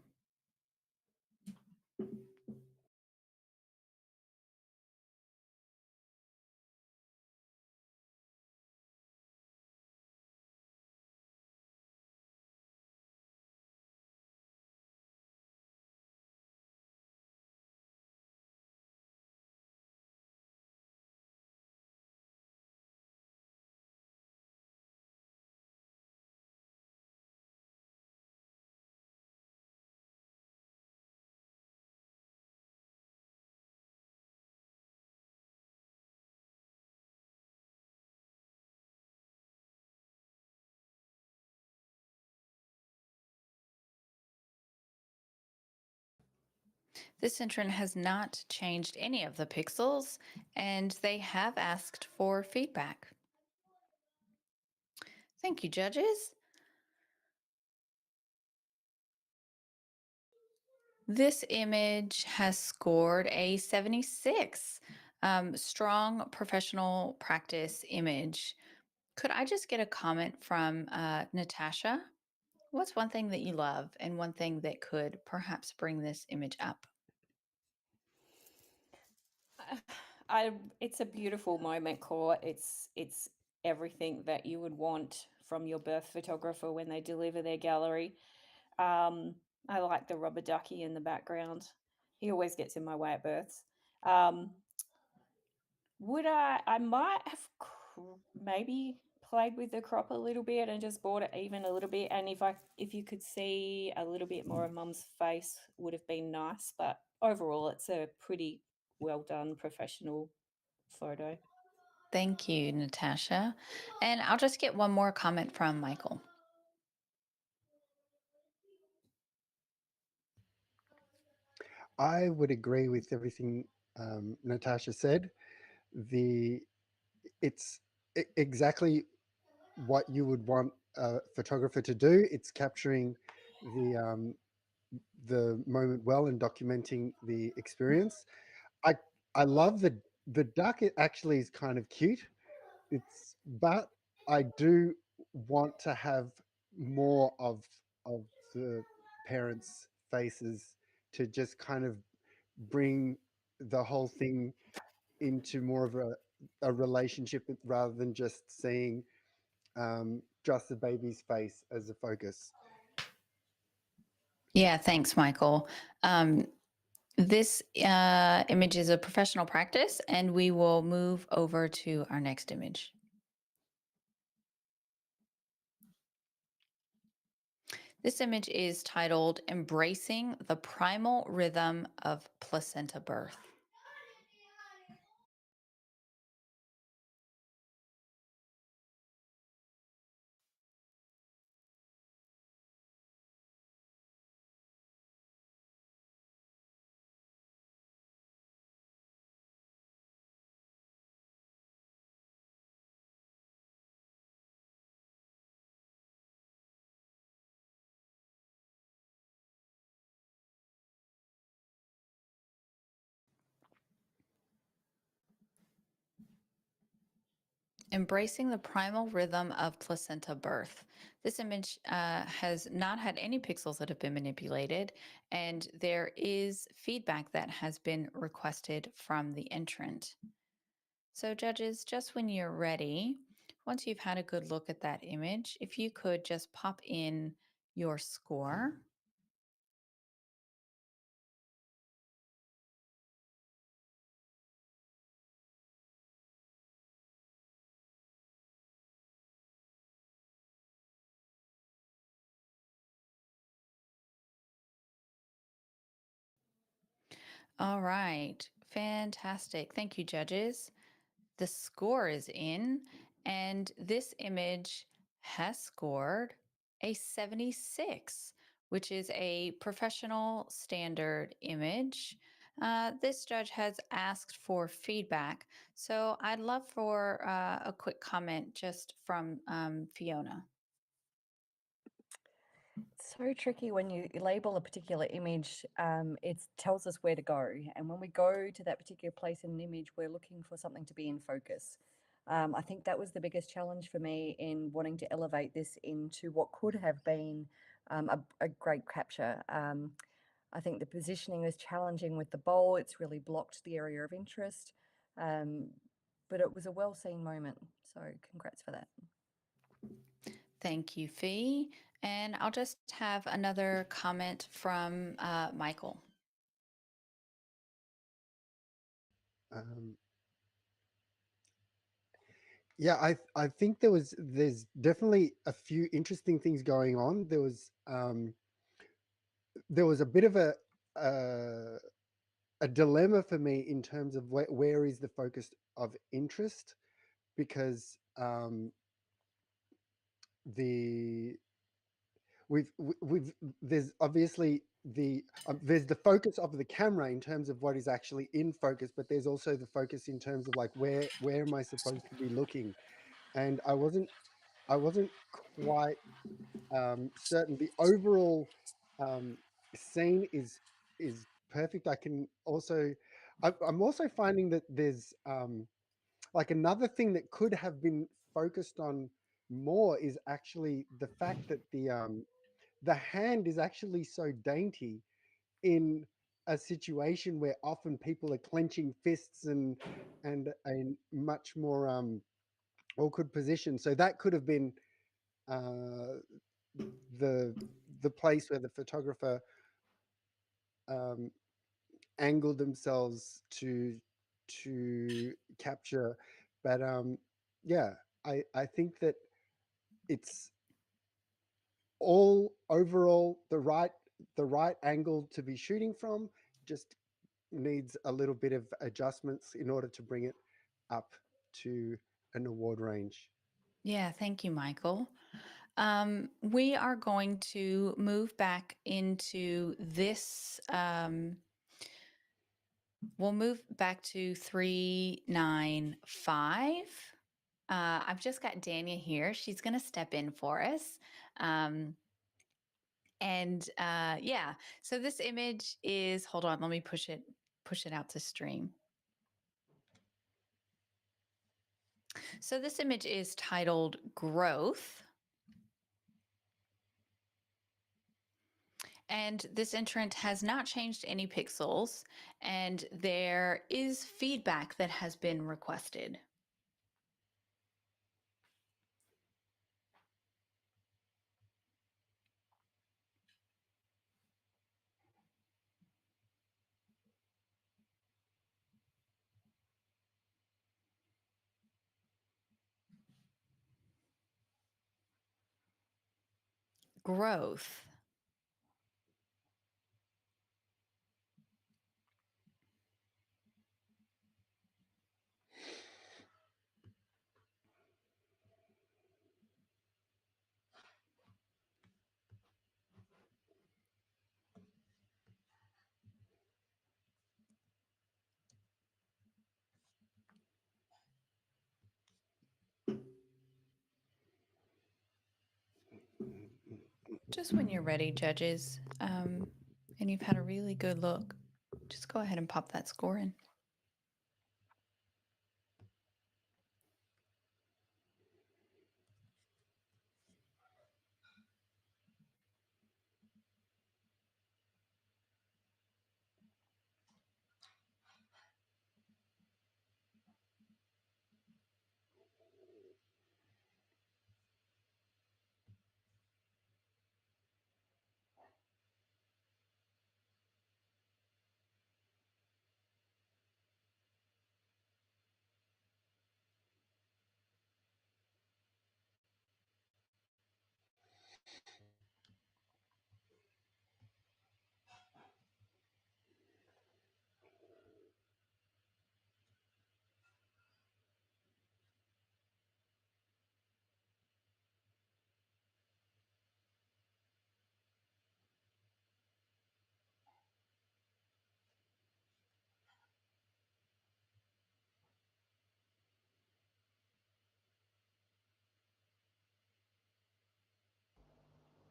This entrant has not changed any of the pixels, and they have asked for feedback. Thank you, judges. This image has scored a 76. Strong professional practice image. Could I just get a comment from Natasha? What's one thing that you love and one thing that could perhaps bring this image up? It's a beautiful moment, Court. It's everything that you would want from your birth photographer when they deliver their gallery. I like the rubber ducky in the background. He always gets in my way at births. I might have maybe played with the crop a little bit and just brought it even a little bit. And if you could see a little bit more of Mum's face, would have been nice. But overall, it's a pretty well done professional photo. Thank you, Natasha. And I'll just get one more comment from Michael. I would agree with everything Natasha said. The it's exactly what you would want a photographer to do. It's capturing the the moment well and documenting the experience. I I love the duck. It actually is kind of cute. But I do want to have more of the parents' faces to just kind of bring the whole thing into more of a relationship rather than just seeing just the baby's face as a focus. Yeah, thanks, Michael. This image is a professional practice, and we will move over to our next image. This image is titled Embracing the Primal Rhythm of Placenta Birth. Embracing the primal rhythm of placenta birth. This image has not had any pixels that have been manipulated, and there is feedback that has been requested from the entrant. So, judges, just when you're ready, once you've had a good look at that image, if you could just pop in your score. All right, fantastic. Thank you, judges. The score is in, and this image has scored a 76, which is a professional standard image. This judge has asked for feedback, so I'd love for a quick comment just from Fiona. It's so tricky when you label a particular image. It tells us where to go, and when we go to that particular place in an image, we're looking for something to be in focus. I think that was the biggest challenge for me in wanting to elevate this into what could have been a great capture. I think the positioning is challenging with the bowl. It's really blocked the area of interest, but it was a well-seen moment. So congrats for that. Thank you, Fee. And I'll just have another comment from Michael. Um, yeah, I think there's definitely a few interesting things going on. There was a bit of a dilemma for me in terms of where is the focus of interest, because the we've there's obviously there's the focus of the camera in terms of what is actually in focus, but there's also the focus in terms of like where am I supposed to be looking, and I wasn't quite certain. The overall scene is perfect. I can also I'm also finding that there's like another thing that could have been focused on more is actually the fact that the hand is actually so dainty in a situation where often people are clenching fists and a much more awkward position. So that could have been uh, the the place where the photographer um, angled themselves to capture. But yeah, I think that it's all overall the right angle to be shooting from. Just needs a little bit of adjustments in order to bring it up to an award range. Yeah, thank you, Michael. We are going to move back into this We'll move back to 395. I've just got Dania here. She's going to step in for us. Yeah, so this image is, hold on, let me push it out to stream. So this image is titled Growth. And this entrant has not changed any pixels, and there is feedback that has been requested. Growth. Just when you're ready, judges, and you've had a really good look, just go ahead and pop that score in.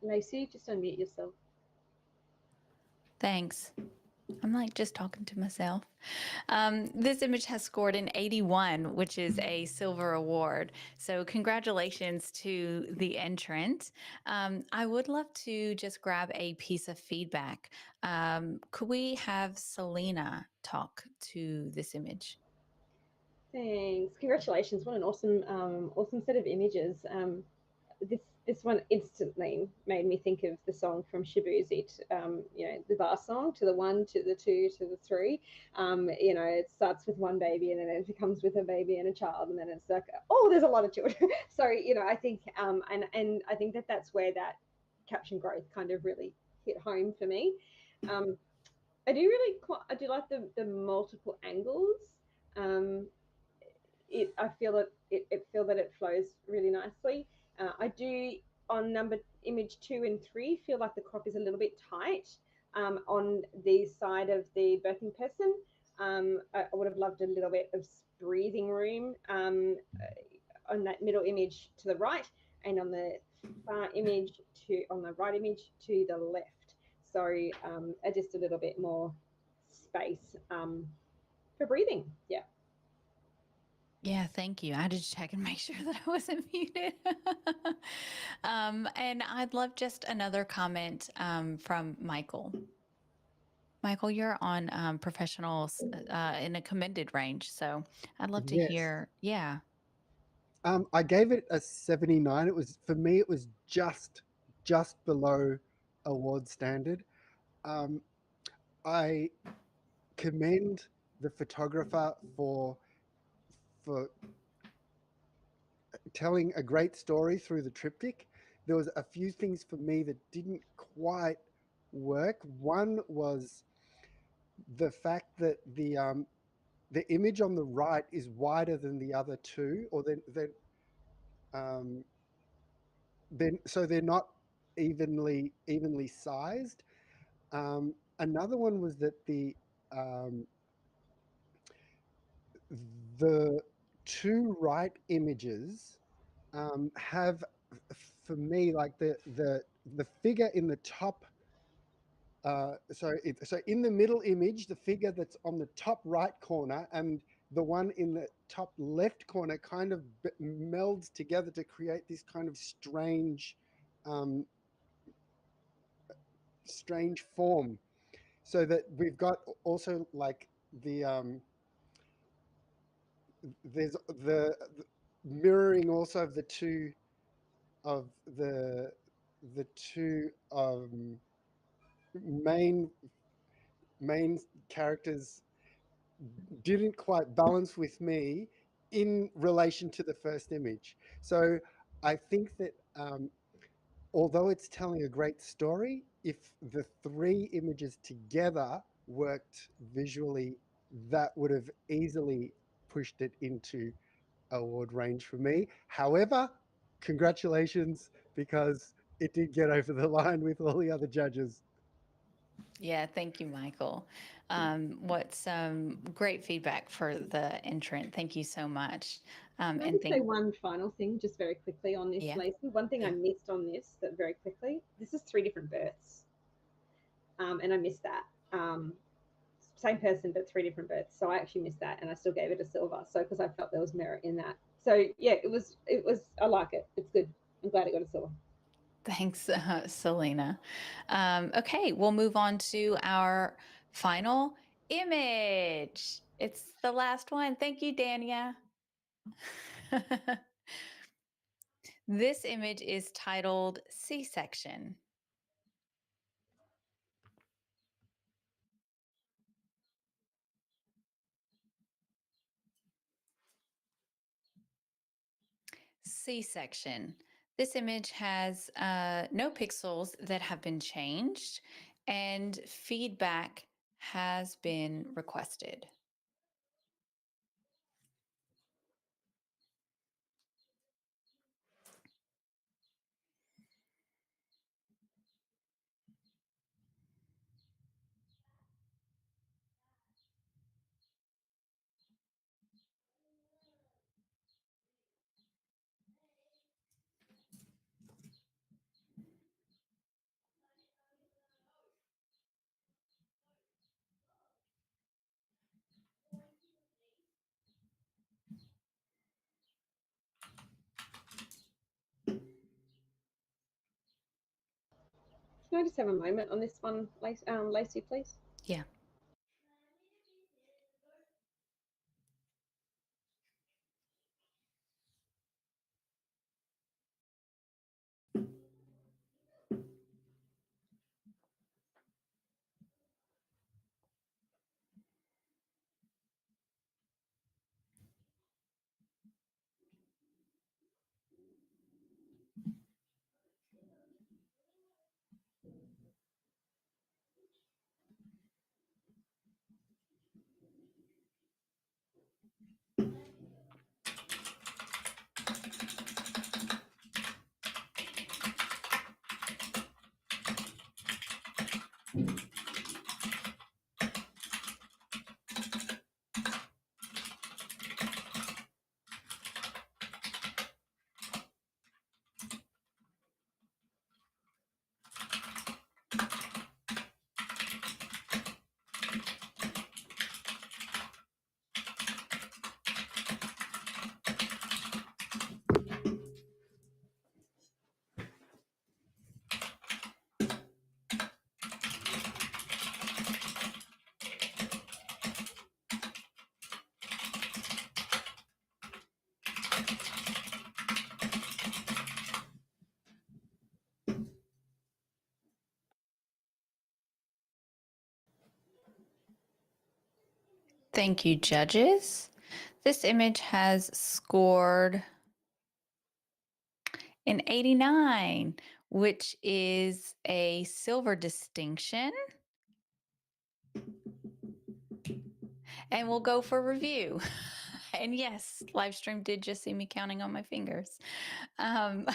Lacey, just unmute yourself. Thanks. I'm like just talking to myself. This image has scored an 81, which is a silver award. So congratulations to the entrant. I would love to just grab a piece of feedback. Could we have Selena talk to this image? Thanks. Congratulations. What an awesome, awesome set of images. This one instantly made me think of the song from Shabooz's It, the bar song, to the 1, to the 2, to the 3. It starts with one baby and then it becomes with a baby and a child, and then it's like, oh, there's a lot of children. So, I think, and I think that's where that caption growth kind of really hit home for me. I do like the multiple angles. I feel that it flows really nicely. I do, on image 2 and 3, feel like the crop is a little bit tight on the side of the birthing person. I would have loved a little bit of breathing room on that middle image to the right, and on the on the right image to the left. So just a little bit more space for breathing. Yeah. Yeah, thank you. I had to check and make sure that I wasn't muted. And I'd love just another comment from Michael. Michael, you're on professionals in a commended range, so I'd love to Yes. hear. Yeah. I gave it a 79. It was, for me, it was just below award standard. I commend the photographer for telling a great story through the triptych. There was a few things for me that didn't quite work. One was the fact that the image on the right is wider than the other two, or so they're not evenly sized. Another one was that the two right images have, for me, like the figure in the top. So in the middle image, the figure that's on the top right corner and the one in the top left corner kind of melds together to create this kind of um, strange form. So that we've got also like there's the mirroring also of the two of the two main characters didn't quite balance with me in relation to the first image. So I think that although it's telling a great story, if the three images together worked visually, that would have easily pushed it into award range for me. However, congratulations, because it did get over the line with all the other judges. Yeah, thank you, Michael. What's great feedback for the entrant. Thank you so much. Can I And just say thank one final thing, just very quickly on this, Yeah. Lacey? One thing I missed on this, that very quickly, this is 3 different births, and I missed that. Same person, but 3 different births. So I actually missed that, and I still gave it a silver. So because I felt there was merit in that. So yeah, it was. I like it. It's good. I'm glad it got a silver. Thanks, Selena. Okay, we'll move on to our final image. It's the last one. Thank you, Dania. This image is titled C-section. C-section. This image has no pixels that have been changed, and feedback has been requested. Can I just have a moment on this one, Lacey, please? Yeah. Thank you, judges. This image has scored an 89, which is a silver distinction. And we'll go for review. And yes, live stream did just see me counting on my fingers. Um,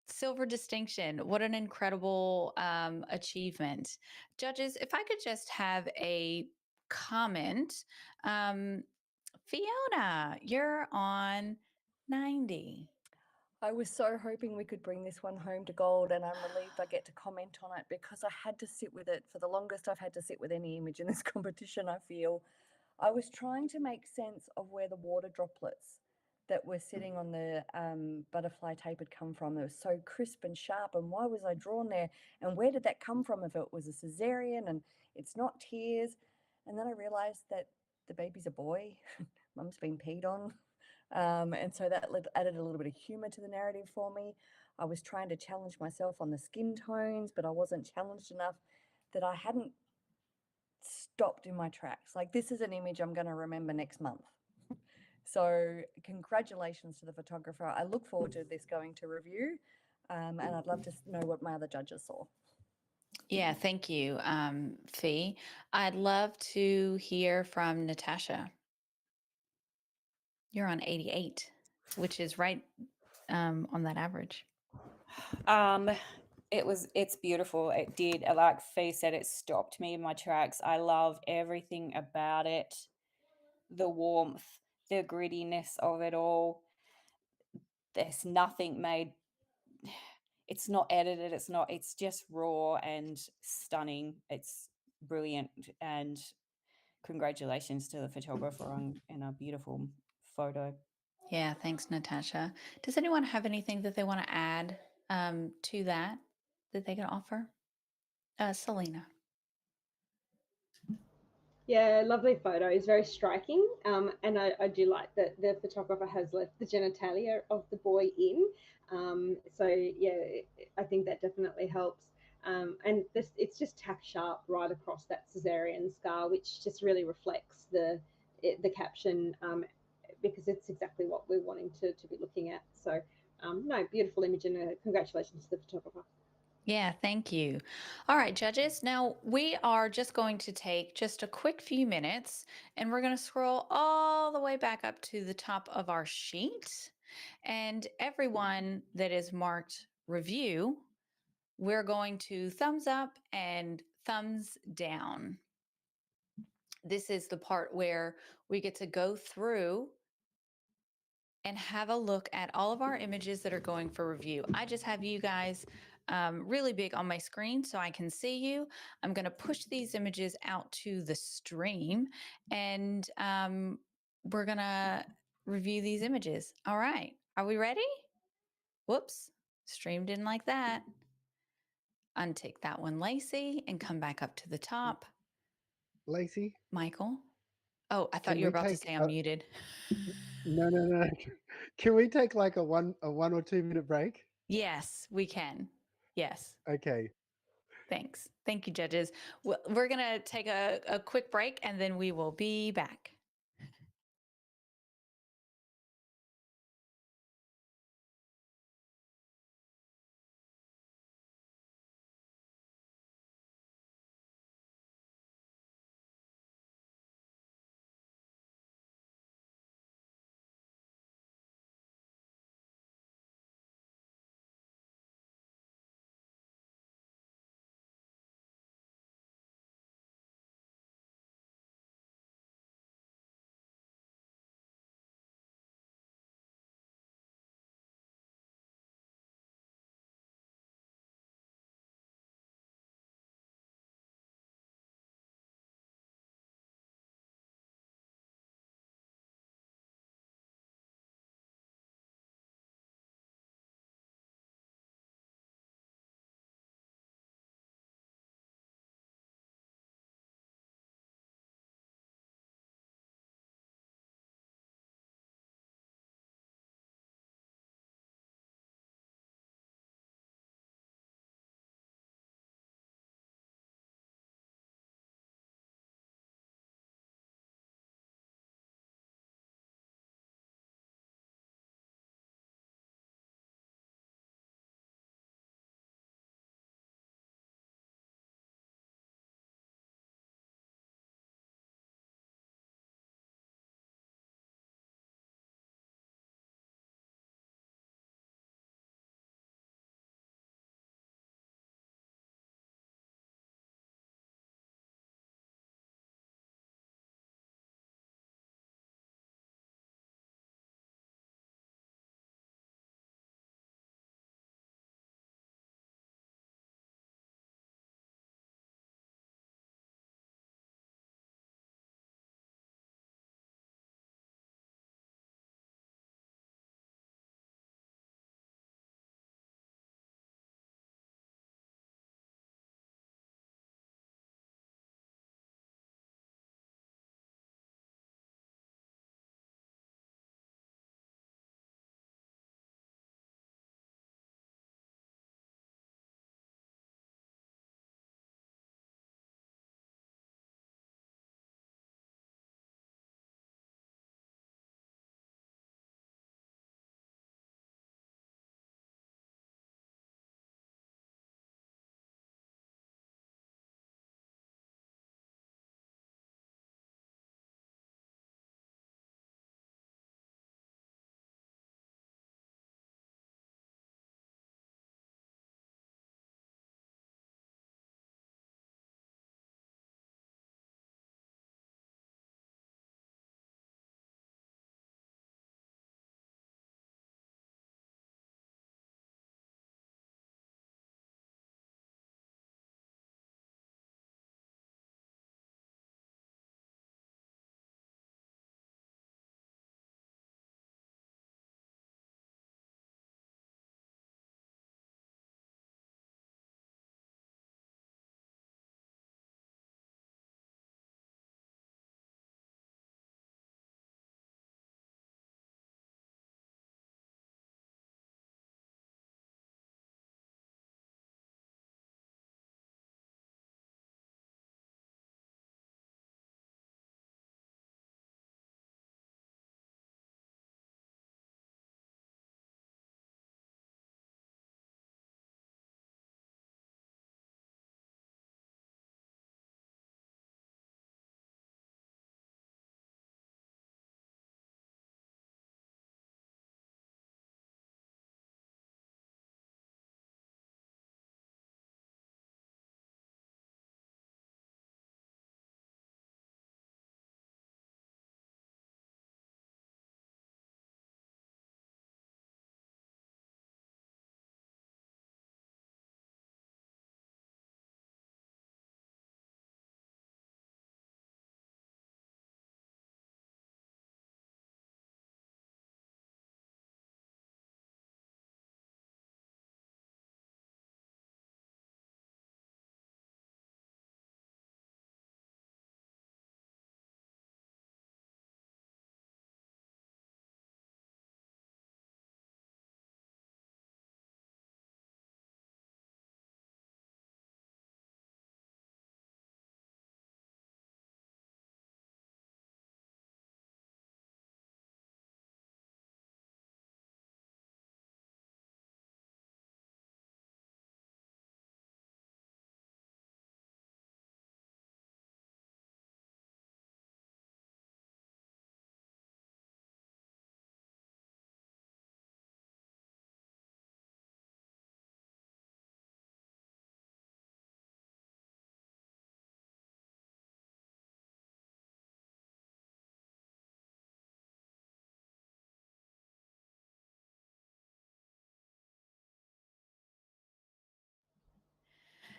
silver distinction. What an incredible achievement. Judges, if I could just have a comment. Fiona, you're on 90. I was so hoping we could bring this one home to gold, and I'm relieved I get to comment on it because I had to sit with it for the longest I've had to sit with any image in this competition, I feel. I was trying to make sense of where the water droplets that were sitting on the butterfly tape had come from. They were so crisp and sharp, and why was I drawn there? And where did that come from if it was a cesarean and it's not tears? And then I realized that the baby's a boy. Mum's been peed on. And so that added a little bit of humor to the narrative for me. I was trying to challenge myself on the skin tones, but I wasn't challenged enough that I hadn't stopped in my tracks. Like, this is an image I'm going to remember next month. So congratulations to the photographer. I look forward to this going to review, and I'd love to know what my other judges saw. Yeah, thank you, Fee. I'd love to hear from Natasha. You're on 88, which is right on that average. It's beautiful. It did, like Fee said, it stopped me in my tracks. I love everything about it. The warmth, the grittiness of it all. There's nothing made, it's not edited, it's just raw and stunning. It's brilliant, and congratulations to the photographer on a beautiful photo. Yeah, thanks, Natasha. Does anyone have anything that they want to add to that they can offer? Selena. Yeah, lovely photo. It's very striking. And I do like that the photographer has left the genitalia of the boy in. So yeah, I think that definitely helps. And it's just tack sharp right across that cesarean scar, which just really reflects the caption, because it's exactly what we're wanting to be looking at. So no, beautiful image, and congratulations to the photographer. Yeah, thank you. All right, judges. Now we are just going to take just a quick few minutes and we're going to scroll all the way back up to the top of our sheet. And everyone that is marked review, we're going to thumbs up and thumbs down. This is the part where we get to go through and have a look at all of our images that are going for review. I just have you guys really big on my screen so I can see you. I'm going to push these images out to the stream, and we're going to review these images. All right. Are we ready? Whoops. Stream didn't like that. Untick that one, Lacey, and come back up to the top. Lacey, Michael. Oh, I thought can you were we about to take say I'm muted. no. Can we take like a 1 or 2 minute break? Yes, we can. Yes. Okay. Thanks. Thank you, judges. We're going to take a quick break and then we will be back.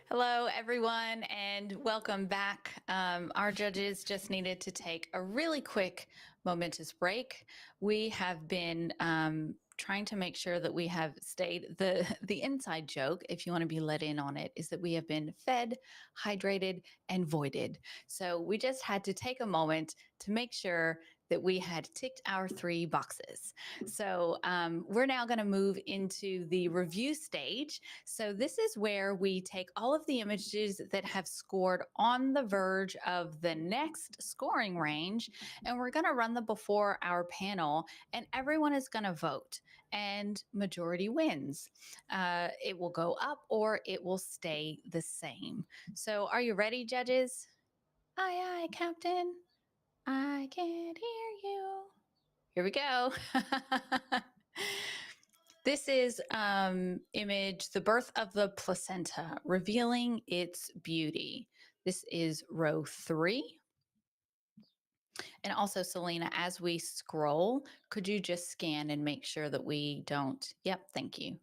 Hello, everyone, and welcome back. Our judges just needed to take a really quick momentous break. We have been trying to make sure that we have stayed. The inside joke, if you want to be let in on it, is that we have been fed, hydrated, and voided. So we just had to take a moment to make sure that we had ticked our 3 boxes. So we're now going to move into the review stage. So this is where we take all of the images that have scored on the verge of the next scoring range, and we're going to run them before our panel, and everyone is going to vote, and majority wins. It will go up or it will stay the same. So are you ready, judges? Aye, aye, Captain. I can't hear you. Here we go. This is image, the birth of the placenta, revealing its beauty. This is row 3. And also, Selena, as we scroll, could you just scan and make sure that we don't? Yep, thank you.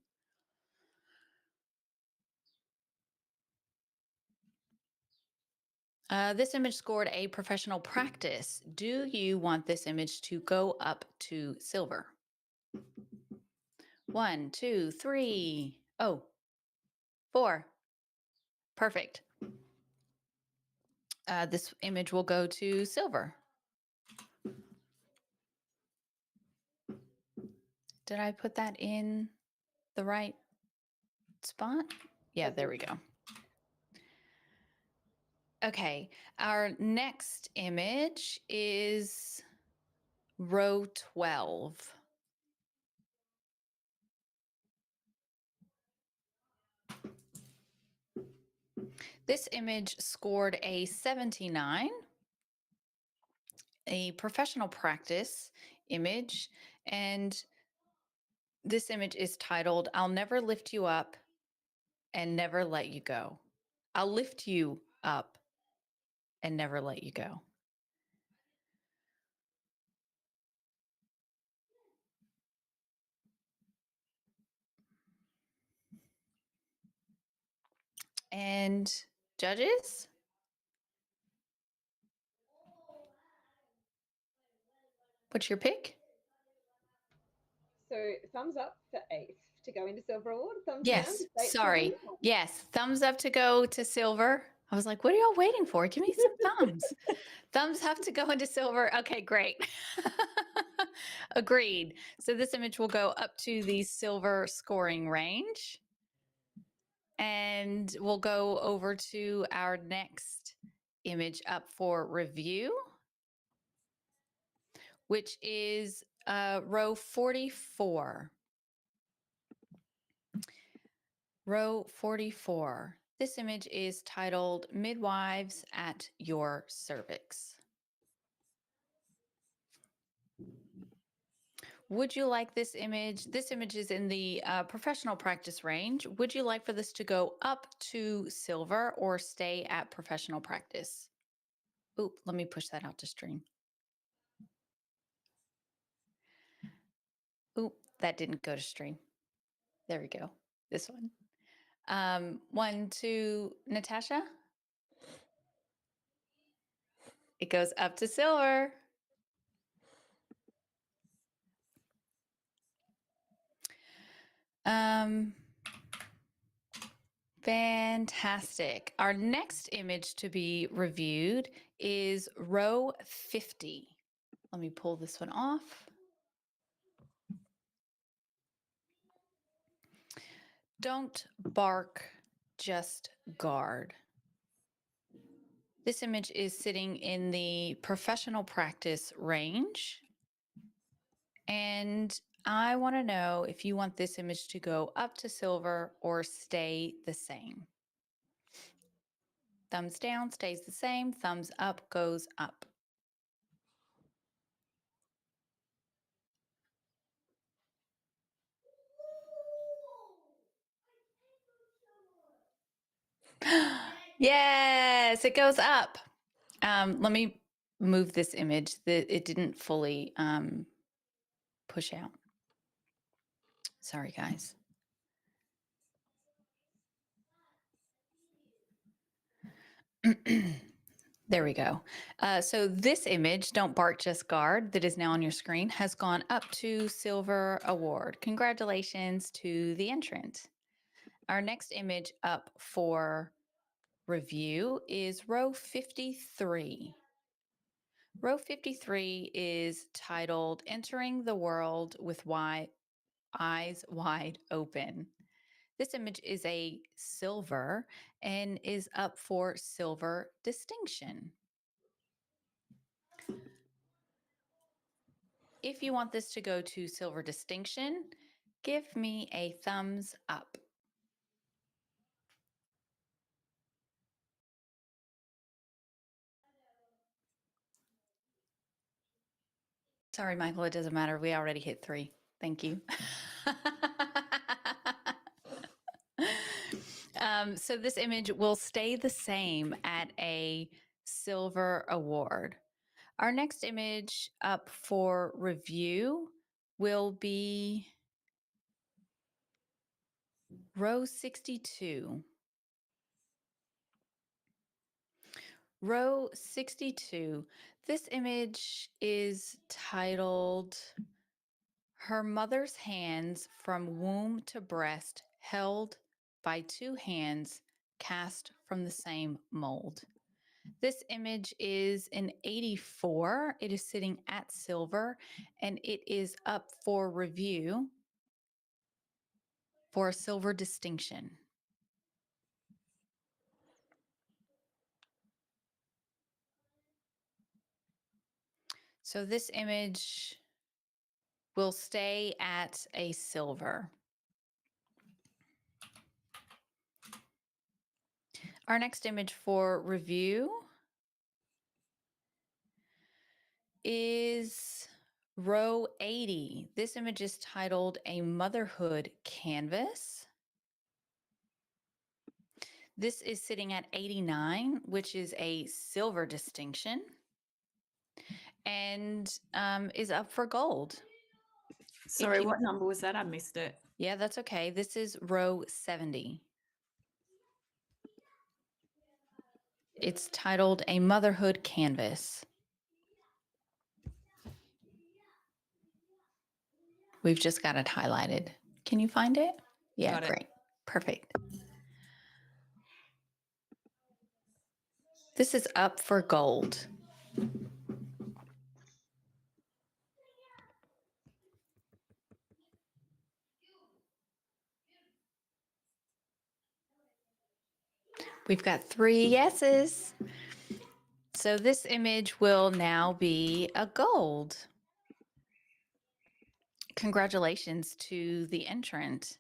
This image scored a professional practice. Do you want this image to go up to silver? 1, 2, 3. Oh, 4. Perfect. This image will go to silver. Did I put that in the right spot? Yeah, there we go. Okay, our next image is row 12. This image scored a 79, a professional practice image, and this image is titled, I'll never lift you up and never let you go. I'll lift you up and never let you go. And judges? What's your pick? So thumbs up for Ace to go into silver award. Thumbs down Yes, to stay at sorry. silver. Yes, thumbs up to go to silver. I was like, what are y'all waiting for? Give me some thumbs. Thumbs up to go into silver. Okay, great. Agreed. So this image will go up to the silver scoring range. And we'll go over to our next image up for review, which is row 44. Row 44. This image is titled Midwives at Your Cervix. Would you like this image? This image is in the professional practice range. Would you like for this to go up to silver or stay at professional practice? Oop, let me push that out to stream. Oop, that didn't go to stream. There we go. This one. 1, 2, Natasha. It goes up to silver. Fantastic. Our next image to be reviewed is row 50. Let me pull this one off. Don't bark, just guard. This image is sitting in the professional practice range. And I want to know if you want this image to go up to silver or stay the same. Thumbs down stays the same. Thumbs up goes up. Yes, it goes up. Let me move this image. It didn't fully push out. Sorry, guys. There we go. So this image, Don't Bark, Just Guard, that is now on your screen, has gone up to Silver Award. Congratulations to the entrant. Our next image up for review is row 53. Row 53 is titled Entering the World with Eyes Wide Open. This image is a silver and is up for silver distinction. If you want this to go to silver distinction, give me a thumbs up. Sorry, Michael, it doesn't matter. We already hit 3. Thank you. So this image will stay the same at a silver award. Our next image up for review will be row 62. Row 62. This image is titled Her Mother's Hands from Womb to Breast Held by 2 Hands Cast from the Same Mold. This image is an 84. It is sitting at silver and it is up for review for a silver distinction. So this image will stay at a silver. Our next image for review is row 80. This image is titled A Motherhood Canvas. This is sitting at 89, which is a silver distinction, and is up for gold. Sorry, what number was that? I missed it. Yeah, that's okay. This is row 70. It's titled A Motherhood Canvas. We've just got it highlighted. Can you find it? Yeah, Got it. great. Perfect. This is up for gold. We've got 3 yeses. So this image will now be a gold. Congratulations to the entrant.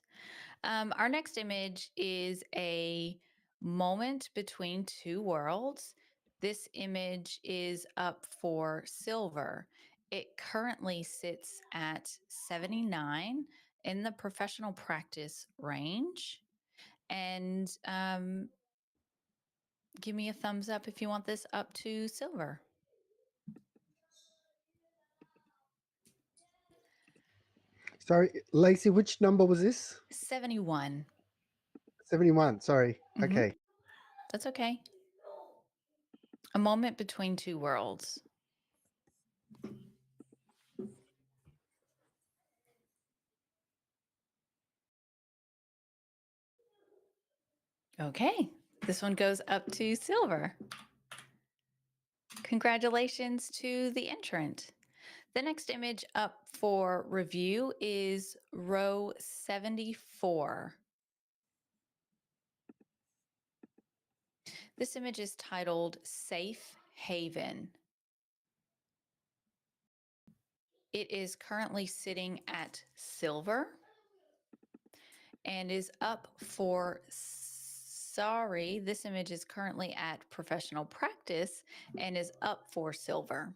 Our next image is a moment between 2 worlds. This image is up for silver. It currently sits at 79 in the professional practice range. And give me a thumbs up if you want this up to silver. Sorry, Lacey, which number was this? 71. 71. Sorry. Mhm. Okay. That's okay. A moment between 2 worlds. Okay, this one goes up to silver. Congratulations to the entrant. The next image up for review is row 74. This image is titled Safe Haven. It is currently sitting at silver and is up for, sorry, this image is currently at professional practice and is up for silver.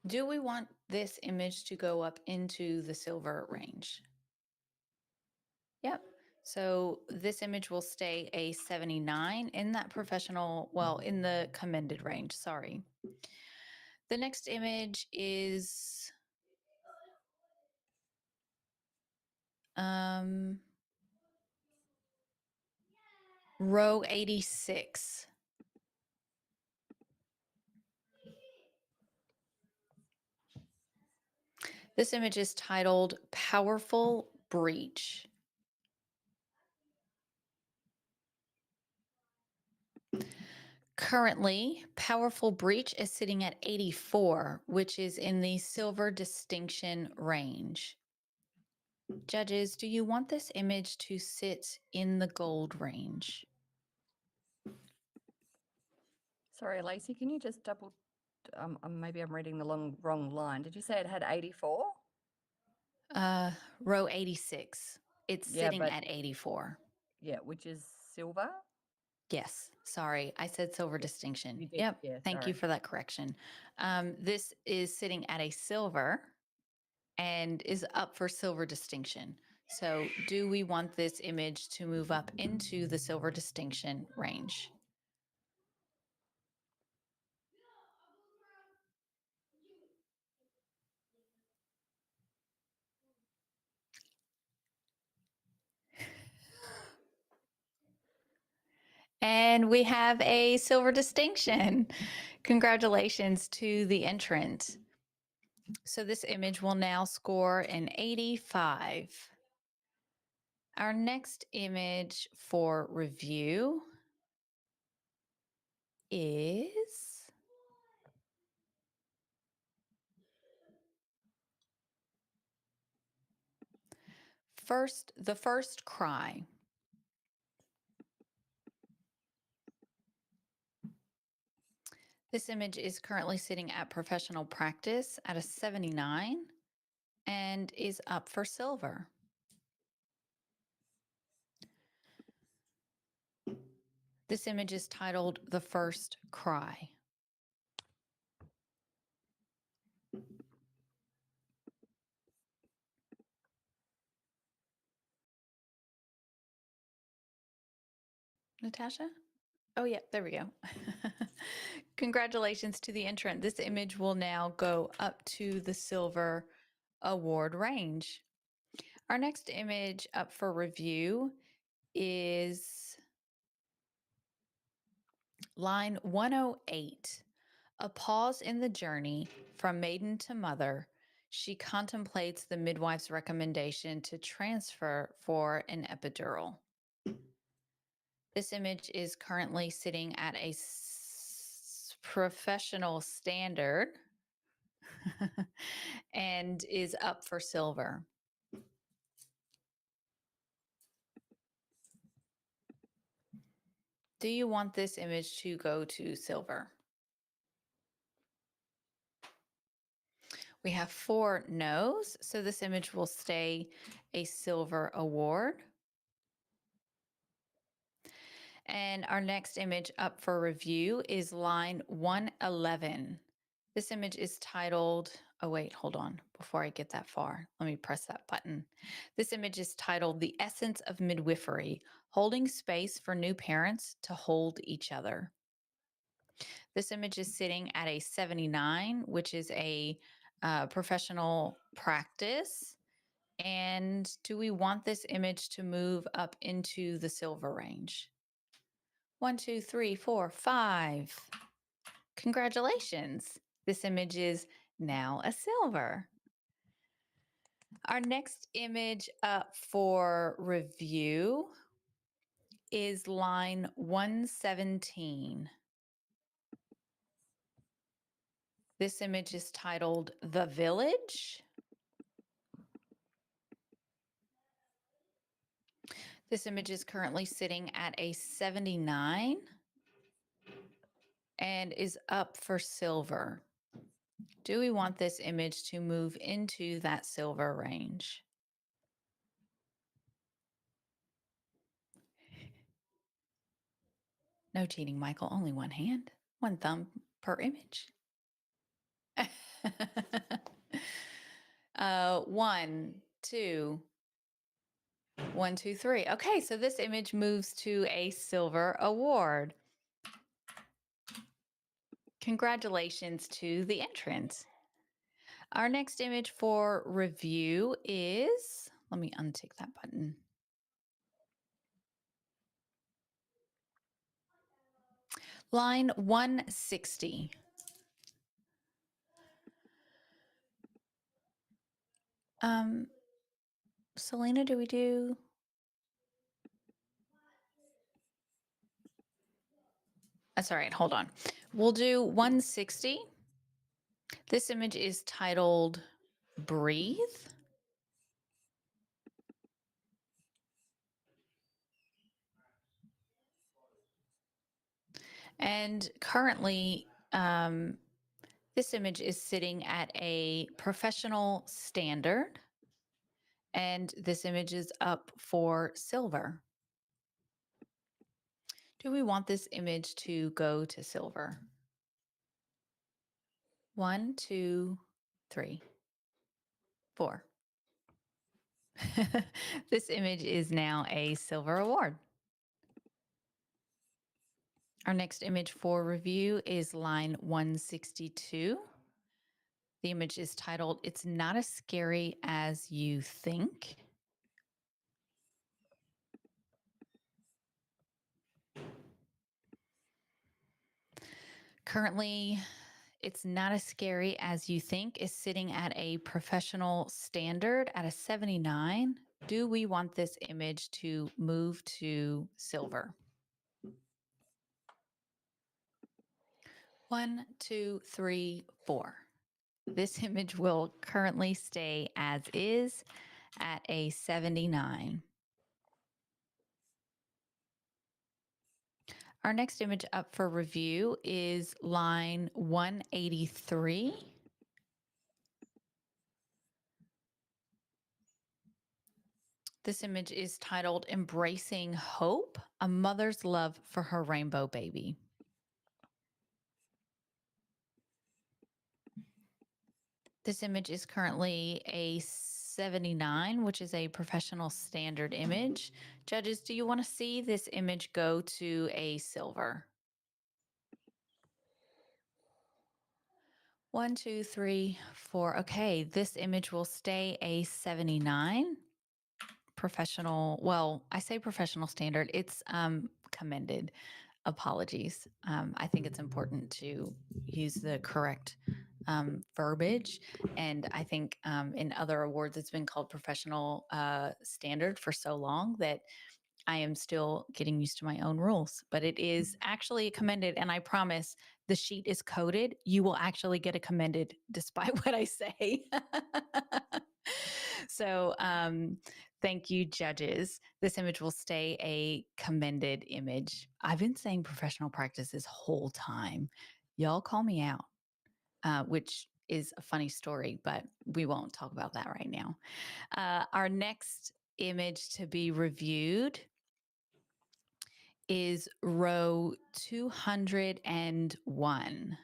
Do we want this image to go up into the silver range? Yep. So this image will stay a 79 in that professional, well, in the commended range, sorry. The next image is Row 86. This image is titled Powerful Breach. Currently, Powerful Breach is sitting at 84, which is in the silver distinction range. Judges, do you want this image to sit in the gold range? Sorry, Lacey, can you just double? Maybe I'm reading the wrong line. Did you say it had 84? Row 86. It's Yeah, sitting but at 84. yeah, which is silver. Yes, sorry, I said silver distinction. You did, Yep, yeah, thank you sorry. for that correction. This is sitting at a silver and is up for silver distinction. So do we want this image to move up into the silver distinction range? And we have a silver distinction. Congratulations to the entrant. So this image will now score an 85. Our next image for review is the first cry. This image is currently sitting at professional practice at a 79 and is up for silver. This image is titled The First Cry. Natasha? Oh, yeah, there we go. Congratulations to the entrant. This image will now go up to the silver award range. Our next image up for review is line 108. A pause in the journey from maiden to mother. She contemplates the midwife's recommendation to transfer for an epidural. This image is currently sitting at a professional standard and is up for silver. Do you want this image to go to silver? We have 4 no's, so this image will stay a silver award. And our next image up for review is line 111. This image is titled, oh wait, hold on. Before I get that far, let me press that button. This image is titled The Essence of Midwifery, Holding Space for New Parents to Hold Each Other. This image is sitting at a 79, which is a professional practice. And do we want this image to move up into the silver range? 1, 2, 3, 4, 5. Congratulations. This image is now a silver. Our next image up for review is line 117. This image is titled The Village. This image is currently sitting at a 79 and is up for silver. Do we want this image to move into that silver range? No cheating, Michael. Only one hand, one thumb per image. 1, 2, 1, 2, 3. Okay, so this image moves to a silver award. Congratulations to the entrant. Our next image for review is, let me untick that button. Line 160. Selena, do we do? That's all right. Hold on. We'll do 160. This image is titled Breathe. And currently, this image is sitting at a professional standard. And this image is up for silver. Do we want this image to go to silver? 1, 2, 3, 4. This image is now a silver award. Our next image for review is line 162. The image is titled, It's Not as Scary as You Think. Currently, It's Not as Scary as You Think is sitting at a professional standard at a 79. Do we want this image to move to silver? 1, 2, 3, 4. This image will currently stay as is at a 79. Our next image up for review is line 183. This image is titled Embracing Hope, a Mother's Love for Her Rainbow Baby. This image is currently a 79, which is a professional standard image. Judges, do you want to see this image go to a silver? 1, 2, 3, 4. Okay, this image will stay a 79. Professional, well, I say professional standard, it's commended. Apologies. I think it's important to use the correct verbiage. And I think in other awards, it's been called professional standard for so long that I am still getting used to my own rules, but it is actually commended. And I promise the sheet is coded. You will actually get a commended despite what I say. So thank you, judges. This image will stay a commended image. I've been saying professional practice this whole time. Y'all call me out, which is a funny story, but we won't talk about that right now. Our next image to be reviewed is row 201.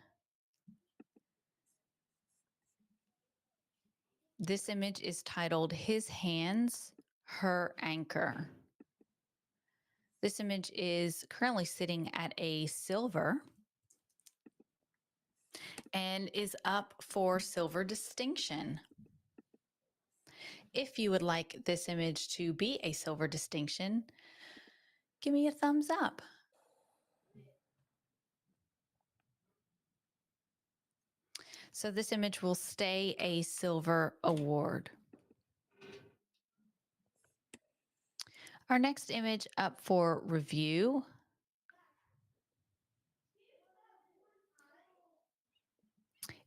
This image is titled His Hands, Her Anchor. This image is currently sitting at a silver and is up for silver distinction. If you would like this image to be a silver distinction, give me a thumbs up. So this image will stay a silver award. Our next image up for review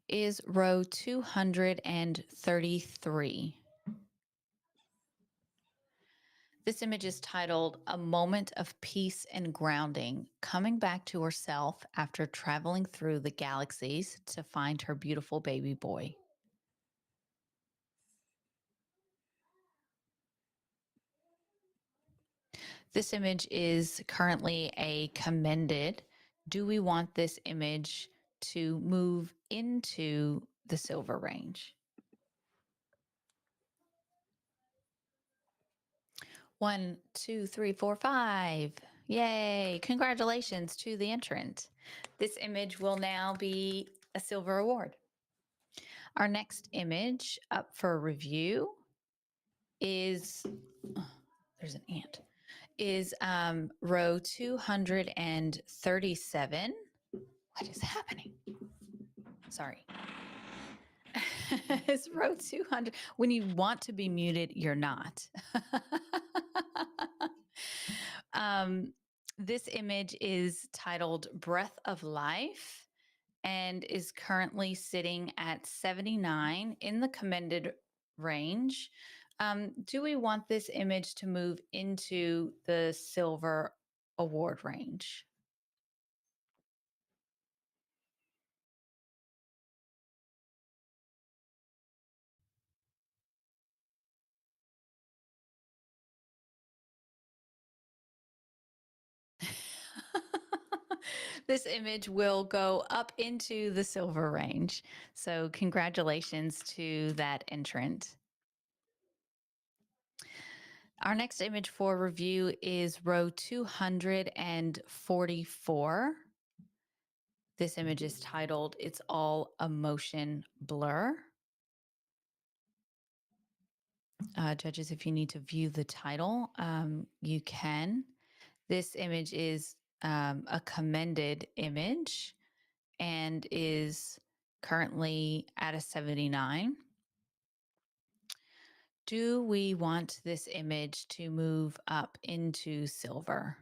is row 233. This image is titled A Moment of Peace and Grounding, coming back to herself after traveling through the galaxies to find her beautiful baby boy. This image is currently a commended. Do we want this image to move into the silver range? 1, 2, 3, 4, 5. Yay. Congratulations to the entrant. This image will now be a silver award. Our next image up for review is, there's an ant, is row 237. What is happening? Sorry. It's row 200. When you want to be muted, you're not. This image is titled Breath of Life and is currently sitting at 79 in the commended range. Do we want this image to move into the silver award range? This image will go up into the silver range. So congratulations to that entrant. Our next image for review is row 244. This image is titled It's All Emotion Blur. Judges, if you need to view the title, you can. This image is a commended image and is currently at a 79. Do we want this image to move up into silver?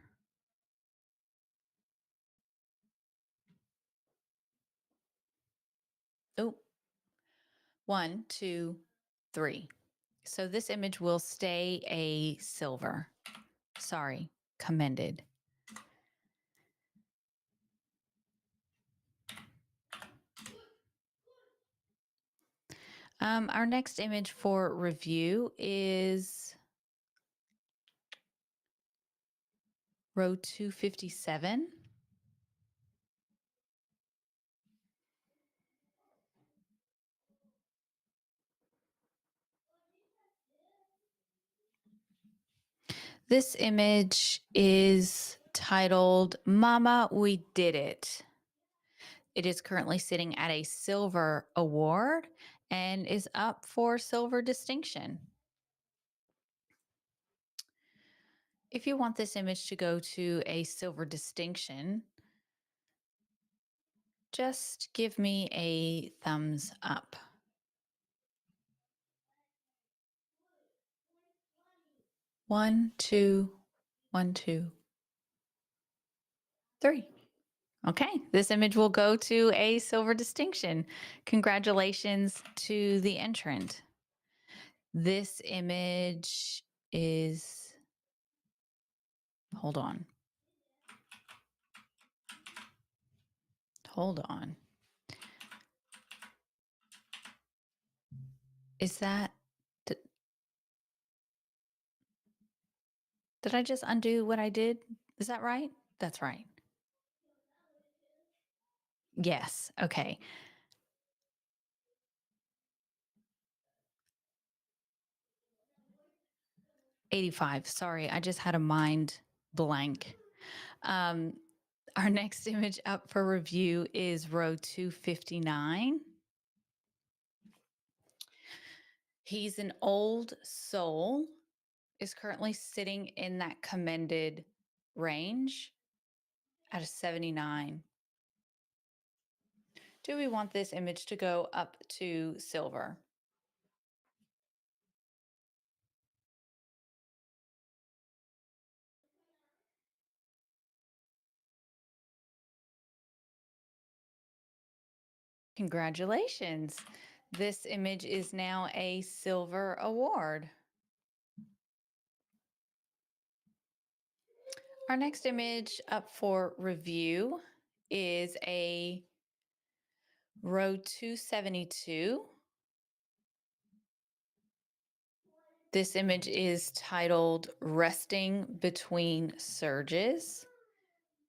Oh, 1, 2, 3. So this image will stay a silver. Sorry, commended. Our next image for review is row 257. This image is titled Mama, We Did It. It is currently sitting at a silver award and is up for silver distinction. If you want this image to go to a silver distinction, just give me a thumbs up. One, two, 1, 2, 3. Okay, this image will go to a silver distinction. Congratulations to the entrant. This image is, hold on. Hold on. Is that, did I just undo what I did? Is that right? That's right. Yes, okay. '85. Sorry, I just had a mind blank. Our next image up for review is row 259. He's an old soul, is currently sitting in that commended range at a 79. Do we want this image to go up to silver? Congratulations. This image is now a silver award. Our next image up for review is a row 272. This image is titled Resting Between Surges.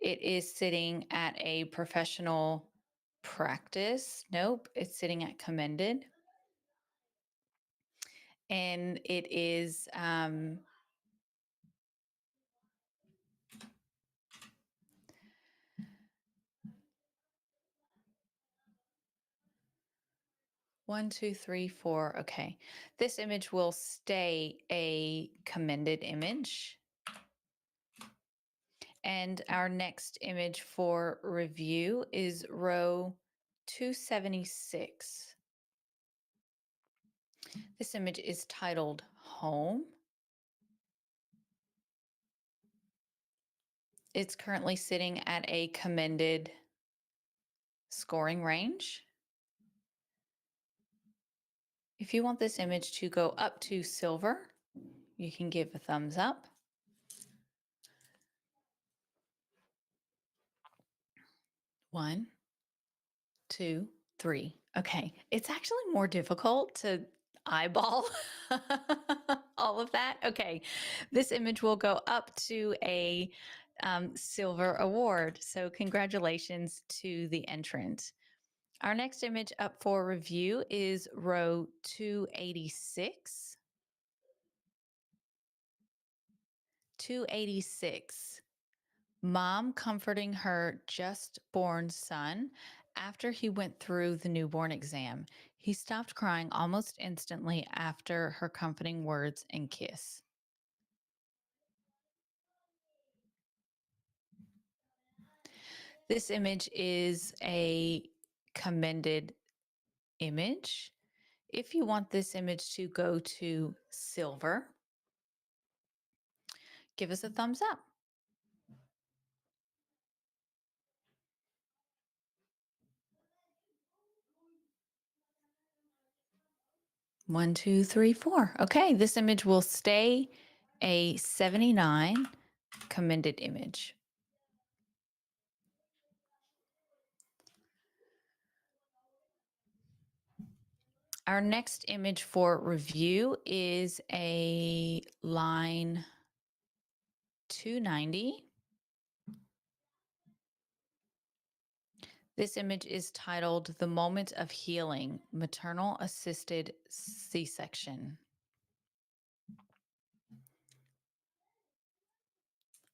It is sitting at a professional practice. Nope, it's sitting at commended. And it is 1, 2, 3, 4. Okay. This image will stay a commended image. And our next image for review is row 276. This image is titled Home. It's currently sitting at a commended scoring range. If you want this image to go up to silver, you can give a thumbs up. One, two, three. Okay, it's actually more difficult to eyeball all of that. Okay, this image will go up to a silver award. So congratulations to the entrant. Our next image up for review is row 286. 286. Mom comforting her just born son after he went through the newborn exam. He stopped crying almost instantly after her comforting words and kiss. This image is a commended image. If you want this image to go to silver, give us a thumbs up. One, two, three, four. Okay, this image will stay a 79 commended image. Our next image for review is a line 290. This image is titled The Moment of Healing, Maternal Assisted C-Section.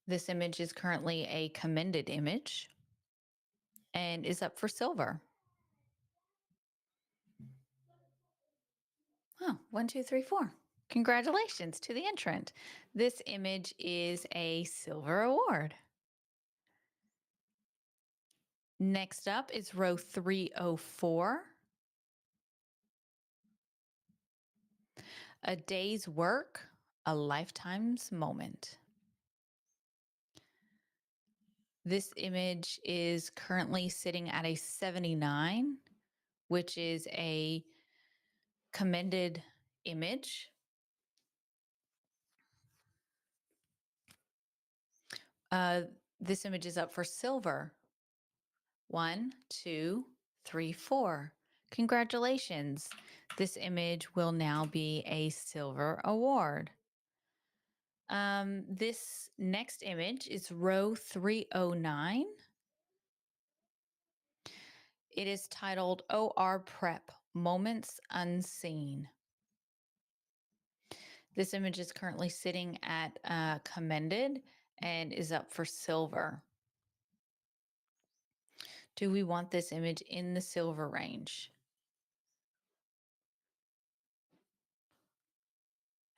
This image is currently a commended image and is up for silver. Oh, one, two, three, four. Congratulations to the entrant. This image is a silver award. Next up is row 304. A day's work, a lifetime's moment. This image is currently sitting at a 79, which is a commended image. This image is up for silver. One, two, three, four. Congratulations. This image will now be a silver award. This next image is row 309. It is titled OR Prep, Moments Unseen. This image is currently sitting at commended and is up for silver. Do we want this image in the silver range?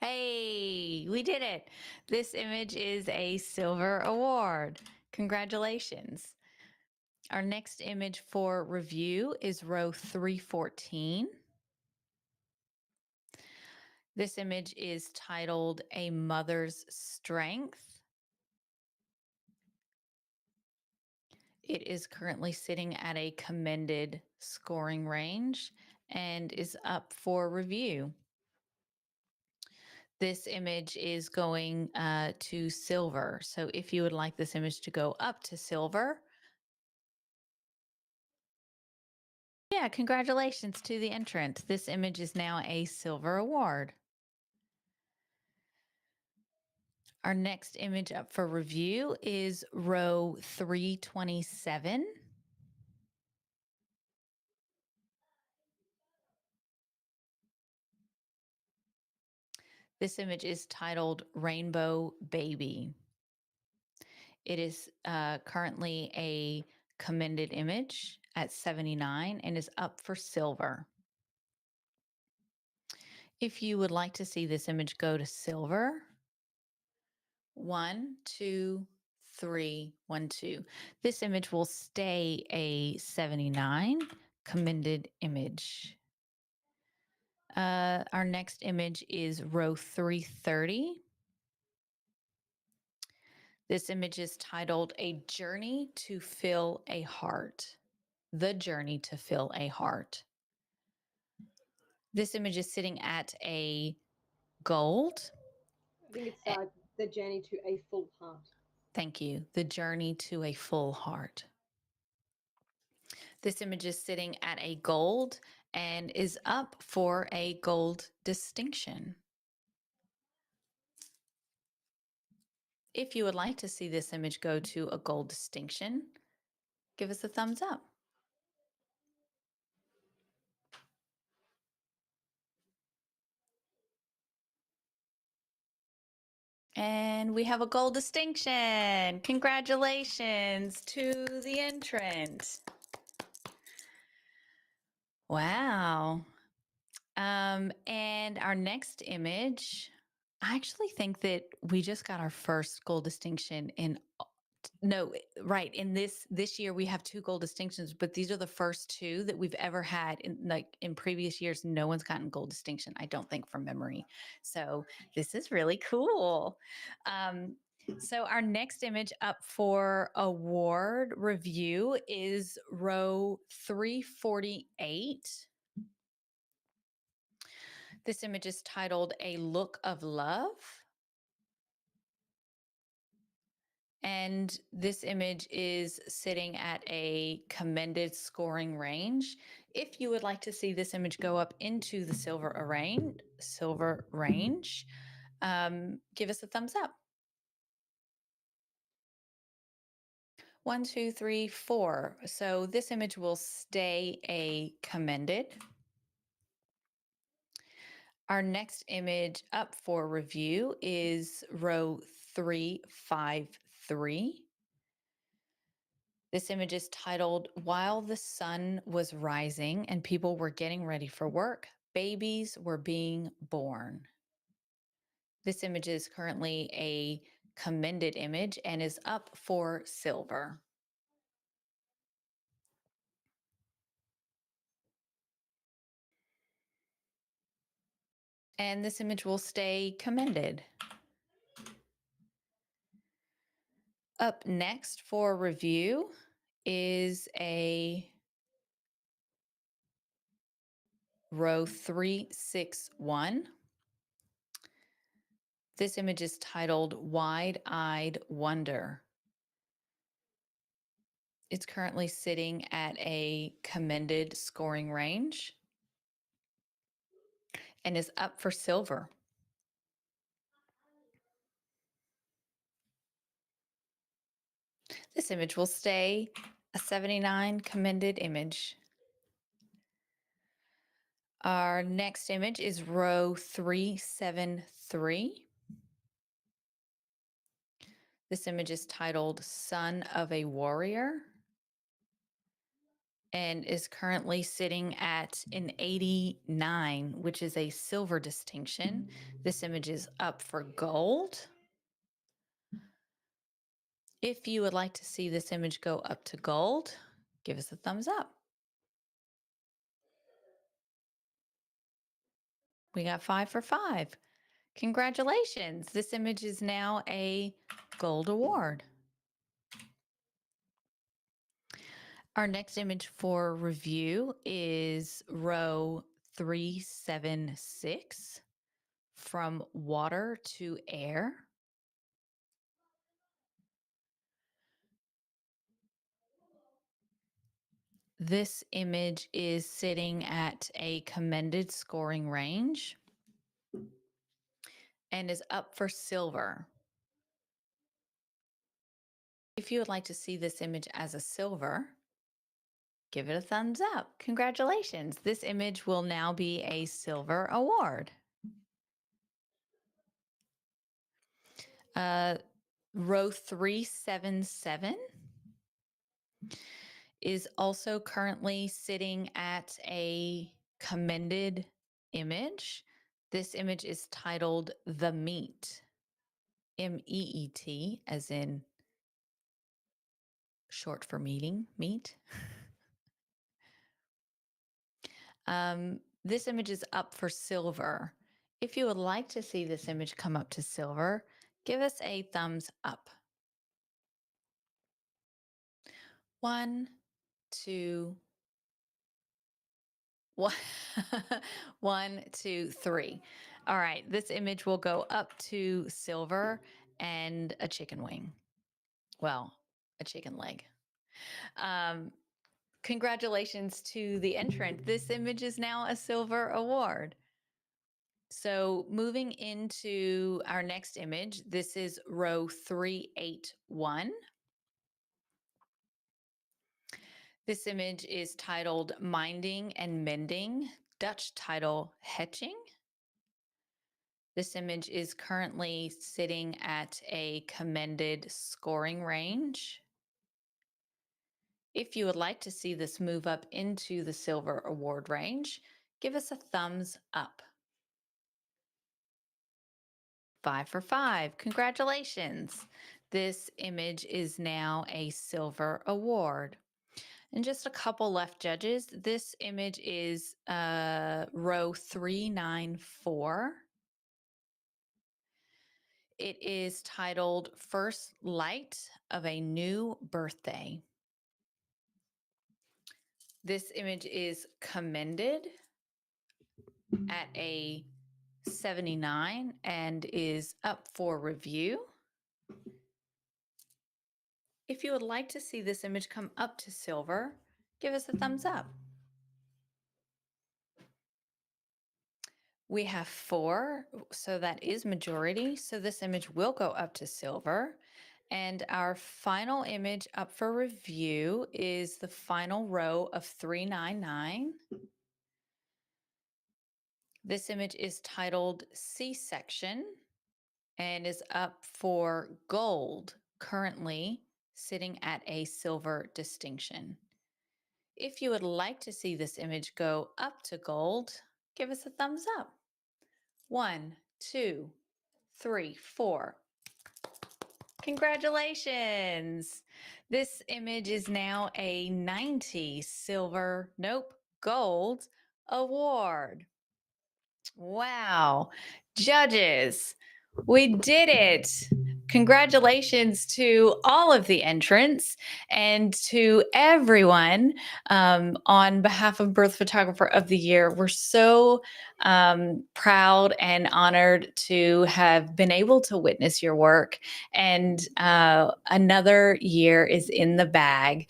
Hey, we did it. This image is a silver award. Congratulations. Our next image for review is row 314. This image is titled A Mother's Strength. It is currently sitting at a commended scoring range and is up for review. This image is going to silver. So if you would like this image to go up to silver, yeah, congratulations to the entrant. This image is now a silver award. Our next image up for review is row 327. This image is titled Rainbow Baby. It is currently a commended image at 79 and is up for silver. If you would like to see this image go to silver, one, two, 3, 1, 2. This image will stay a 79 commended image. Our next image is row 330. This image is titled A Journey to Fill a Heart. The Journey to Fill a Heart. This image is sitting at a gold. I think it's the journey to a full heart. Thank you. The Journey to a Full Heart. This image is sitting at a gold and is up for a gold distinction. If you would like to see this image go to a gold distinction, give us a thumbs up. And we have a gold distinction. Congratulations to the entrant. Wow. And our next image, I actually think that we just got our first gold distinction in no, right. In this year we have 2 gold distinctions, but these are the first 2 that we've ever had in previous years. No one's gotten gold distinction, I don't think, from memory. So this is really cool. So our next image up for award review is row 348. This image is titled A Look of Love. And this image is sitting at a commended scoring range. If you would like to see this image go up into the silver range, give us a thumbs up. 1, 2, 3, 4. So this image will stay a commended. Our next image up for review is row 353. This image is titled While the Sun Was Rising and People Were Getting Ready for Work, Babies Were Being Born. This image is currently a commended image and is up for silver. And this image will stay commended. Up next for review is a row 361. This image is titled Wide-Eyed Wonder. It's currently sitting at a commended scoring range and is up for silver. This image will stay a 79 commended image. Our next image is row 373. This image is titled Son of a Warrior and is currently sitting at an 89, which is a silver distinction. This image is up for gold. If you would like to see this image go up to gold, give us a thumbs up. We got 5 for 5. Congratulations. This image is now a gold award. Our next image for review is row 376, From Water to Air. This image is sitting at a commended scoring range and is up for silver. If you would like to see this image as a silver, give it a thumbs up. Congratulations. This image will now be a silver award. Row 377 is also currently sitting at a commended image. This image is titled The Meat, MEET, as in short for meet. This image is up for silver. If you would like to see this image come up to silver, give us a thumbs up. 1, 2, 1, 1, 2, 3. All right, this image will go up to silver and a chicken wing. Well, a chicken leg. Congratulations to the entrant. This image is now a silver award. So moving into our next image, this is row 381. This image is titled Minding and Mending, Dutch title Hetching. This image is currently sitting at a commended scoring range. If you would like to see this move up into the silver award range, give us a thumbs up. 5 for 5. Congratulations. This image is now a silver award. And just a couple left judges. This image is row 394. It is titled First Light of a New Birthday. This image is commended at a 79 and is up for review. If you would like to see this image come up to silver, give us a thumbs up. We have 4, so that is majority. So this image will go up to silver. And our final image up for review is the final row of 399. This image is titled C-section and is up for gold, currently sitting at a silver distinction. If you would like to see this image go up to gold, give us a thumbs up. 1, 2, 3, 4. Congratulations. This image is now a 90 gold award. Wow. Judges, we did it. Congratulations to all of the entrants and to everyone on behalf of Birth Photographer of the Year. We're so proud and honored to have been able to witness your work. And another year is in the bag.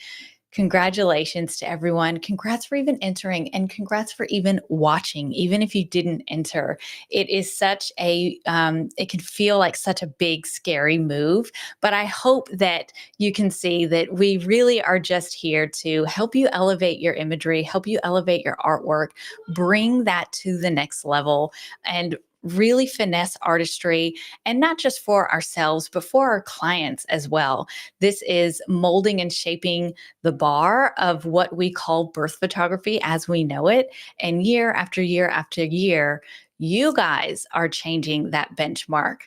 Congratulations to everyone. Congrats for even entering and congrats for even watching, even if you didn't enter. It is such a, it can feel like such a big, scary move, but I hope that you can see that we really are just here to help you elevate your imagery, help you elevate your artwork, bring that to the next level, and really finesse artistry, and not just for ourselves, but for our clients as well. This is molding and shaping the bar of what we call birth photography as we know it. And year after year after year, you guys are changing that benchmark,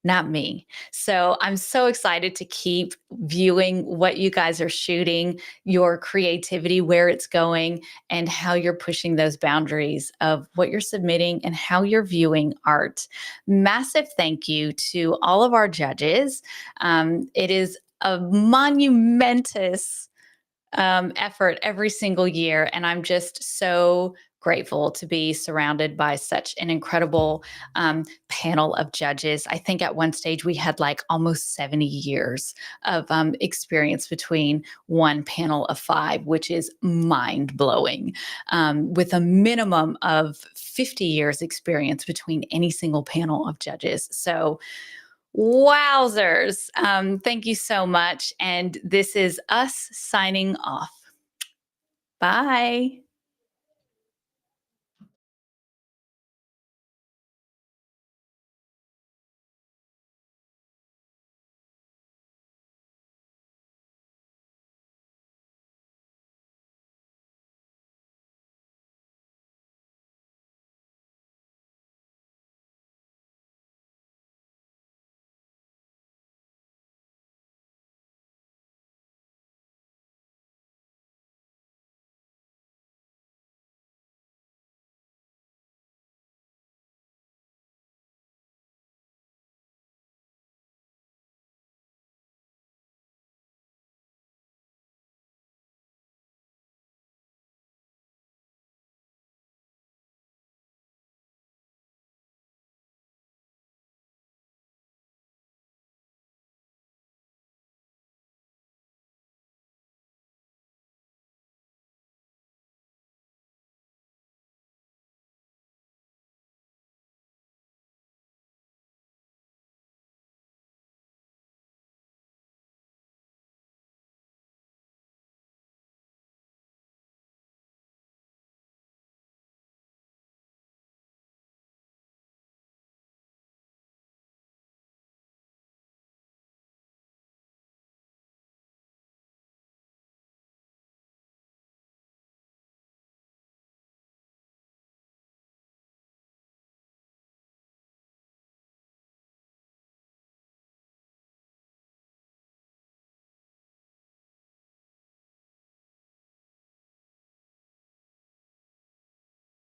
not me. So I'm so excited to keep viewing what you guys are shooting, your creativity, where it's going, and how you're pushing those boundaries of what you're submitting and how you're viewing art. Massive thank you to all of our judges. It is a monumentous effort every single year. And I'm just so grateful to be surrounded by such an incredible panel of judges. I think at one stage we had like almost 70 years of experience between one panel of 5, which is mind blowing, with a minimum of 50 years experience between any single panel of judges. So wowzers. Thank you so much. And this is us signing off. Bye.